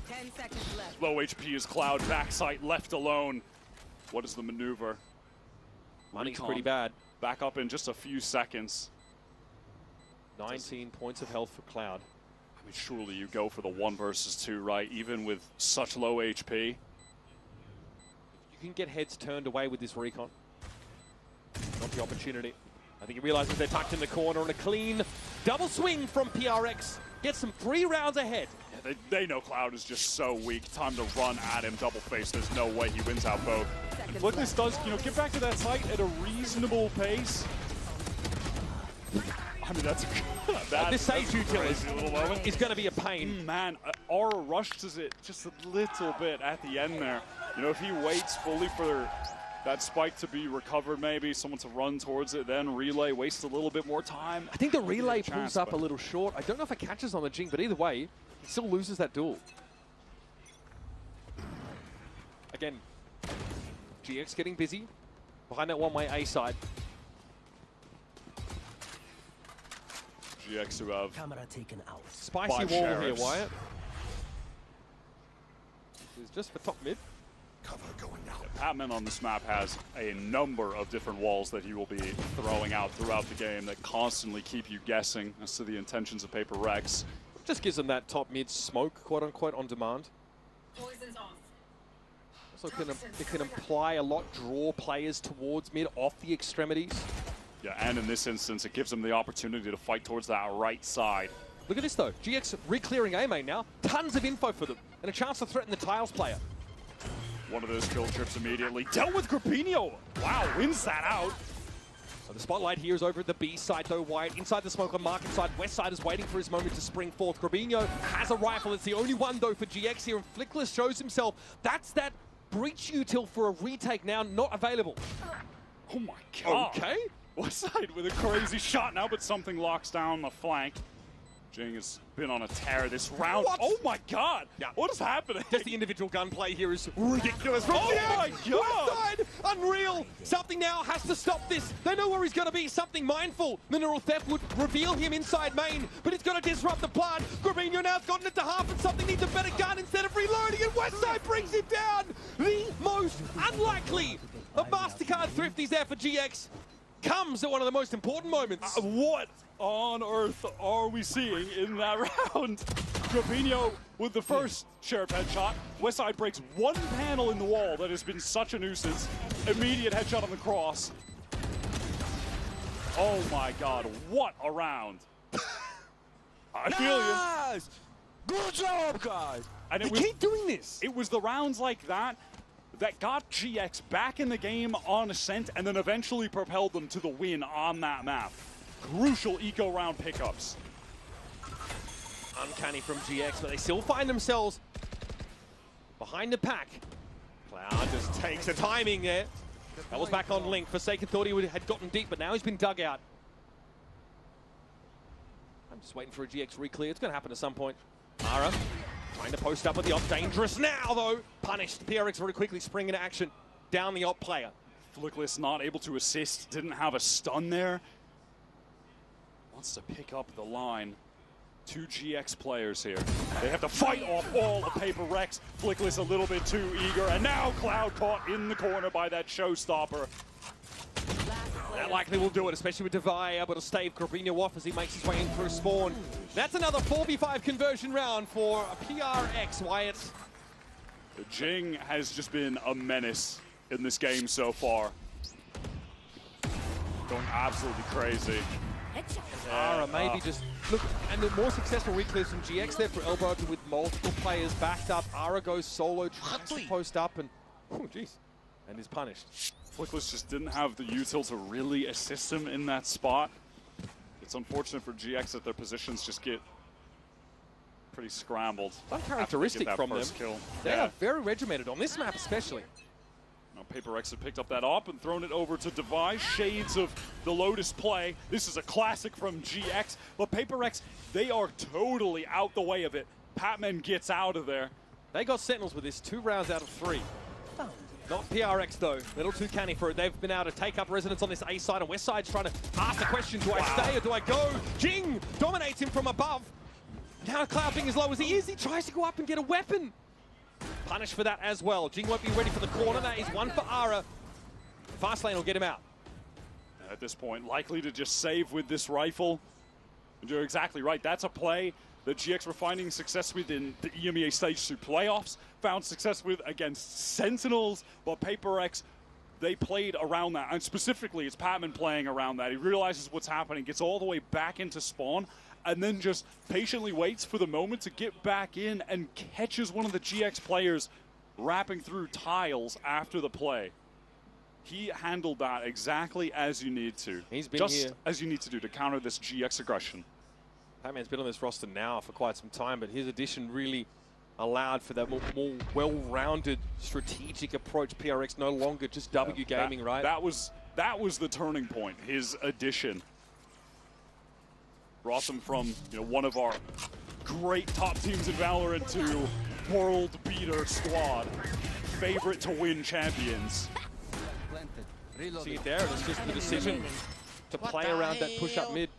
10 seconds left. Low HP is Cloud, backside left alone. What is the maneuver? Money's pretty bad. Back up in just a few seconds. 19 points of health for Cloud. I mean, surely you go for the 1 versus 2, right? Even with such low HP. You can get heads turned away with this recon. Not the opportunity. I think he realizes they're tucked in the corner, and a clean double swing from PRX gets them 3 rounds ahead. Yeah, they know Cloud is just so weak. Time to run at him, double face. There's no way he wins out both. What this does, you know, get back to that site at a reasonable pace. I mean, that's this Sage utility is going to be a pain. Man, Aura rushes it just a little bit at the end there. You know, if he waits fully for that spike to be recovered, maybe someone to run towards it, then relay, waste a little bit more time. I think the relay pulls up a little short. I don't know if it catches on the Jing, but either way, he still loses that duel. Again, GX getting busy behind that one-way A side. GX who have camera taken out. Spicy wall here, Wyatt. This is just for top mid. Patman on this map has a number of different walls that he will be throwing out throughout the game that constantly keep you guessing as to the intentions of PRX. Just gives them that top mid smoke, quote unquote, on demand. Also it can imply a lot, draw players towards mid off the extremities. Yeah, and in this instance, it gives them the opportunity to fight towards that right side. Look at this though, GX re-clearing A main now, tons of info for them, and a chance to threaten the Tiles player. One of those kill trips immediately dealt with Grapinho. Wow, wins that out. So the spotlight here is over at the B side though, Wyatt. Inside the smoke on market side, West side is waiting for his moment to spring forth. Grapinho has a rifle, it's the only one though for GX here, and Flickless shows himself. That's that breach util for a retake now, not available. Oh my god. Okay. West side with a crazy shot now, but something locks down the flank. Jing has been on a tear this round. What? Oh my god! Yeah. What is happening? Just the individual gunplay here is ridiculous. From oh my god! West side, unreal. Something now has to stop this. They know where he's going to be. Something mindful. Mineral theft would reveal him inside main, but it's going to disrupt the plan. Grapinho now's gotten it to half, and something needs a better gun instead of reloading, and West side brings him down. The most unlikely of MasterCard thrifties there for GX. Comes at one of the most important moments. What on earth are we seeing in that round? Grapinho with the first shared headshot. Westside breaks one panel in the wall that has been such a nuisance. Immediate headshot on the cross. Oh my god, what a round. I feel you. Good job, guys. And they keep doing this. It was the rounds like that that got GX back in the game on Ascent and then eventually propelled them to the win on that map. Crucial eco round pickups. Uncanny from GX, but they still find themselves behind the pack. Cloud just takes the timing there. That was back on Link. Forsaken thought he had gotten deep, but now he's been dug out. I'm just waiting for a GX re-clear. It's going to happen at some point. Ara trying to post up with the op. Dangerous now, though. Punished. PRX very quickly spring into action. Down the op player. Flickless not able to assist. Didn't have a stun there. Wants to pick up the line. Two GX players here. They have to fight off all of PRX. Flickless a little bit too eager. And now Cloud caught in the corner by that showstopper. That likely will do it, especially with DPI able to stave Grapinho off as he makes his way in through spawn. That's another 4v5 conversion round for PRX, Wyatt. The Jing has just been a menace in this game so far. Going absolutely crazy. Ara maybe just look, and the more successful reclears from GX there for Elbow with multiple players backed up. Ara goes solo, tries to post up, and oh jeez, and is punished. Flickless just didn't have the util to really assist him in that spot. It's unfortunate for GX that their positions just get pretty scrambled. Uncharacteristic from them. Kill. They are very regimented on this map especially. Now PRX have picked up that op and thrown it over to DPI. Shades of the Lotus play. This is a classic from GX, but PRX, they are totally out the way of it. Patman gets out of there. They got Sentinels with this 2 rounds out of 3. Not PRX though, a little too canny for it. They've been able to take up resonance on this A side, and West side's trying to ask the question, do I stay or do I go? Jing dominates him from above. Now Cloud being as low as he is, he tries to go up and get a weapon. Punished for that as well. Jing won't be ready for the corner. That is one for Ara. Fast lane will get him out. At this point, likely to just save with this rifle. You're exactly right. That's a play that GX were finding success with in the EMEA Stage 2 playoffs, found success with against Sentinels, but PRX, they played around that. And specifically, it's Patman playing around that. He realizes what's happening, gets all the way back into spawn, and then just patiently waits for the moment to get back in and catches one of the GX players wrapping through tiles after the play. He handled that exactly as you need to. He's been just here. as you need to do to counter this GX aggression. Patman's been on this roster now for quite some time, but his addition really allowed for that more well-rounded strategic approach. PRX no longer just W gaming, right? That was the turning point. His addition brought them from one of our great top teams in Valorant to world beater squad, favorite to win champions. See it there, it's just the decision to play around that push-up mid.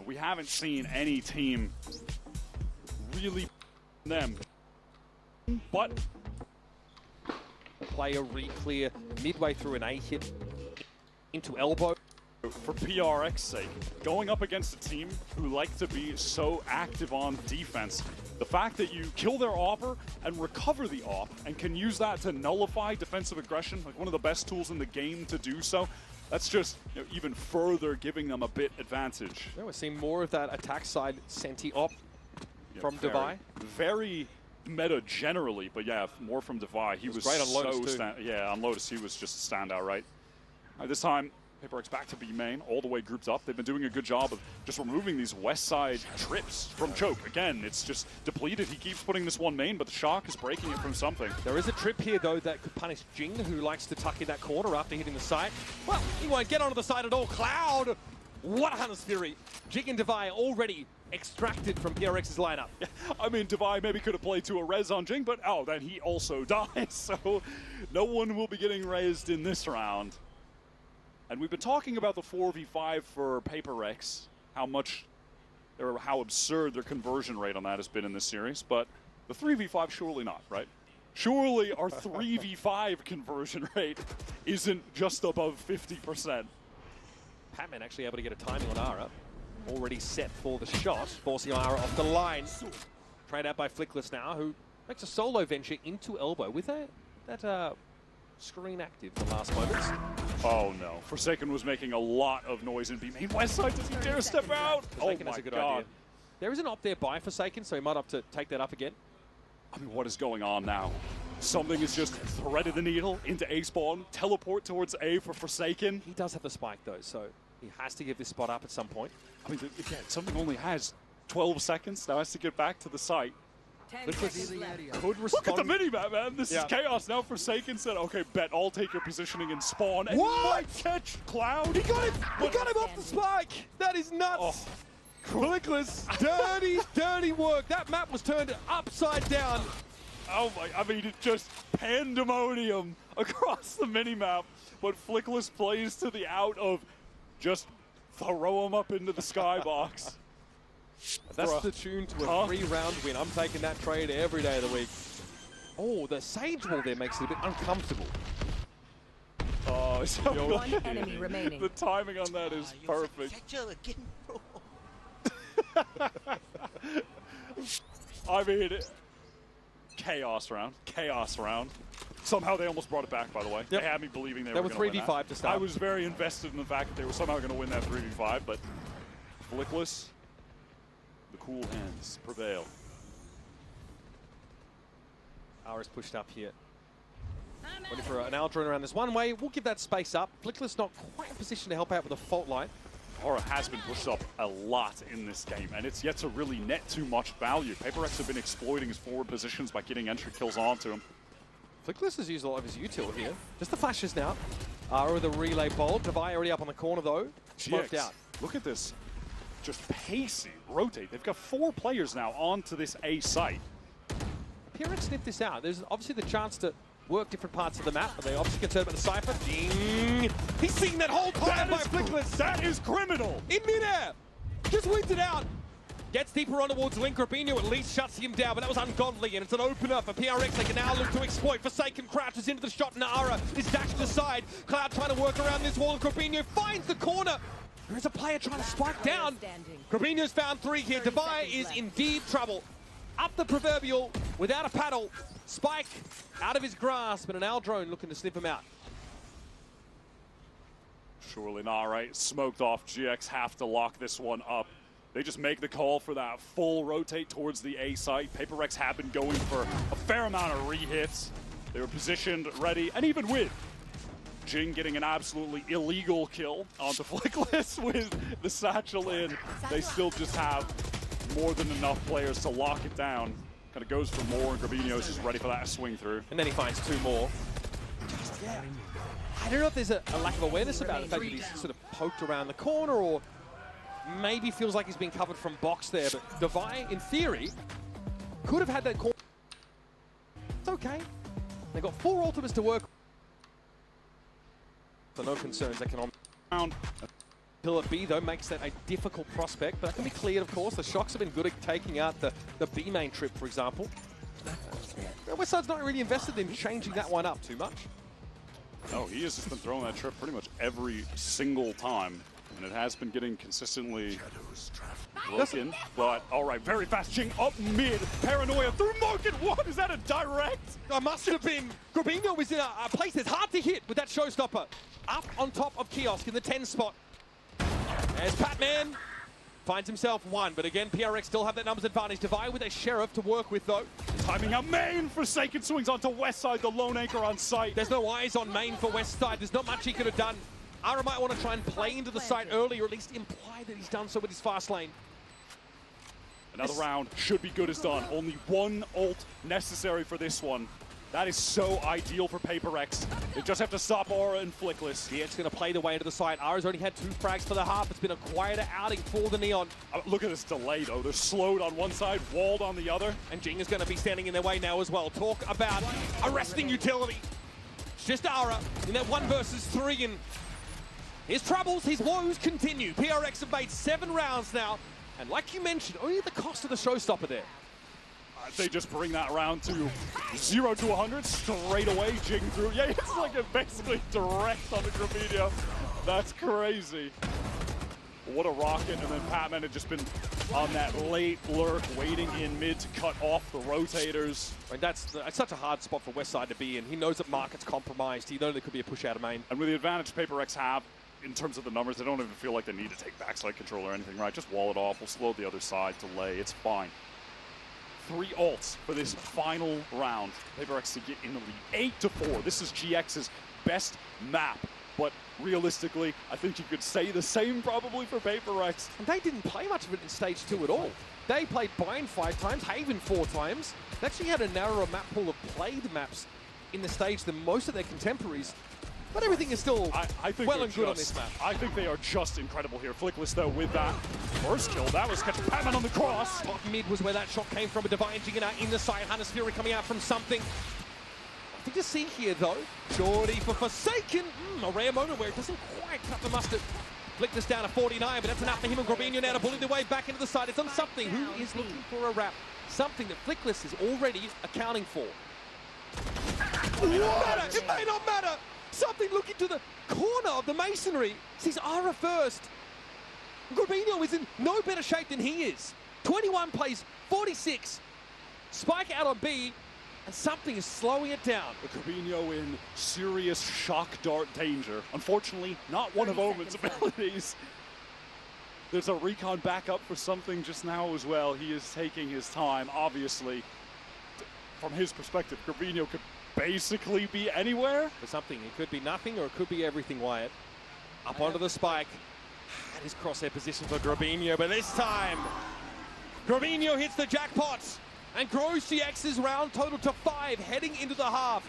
We haven't seen any team really them, but player re-clear midway through an A hit into elbow. For PRX's sake, going up against a team who like to be so active on defense, the fact that you kill their AWPer and recover the AWP and can use that to nullify defensive aggression, like one of the best tools in the game to do so, that's just even further giving them a bit advantage. Yeah, we're seeing more of that attack side Senti op from DPI. Very meta generally, but yeah, more from DPI. He was great on Lotus on Lotus he was just a standout, right? This time, PRX back to B main, all the way grouped up. They've been doing a good job of just removing these west side trips from Choke. Again, it's just depleted. He keeps putting this one main, but the shock is breaking it from something. There is a trip here, though, that could punish Jing, who likes to tuck in that corner after hitting the side. Well, he won't get onto the side at all. Cloud! What a Hunter's Fury. Jing and DPI already extracted from PRX's lineup. Yeah, I mean, DPI maybe could have played to a res on Jing, but then he also dies. So no one will be getting raised in this round. And we've been talking about the 4v5 for PRX, how absurd their conversion rate on that has been in this series, but the 3v5 surely not, right? Surely our 3v5 conversion rate isn't just above 50%. Patman actually able to get a timing on Ara. Already set for the shot, forcing Ara off the line. Trade out by Flickless now, who makes a solo venture into elbow with that screen active the last moments. Oh no, Forsaken was making a lot of noise in B main. Westside, does he dare step out? Forsaken has a good idea. There is an op there by Forsaken, so he might have to take that up again. I mean, what is going on now? Something has just threaded the needle into A spawn, teleport towards A for Forsaken. He does have the spike though, so he has to give this spot up at some point. I mean, again, something only has 12 seconds, now has to get back to the site. Could respond. Look at the mini-map, man. This is chaos. Now Forsaken said, okay, bet, I'll take your positioning and spawn. And might catch Cloud. He got him off the spike. That is nuts. Flickless, dirty work. That map was turned upside down. Oh my, I mean, it's just pandemonium across the mini-map. But Flickless plays to the out of just throw him up into the skybox. That's the tune to a 3-round win. I'm taking that trade every day of the week. Oh, the Sage Wall there makes it a bit uncomfortable. Oh, it's so one enemy remaining. The timing on that is perfect. I mean, chaos round. Somehow they almost brought it back, by the way. They had me believing they were going to win 3v5 to start. I was very invested in the fact that they were somehow going to win that 3v5, but Flickless, the cool hands prevail. Ara's pushed up here. Waiting for an Aldrin around this one way. We'll give that space up. Flickless not quite in position to help out with a fault line. Aura has been pushed up a lot in this game, and it's yet to really net too much value. PRX have been exploiting his forward positions by getting entry kills onto him. Flickless has used a lot of his util here. Just the flashes now. Ara with a relay bolt. DPI already up on the corner though. Smoked out. Look at this. Just pacing, rotate. They've got 4 players now onto this A site. PRX sniffed this out. There's obviously the chance to work different parts of the map, but they obviously concerned about the Cypher. Ding! He's seeing that whole time by Flickless. That is criminal! In midair! Just wins it out. Gets deeper on towards Link. Rubinho at least shuts him down, but that was ungodly, and it's an opener for PRX. They can now look to exploit. Forsaken crouches into the shot, and Ara is dashed aside. Cloud trying to work around this wall, and Rubinho finds the corner. There is a player trying to spike down. Rubinho's found 3 here. DPI is in deep trouble. Up the proverbial without a paddle. Spike out of his grasp, and an Aldrone looking to sniff him out. Surely not, right? Smoked off. GX have to lock this one up. They just make the call for that full rotate towards the A site. PRX have been going for a fair amount of re-hits. They were positioned, ready, and even with Jing getting an absolutely illegal kill onto Flickless with the satchel in. They still just have more than enough players to lock it down. Kind of goes for more, and Gravino's just ready for that swing through. And then he finds 2 more. I don't know if there's a lack of awareness about it. The fact that he's sort of poked around the corner, or maybe feels like he's been covered from box there. But DPI, in theory, could have had that corner. It's okay. They've got 4 ultimates to work. So no concerns. They can on. Pillar B, though, makes that a difficult prospect, but that can be cleared, of course. The Shocks have been good at taking out the B main trip, for example. Westside's not really invested in changing that one up too much. No, he has just been throwing that trip pretty much every single time, and it has been getting consistently broken. But all right, very fast Jing up mid, paranoia through market. What is that? A direct? I must have been. Grabinho was in a place that's hard to hit with that showstopper. Up on top of Kiosk in the 10 spot. There's Patman. Finds himself one, but again, PRX still have that numbers advantage. Divide with a Sheriff to work with, though. Timing out main, Forsaken swings onto Westside, the lone anchor on site. There's no eyes on main for Westside. There's not much he could have done. Ara might want to try and play into the site early, or at least imply that he's done so with his fast lane. Another round should be good as done. Only one ult necessary for this one. That is so ideal for PaperX. They just have to stop Aura and Flickless. Yeah, it's going to play the way into the side. Ara's only had 2 frags for the half. It's been a quieter outing for the Neon. Look at this delay, though. They're slowed on one side, walled on the other. And Jing is going to be standing in their way now as well. Talk about arresting utility. It's just Ara in that 1 versus 3. And his troubles, his woes continue. PRX have made 7 rounds now. And like you mentioned, only the cost of the showstopper there. They just bring that round to 0 to 100 straight away. Jing through. Yeah, it's like a basically direct on the Grabinho. That's crazy. What a rocket. And then Patman had just been on that late lurk, waiting in mid to cut off the rotators. I mean, that's such a hard spot for Westside to be in. He knows that market's compromised. He knows there could be a push out of main. And with the advantage PaperX have, in terms of the numbers, they don't even feel like they need to take backside control or anything, right? Just wall it off. We'll slow the other side, delay. It's fine. 3 ults for this final round. PaperX to get in the lead. 8-4. This is GX's best map. But realistically, I think you could say the same probably for PaperX. And they didn't play much of it in stage 2 at all. They played Bind 5 times, Haven 4 times. They actually had a narrower map pool of played maps in the stage than most of their contemporaries. But everything is still I think well and good on this map. I think they are just incredible here. Flickless, though, with that first kill. That was catching Patman on the cross. Top mid was where that shot came from. A Divine Jing out in the side. Hunter's Fury coming out from something. I think to see here, though. Shorty for Forsaken. A rare moment where it doesn't quite cut the mustard. Flickless down to 49, but that's enough for him and Grabinho now to bully their way back into the side. It's on something. Who is looking for a wrap? Something that Flickless is already accounting for. It may not matter. Something looking to the corner of the masonry. Sees Ara first. Grabinho is in no better shape than he is. 21 plays 46. Spike out on B, and something is slowing it down. Grabinho in serious shock dart danger. Unfortunately, not one of Omen's abilities. There's a recon backup for something just now as well. He is taking his time, obviously. From his perspective, Grabinho could basically be anywhere. For something, it could be nothing or it could be everything, Wyatt. Up onto the spike. That is crosshair position for Grabinho, but this time, Grabinho hits the jackpot and grows GX's round total to 5, heading into the half.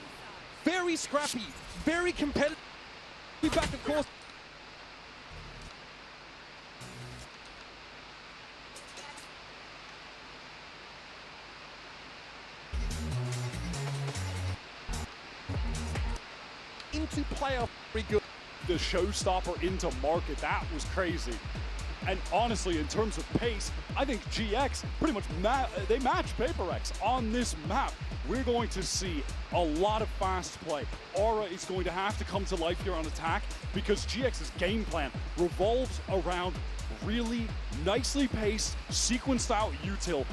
Very scrappy, very competitive. Back, of course. Into playoff, very good. The showstopper into market, that was crazy. And honestly, in terms of pace, I think GX pretty much they match PaperX on this map. We're going to see a lot of fast play. Aura is going to have to come to life here on attack because GX's game plan revolves around really nicely paced, sequenced out util.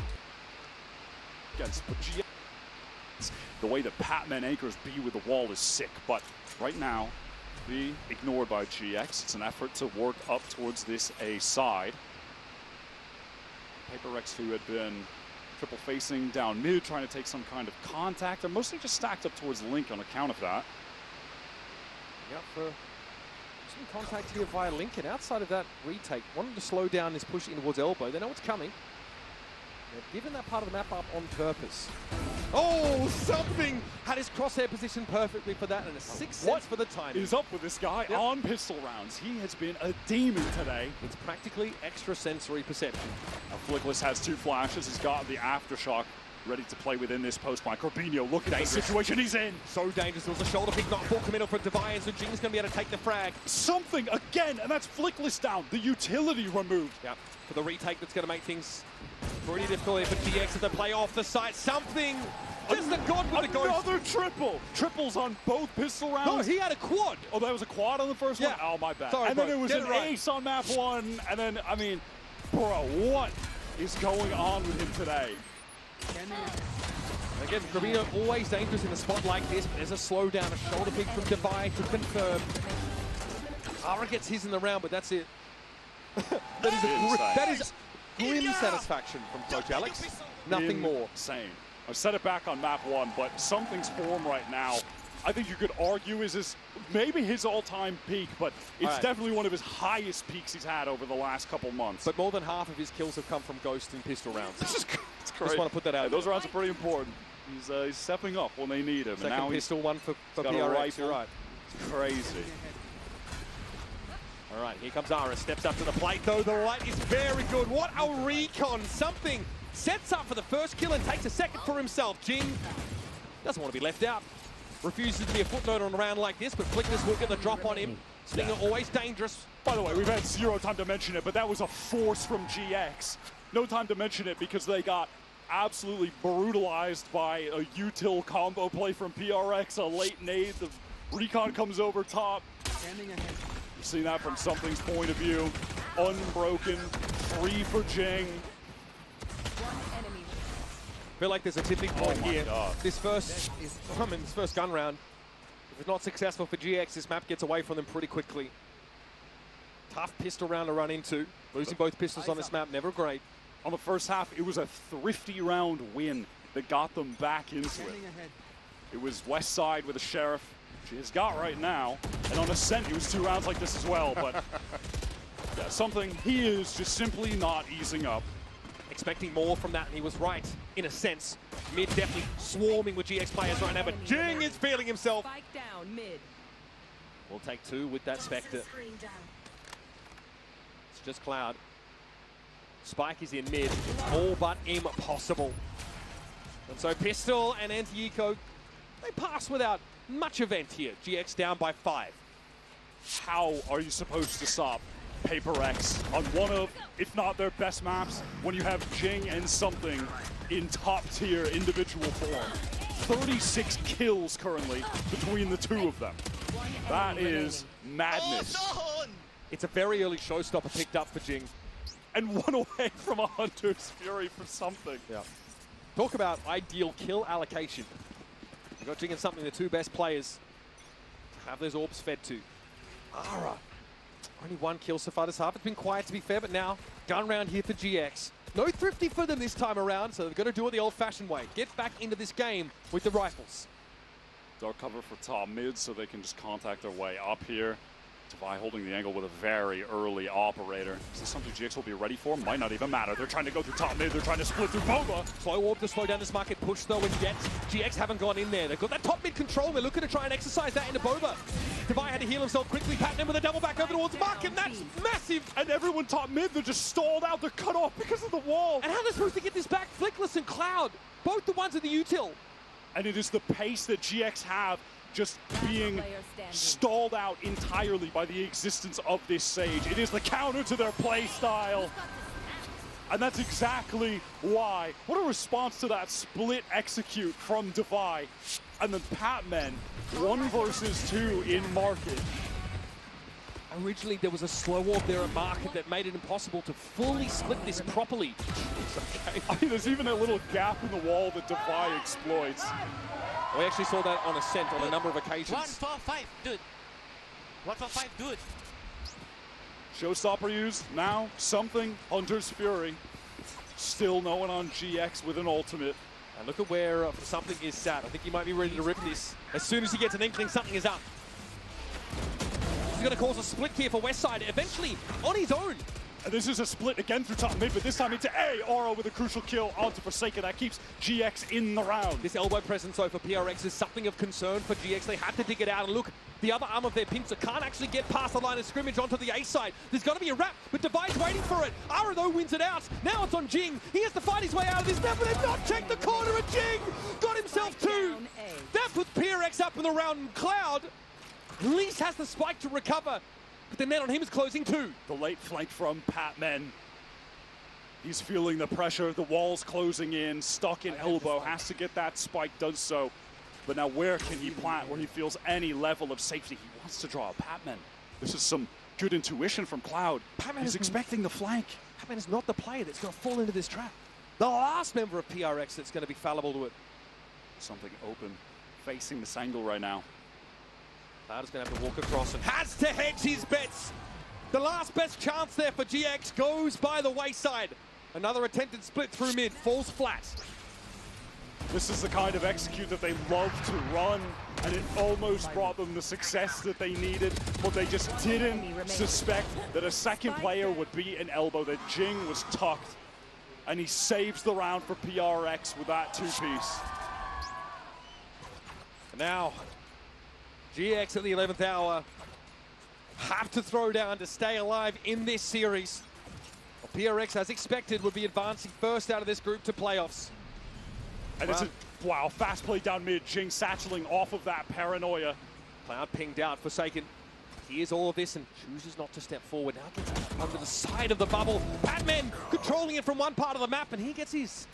But GX, the way that Patman anchors B with the wall is sick, but right now, be ignored by GX. It's an effort to work up towards this A side. PaperX, who had been triple facing down mid, trying to take some kind of contact. They're mostly just stacked up towards Link on account of that. Yep, for some contact here via Link, and outside of that retake, wanted to slow down his push in towards elbow. They know what's coming. They've given that part of the map up on purpose. Oh, something had his crosshair position perfectly for that, and a 6 cents for the time. What is up with this guy on pistol rounds? He has been a demon today. It's practically extrasensory perception. Now, Flickless has 2 flashes. He's got the aftershock ready to play within this post by Grabinho. Look at the situation he's in. So dangerous. There was a shoulder pick, not full committal for Divine, so Jing's going to be able to take the frag. Something again, and that's Flickless down. The utility removed. Yep, for the retake that's going to make things pretty difficult here for GX as they play off the site. Something Jedsadagonx with a ghost. Another triple. Triples on both pistol rounds. No, he had a quad. Oh, that was a quad on the first one? Oh, my bad. Sorry, and then it was an ace on map 1. And then, I mean, bro, what is going on with him today? Again, Gravino always dangerous in a spot like this, but there's a slowdown, a shoulder pick from DPI to confirm. Ara gets his in the round, but that's it. that is grim satisfaction from Coach Alex. Nothing more. Insane. I've set it back on map 1, but something's formed right now. I think you could argue is maybe his all-time peak, but it's definitely one of his highest peaks he's had over the last couple months. But more than half of his kills have come from ghost and pistol rounds. It's crazy. Just want to put that out. Those rounds are pretty important. He's stepping up when they need him. Second and now pistol, one for PRX. You're right. It's crazy. All right, here comes Ara. Steps up to the plate, though. The light is very good. What a recon. Something sets up for the first kill and takes a second for himself. Jing doesn't want to be left out. Refuses to be a footnote on a round like this, but Flickness will get the drop on him. Stinger always dangerous. By the way, we've had zero time to mention it, but that was a force from GX. No time to mention it because they got absolutely brutalized by a util combo play from PRX, a late nade. The recon comes over top. You've seen that from Something's point of view. Unbroken, free for Jing. I feel like there's a tipping point here. This first gun round, if it's not successful for GX, this map gets away from them pretty quickly. Tough pistol round to run into. Losing both pistols on this map, never great. On the first half, it was a thrifty round win that got them back into it. It was West Side with a Sheriff, which he's got right now. And on Ascent, it was 2 rounds like this as well. But yeah, Something, he is just simply not easing up. Expecting more from that, and he was right, in a sense. Mid definitely swarming with GX players right now, but Jing is feeling himself. Spike down mid. We'll take 2 with that Spectre. It's just Cloud. Spike is in mid. It's all but impossible. And so Pistol and Anti-Eco, they pass without much event here. GX down by 5. How are you supposed to stop PaperX on one of, if not their best maps, when you have Jing and Something in top-tier individual form? 36 kills currently between the 2 of them. That is madness. It's a very early showstopper picked up for Jing. And 1 away from a Hunter's Fury for Something. Yeah. Talk about ideal kill allocation. You've got Jing and Something, the 2 best players to have those orbs fed to. Ara. Only 1 kill so far this half. It's been quiet, to be fair, but now gun round here for GX. No thrifty for them this time around, so they've got to do it the old-fashioned way. Get back into this game with the rifles. Dark cover for top mid, so they can just contact their way up here. DPI holding the angle with a very early operator. Is this something GX will be ready for? Might not even matter. They're trying to go through top mid. They're trying to split through Boba. Slow warp to slow down this market push, though, and yet GX haven't gone in there. They've got that top mid control. They're looking to try and exercise that into Boba. DPI had to heal himself quickly. Patton with a double back over towards market, and that's massive. And everyone top mid, they're just stalled out. They're cut off because of the wall. And how are they supposed to get this back? Flickless and Cloud, both the ones at the util. And it is the pace that GX have just being stalled out entirely by the existence of this Sage. It is the counter to their play style. And that's exactly why. What a response to that split execute from DPI. And then Patmen, 1 versus 2 in market. Originally, there was a slow warp there at market that made it impossible to fully split this properly. Okay. I mean, there's even a little gap in the wall that DPI exploits. We actually saw that on Ascent on a number of occasions. 145, dude. 145, dude. Showstopper used. Now, Something, Hunter's Fury. Still no one on GX with an ultimate. And look at where Something is sat. I think he might be ready to rip this. As soon as he gets an inkling, Something is up. He's going to cause a split here for Westside, eventually on his own. And this is a split again through top mid, but this time into A. Aura with a crucial kill onto Forsaken. That keeps GX in the round. This elbow presence, though, for PRX is something of concern for GX. They had to dig it out. And look, the other arm of their pincer can't actually get past the line of scrimmage onto the A side. There's got to be a wrap, but DPI's waiting for it. Ara, though, wins it out. Now it's on Jing. He has to fight his way out of this map, but they've not checked the corner, and Jing got himself 2. That puts PRX up in the round. Cloud at least has the spike to recover. But the net on him is closing 2. The late flank from Patmen. He's feeling the pressure, the walls closing in, stuck in elbow, has to get that spike, does so. But now where can he plant where he feels any level of safety? He wants to draw a Patman. This is some good intuition from Cloud. He's expecting the flank. Patman is not the player that's going to fall into this trap. The last member of PRX that's going to be fallible to it. Something open, facing this angle right now. Cloud is going to have to walk across and has to hedge his bets. The last best chance there for GX goes by the wayside. Another attempted split through mid, falls flat. This is the kind of execute that they love to run, and it almost brought them the success that they needed, but they just didn't suspect that a second player would be an elbow, that Jing was tucked, and he saves the round for PRX with that two-piece. Now, GX at the 11th hour have to throw down to stay alive in this series. Well, PRX, as expected, would be advancing first out of this group to playoffs. And it's a, wow, fast play down mid, Jing satcheling off of that paranoia. Cloud pinged out, Forsaken hears all of this and chooses not to step forward. Now gets under the side of the bubble. Patman controlling it from one part of the map, and he gets his.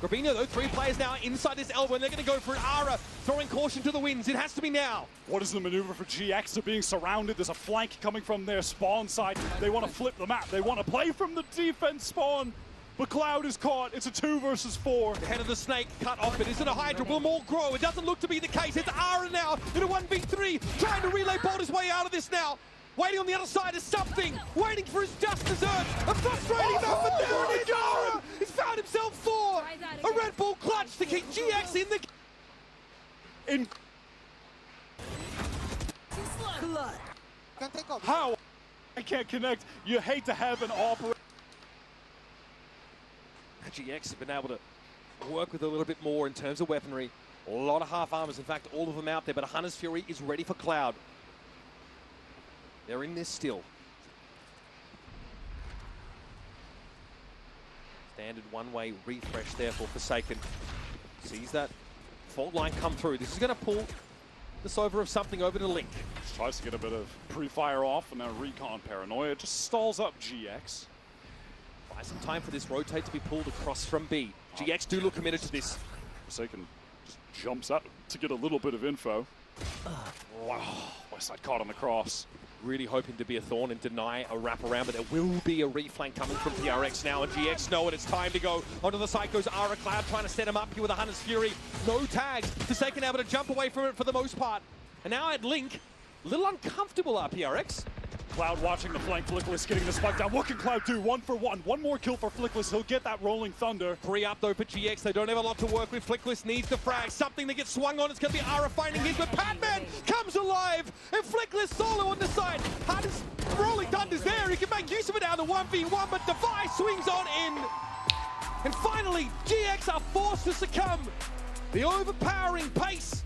Grabino, though, 3 players now inside this elbow, and they're going to go for it. Ara throwing caution to the winds. It has to be now. What is the maneuver for GX? They're being surrounded. There's a flank coming from their spawn side. They want to flip the map. They want to play from the defense spawn. But Cloud is caught. It's a 2 versus 4. The head of the snake cut off. It isn't a Hydra. Will more grow? It doesn't look to be the case. It's Ara now in a 1v3. Trying to relay bolt his way out of this now. Waiting on the other side is something. Waiting for his just desserts. A frustrating enough, but there it is. Ara! He's found himself 4. A Red Bull clutch to keep GX in the... How? I can't connect. You hate to have an operator. GX have been able to work with a little bit more in terms of weaponry. A lot of half armors, in fact, all of them out there, but a Hunter's Fury is ready for Cloud. They're in this still. Standard one-way refresh there for Forsaken. Sees that fault line come through. This is going to pull this over of something over to Link. Just tries to get a bit of pre-fire off, and now recon paranoia just stalls up GX. Buy some time for this rotate to be pulled across from B. GX do look committed to this. Forsaken just jumps up to get a little bit of info. Wow, Westside caught on the cross. Really hoping to be a thorn and deny a wraparound, but there will be a reflank coming from PRX now, and GX know it. It's time to go. Onto the side goes Ara. Cloud trying to set him up here with a Hunter's Fury. No tags. Forsaken able to jump away from it for the most part. And now at Link, a little uncomfortable are PRX. Cloud watching the flank, Flickless getting the spike down. What can Cloud do? 1 for 1. One more kill for Flickless. He'll get that rolling thunder. 3 up though for GX. They don't have a lot to work with. Flickless needs the frag. Something to get swung on. It's going to be Ara finding his, but Patman comes alive. And Flickless solo on the side. Hardest rolling thunder's there. He can make use of it out of the 1v1, but Device swings on in. And finally, GX are forced to succumb. The overpowering pace,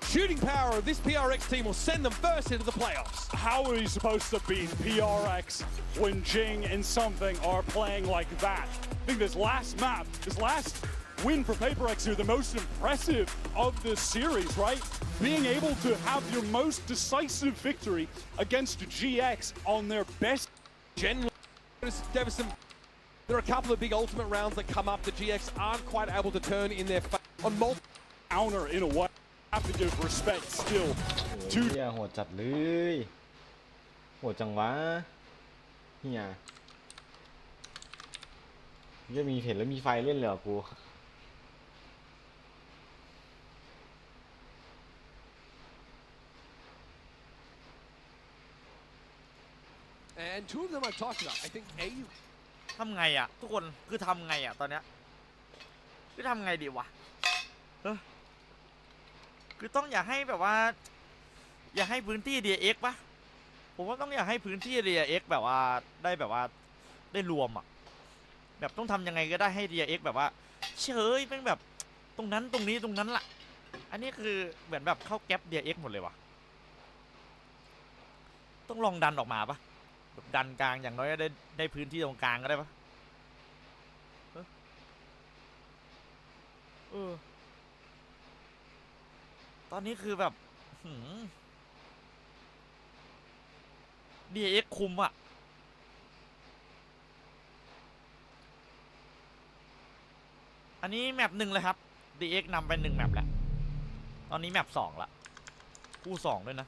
shooting power of this PRX team will send them first into the playoffs. How are you supposed to beat PRX when Jing and something are playing like that? I think this last map, this last win for PaperX here, the most impressive of this series, right? Being able to have your most decisive victory against GX on their best. There are a couple of big ultimate rounds that come up that GX aren't quite able to turn in their favor on multiple counter in a way. Have to give respect still to เฮียโหดจัดเลยโหดจังวะเฮียจะมีเห็นแล้วมีไฟเล่นเลยเหรอกู And 2 of them I've talked about. I think A ทำไงอ่ะทุกคนคือทำไงอ่ะตอนเนี้ยคือทำไงดีวะคือต้องอยากให้แบบว่าอยากให้พื้นที่ DX ปะผมว่าต้องอยากให้พื้นที่ DX แบบว่าได้แบบว่าได้รวมอ่ะแบบต้องทำยังไงก็ได้ให้ DX แบบว่าเฉยเป็นแบบตรงนั้นตรงนี้ตรงนั้นล่ะอันนี้คือเหมือนแบบเข้าแก๊ป DX หมดเลยวะต้องลองดันออกมาปะแบบดันกลางอย่างน้อยได้พื้นที่ตรงกลางก็ได้ปะตอนนี้คือแบบDX คุมอะ อันนี้แมป 1เลยครับ DX นำไป1แมปแล้วตอนนี้แมป 2ละคู่2ด้วยนะ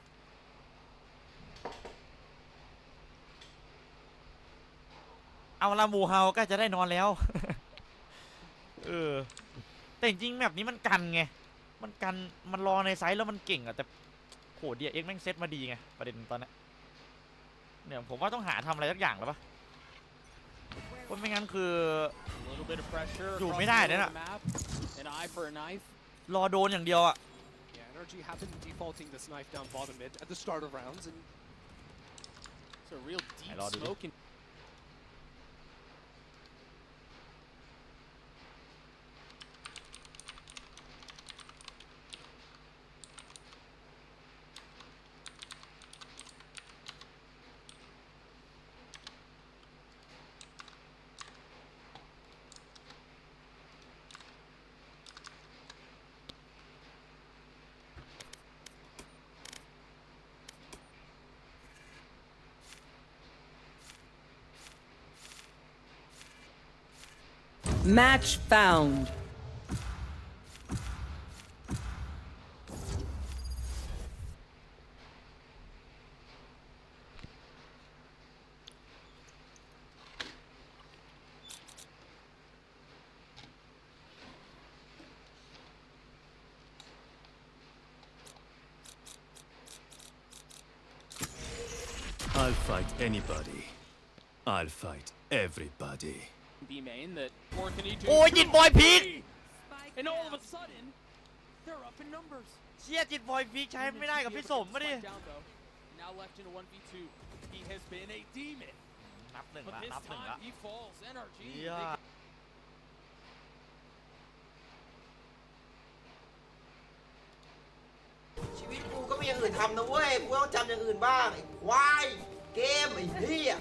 เอาละหมูเฮาก็จะได้นอนแล้ว แต่จริงๆแมปนี้มันกันไงมันรอในไซส์แล้วมันเก่งอะแต่โหDX แม่งเซตมาดีไงประเด็นตอนนี้เนี่ยผมว่าต้องหาทำอะไรสักอย่างแล้วปะเพราะไม่งั้นคืออยู่ไม่ได้เนี่ยนะรอโดนอย่างเดียวอะ Energy have been defaulting this knife down bottom mid at the start of rounds, and it's a real deep smoke. Match found. I'll fight anybody. I'll fight everybody. B main that or can he do? โอ้ยจิตบอยพีค And all of a sudden, they're up in numbers. เชี่ยจิตบอยพีคใช้ไม่ได้กับพี่สมมาดิ Now left in a 1v2. He has been a demon. นับหนึ่ง But ละ this นับหนึ่ง time ละ he falls. NRG. เชี่ย ชีวิตกูก็มีอย่างอื่นทำนะเว้ยกูต้องจำอย่างอื่นบ้างไอ้ควายเกมไอ้เหี้ย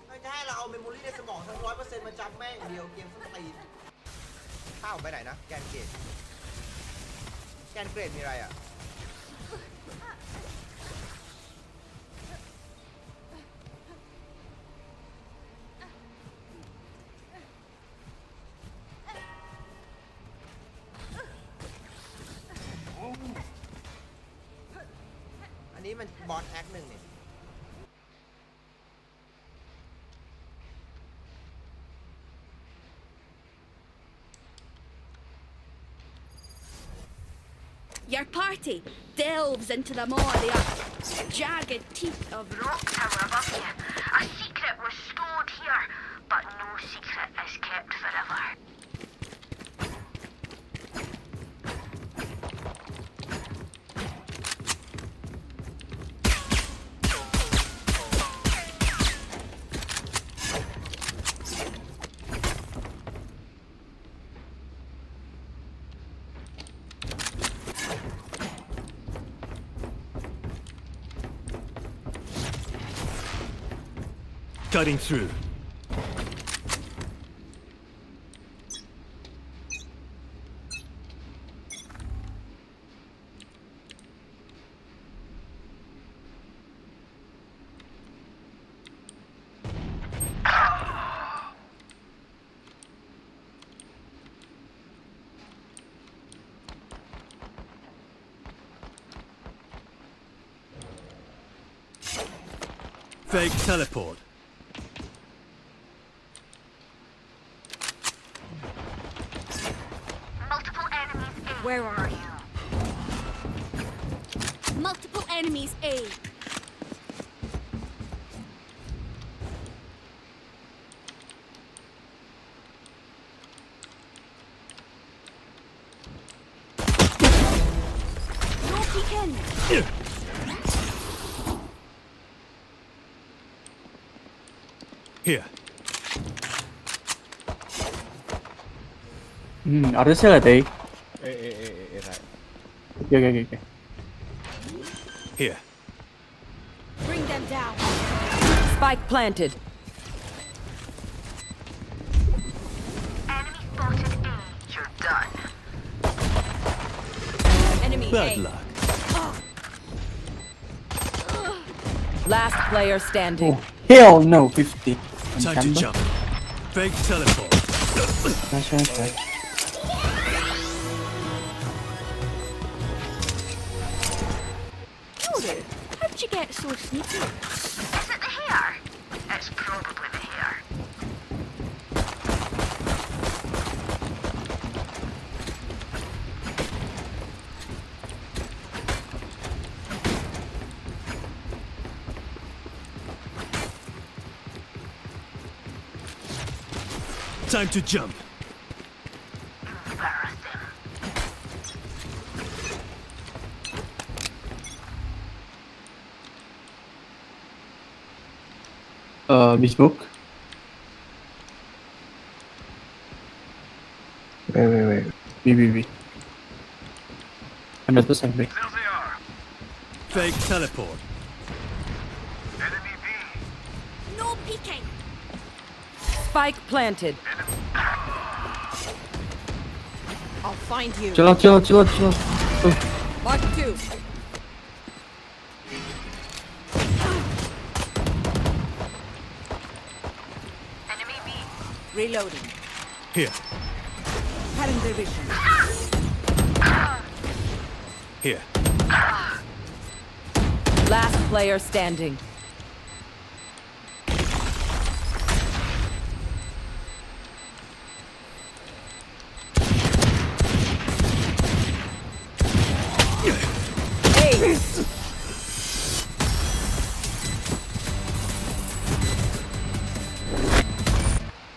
ไม่จะให้เราเอาเมมโมรี่ในสมองทั้ง 100% มาจำแม่งเดียวเกมส้นตีนข้าวไปไหนนะแกนเกรดมีอะไรอ่ะอันนี้มันบอสแอคหนึ่งเนี่ย Your party delves into the maw of the earth, jagged teeth of rock tower above you. A secret was stored here, but no secret is kept forever. Cutting through. Fake teleport. Where are you? Multiple enemies A. No peeking. Here. Ở xe là tí. Okay. Here. Bring them down. Spike planted. Enemy spotted A. You're done. Enemy Bad A. luck. Last player standing. Hell no, 50. Time to jump. Fake teleport. How'd you get so sneaky? Is it the hair? It's probably the hair. Time to jump. Bespoke. Wait. B. 100% B. Fake teleport. No peeking. Spike planted. I'll find you. Chill out. Mark 2. Enemy B. Reloading. Here. Cutting their vision. Here. Last player standing.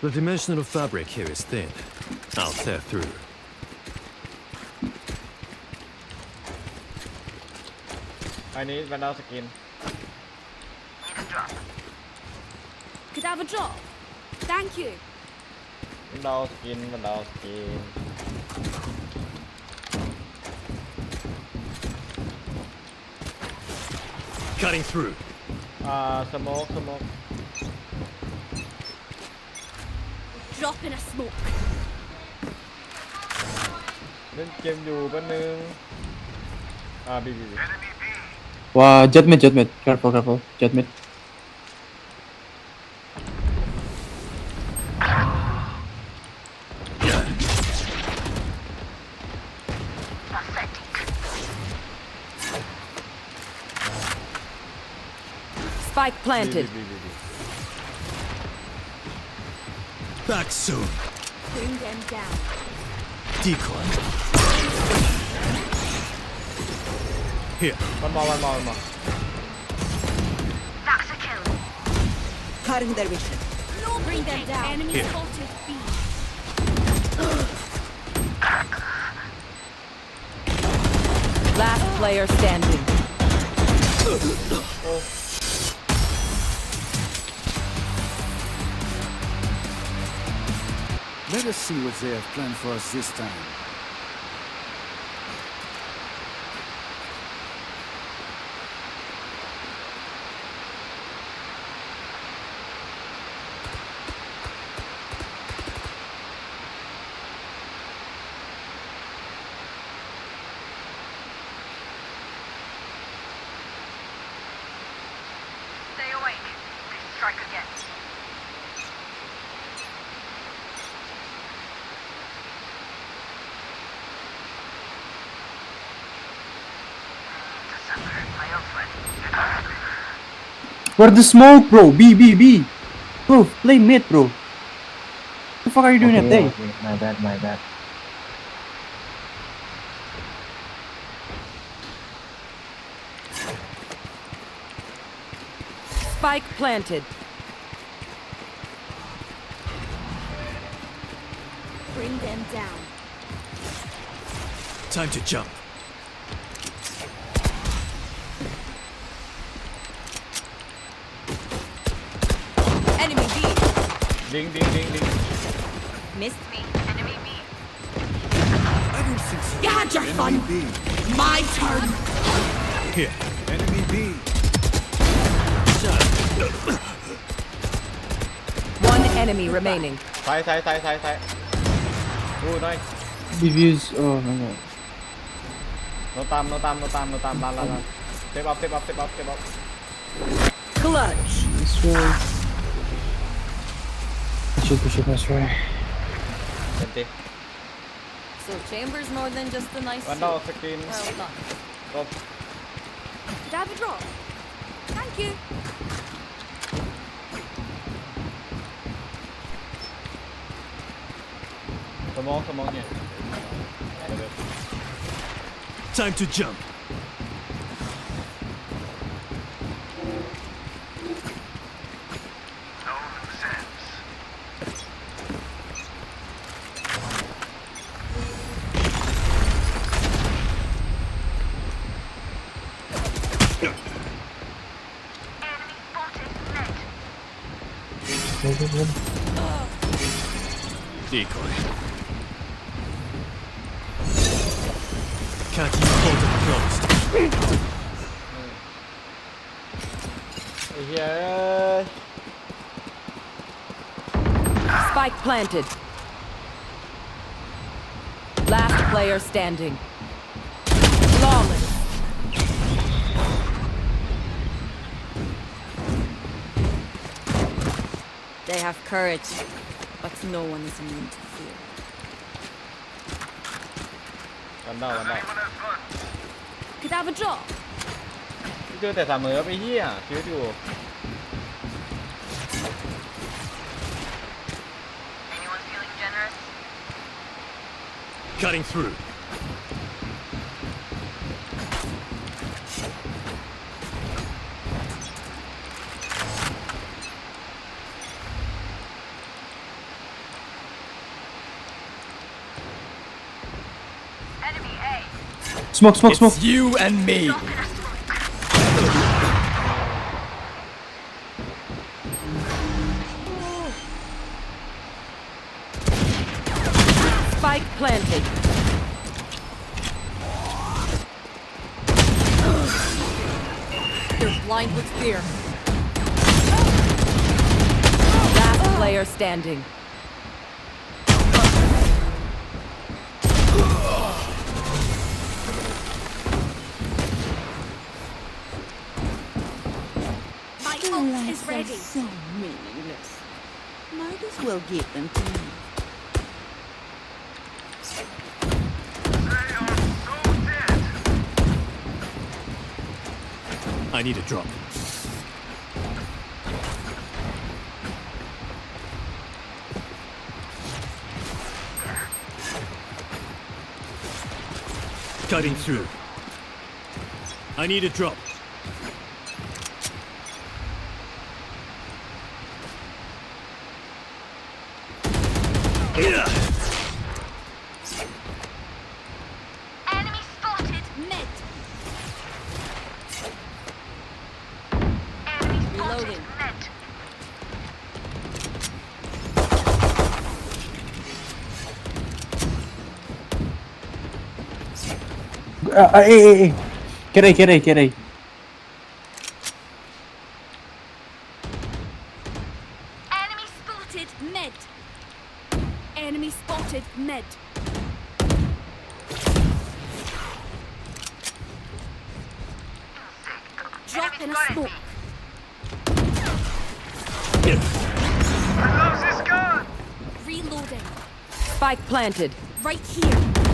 The dimensional fabric here is thin. I'll tear through. I need Vandal skin. Could I have a drop? Thank you. Vandal skin. Cutting through. Smoke. Drop in a smoke. เล่นเกมอยู่แป๊บนึงบี Jet mid. Careful. Jet mid. Spike planted. Back soon. Bring them down. Decoy. Here. One more. That's a kill. Cutting their vision. No, bring them down. Enemy Here. spotted B. Last player standing. Let us see what they have planned for us this time. Stay awake. They strike again. Where the smoke, bro? B. Bro, play mid, bro. What the fuck are you doing at A? My bad. Spike planted. Bring them down. Time to jump. Enemy B. Ding. Missed me. Enemy B. I don't think so. You had your fun. Enemy B. My turn. Here. Enemy B. One enemy remaining. ซ้ายดูหน่อย Reviews. Oh my god. โนตามลานสเต็ปอัพ Clutch. This way. Push it, that's right. So chambers more than just a nice One suit. down, second. Well done. จบ Could I have a drop? Thank you. สมองเนี่ย Time to jump. Decoy. Can't keep holding closed. ไอ้เหี้ย Spike planted. Last player standing. Flawless. They have courage, but no one is immune to fear. วันดาว Could I have a drop? เจอแต่เสมอไปเหี้ยชีวิตอยู่ Cutting through. Smoke. It's you and me. Spike planted. You're blind with fear. Last player standing. My ult is ready. So meaningless. Might as well give them to me. I need a drop. Cutting through. I need a drop. Yeah. Enemy spotted mid. Enemy Reloading. mid. Hey. Get A. Enemy spotted mid. Enemy spotted mid. Drop in a smoke. Reloading. Spike planted. Right here.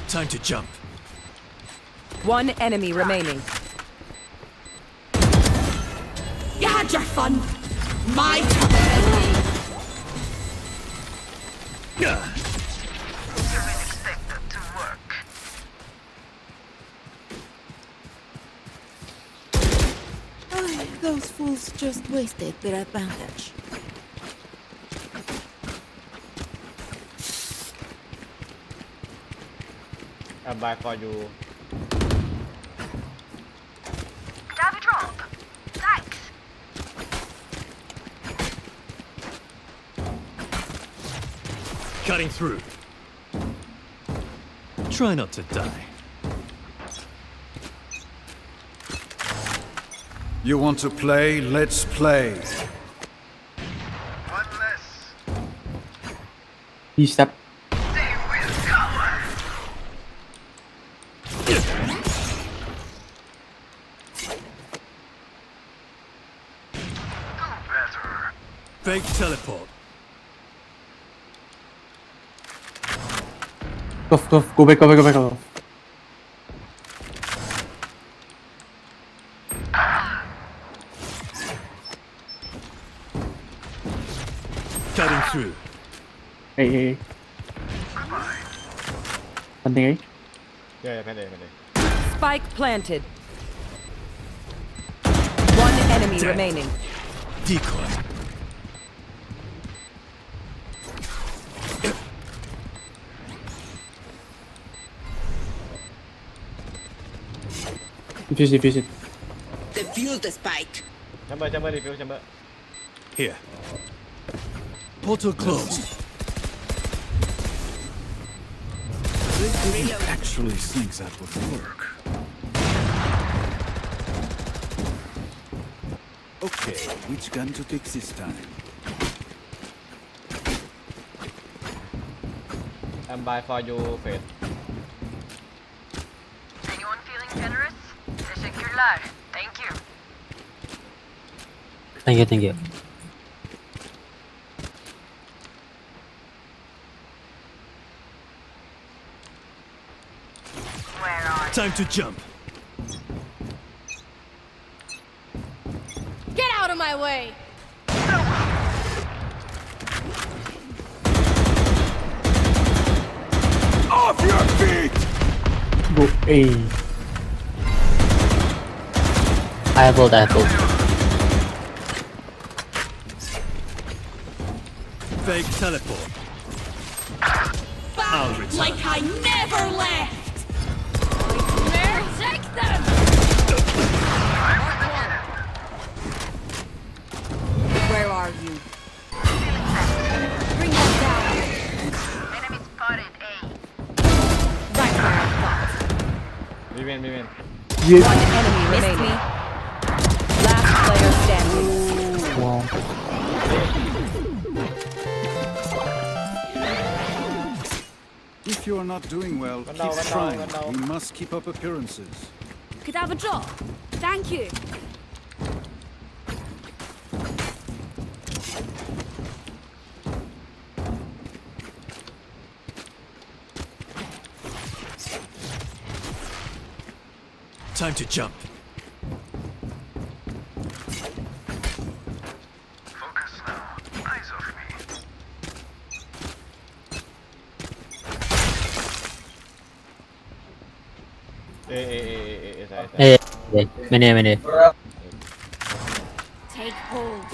Time to jump. One enemy remaining. You had your fun. My turn. Those fools just wasted their advantage. I'm back for you. Have a drop. Thanks. Cutting through. Try not to die. You want to play? Let's play. He step. Fake teleport. Go back. Cutting through. Hey. Something, eh? Yeah, pende. Spike planted. One enemy remaining. Decoy. Defuse it. Defuse the spike. Chamber, defuse chamber. Here. Portal closed. They didn't actually think that would work. Okay, which gun to pick this time? I'm by for you, Fate. Anyone feeling generous? Teşekkürler. Thank you. Thank you. Time to jump. Get out of my way! Off your feet! Go A. I pulled. Fake teleport. I'll return. Like I never left! Nightmare, take them! Where are you? Bring them down. Enemy spotted A. Right where I thought. We win. One enemy remaining. Last player standing. Wow. If you are not doing well, keep trying. We must keep up appearances. Could I have a drop? Thank you. Time to jump. Focus now. Eyes off me. Many. Take hold.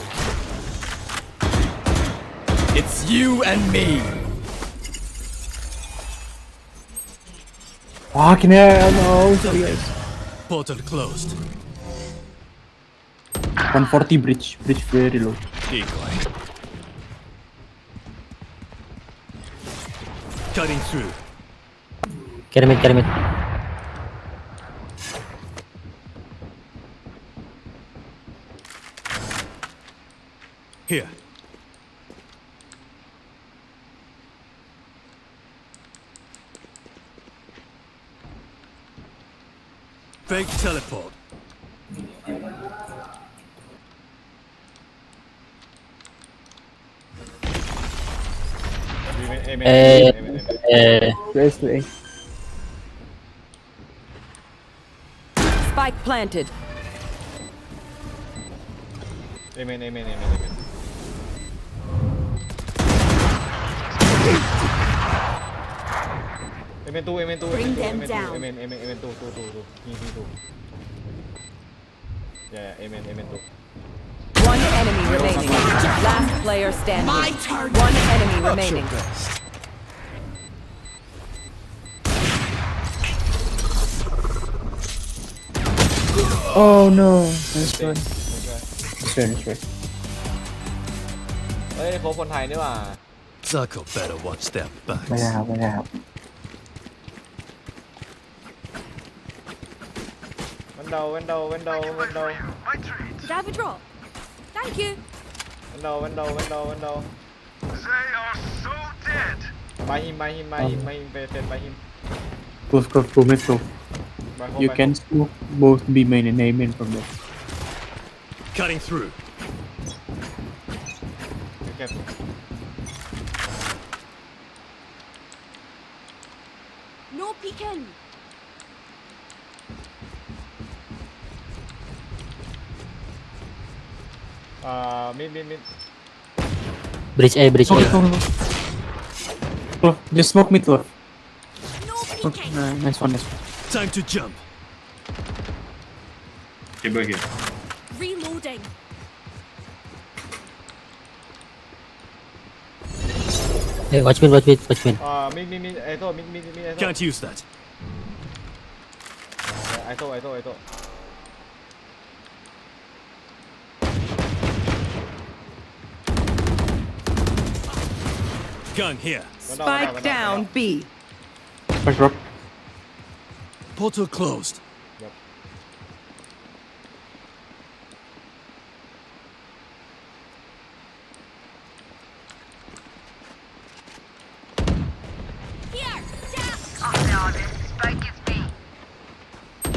It's you and me. Fucking hell, no. Sorry, guys. Portal closed. 140 bridge very low. Decoy. Cutting through. Get him in. Here. Fake teleport. Where's the A? Spike planted. Amen. Amen 2. Bring them down. Amen 2. He 2. Yeah, amen 2. One enemy remaining. Last player standing. My turn. One enemy remaining. Oh no. That's good. That's right. เฮ้ยโค้ชคนไทยนี่หว่า Zucko better watch their backs. ไม่ได้ครับ มัน window window window window Did I have a drop? Thank you. window window window window They are so dead. by him by him by him by him by him Close, close, go mid, go. by home You by can home. smoke both B main and A main from there. Cutting through. Okay. No peeking. Mid Bridge A, bridge Go, A. go, go. Close, just smoke mid, close. No Okay, peeking. nice one, nice one. Time to jump. Reloading. Hey, watch mid, watch mid, watch mid. mid Aito mid Aito Can't use that. Aito Gun here. Spike down B. Spike drop. Portal closed. Here.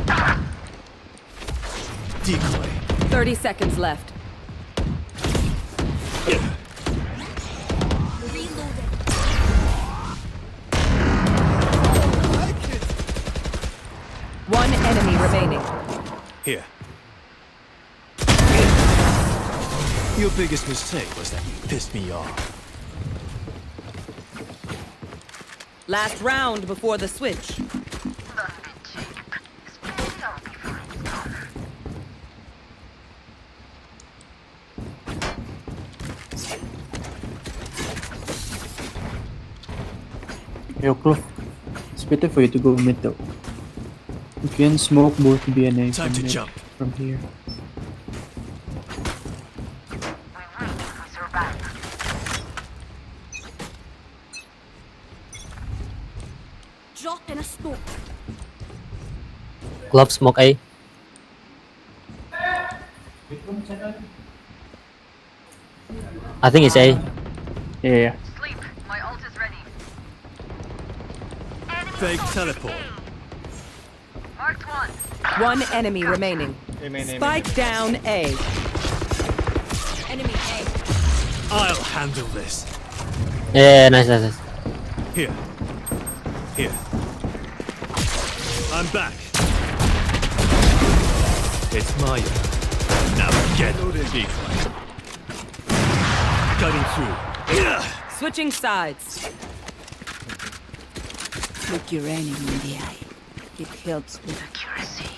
Down. Decoy. 30 seconds left. Reloading. One enemy remaining. Here. Your biggest mistake was that you pissed me off. Last round before the switch. Yo, close. It's better for you to go mid though. You can smoke both B and A Time from to mid, jump. from here. Drop in a smoke. Glove smoke A. I think it's A. Yeah. Fake teleport. One enemy remaining. Spike down A. Enemy A. I'll handle this. Yeah, nice, nice, nice. Here. Here. I'm back. It's my turn. Now get decoy. Cutting through. Switching sides. Look your enemy in the eye. It helps with accuracy.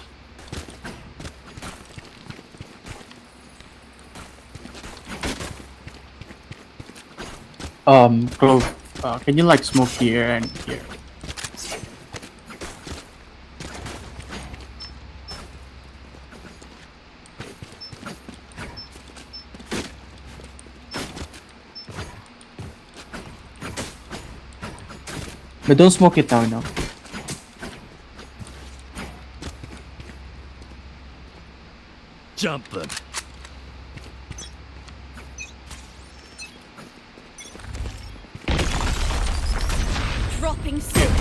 Close. Can you like smoke here and here? But don't smoke it down now. Jump them. Dropping six.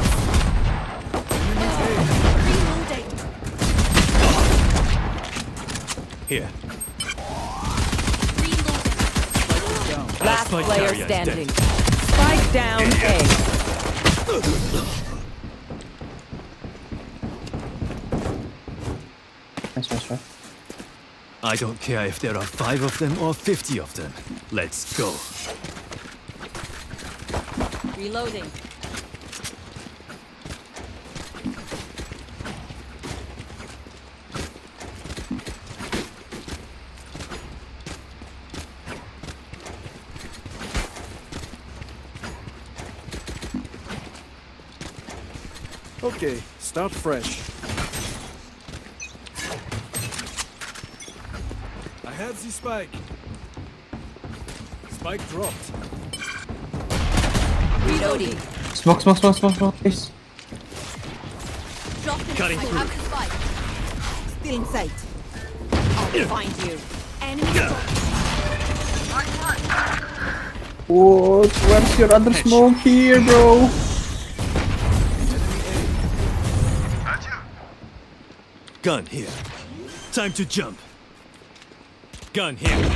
Reloading. Here. Reloading. Last Spike player carrier is dead. standing. Spike down A. Nice, nice, right? I don't care if there are 5 of them or 50 of them. Let's go. Reloading. Okay, start fresh. I have the spike. Spike dropped. Reloading. Smoke, smoke, smoke, smoke, smoke, please. Dropping. Cutting I through. have the spike. Feeling sight. I'll find you. Enemy. What? Where's your other smoke here, bro? Gun here. Time to jump. Gun here.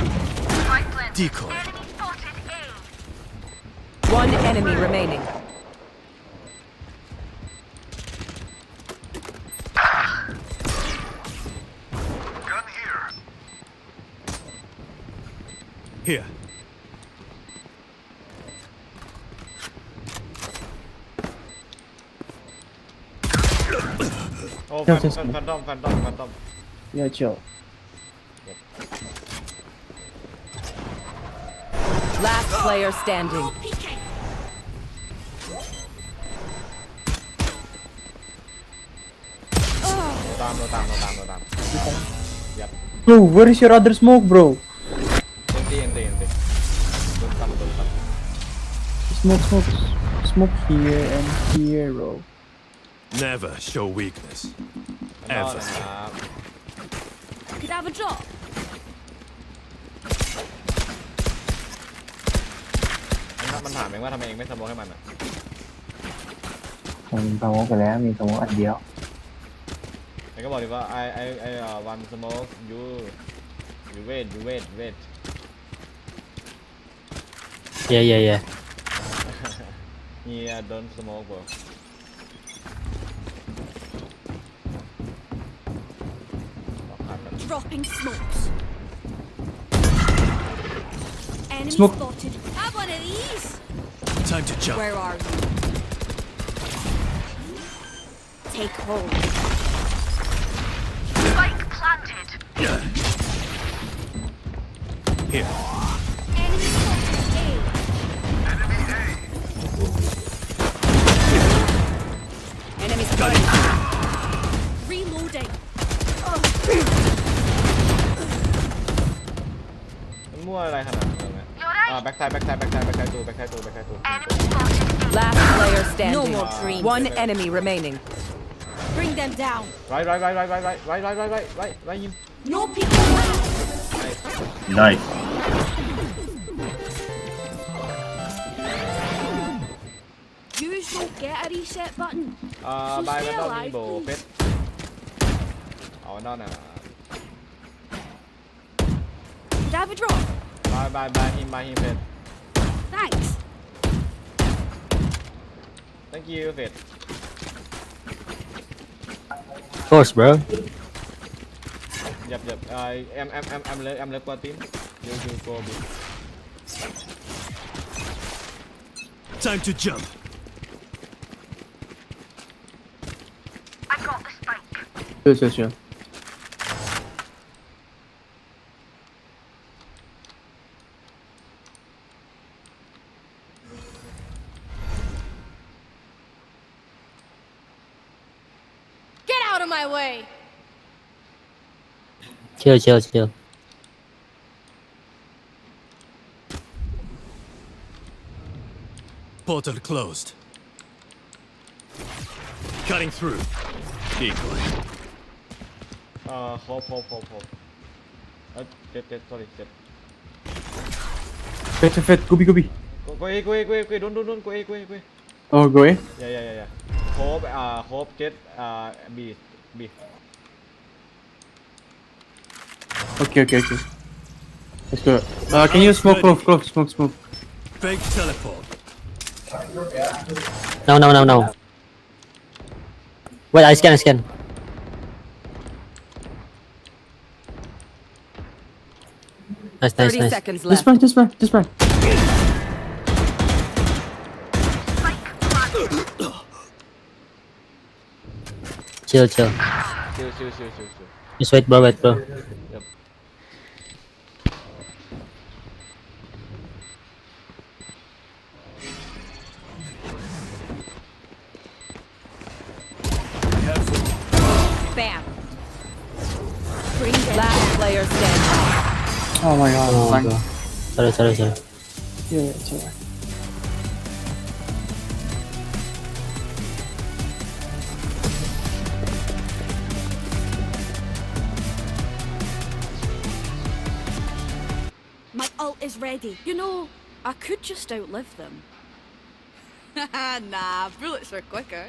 Decoy. One enemy remaining. Here. Oh, No, just- Phantom. Yeah, chill. Last player standing. ตาม Bro, where is your other smoke, bro? Ente. Don't come. Smoke here and here, bro. Never show weakness. Ever. Could have a drop. มันถามเองว่าทำไมเองไม่สโมคให้มันอ่ะ ผมสโมกไปแล้วมีสโมกอันเดียว เองก็บอกดีว่า I one smoke you wait Yeah. Here don't smoke bro Dropping smokes. Enemy Smoke. spotted. Have one of these. Time to jump. Where are you? Take hold. Spike planted. Here. Enemy spotted. A. Enemy spotted. Reloading. มันมั่วอะไรขนาดนั้นเนี่ยแบ็คไซด์ตู Last player standing. No more dreams. One enemy remaining. Bring them down. right ยิง No people left. Nice. You don't get a reset button. บายมันต้องมีโบเพชรเอานอนCould have a drop. บายฮิมเพชร Thanks. thank you เพชร Of course, bro. ยับem left qua team you go B Time to jump. I got the spike. Sure. Get out of my way. Chill. Portal closed. Cutting through. Decoy. hope Jet sorry Jet Fet, go B. go A don't go A Oh, go A? Yeah hope Jet B Okay. Let's go. Can you smoke smoke? Fake teleport. No. Wait, I scan. Nice. 30 seconds left. This one. Chill. Just wait, bro. Yep. Bam. Last player standing. Oh my god. Oh, Blank. bro. Sorry. Yeah, it's alright. ready. You know, I could just outlive them. Nah, bullets are quicker.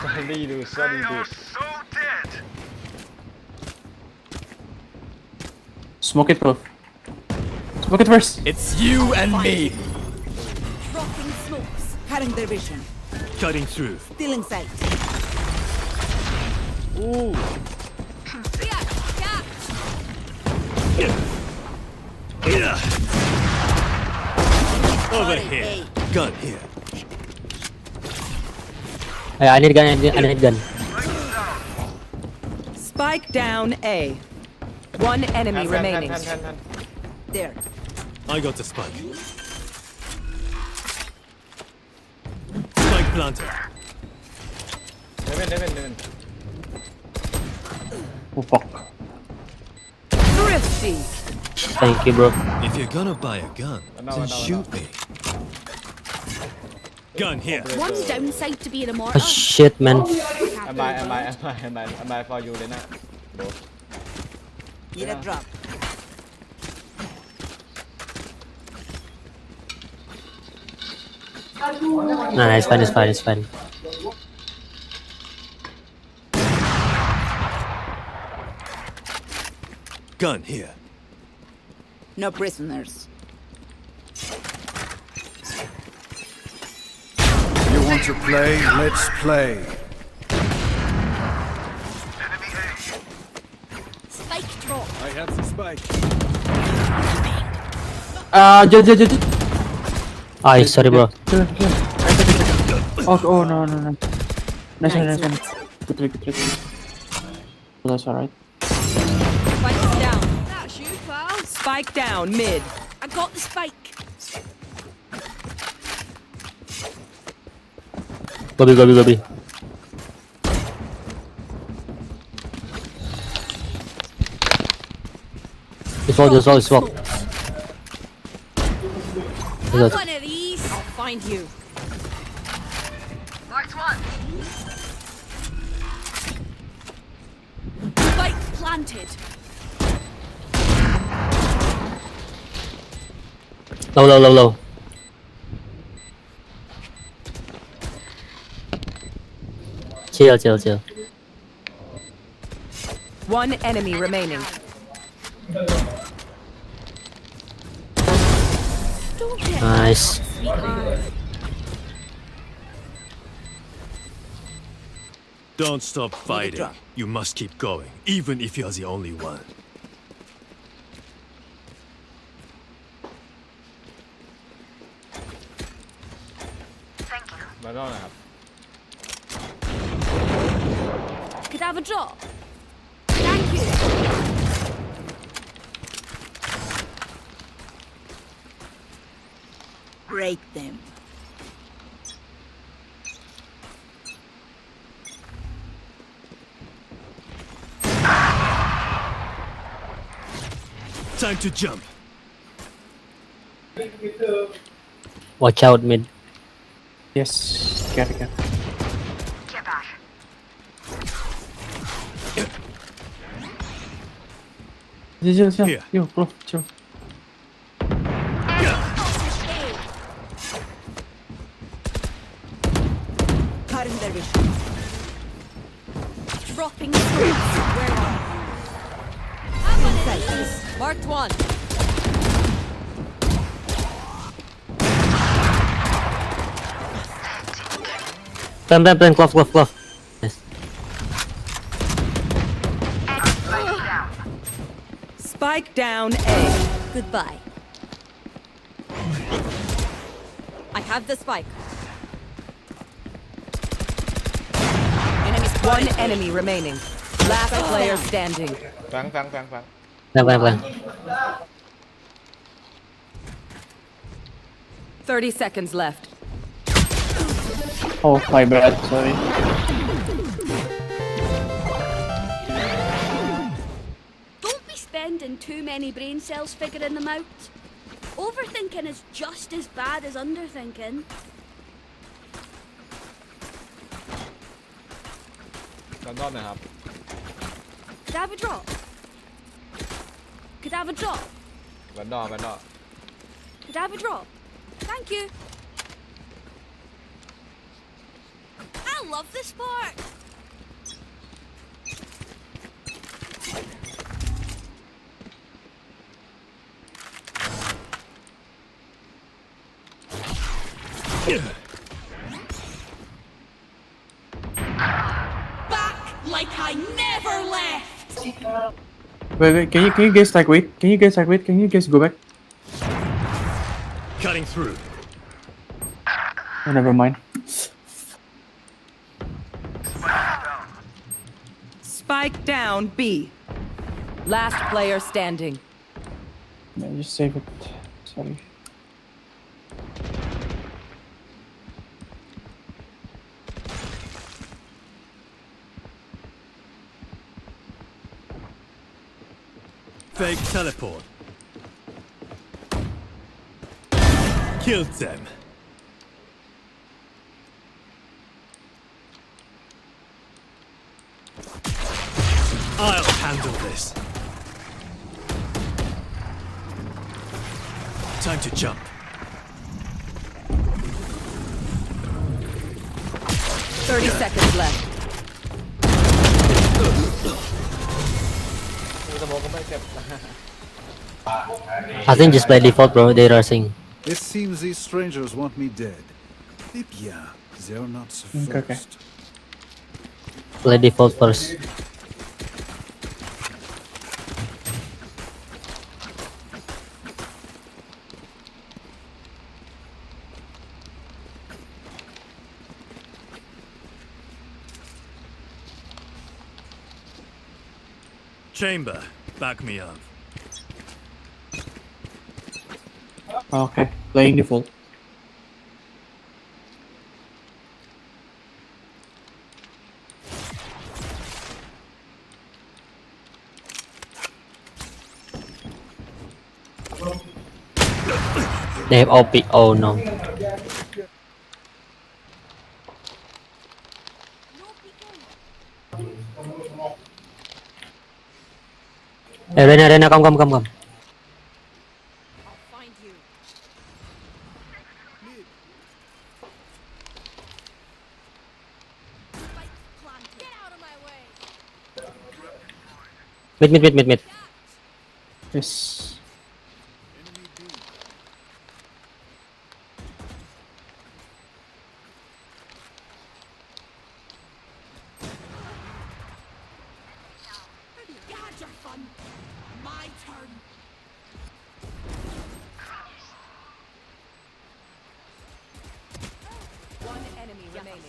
Suddenly do, suddenly do. Smoke it, bro. Smoke it first. It's you and me. Dropping smokes. Cutting their vision. Cutting through. Still in sight. Ooh. Over here. Gun here. I need gun. I need gun. Spike down A. One enemy remaining. There. I got the spike. Spike planted. Neven. Oh fuck. Thrifty. Thank you, bro. If you're gonna buy a gun, then shoot me. Gun here. One downside to being a Oh, mortar. shit, man. Am I for you, Lena? Bro. Need a drop. Nah, it's fine. Gun here. No prisoners. You want to play? Let's play. Spike drop. I have the spike. Ay, sorry, bro. Oh, no. Nice one. Good trick. Oh, that's alright. Spike down. That's you, pal. Spike down mid. I got the spike. Go B. Just walk. One of these. I'll find you. Marked one. Spike planted. Low. Chill. One enemy remaining. Don't get Nice. sweetheart. Don't stop fighting. You must keep going, even if you're the only one. Could I have a drop? Thank you. Break them. Time to jump. Watch out, mid. Yes. Get it. Get back. Chill. Here. Yo, bro, chill. Cutting their vision. Dropping smokes. Where are you? I'm on it. Marked one. Plan. Close. Nice. Spike down A. Goodbye. I have the spike. One enemy remaining. Last player standing. Phang. Plan. 30 seconds left. Oh, my bad. Sorry. Don't be spending too many brain cells figuring them out. Overthinking is just as bad as underthinking. กันด้อนนะครับ Could I have a drop? Could I have a drop? กันด้อน Could I have a drop? Thank you. I love this part. Back like I never left. Wait. Can you guys like wait? Can you guys go back? Cutting through. Oh, never mind. Spike down B. Last player standing. Yeah, just save it. Sorry. Fake teleport. Killed them. I'll handle this. Time to jump. 30 seconds left. สโมกก็ไม่เก็บ I think just by default, bro. They are rushing. It seems these strangers want me dead. Eh bien, they're not so Okay. first. Play default first. Chamber, back me up. Okay, playing default. They have OP. Oh no. Hey, Rena, come. Mid. Yes. Gadget fun. My turn. One enemy remaining.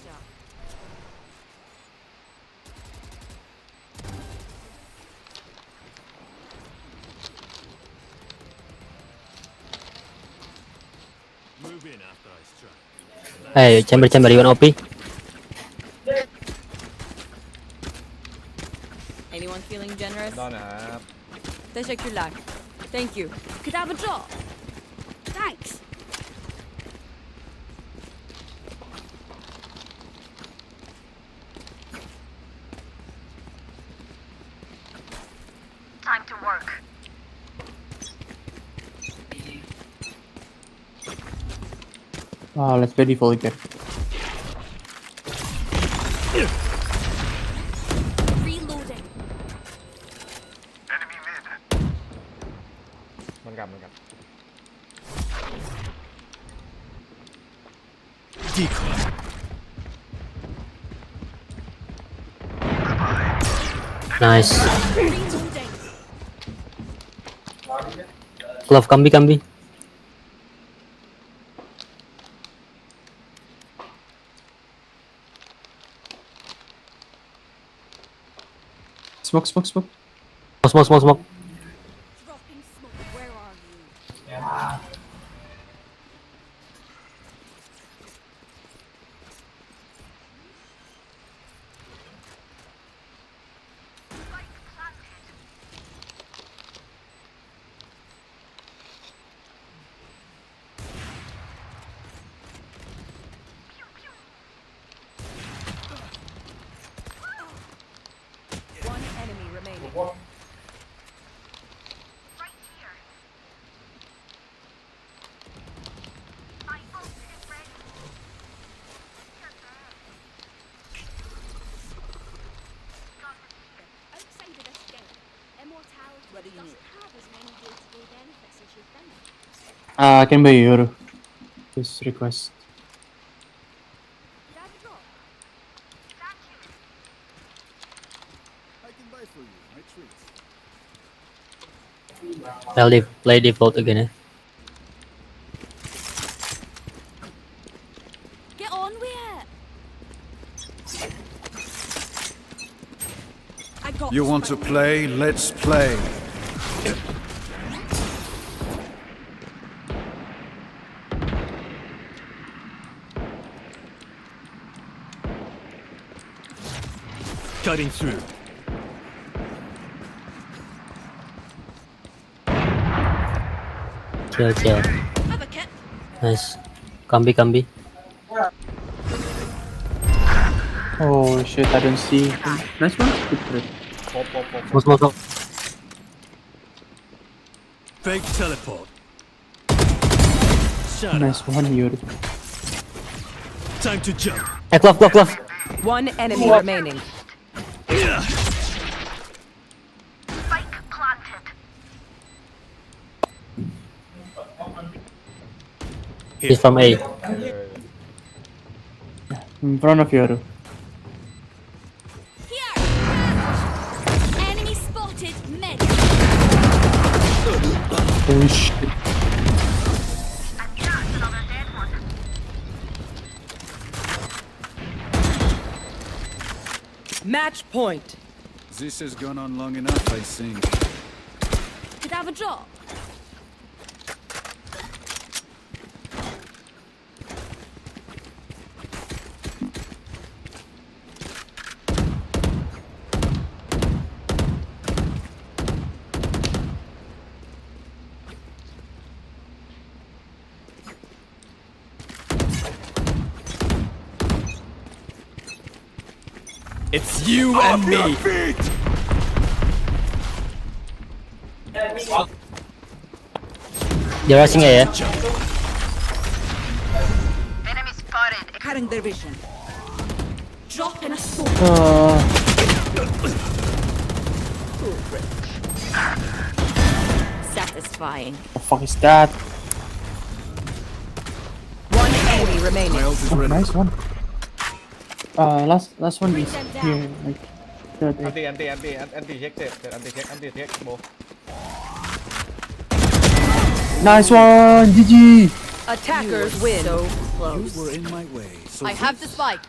Move in after I strike. Hey, chamber, you want OP? Anyone feeling generous? ด้อนนะครับ Teşekkürler. Thank you. Could I have a drop? Thanks. Time to work. Let's play default again. Reloading. มันกลับ Decoy. Nice. Reloading. Glove, Kambi. Smoke. Smoke. Can buy euro. This request. I'll play default again. Get on with it. You want to play? Let's play. Cutting through. Chill. Nice. Kambi. Oh shit, I don't see. Nice one. Good trade. Smoke. Fake teleport. Nice one, euro. Time to jump. Hey, glove. One enemy remaining. He's from A. In front of euro. Enemy spotted. Mid. Oh shit. Match point. This has gone on long enough, I think. Could I have a drop? It's you and me. They're rushing A. Enemy spotted. Cutting their vision. Drop in a smoke. Satisfying. The fuck is that? One enemy remaining. Oh, nice one. Last one is here. Like, third. อันตีเช็คเสร็จอันตีเช็คโบ Nice one, GG. Attackers win. So You close. were in my way. So I have the spike.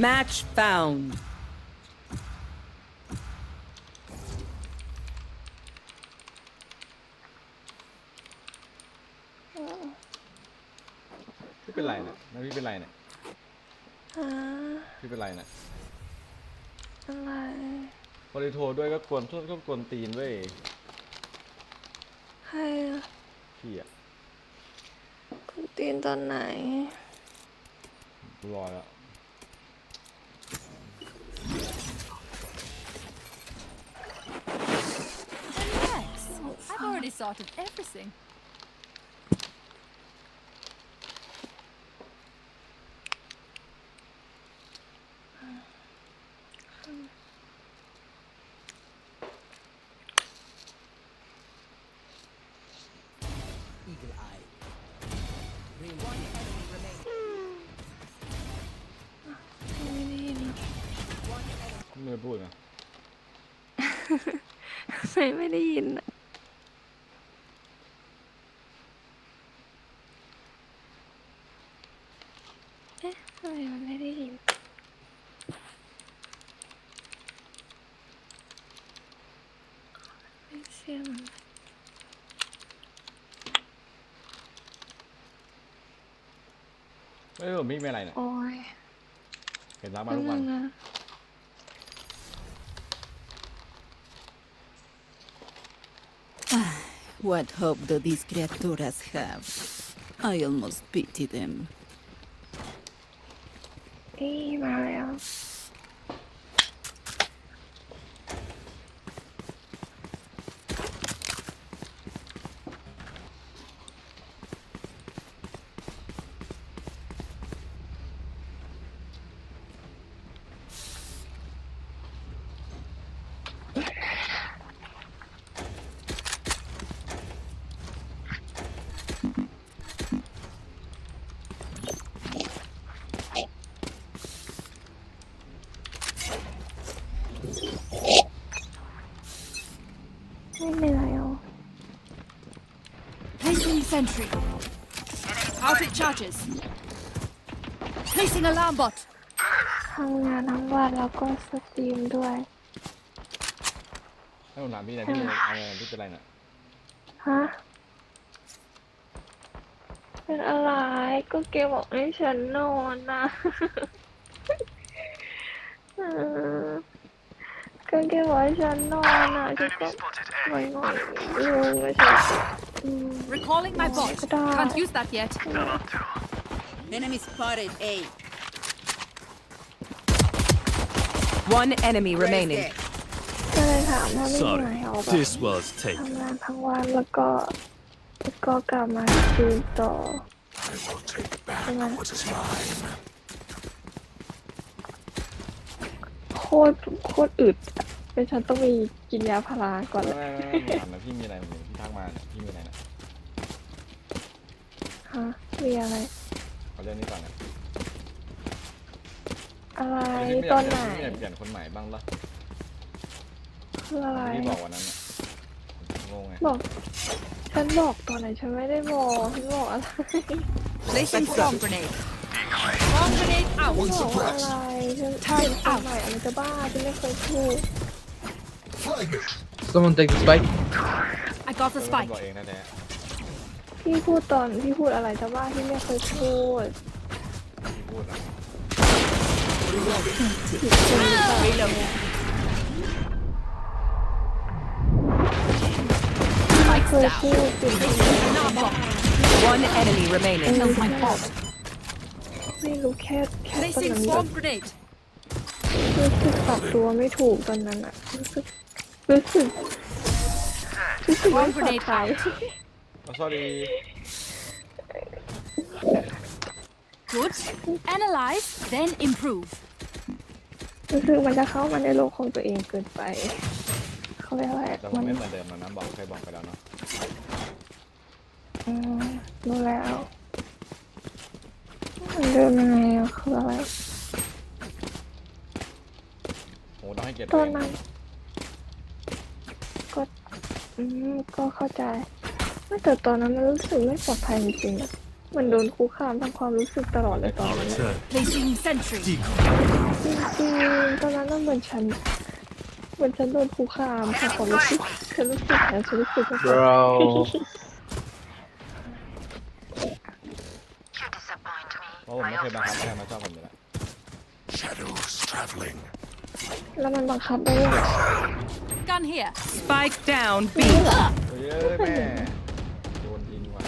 Match found.พี่เป็นไรเนี่ยพี่เป็นไรเนี่ยพี่เป็นไรเนี่ยอะไรพอดีโทรด้วยก็กวนตีนเว้ยใครอะพี่อะกวนตีนตอนไหนรอแล้วI've already sorted everything. ไม่พูดนะ ไม่ได้ยินอะเอ๊ะทำไมมันไม่ได้ยินเสียงมัน ผมไม่อะไรเนี่ย โอ้ย เห็นร้านมาทุกวัน What hope do these criaturas have? I almost pity them. มาแล้ว Placing sentry. Out it charges. Placing alarm bot. ทำงานทั้งวันแล้วก็สตรีมด้วย ให้ผมถามพี่หน่อยพี่เป็นไรน่ะ ฮะ เป็นอะไรก็เกมบอกให้ฉันนอนนะก็เกมบอกให้ฉันนอนนะฉันก็ไม่นอนไม่ใช่ Recalling my bot. Can't use that yet. Enemy spotted A. One enemy remaining. ก็เลยถามว่าไม่เหนื่อย Sorry, หรอแบบ this was ทำ taken. งานทั้งวันแล้วก็กลับมาคืนต่อใช่ไหมโคตรอึดเป็นฉันต้องมีกินยาพาราก่อนเลย ไม่ถามนะพี่มีอะไรเหมือนพี่ทักมาเนี่ยพี่มีอะไรนะ ฮะมีอะไร เอาเรื่องนี้ก่อนนะ อะไรตอนไหน พี่อยากเปลี่ยนคนใหม่บ้างล่ะ คืออะไร พี่บอกวันนั้นน่ะงงไง บอกฉันบอกตอนไหนฉันไม่ได้บอกฉันบอกอะไร Placing swarm grenade. Swarm grenade บอก out. อะไรฉันเป็นคนใหม่อะไรจะบ้าฉันไม่เคยพูด Someone take the spike. I got the เป็นคน spike. บอกเองแท้ พี่พูดตอนพี่พูดอะไรจะบ้าที่ไม่เคยพูด ๆพี่พูดนะ Reload. Spike's เคย down. พูดจริง Alarm bot. One enemy remaining. Kills my bot. ไม่รู้แค่ตอน Placing นั้น swarm grenade. รู้สึกปรับตัวไม่ถูกตอนนั้นอะรู้สึกไม่ปลอดภัย sorry Good. Analyze, then improve. รู้สึกมันจะเข้ามาในโลกของตัวเองเกินไปเขาเรียกอะไร แต่ผมไม่เหมือนเดิมแล้วนะบอกเคยบอกไปแล้วเนาะ รู้แล้วมันเดินยังไงอะคืออะไร โหต้องให้เกียรติ ตอนนั้นก็เข้าใจแต่ตอนนั้นมันรู้สึกไม่ปลอดภัยจริงๆอะมันโดนคุกคามทางความรู้สึกตลอดเลยตอนนั้น Placing sentry. จริงๆตอนนั้นเหมือนฉันโดนคุกคามทางความรู้สึกฉันรู้สึกไม่ปลอดภัย Bro. เพราะผมไม่เคยบังคับให้มาชอบผมอยู่แล้ว แล้วมันบังคับได้ยังไง Gun here. Spike down B. เฮ้ยแม่โดนยิงว่ะ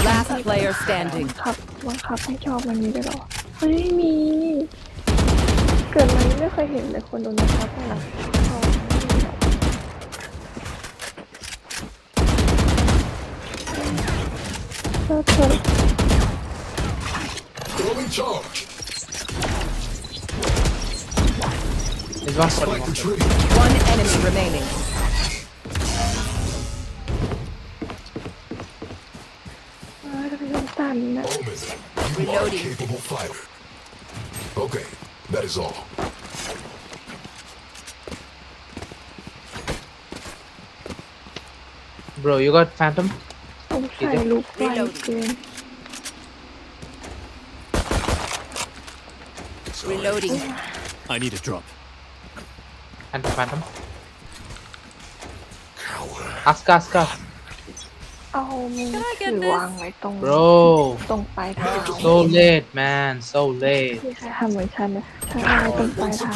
Last player standing. บังคับให้ชอบมันมีด้วยเหรอไม่มี เกิดมาไม่เคยเห็นเลยคนโดนบังคับให้รักชอบเธอ There's one spot. One enemy remaining. ทันนะ Reloading. Capable fighter. Okay, that is all. Bro, you got phantom? สงสัยลูกไวเกิน Reloading. I need a drop. Phantom. Aska. เอามือถือวางไว้ตรง Bro. ตรงปลายเท้า So late, man. So late. ที่ใครทำเหมือนฉันนะฉันเอาไว้ตรงปลายเท้า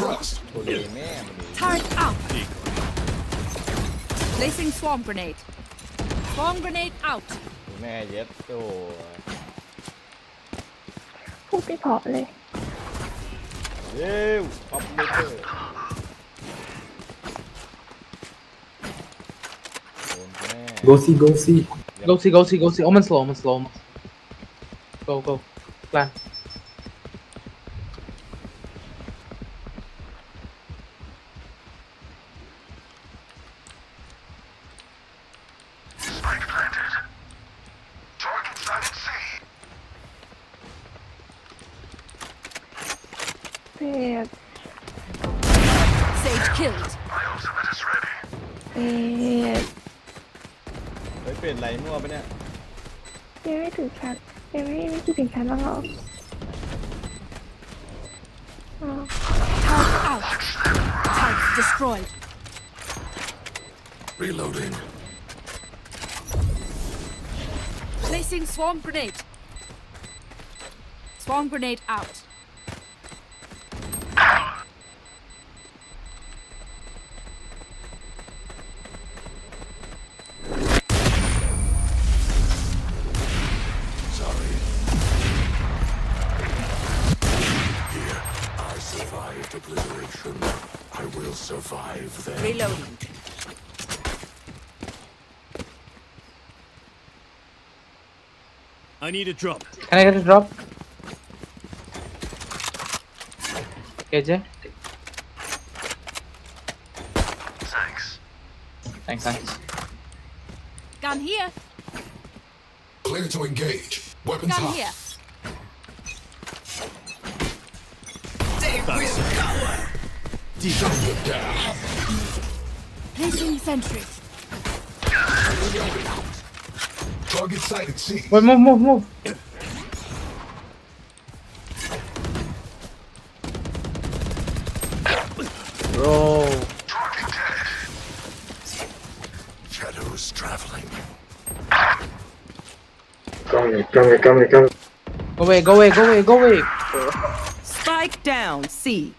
ตัวเองแม่มันดี Turret out. Placing swarm grenade. Swarm grenade out. แม่เย็ดโอ้ พูดไม่เพอเลย เย้ป๊อปเลเตอร์ Go see. Go see. Omen slow. Go. Plan. Sage killed. เอ๊ะ เฮ้ยเปลี่ยนไรมั่วปะเนี่ย ยังไม่ถึงชั้นยังไม่คิดถึงชั้นบ้างหรออ๋อ Turret out. Turret destroyed. Reloading. Placing swarm grenade. Swarm grenade out. Sorry. Here, I survived obliteration. I will survive them. Reloading. I need a drop. Can I get a drop? KJ? Thanks. Gun here. Clear to engage. Weapons Gun hot. here. Defender down. Placing sentry. Target sighted. C. Wait, move. Bro. Shadows traveling. Go away. Spike down. C.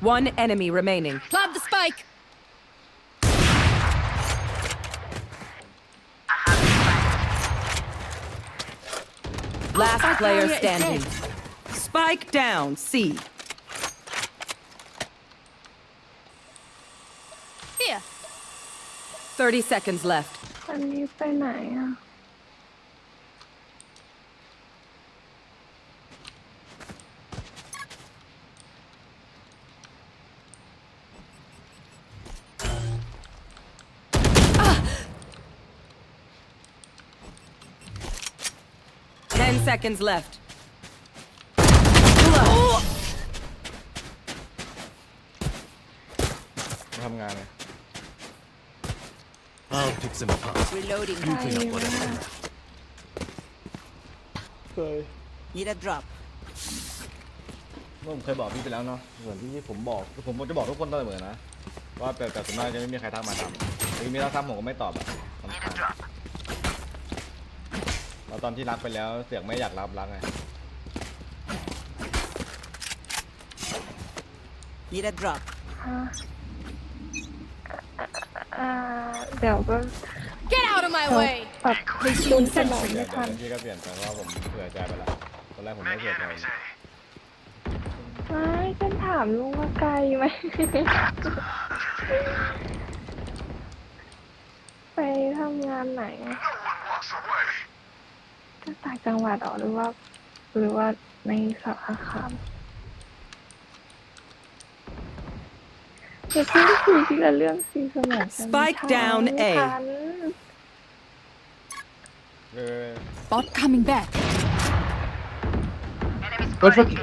One enemy remaining. Plant the spike. Last player standing. Spike down. C. Here. 30 seconds left. อันนี้ไปไหนอ่ะ 10 seconds left. ทำงานเลย I'll pick them apart. Reloading. You clean up whatever. เคย Need a drop. ผมเคยบอกพี่ไปแล้วเนาะเหมือนที่ผมบอกผมจะบอกทุกคนตลอดนะว่าแต่ส่วนมากจะไม่มีใครทักมาทำหรือมีทักผมก็ไม่ตอบอะแล้วตอนที่รักไปแล้วเสียงไม่อยากรับรักไง Need a drop. เดี๋ยวก็ Get out of my way. ปรับจูนสมอง เปลี่ ไม่ ยน ทัน พี่ก็เปลี่ยนไปเพราะว่าผมเผื่อใจไปแล้วตอนแรกผมไม่เผื่อใจ ไม่ฉันถามลุงว่าไกลไหม ไปทำงาน านไหนจะต่างจังหวัดหรือว่าในสารคามเดี๋ยวพี่คุยทีละเรื่องสิสมอง Spike down A. Bot coming back. What fucking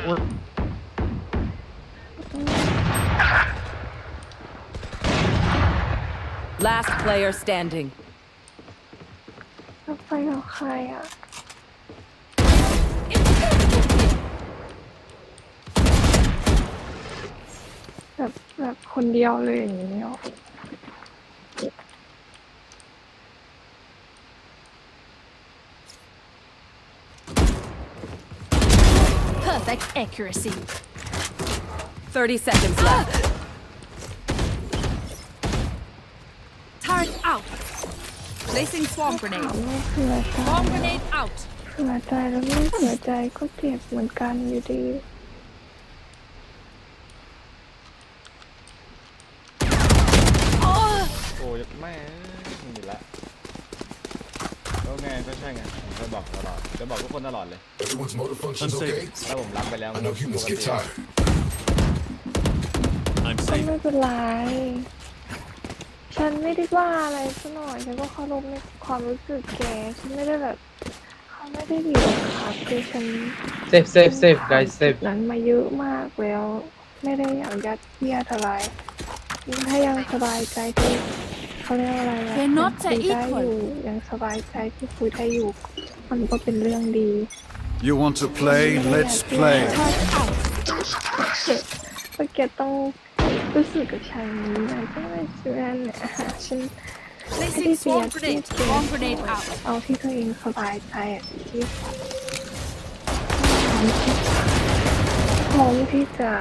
Last player standing. จะไปกับใครอ่ะแบบคนเดียวเลยอย่างนี้หรอ Perfect accuracy. 30 seconds left. Turret out. Placing swarm grenade. เผื่อใจ Swarm grenade out. เผื่อใจแล้วไม่เผื่อใจก็เจ็บเหมือนกันอยู่ดีโอ้ยแม่นี่ละก็ไงก็ใช่ไงผมจะบอกตลอดจะบอกทุกคนตลอดเลยถ้าผมรับไปแล้วมันปกติ ไม่เป็นไรฉันไม่ได้ว่าอะไรซะหน่อยฉันก็เคารพในความรู้สึกแกฉันไม่ได้แบบเขาไม่ได้บีบบังคับคือฉัน Safe guys safe นั้นมาเยอะมากแล้วไม่ได้อยากยัดเยียดอะไรถ้ายังสบายใจที่เขาเรียกอะไรนะคุยได้อยู่ยังสบายใจที่คุยได้อยู่มันก็เป็นเรื่องดี You want to play? Let's play. แกต้องรู้สึกกับฉันนี้นะต้องไม่เชื่อเนี่ยฉันไม่ได้เสียที่เอาที่ตัวเองสบายใจที่พร้อมที่จะ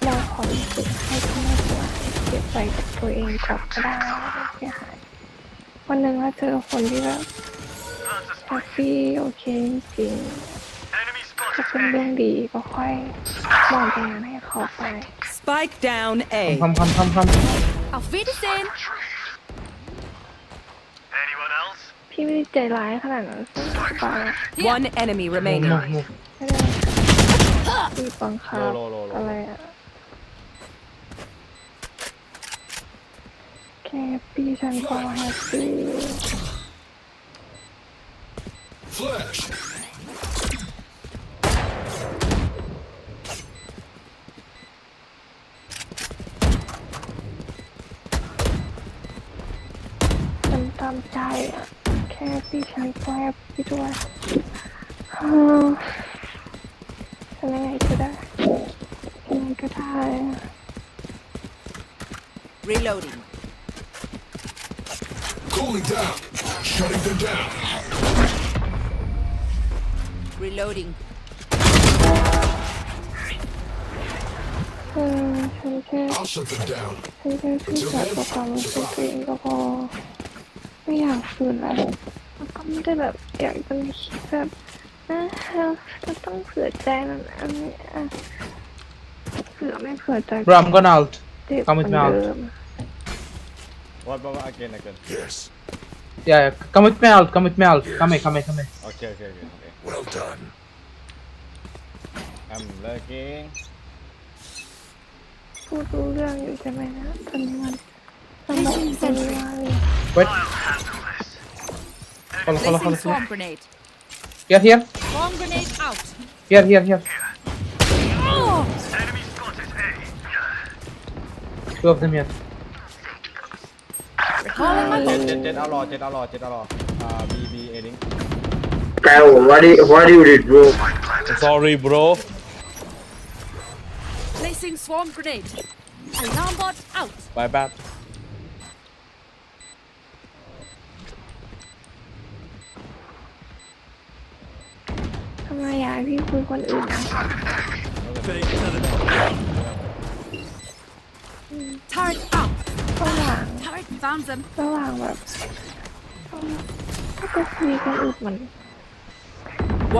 มองความรู้สึกให้เขาไม่เป็นไรเก็บไว้กับตัวเองก่อนก็ได้ไม่เสียหายวันหนึ่งถ้าเจอคนที่แบบแฮปปี้โอเคจริงจะเป็นเรื่องดีก็ค่อยมองตรงนั้นให้เขาไป Spike down A. Come. Auf Wiedersehen. พี่ไม่ได้ใจร้ายขนาดนั้นไป One enemy remaining. ไม่ได้ตีบังคับอะไรอะแค่พี่ฉันก็แฮปปี้ตามใจอ่ะแค่พี่ฉันก็แฮปปี้ด้วยทำยังไงก็ได้ยังไงก็ได้ Reloading. Cooling down. Shutting them down. Reloading. ฉันแค่ซื่อสัตย์กับความรู้สึกตัวเองก็พอไม่อยากฝืนอะไรแล้วก็ไม่ได้แบบอยากจะคิดแบบเราต้องเผื่อใจนั่นอันนี้เผื่อไม่เผื่อใจ Bro, I'm gonna out. เจ็บ Come เหมื with อน me out. เดิม What again Yes. Yeah, come with me out. Come here. Okay. Well done. I'm looking พูดรู้เรื่องอยู่ใช่ไหมนะตอนนี้มันสมองเป็นว่าเลย Wait. Placing swarm grenade. Here. Swarm grenade out. Here. Two of them here. Recalling my bot. เจ็ดเอาหล่อB aiding Kyle, what you did, bro? Sorry, bro. Placing swarm grenade. Alarm bot out. My bad. ทำไมอยากให้พี่คุยคนอื่นนะ Turret out. ระหว่าง Turret found them. ระหว่างแบบก็คุยคนอื่นมัน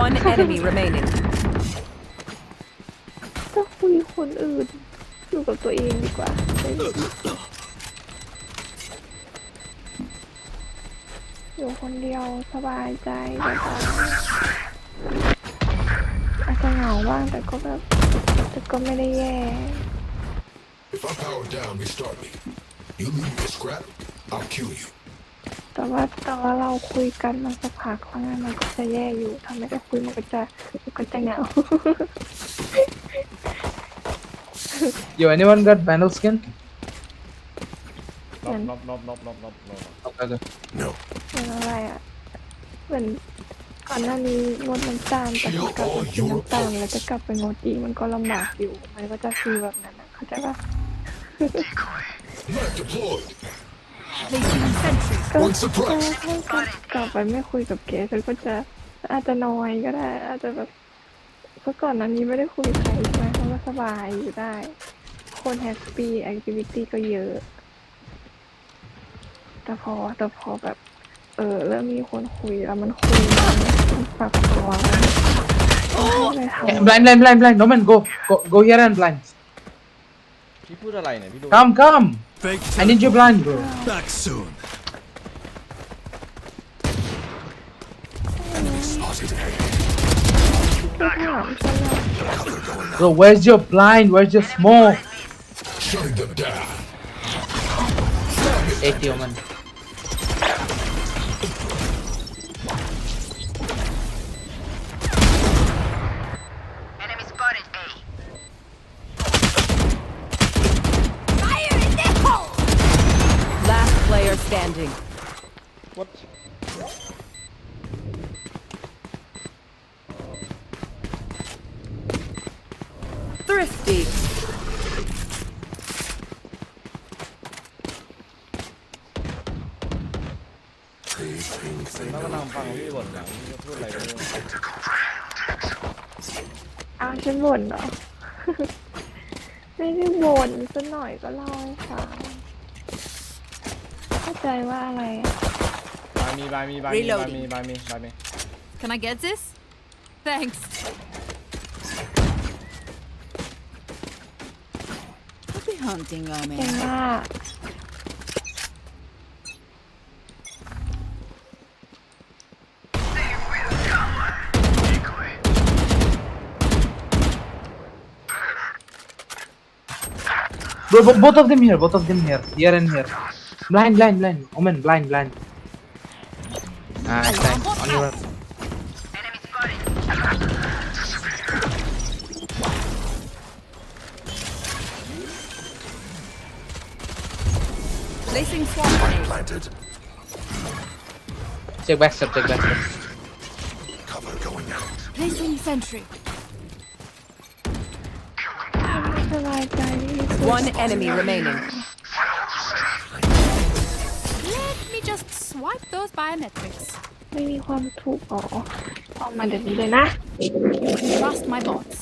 One enemy remaining. ก็คุยคนอื่นอยู่กับตัวเองดีกว่า อยู่คนเดียวสบายใจแบบอาจจะเหงาบ้างแต่ก็แบบแต่ก็ไม่ได้แย่ If I power down, restart me. You leave me a scrap, I'll kill you. แต่ว่าเราคุยกันมาสักพักแล้วไงมันก็จะแย่อยู่ถ้าไม่ได้คุยมันก็จะเหงา Yo, anyone got vandal skin? No. Okay. No. เป็นอะไรอ่ะเหมือนก่อนหน้านี้งดน้ำตาลแต่พอกลับมากินน้ำตาลแล้วจะกลับไปงดอีกมันก็ลำบากอยู่มันก็จะฟีลแบบนั้นนะเข้าใจปะ Not deployed. ก็ถ้ากลับไปไม่คุยกับเกสก็จะอาจจะนอยก็ได้อาจจะแบบเพราะก่อนหน้านี้ไม่ได้คุยใครใช่ไหมเขาก็สบายอยู่ได้คนแฮปปี้แอคทิวิตี้ก็เยอะแต่พอแบบเริ่มมีคนคุยแล้วมันคุยมันปรับตัวไม่ทำ Blind. No man, go here and blind. พี่พูดอะไรเนี่ยพี่ดู Come. I need you blind, bro. Back soon. Bro, where's your blind? Where's your smoke? Shutting them down. 80 man. Enemy spotted A. Fire in the hole! Last player standing. What? Thrifty. แล้วก็นั่งฟังพี่บ่นอย่างนี้พูดอะไรไม่รู้ อ้าวฉันบ่นเหรอ ไม่ได้บ่นสักหน่อยก็เล่าให้ฟังเข้าใจว่าอะไรอ่ะ บายมี Can I get this? Thanks. What be hunting on เก่ง me? มาก Bro, both of them here. Here and here. Blind. Omen, blind. Ah, blind. On your right. Enemy spotted. Placing swamp grenade. Planted. Check backstep. Cover going out. Placing sentry. สบายใจที่สุด One enemy remaining. Let me just swipe those biometrics. ไม่มีความถูกอ๋อออกมาเดี๋ยวนี้เลยนะ Trust my bots.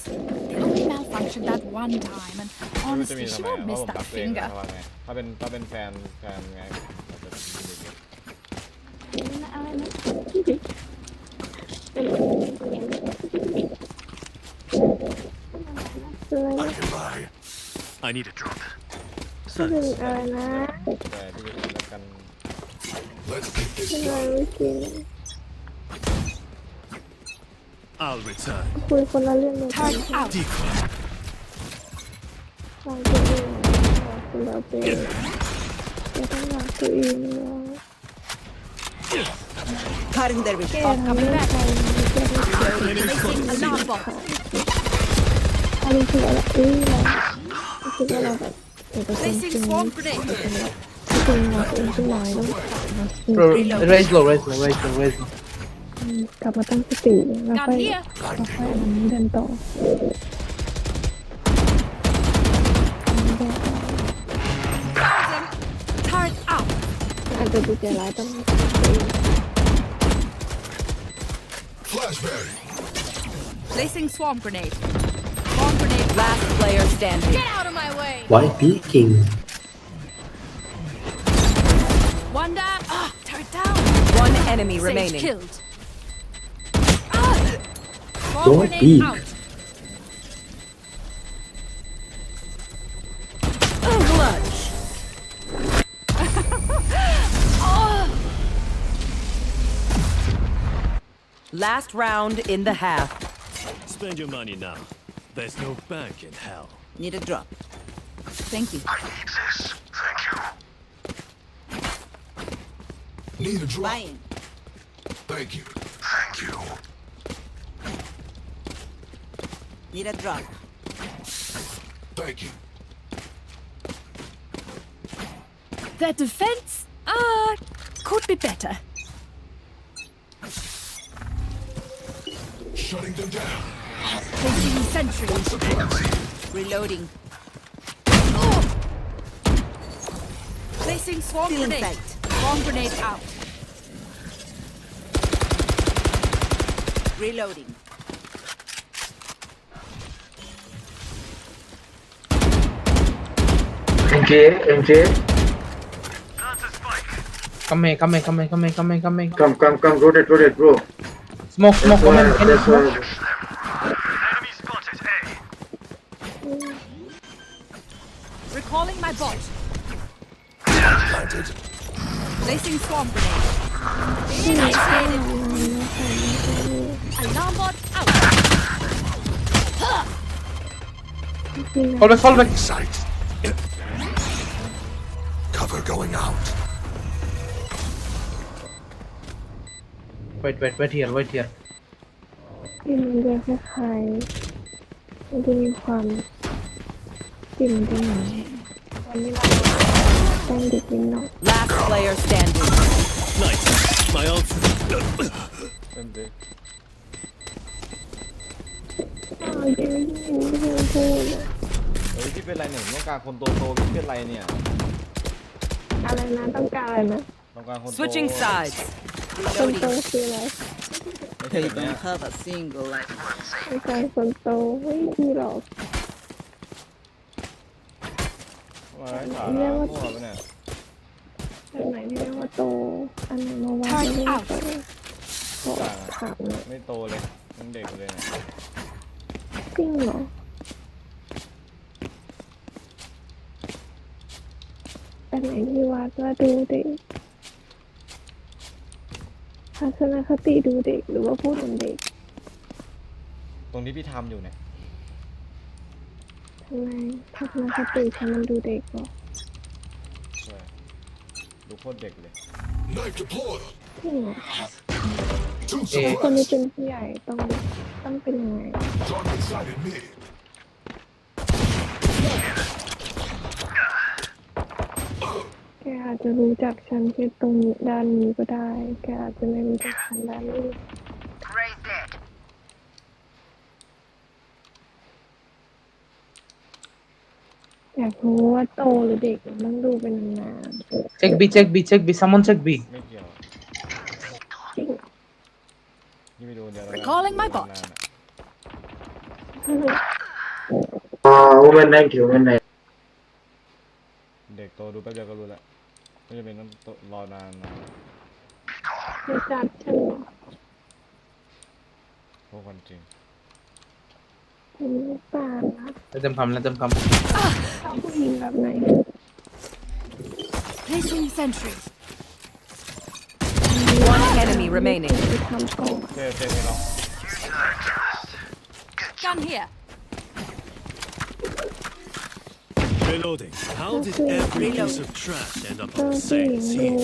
They only malfunctioned that one time, and ไม่รู้จะมี honestly, ทำ she ไม won't เพราะ miss ผม that ตัดเอง finger. ถ้าเป็นแฟนไง อะไรนะ I can buy. I need a drop. คืออะไรนะ แต่ที่แล้วกัน Let's kick this อะไร down. ไม่กิน I'll return. คุยคนละเรื่องเลย Turn out. Decoy. ฟังตัวเองคุณเราเป็นไม่ต้องรักตัวเองเลย Cutting their แก vision. ทำไม่ได้ใครไม่แก้ไม่เจอ Placing alarm bot. ถ้ารู้สึกอะไรรู้สึกว่าเราแบบเอกชนจริ Placing ง swamp grenade. จริงเราตัวเองขึ้นน้อยต้องกลับมา Bro, raise low. กลับมาตั้งสติแล้ว Gun ค่อย here. เดินต่อ Found him. Turret out. อาจจะดูใจร้ายต้อง Flashbang. Placing swamp grenade. Swamp grenade. Last player standing. Get out of my way. Why peeking? One down. Turret down. One enemy Sage remaining. killed. Swamp Don't grenade peek. out. Clutch. Last round in the half. Spend your money now. There's no bank in hell. Need a drop. Thank you. I need this. Thank you. Need a drop. Buying. Thank you. Thank you. Need a drop. Thank you. The defense, could be better. Shutting them down. Placing sentry. Reloading. Placing swarm Still in grenade. sight. Swarm grenade out. Reloading. MJ. Come here. Come. Rotate, bro. Smoke, come in. That's why. Recalling my bot. Planted. Placing swarm grenade. Initiated. Alarm bot out. Fall back. Sight. Cover going out. Wait here. กลิ่นมันจะคล้ายๆมันจะมีความกลิ่นมันจะเหมือนวันนี้เราแป้งเด็กนิดหน่อย Last player standing. Nice. My ult. เป็นดิ เดี๋ยวยิ่งพูดนะ เฮ้ยพี่เป็นไรเนี่ยต้องการคนโตๆพี่เป็นไรเนี่ย อะไรนะต้องการอะไรนะ ต้องการคนโต Switching sides. คนโตคืออะไร ไม่ใช่ They แบบเนี้ย don't have a single life. ต้องการคนโตไม่มีหรอก ว่าไร้สาระมั่วไปเนี่ย อันไหนที่เรียกว่าโตอันไหนมาวางไม่ได้โตขอถามหน่อย ไม่โตเลยยังเด็กอยู่เลยเนี่ย จริงเหรออันไหนที่วัดว่าดูเด็กทัศนคติดูเด็กหรือว่าพูดเหมือนเด็ก ตรงที่พี่ทำอยู่เนี่ย ทำไมทัศนคติฉันมันดูเด็กเหรอ ใช่ดูโคตรเด็กเลย Knife deployed. จริงเหรอ Two คนที่ suppressed. เป็นผู้ใหญ่ต้องเป็นยังไง Target sighted mid. แกอาจจะรู้จักฉันแค่ตรงนี้ด้านนี้ก็ได้ แกอาจจะไม่รู้จักฉันด้านนี้ อยากรู้ว่าโตหรือเด็กต้องดูเป็นนาน Check B. Someone check B. ไม่เกี่ยว ๆจริง นี่ไปดูเดี๋ยว Recalling my bot. Woman 90. เด็กโตดูแป๊บเดียวก็รู้แล้วไม่จำเป็นต้องรอนานนะ รู้จักฉันเหรอ พวกคนจริง ฉันรู้ป่านะ Let them come. ชอบผู้หญิงแบบไหน Placing sentry. One enemy remaining. ไปทำก่อน เจ๊ไม่ลอง Gun here. Reloading. How did every piece of trash end up ก็ on the ผู้หญิ same งดู team?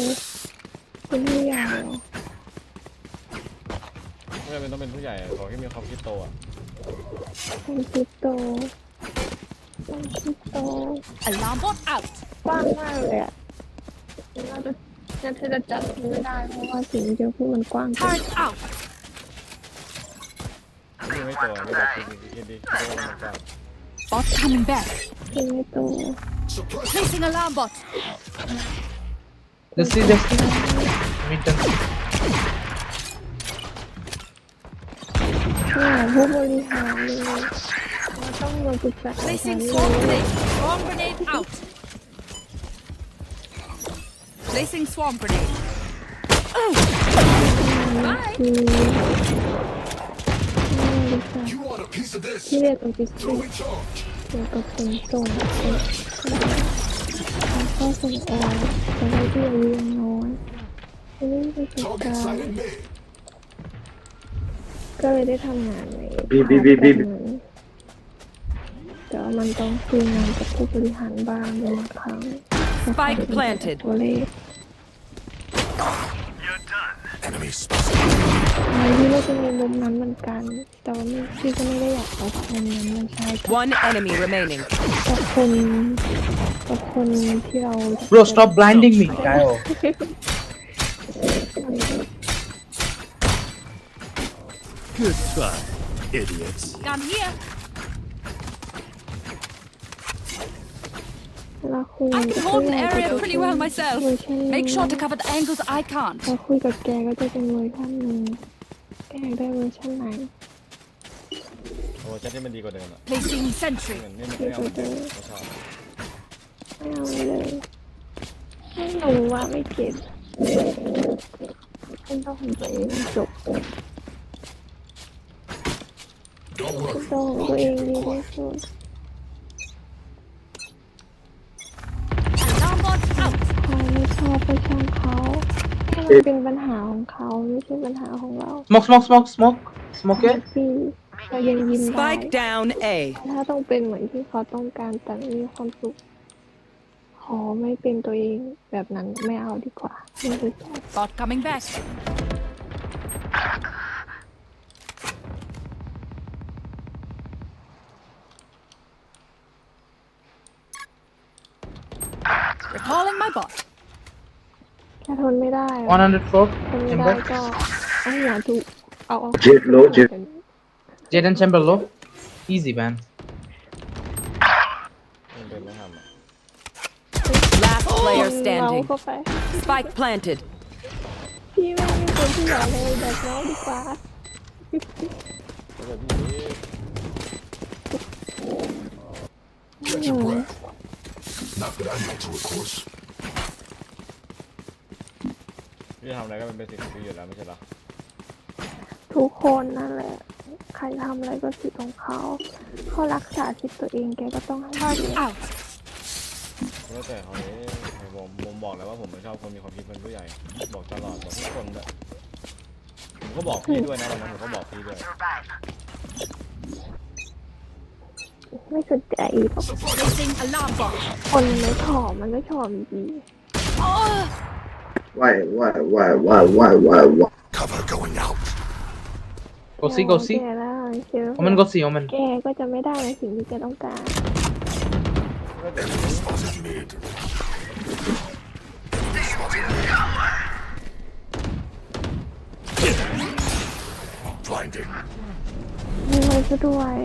เป็นผู้ใหญ่เหรอ ไม่จำเป็นต้องเป็นผู้ใหญ่อะขอแค่มีความคิดโตอ่ะ คนคิดโต Alarm bot out. กว้างมากเลยอ่ะน่าจะจัดไม่ได้เพราะว่าสิ่งที่เดียวพูดมันกว้างเกิน Turret out. พี่ไม่โตไม่แบบคิดดีคิดว่ามันกว้าง Bot coming back. สิ่งไม่โต Placing alarm bot. Let's see. Mid. เนี่ยผู้บริหารเลยเราต้องมาปรึกษาฉัน Placing เล swarm ย grenade. Swarm grenade out. Placing swarm grenade. Bye. You want a piece of this? ที่เรียกเป็นพิเศษ Throwing charge. เกี่ยวกับขนส่งข้อส่งออกจะได้ที่อายุยังน้อยจะได้ไปจัด Target การ sighted mid. ก็เลยได้ทำงานใน แต่ว่ามันต้องคุยงานกับผู้บริหารบ้างบางครั้ง Spike planted ตัวเลข Enemy พี่ก็จะมีมุมนั้นเหมือนกันแต่ว่าพี่ก็ไม่ได้อยากเอามุมนั้นมันใช่ One enemy remaining กับคนที่เรา Bro stop blinding me Kyle Good try, idiots. I'm here. เราคุย I can hold an area pretty well myself. Make sure to cover the angles I can't. เราคุยกับแกก็จะเป็นเวอร์ชันหนึ่งแกอยากได้เวอร์ชันไหน โอ้จะที่มันดีกว่าเดิมอ่ะ Placing sentry. นี่มันไม่เอาไม่ชอบ ไม่เอาเลยไม่รู้ว่าไม่เก็บเป็นต้องของตัวเองจบเป็นต้องของตัวเองดีที่สุด Alarm bot out. ใครไม่ชอบไปช่างเขาให้มันเป็นปัญหาของเขาไม่ใช่ปัญหาของเรา smoke it พี่เรายังยิ้มได้ Spike down A ถ้าต้องเป็นเหมือนที่เขาต้องการแต่มีความสุขขอไม่เป็นตัวเองแบบนั้นไม่เอาดีกว่าไม่รู้จัก Bot coming back. Recalling my bot. แค่ทนไม่ได้ 104 ทนไม่ได้ก็เอาหัวถูกเอา Jet low Jet and chamber low easy man มันเป็นไม่ทำอ่ะ Last player เอา standing เข้าไป Spike planted พี่ไม่เป็นคนที่อยากเลยแบบน้องดีกว่า Catch your breath. Not that I know to, of course. พี่ทำอะไรก็เป็นเบสิกของพี่อยู่แล้วไม่ใช่หรอ ทุกคนนั่นแหละใครทำอะไรก็สิทธิ์ของเขาเขารักษาสิทธิ์ตัวเองแกก็ต้องให้ Target out. แล้วแต่เขาเนี่ยผมบอกแล้วว่าผมไม่ชอบคนมีความคิดเป็นผู้ใหญ่บอกตลอดบอกทุกคนแบบผมก็บอกพี่ด้วยนะวันนั้นผมก็บอกพี่ด้วย ไม่สนใจอีก Placing alarm bot. คนไม่ชอบมันก็ชอบดี Oh. Why? Cover going out. go see แกแล้วเชื่อ Omen go see Omen แกก็จะไม่ได้ในสิ่งที่แกต้องการ Enemy spotted mid. Blinding. มีไว้ซะด้วย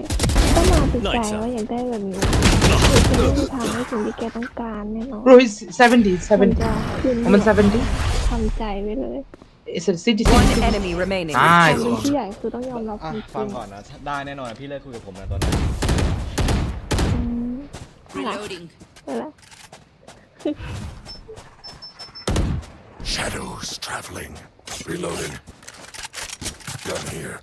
ก็มาติดใจว่าอยากได้แบบนี้คือจะไม่มีทางให้สิ่งที่แกต้องการแน่นอน bro he's 70 Omen 70 ทำใจไว้เลย it's a city One enemy remaining nice ที่ใหญ่คือต้องยอมรับความจ ฟั ริ ง ง ก่อนนะได้แน่นอนพี่เลิกคุยกับผมนะตอนนี้ Reloading. นั่นแหละ Shadows traveling. Reloading. Gun here.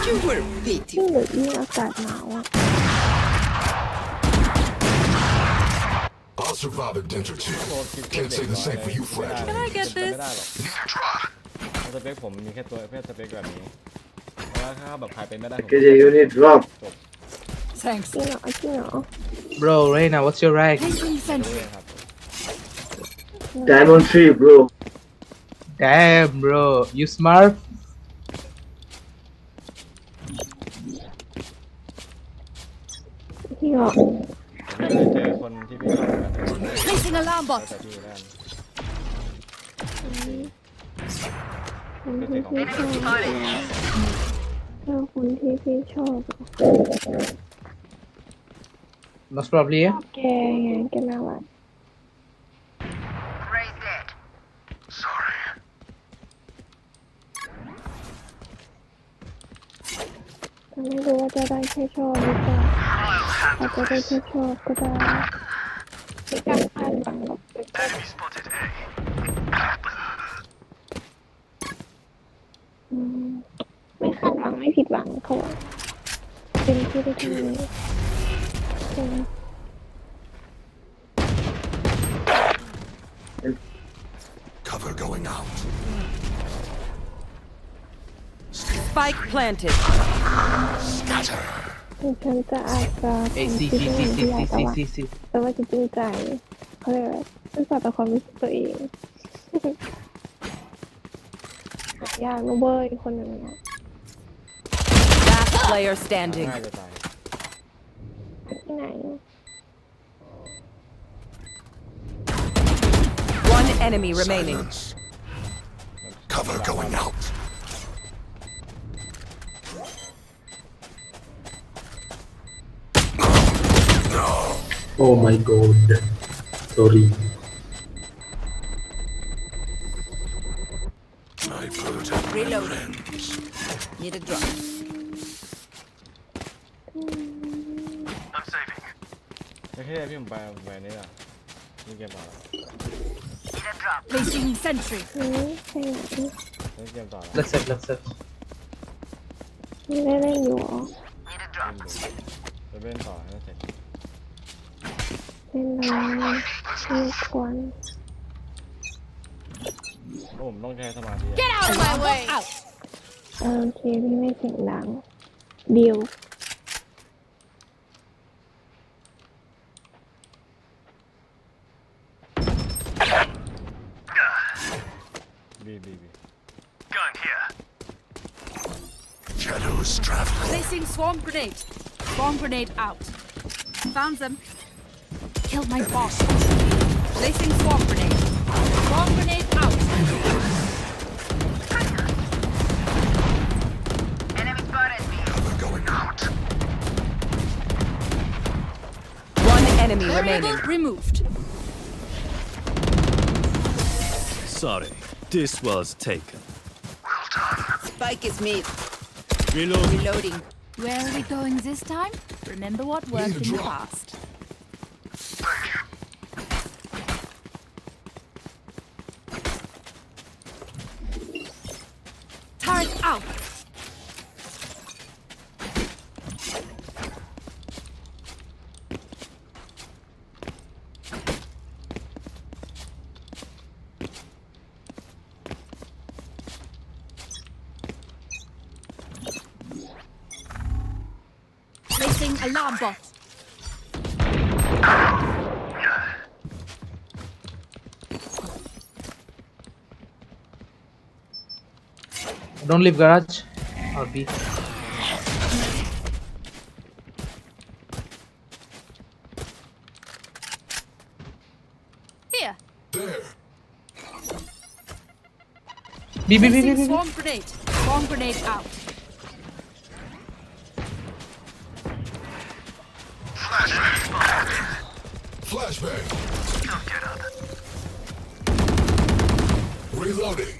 You were beating. ยิ่งเหลือยิ่งอากาศหนาวอ่ะ I'll survive a dent or two. Can't say the same for you, fragile. Can I get this? สเปคผมมีแค่ตัวแค่สเปคแบบนี้แล้วถ้าแบบขายเป็นไม่ได้ผม Okay, unit drop. Thanks. จริงเหรอจริงเหรอ bro Reina what's your rank Placing sentry. ครับ Diamond 3, bro. damn bro you smart พี่บอก ไม่ได้เจอคนที่พี่ชอบกัน Placing alarm bot. แต่พี่นั่น คนที่พี่ชอบเจอคนที่พี่ชอบ most probably yeah แกไงแกน่ารัก Sorry. แต่ไม่รู้ว่าจะได้แค่ชอบหรือเปล่าอาจจะได้แค่ชอบก็ได้ไม่กล้าคาดหวังหรอกไม่คาดหวังไม่ผิดหวังเขา เป็นที่ได้ที่นี้ใช่ไหม Cover going out. Spike planted. Scatter. ฉันจะอาจจะทำที่ไม่ดีแต่ว่าจริงๆใจเขาเรียกว่าเป็นสัตว์ต่อความรู้สึกตัวเองยากนะเว้ยคนหนึ่งนะ Last player standing. ที่ไหน One enemy remaining. Cover going out. Oh my god. Sorry. Reload. Need a drop. I'm saving. โอเคพี่ผมไปนี่อ่ะนี่เกมต่อแล้ว Placing sentry. นี่เกมต่อแล้ว Let's set. ไม่ได้เล่นอยู่หรอ จะเล่นต่อให้เสร็จ เล่นอะไรไม่ควร ผมต้องใช้สมาธิ Get out of my way. Out. โอเคพี่ไม่เสียงดังเดียว บี Gun here. Shadows traveling. Placing swarm grenade. Swarm grenade out. Found them. Killed my boss. Placing swarm grenade. Swarm grenade out. Enemy spotted me. Cover going out. One enemy remaining. Variable removed. Sorry, this was taken. Spike is mid. Reload. Reloading. Where are we going this time? Remember what worked in the past. Turret out. Placing alarm bot. Don't leave garage or B. Here. There. Placing swarm grenade. Swarm grenade out. Flashbang. Don't get up. Reloading.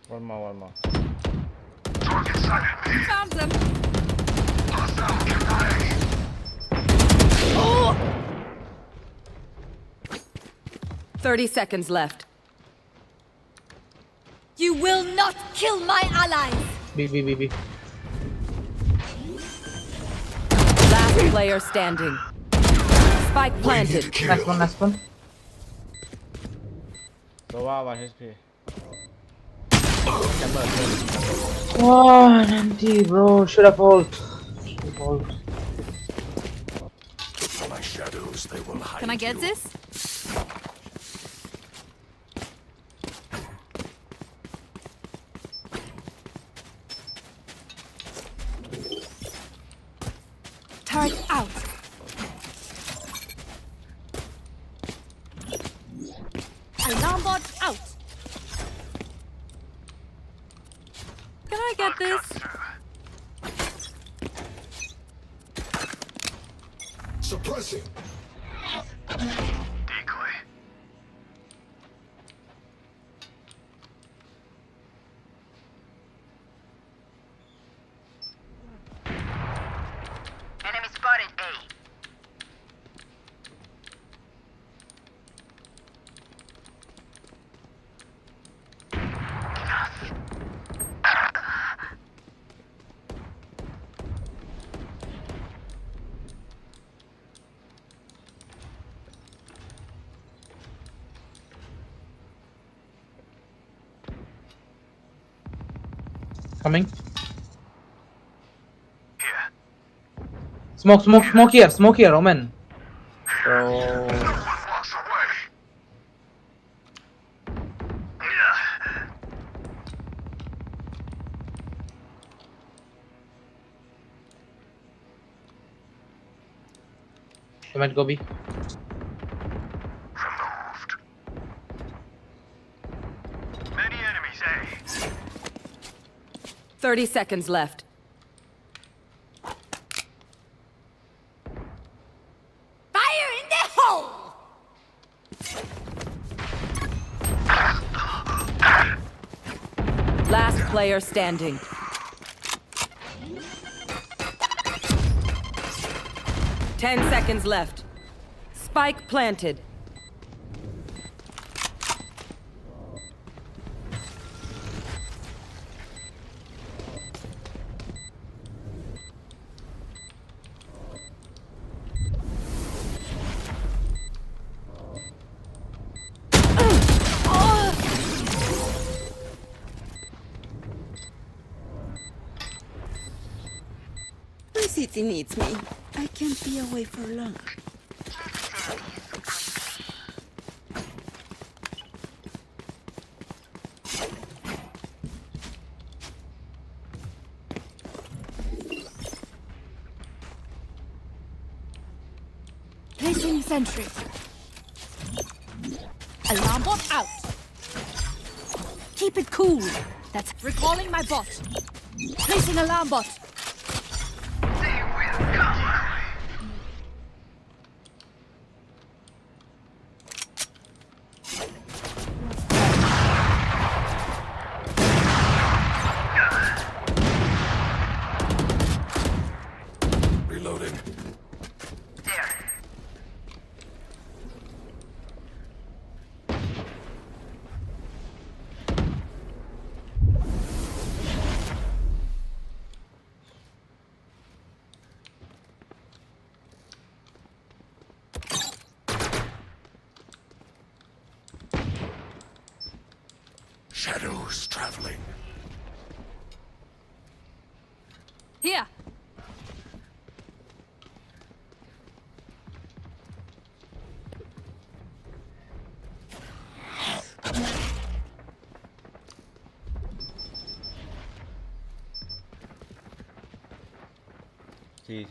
One more. Found them. Oh! 30 seconds left. You will not kill my allies. B. Last player standing. Spike planted. Last one. So wow, 1 HP. Oh, empty, bro. Should have hold. My shadows, they will hide. Can I get this? Turret out. Alarm bot out. Can I get this? Suppressing. Decoy. Coming. Smoke here, Roman. Bro. Roman, go B. 30 seconds left. Fire in the hole! Last player standing. Ten seconds left. Spike planted. VCT needs me. I can't be away for long. Placing sentry. Alarm bot out. Keep it cool. That's recalling my bot. Placing alarm bot. Reloading. Shadows traveling. Here. See.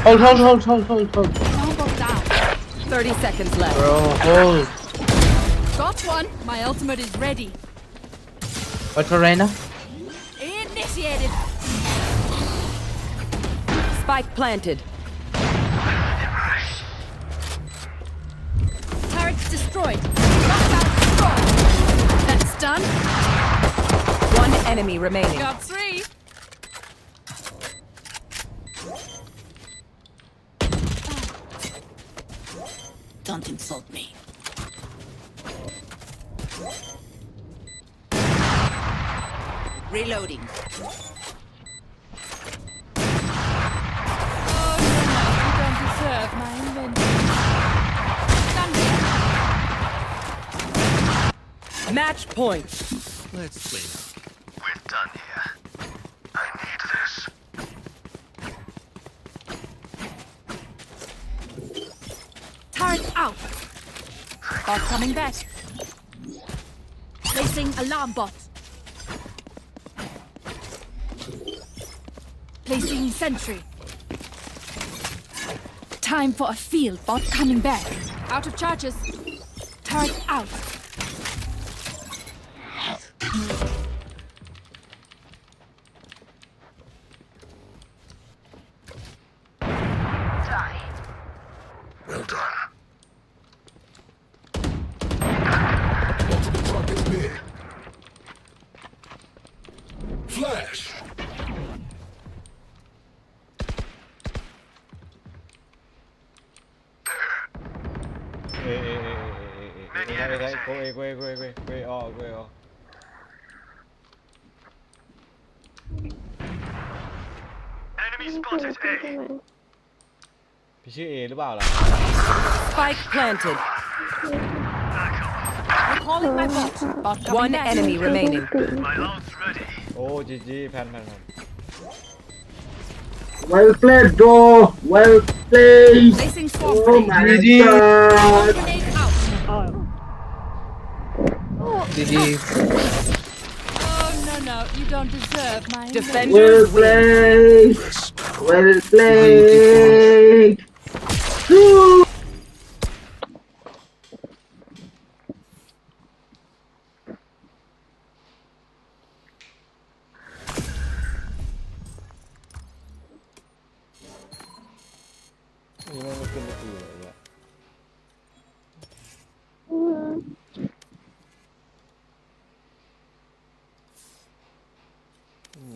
Hold. Alarm bot down. 30 seconds left. Bro, hold. Got one. My ultimate is ready. What for Reyna? Initiated. Spike planted. Turrets destroyed. Lockdown destroyed. That's done. One enemy remaining. Got 3. Don't insult me. Reloading. Oh, you don't deserve my invention. Done here. Match point. Let's clean up. We're done here. I need this. Turret out. Bot coming back. Placing alarm bot. Placing sentry. Time for a field bot coming back. Out of charges. Turret out. Well done. Multiple targets mid. Flash. Go all. พี่ชื่อเอหรือเปล่าล่ะ Spike planted. Calling my bot. Bot one enemy remaining. โอ้จีจีแพน Well played, bro. Well played. Placing swamp Oh my grenade. god. Grenade out. GG. Oh no, you don't deserve my. Well Defenders win. played. Well played. Woo. นี่ไม่ขึ้นไม่กี่เลยเนี่ย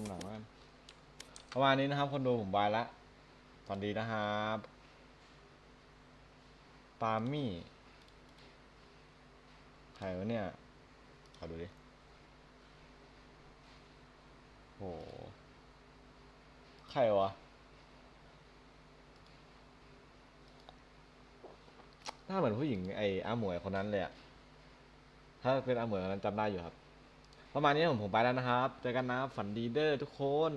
หนังมันประมาณนี้นะครับคนดูผมบายละตอนดีนะครับปามี่ใครวะเนี่ยขอดูดิโหใครวะหน้าเหมือนผู้หญิงไอ้อาหมวยคนนั้นเลยอะถ้าเป็นอาหมวยคนนั้นจำได้อยู่ครับประมาณนี้ผมไปแล้วนะครับเจอกันนะฝันดีเด้อทุกคน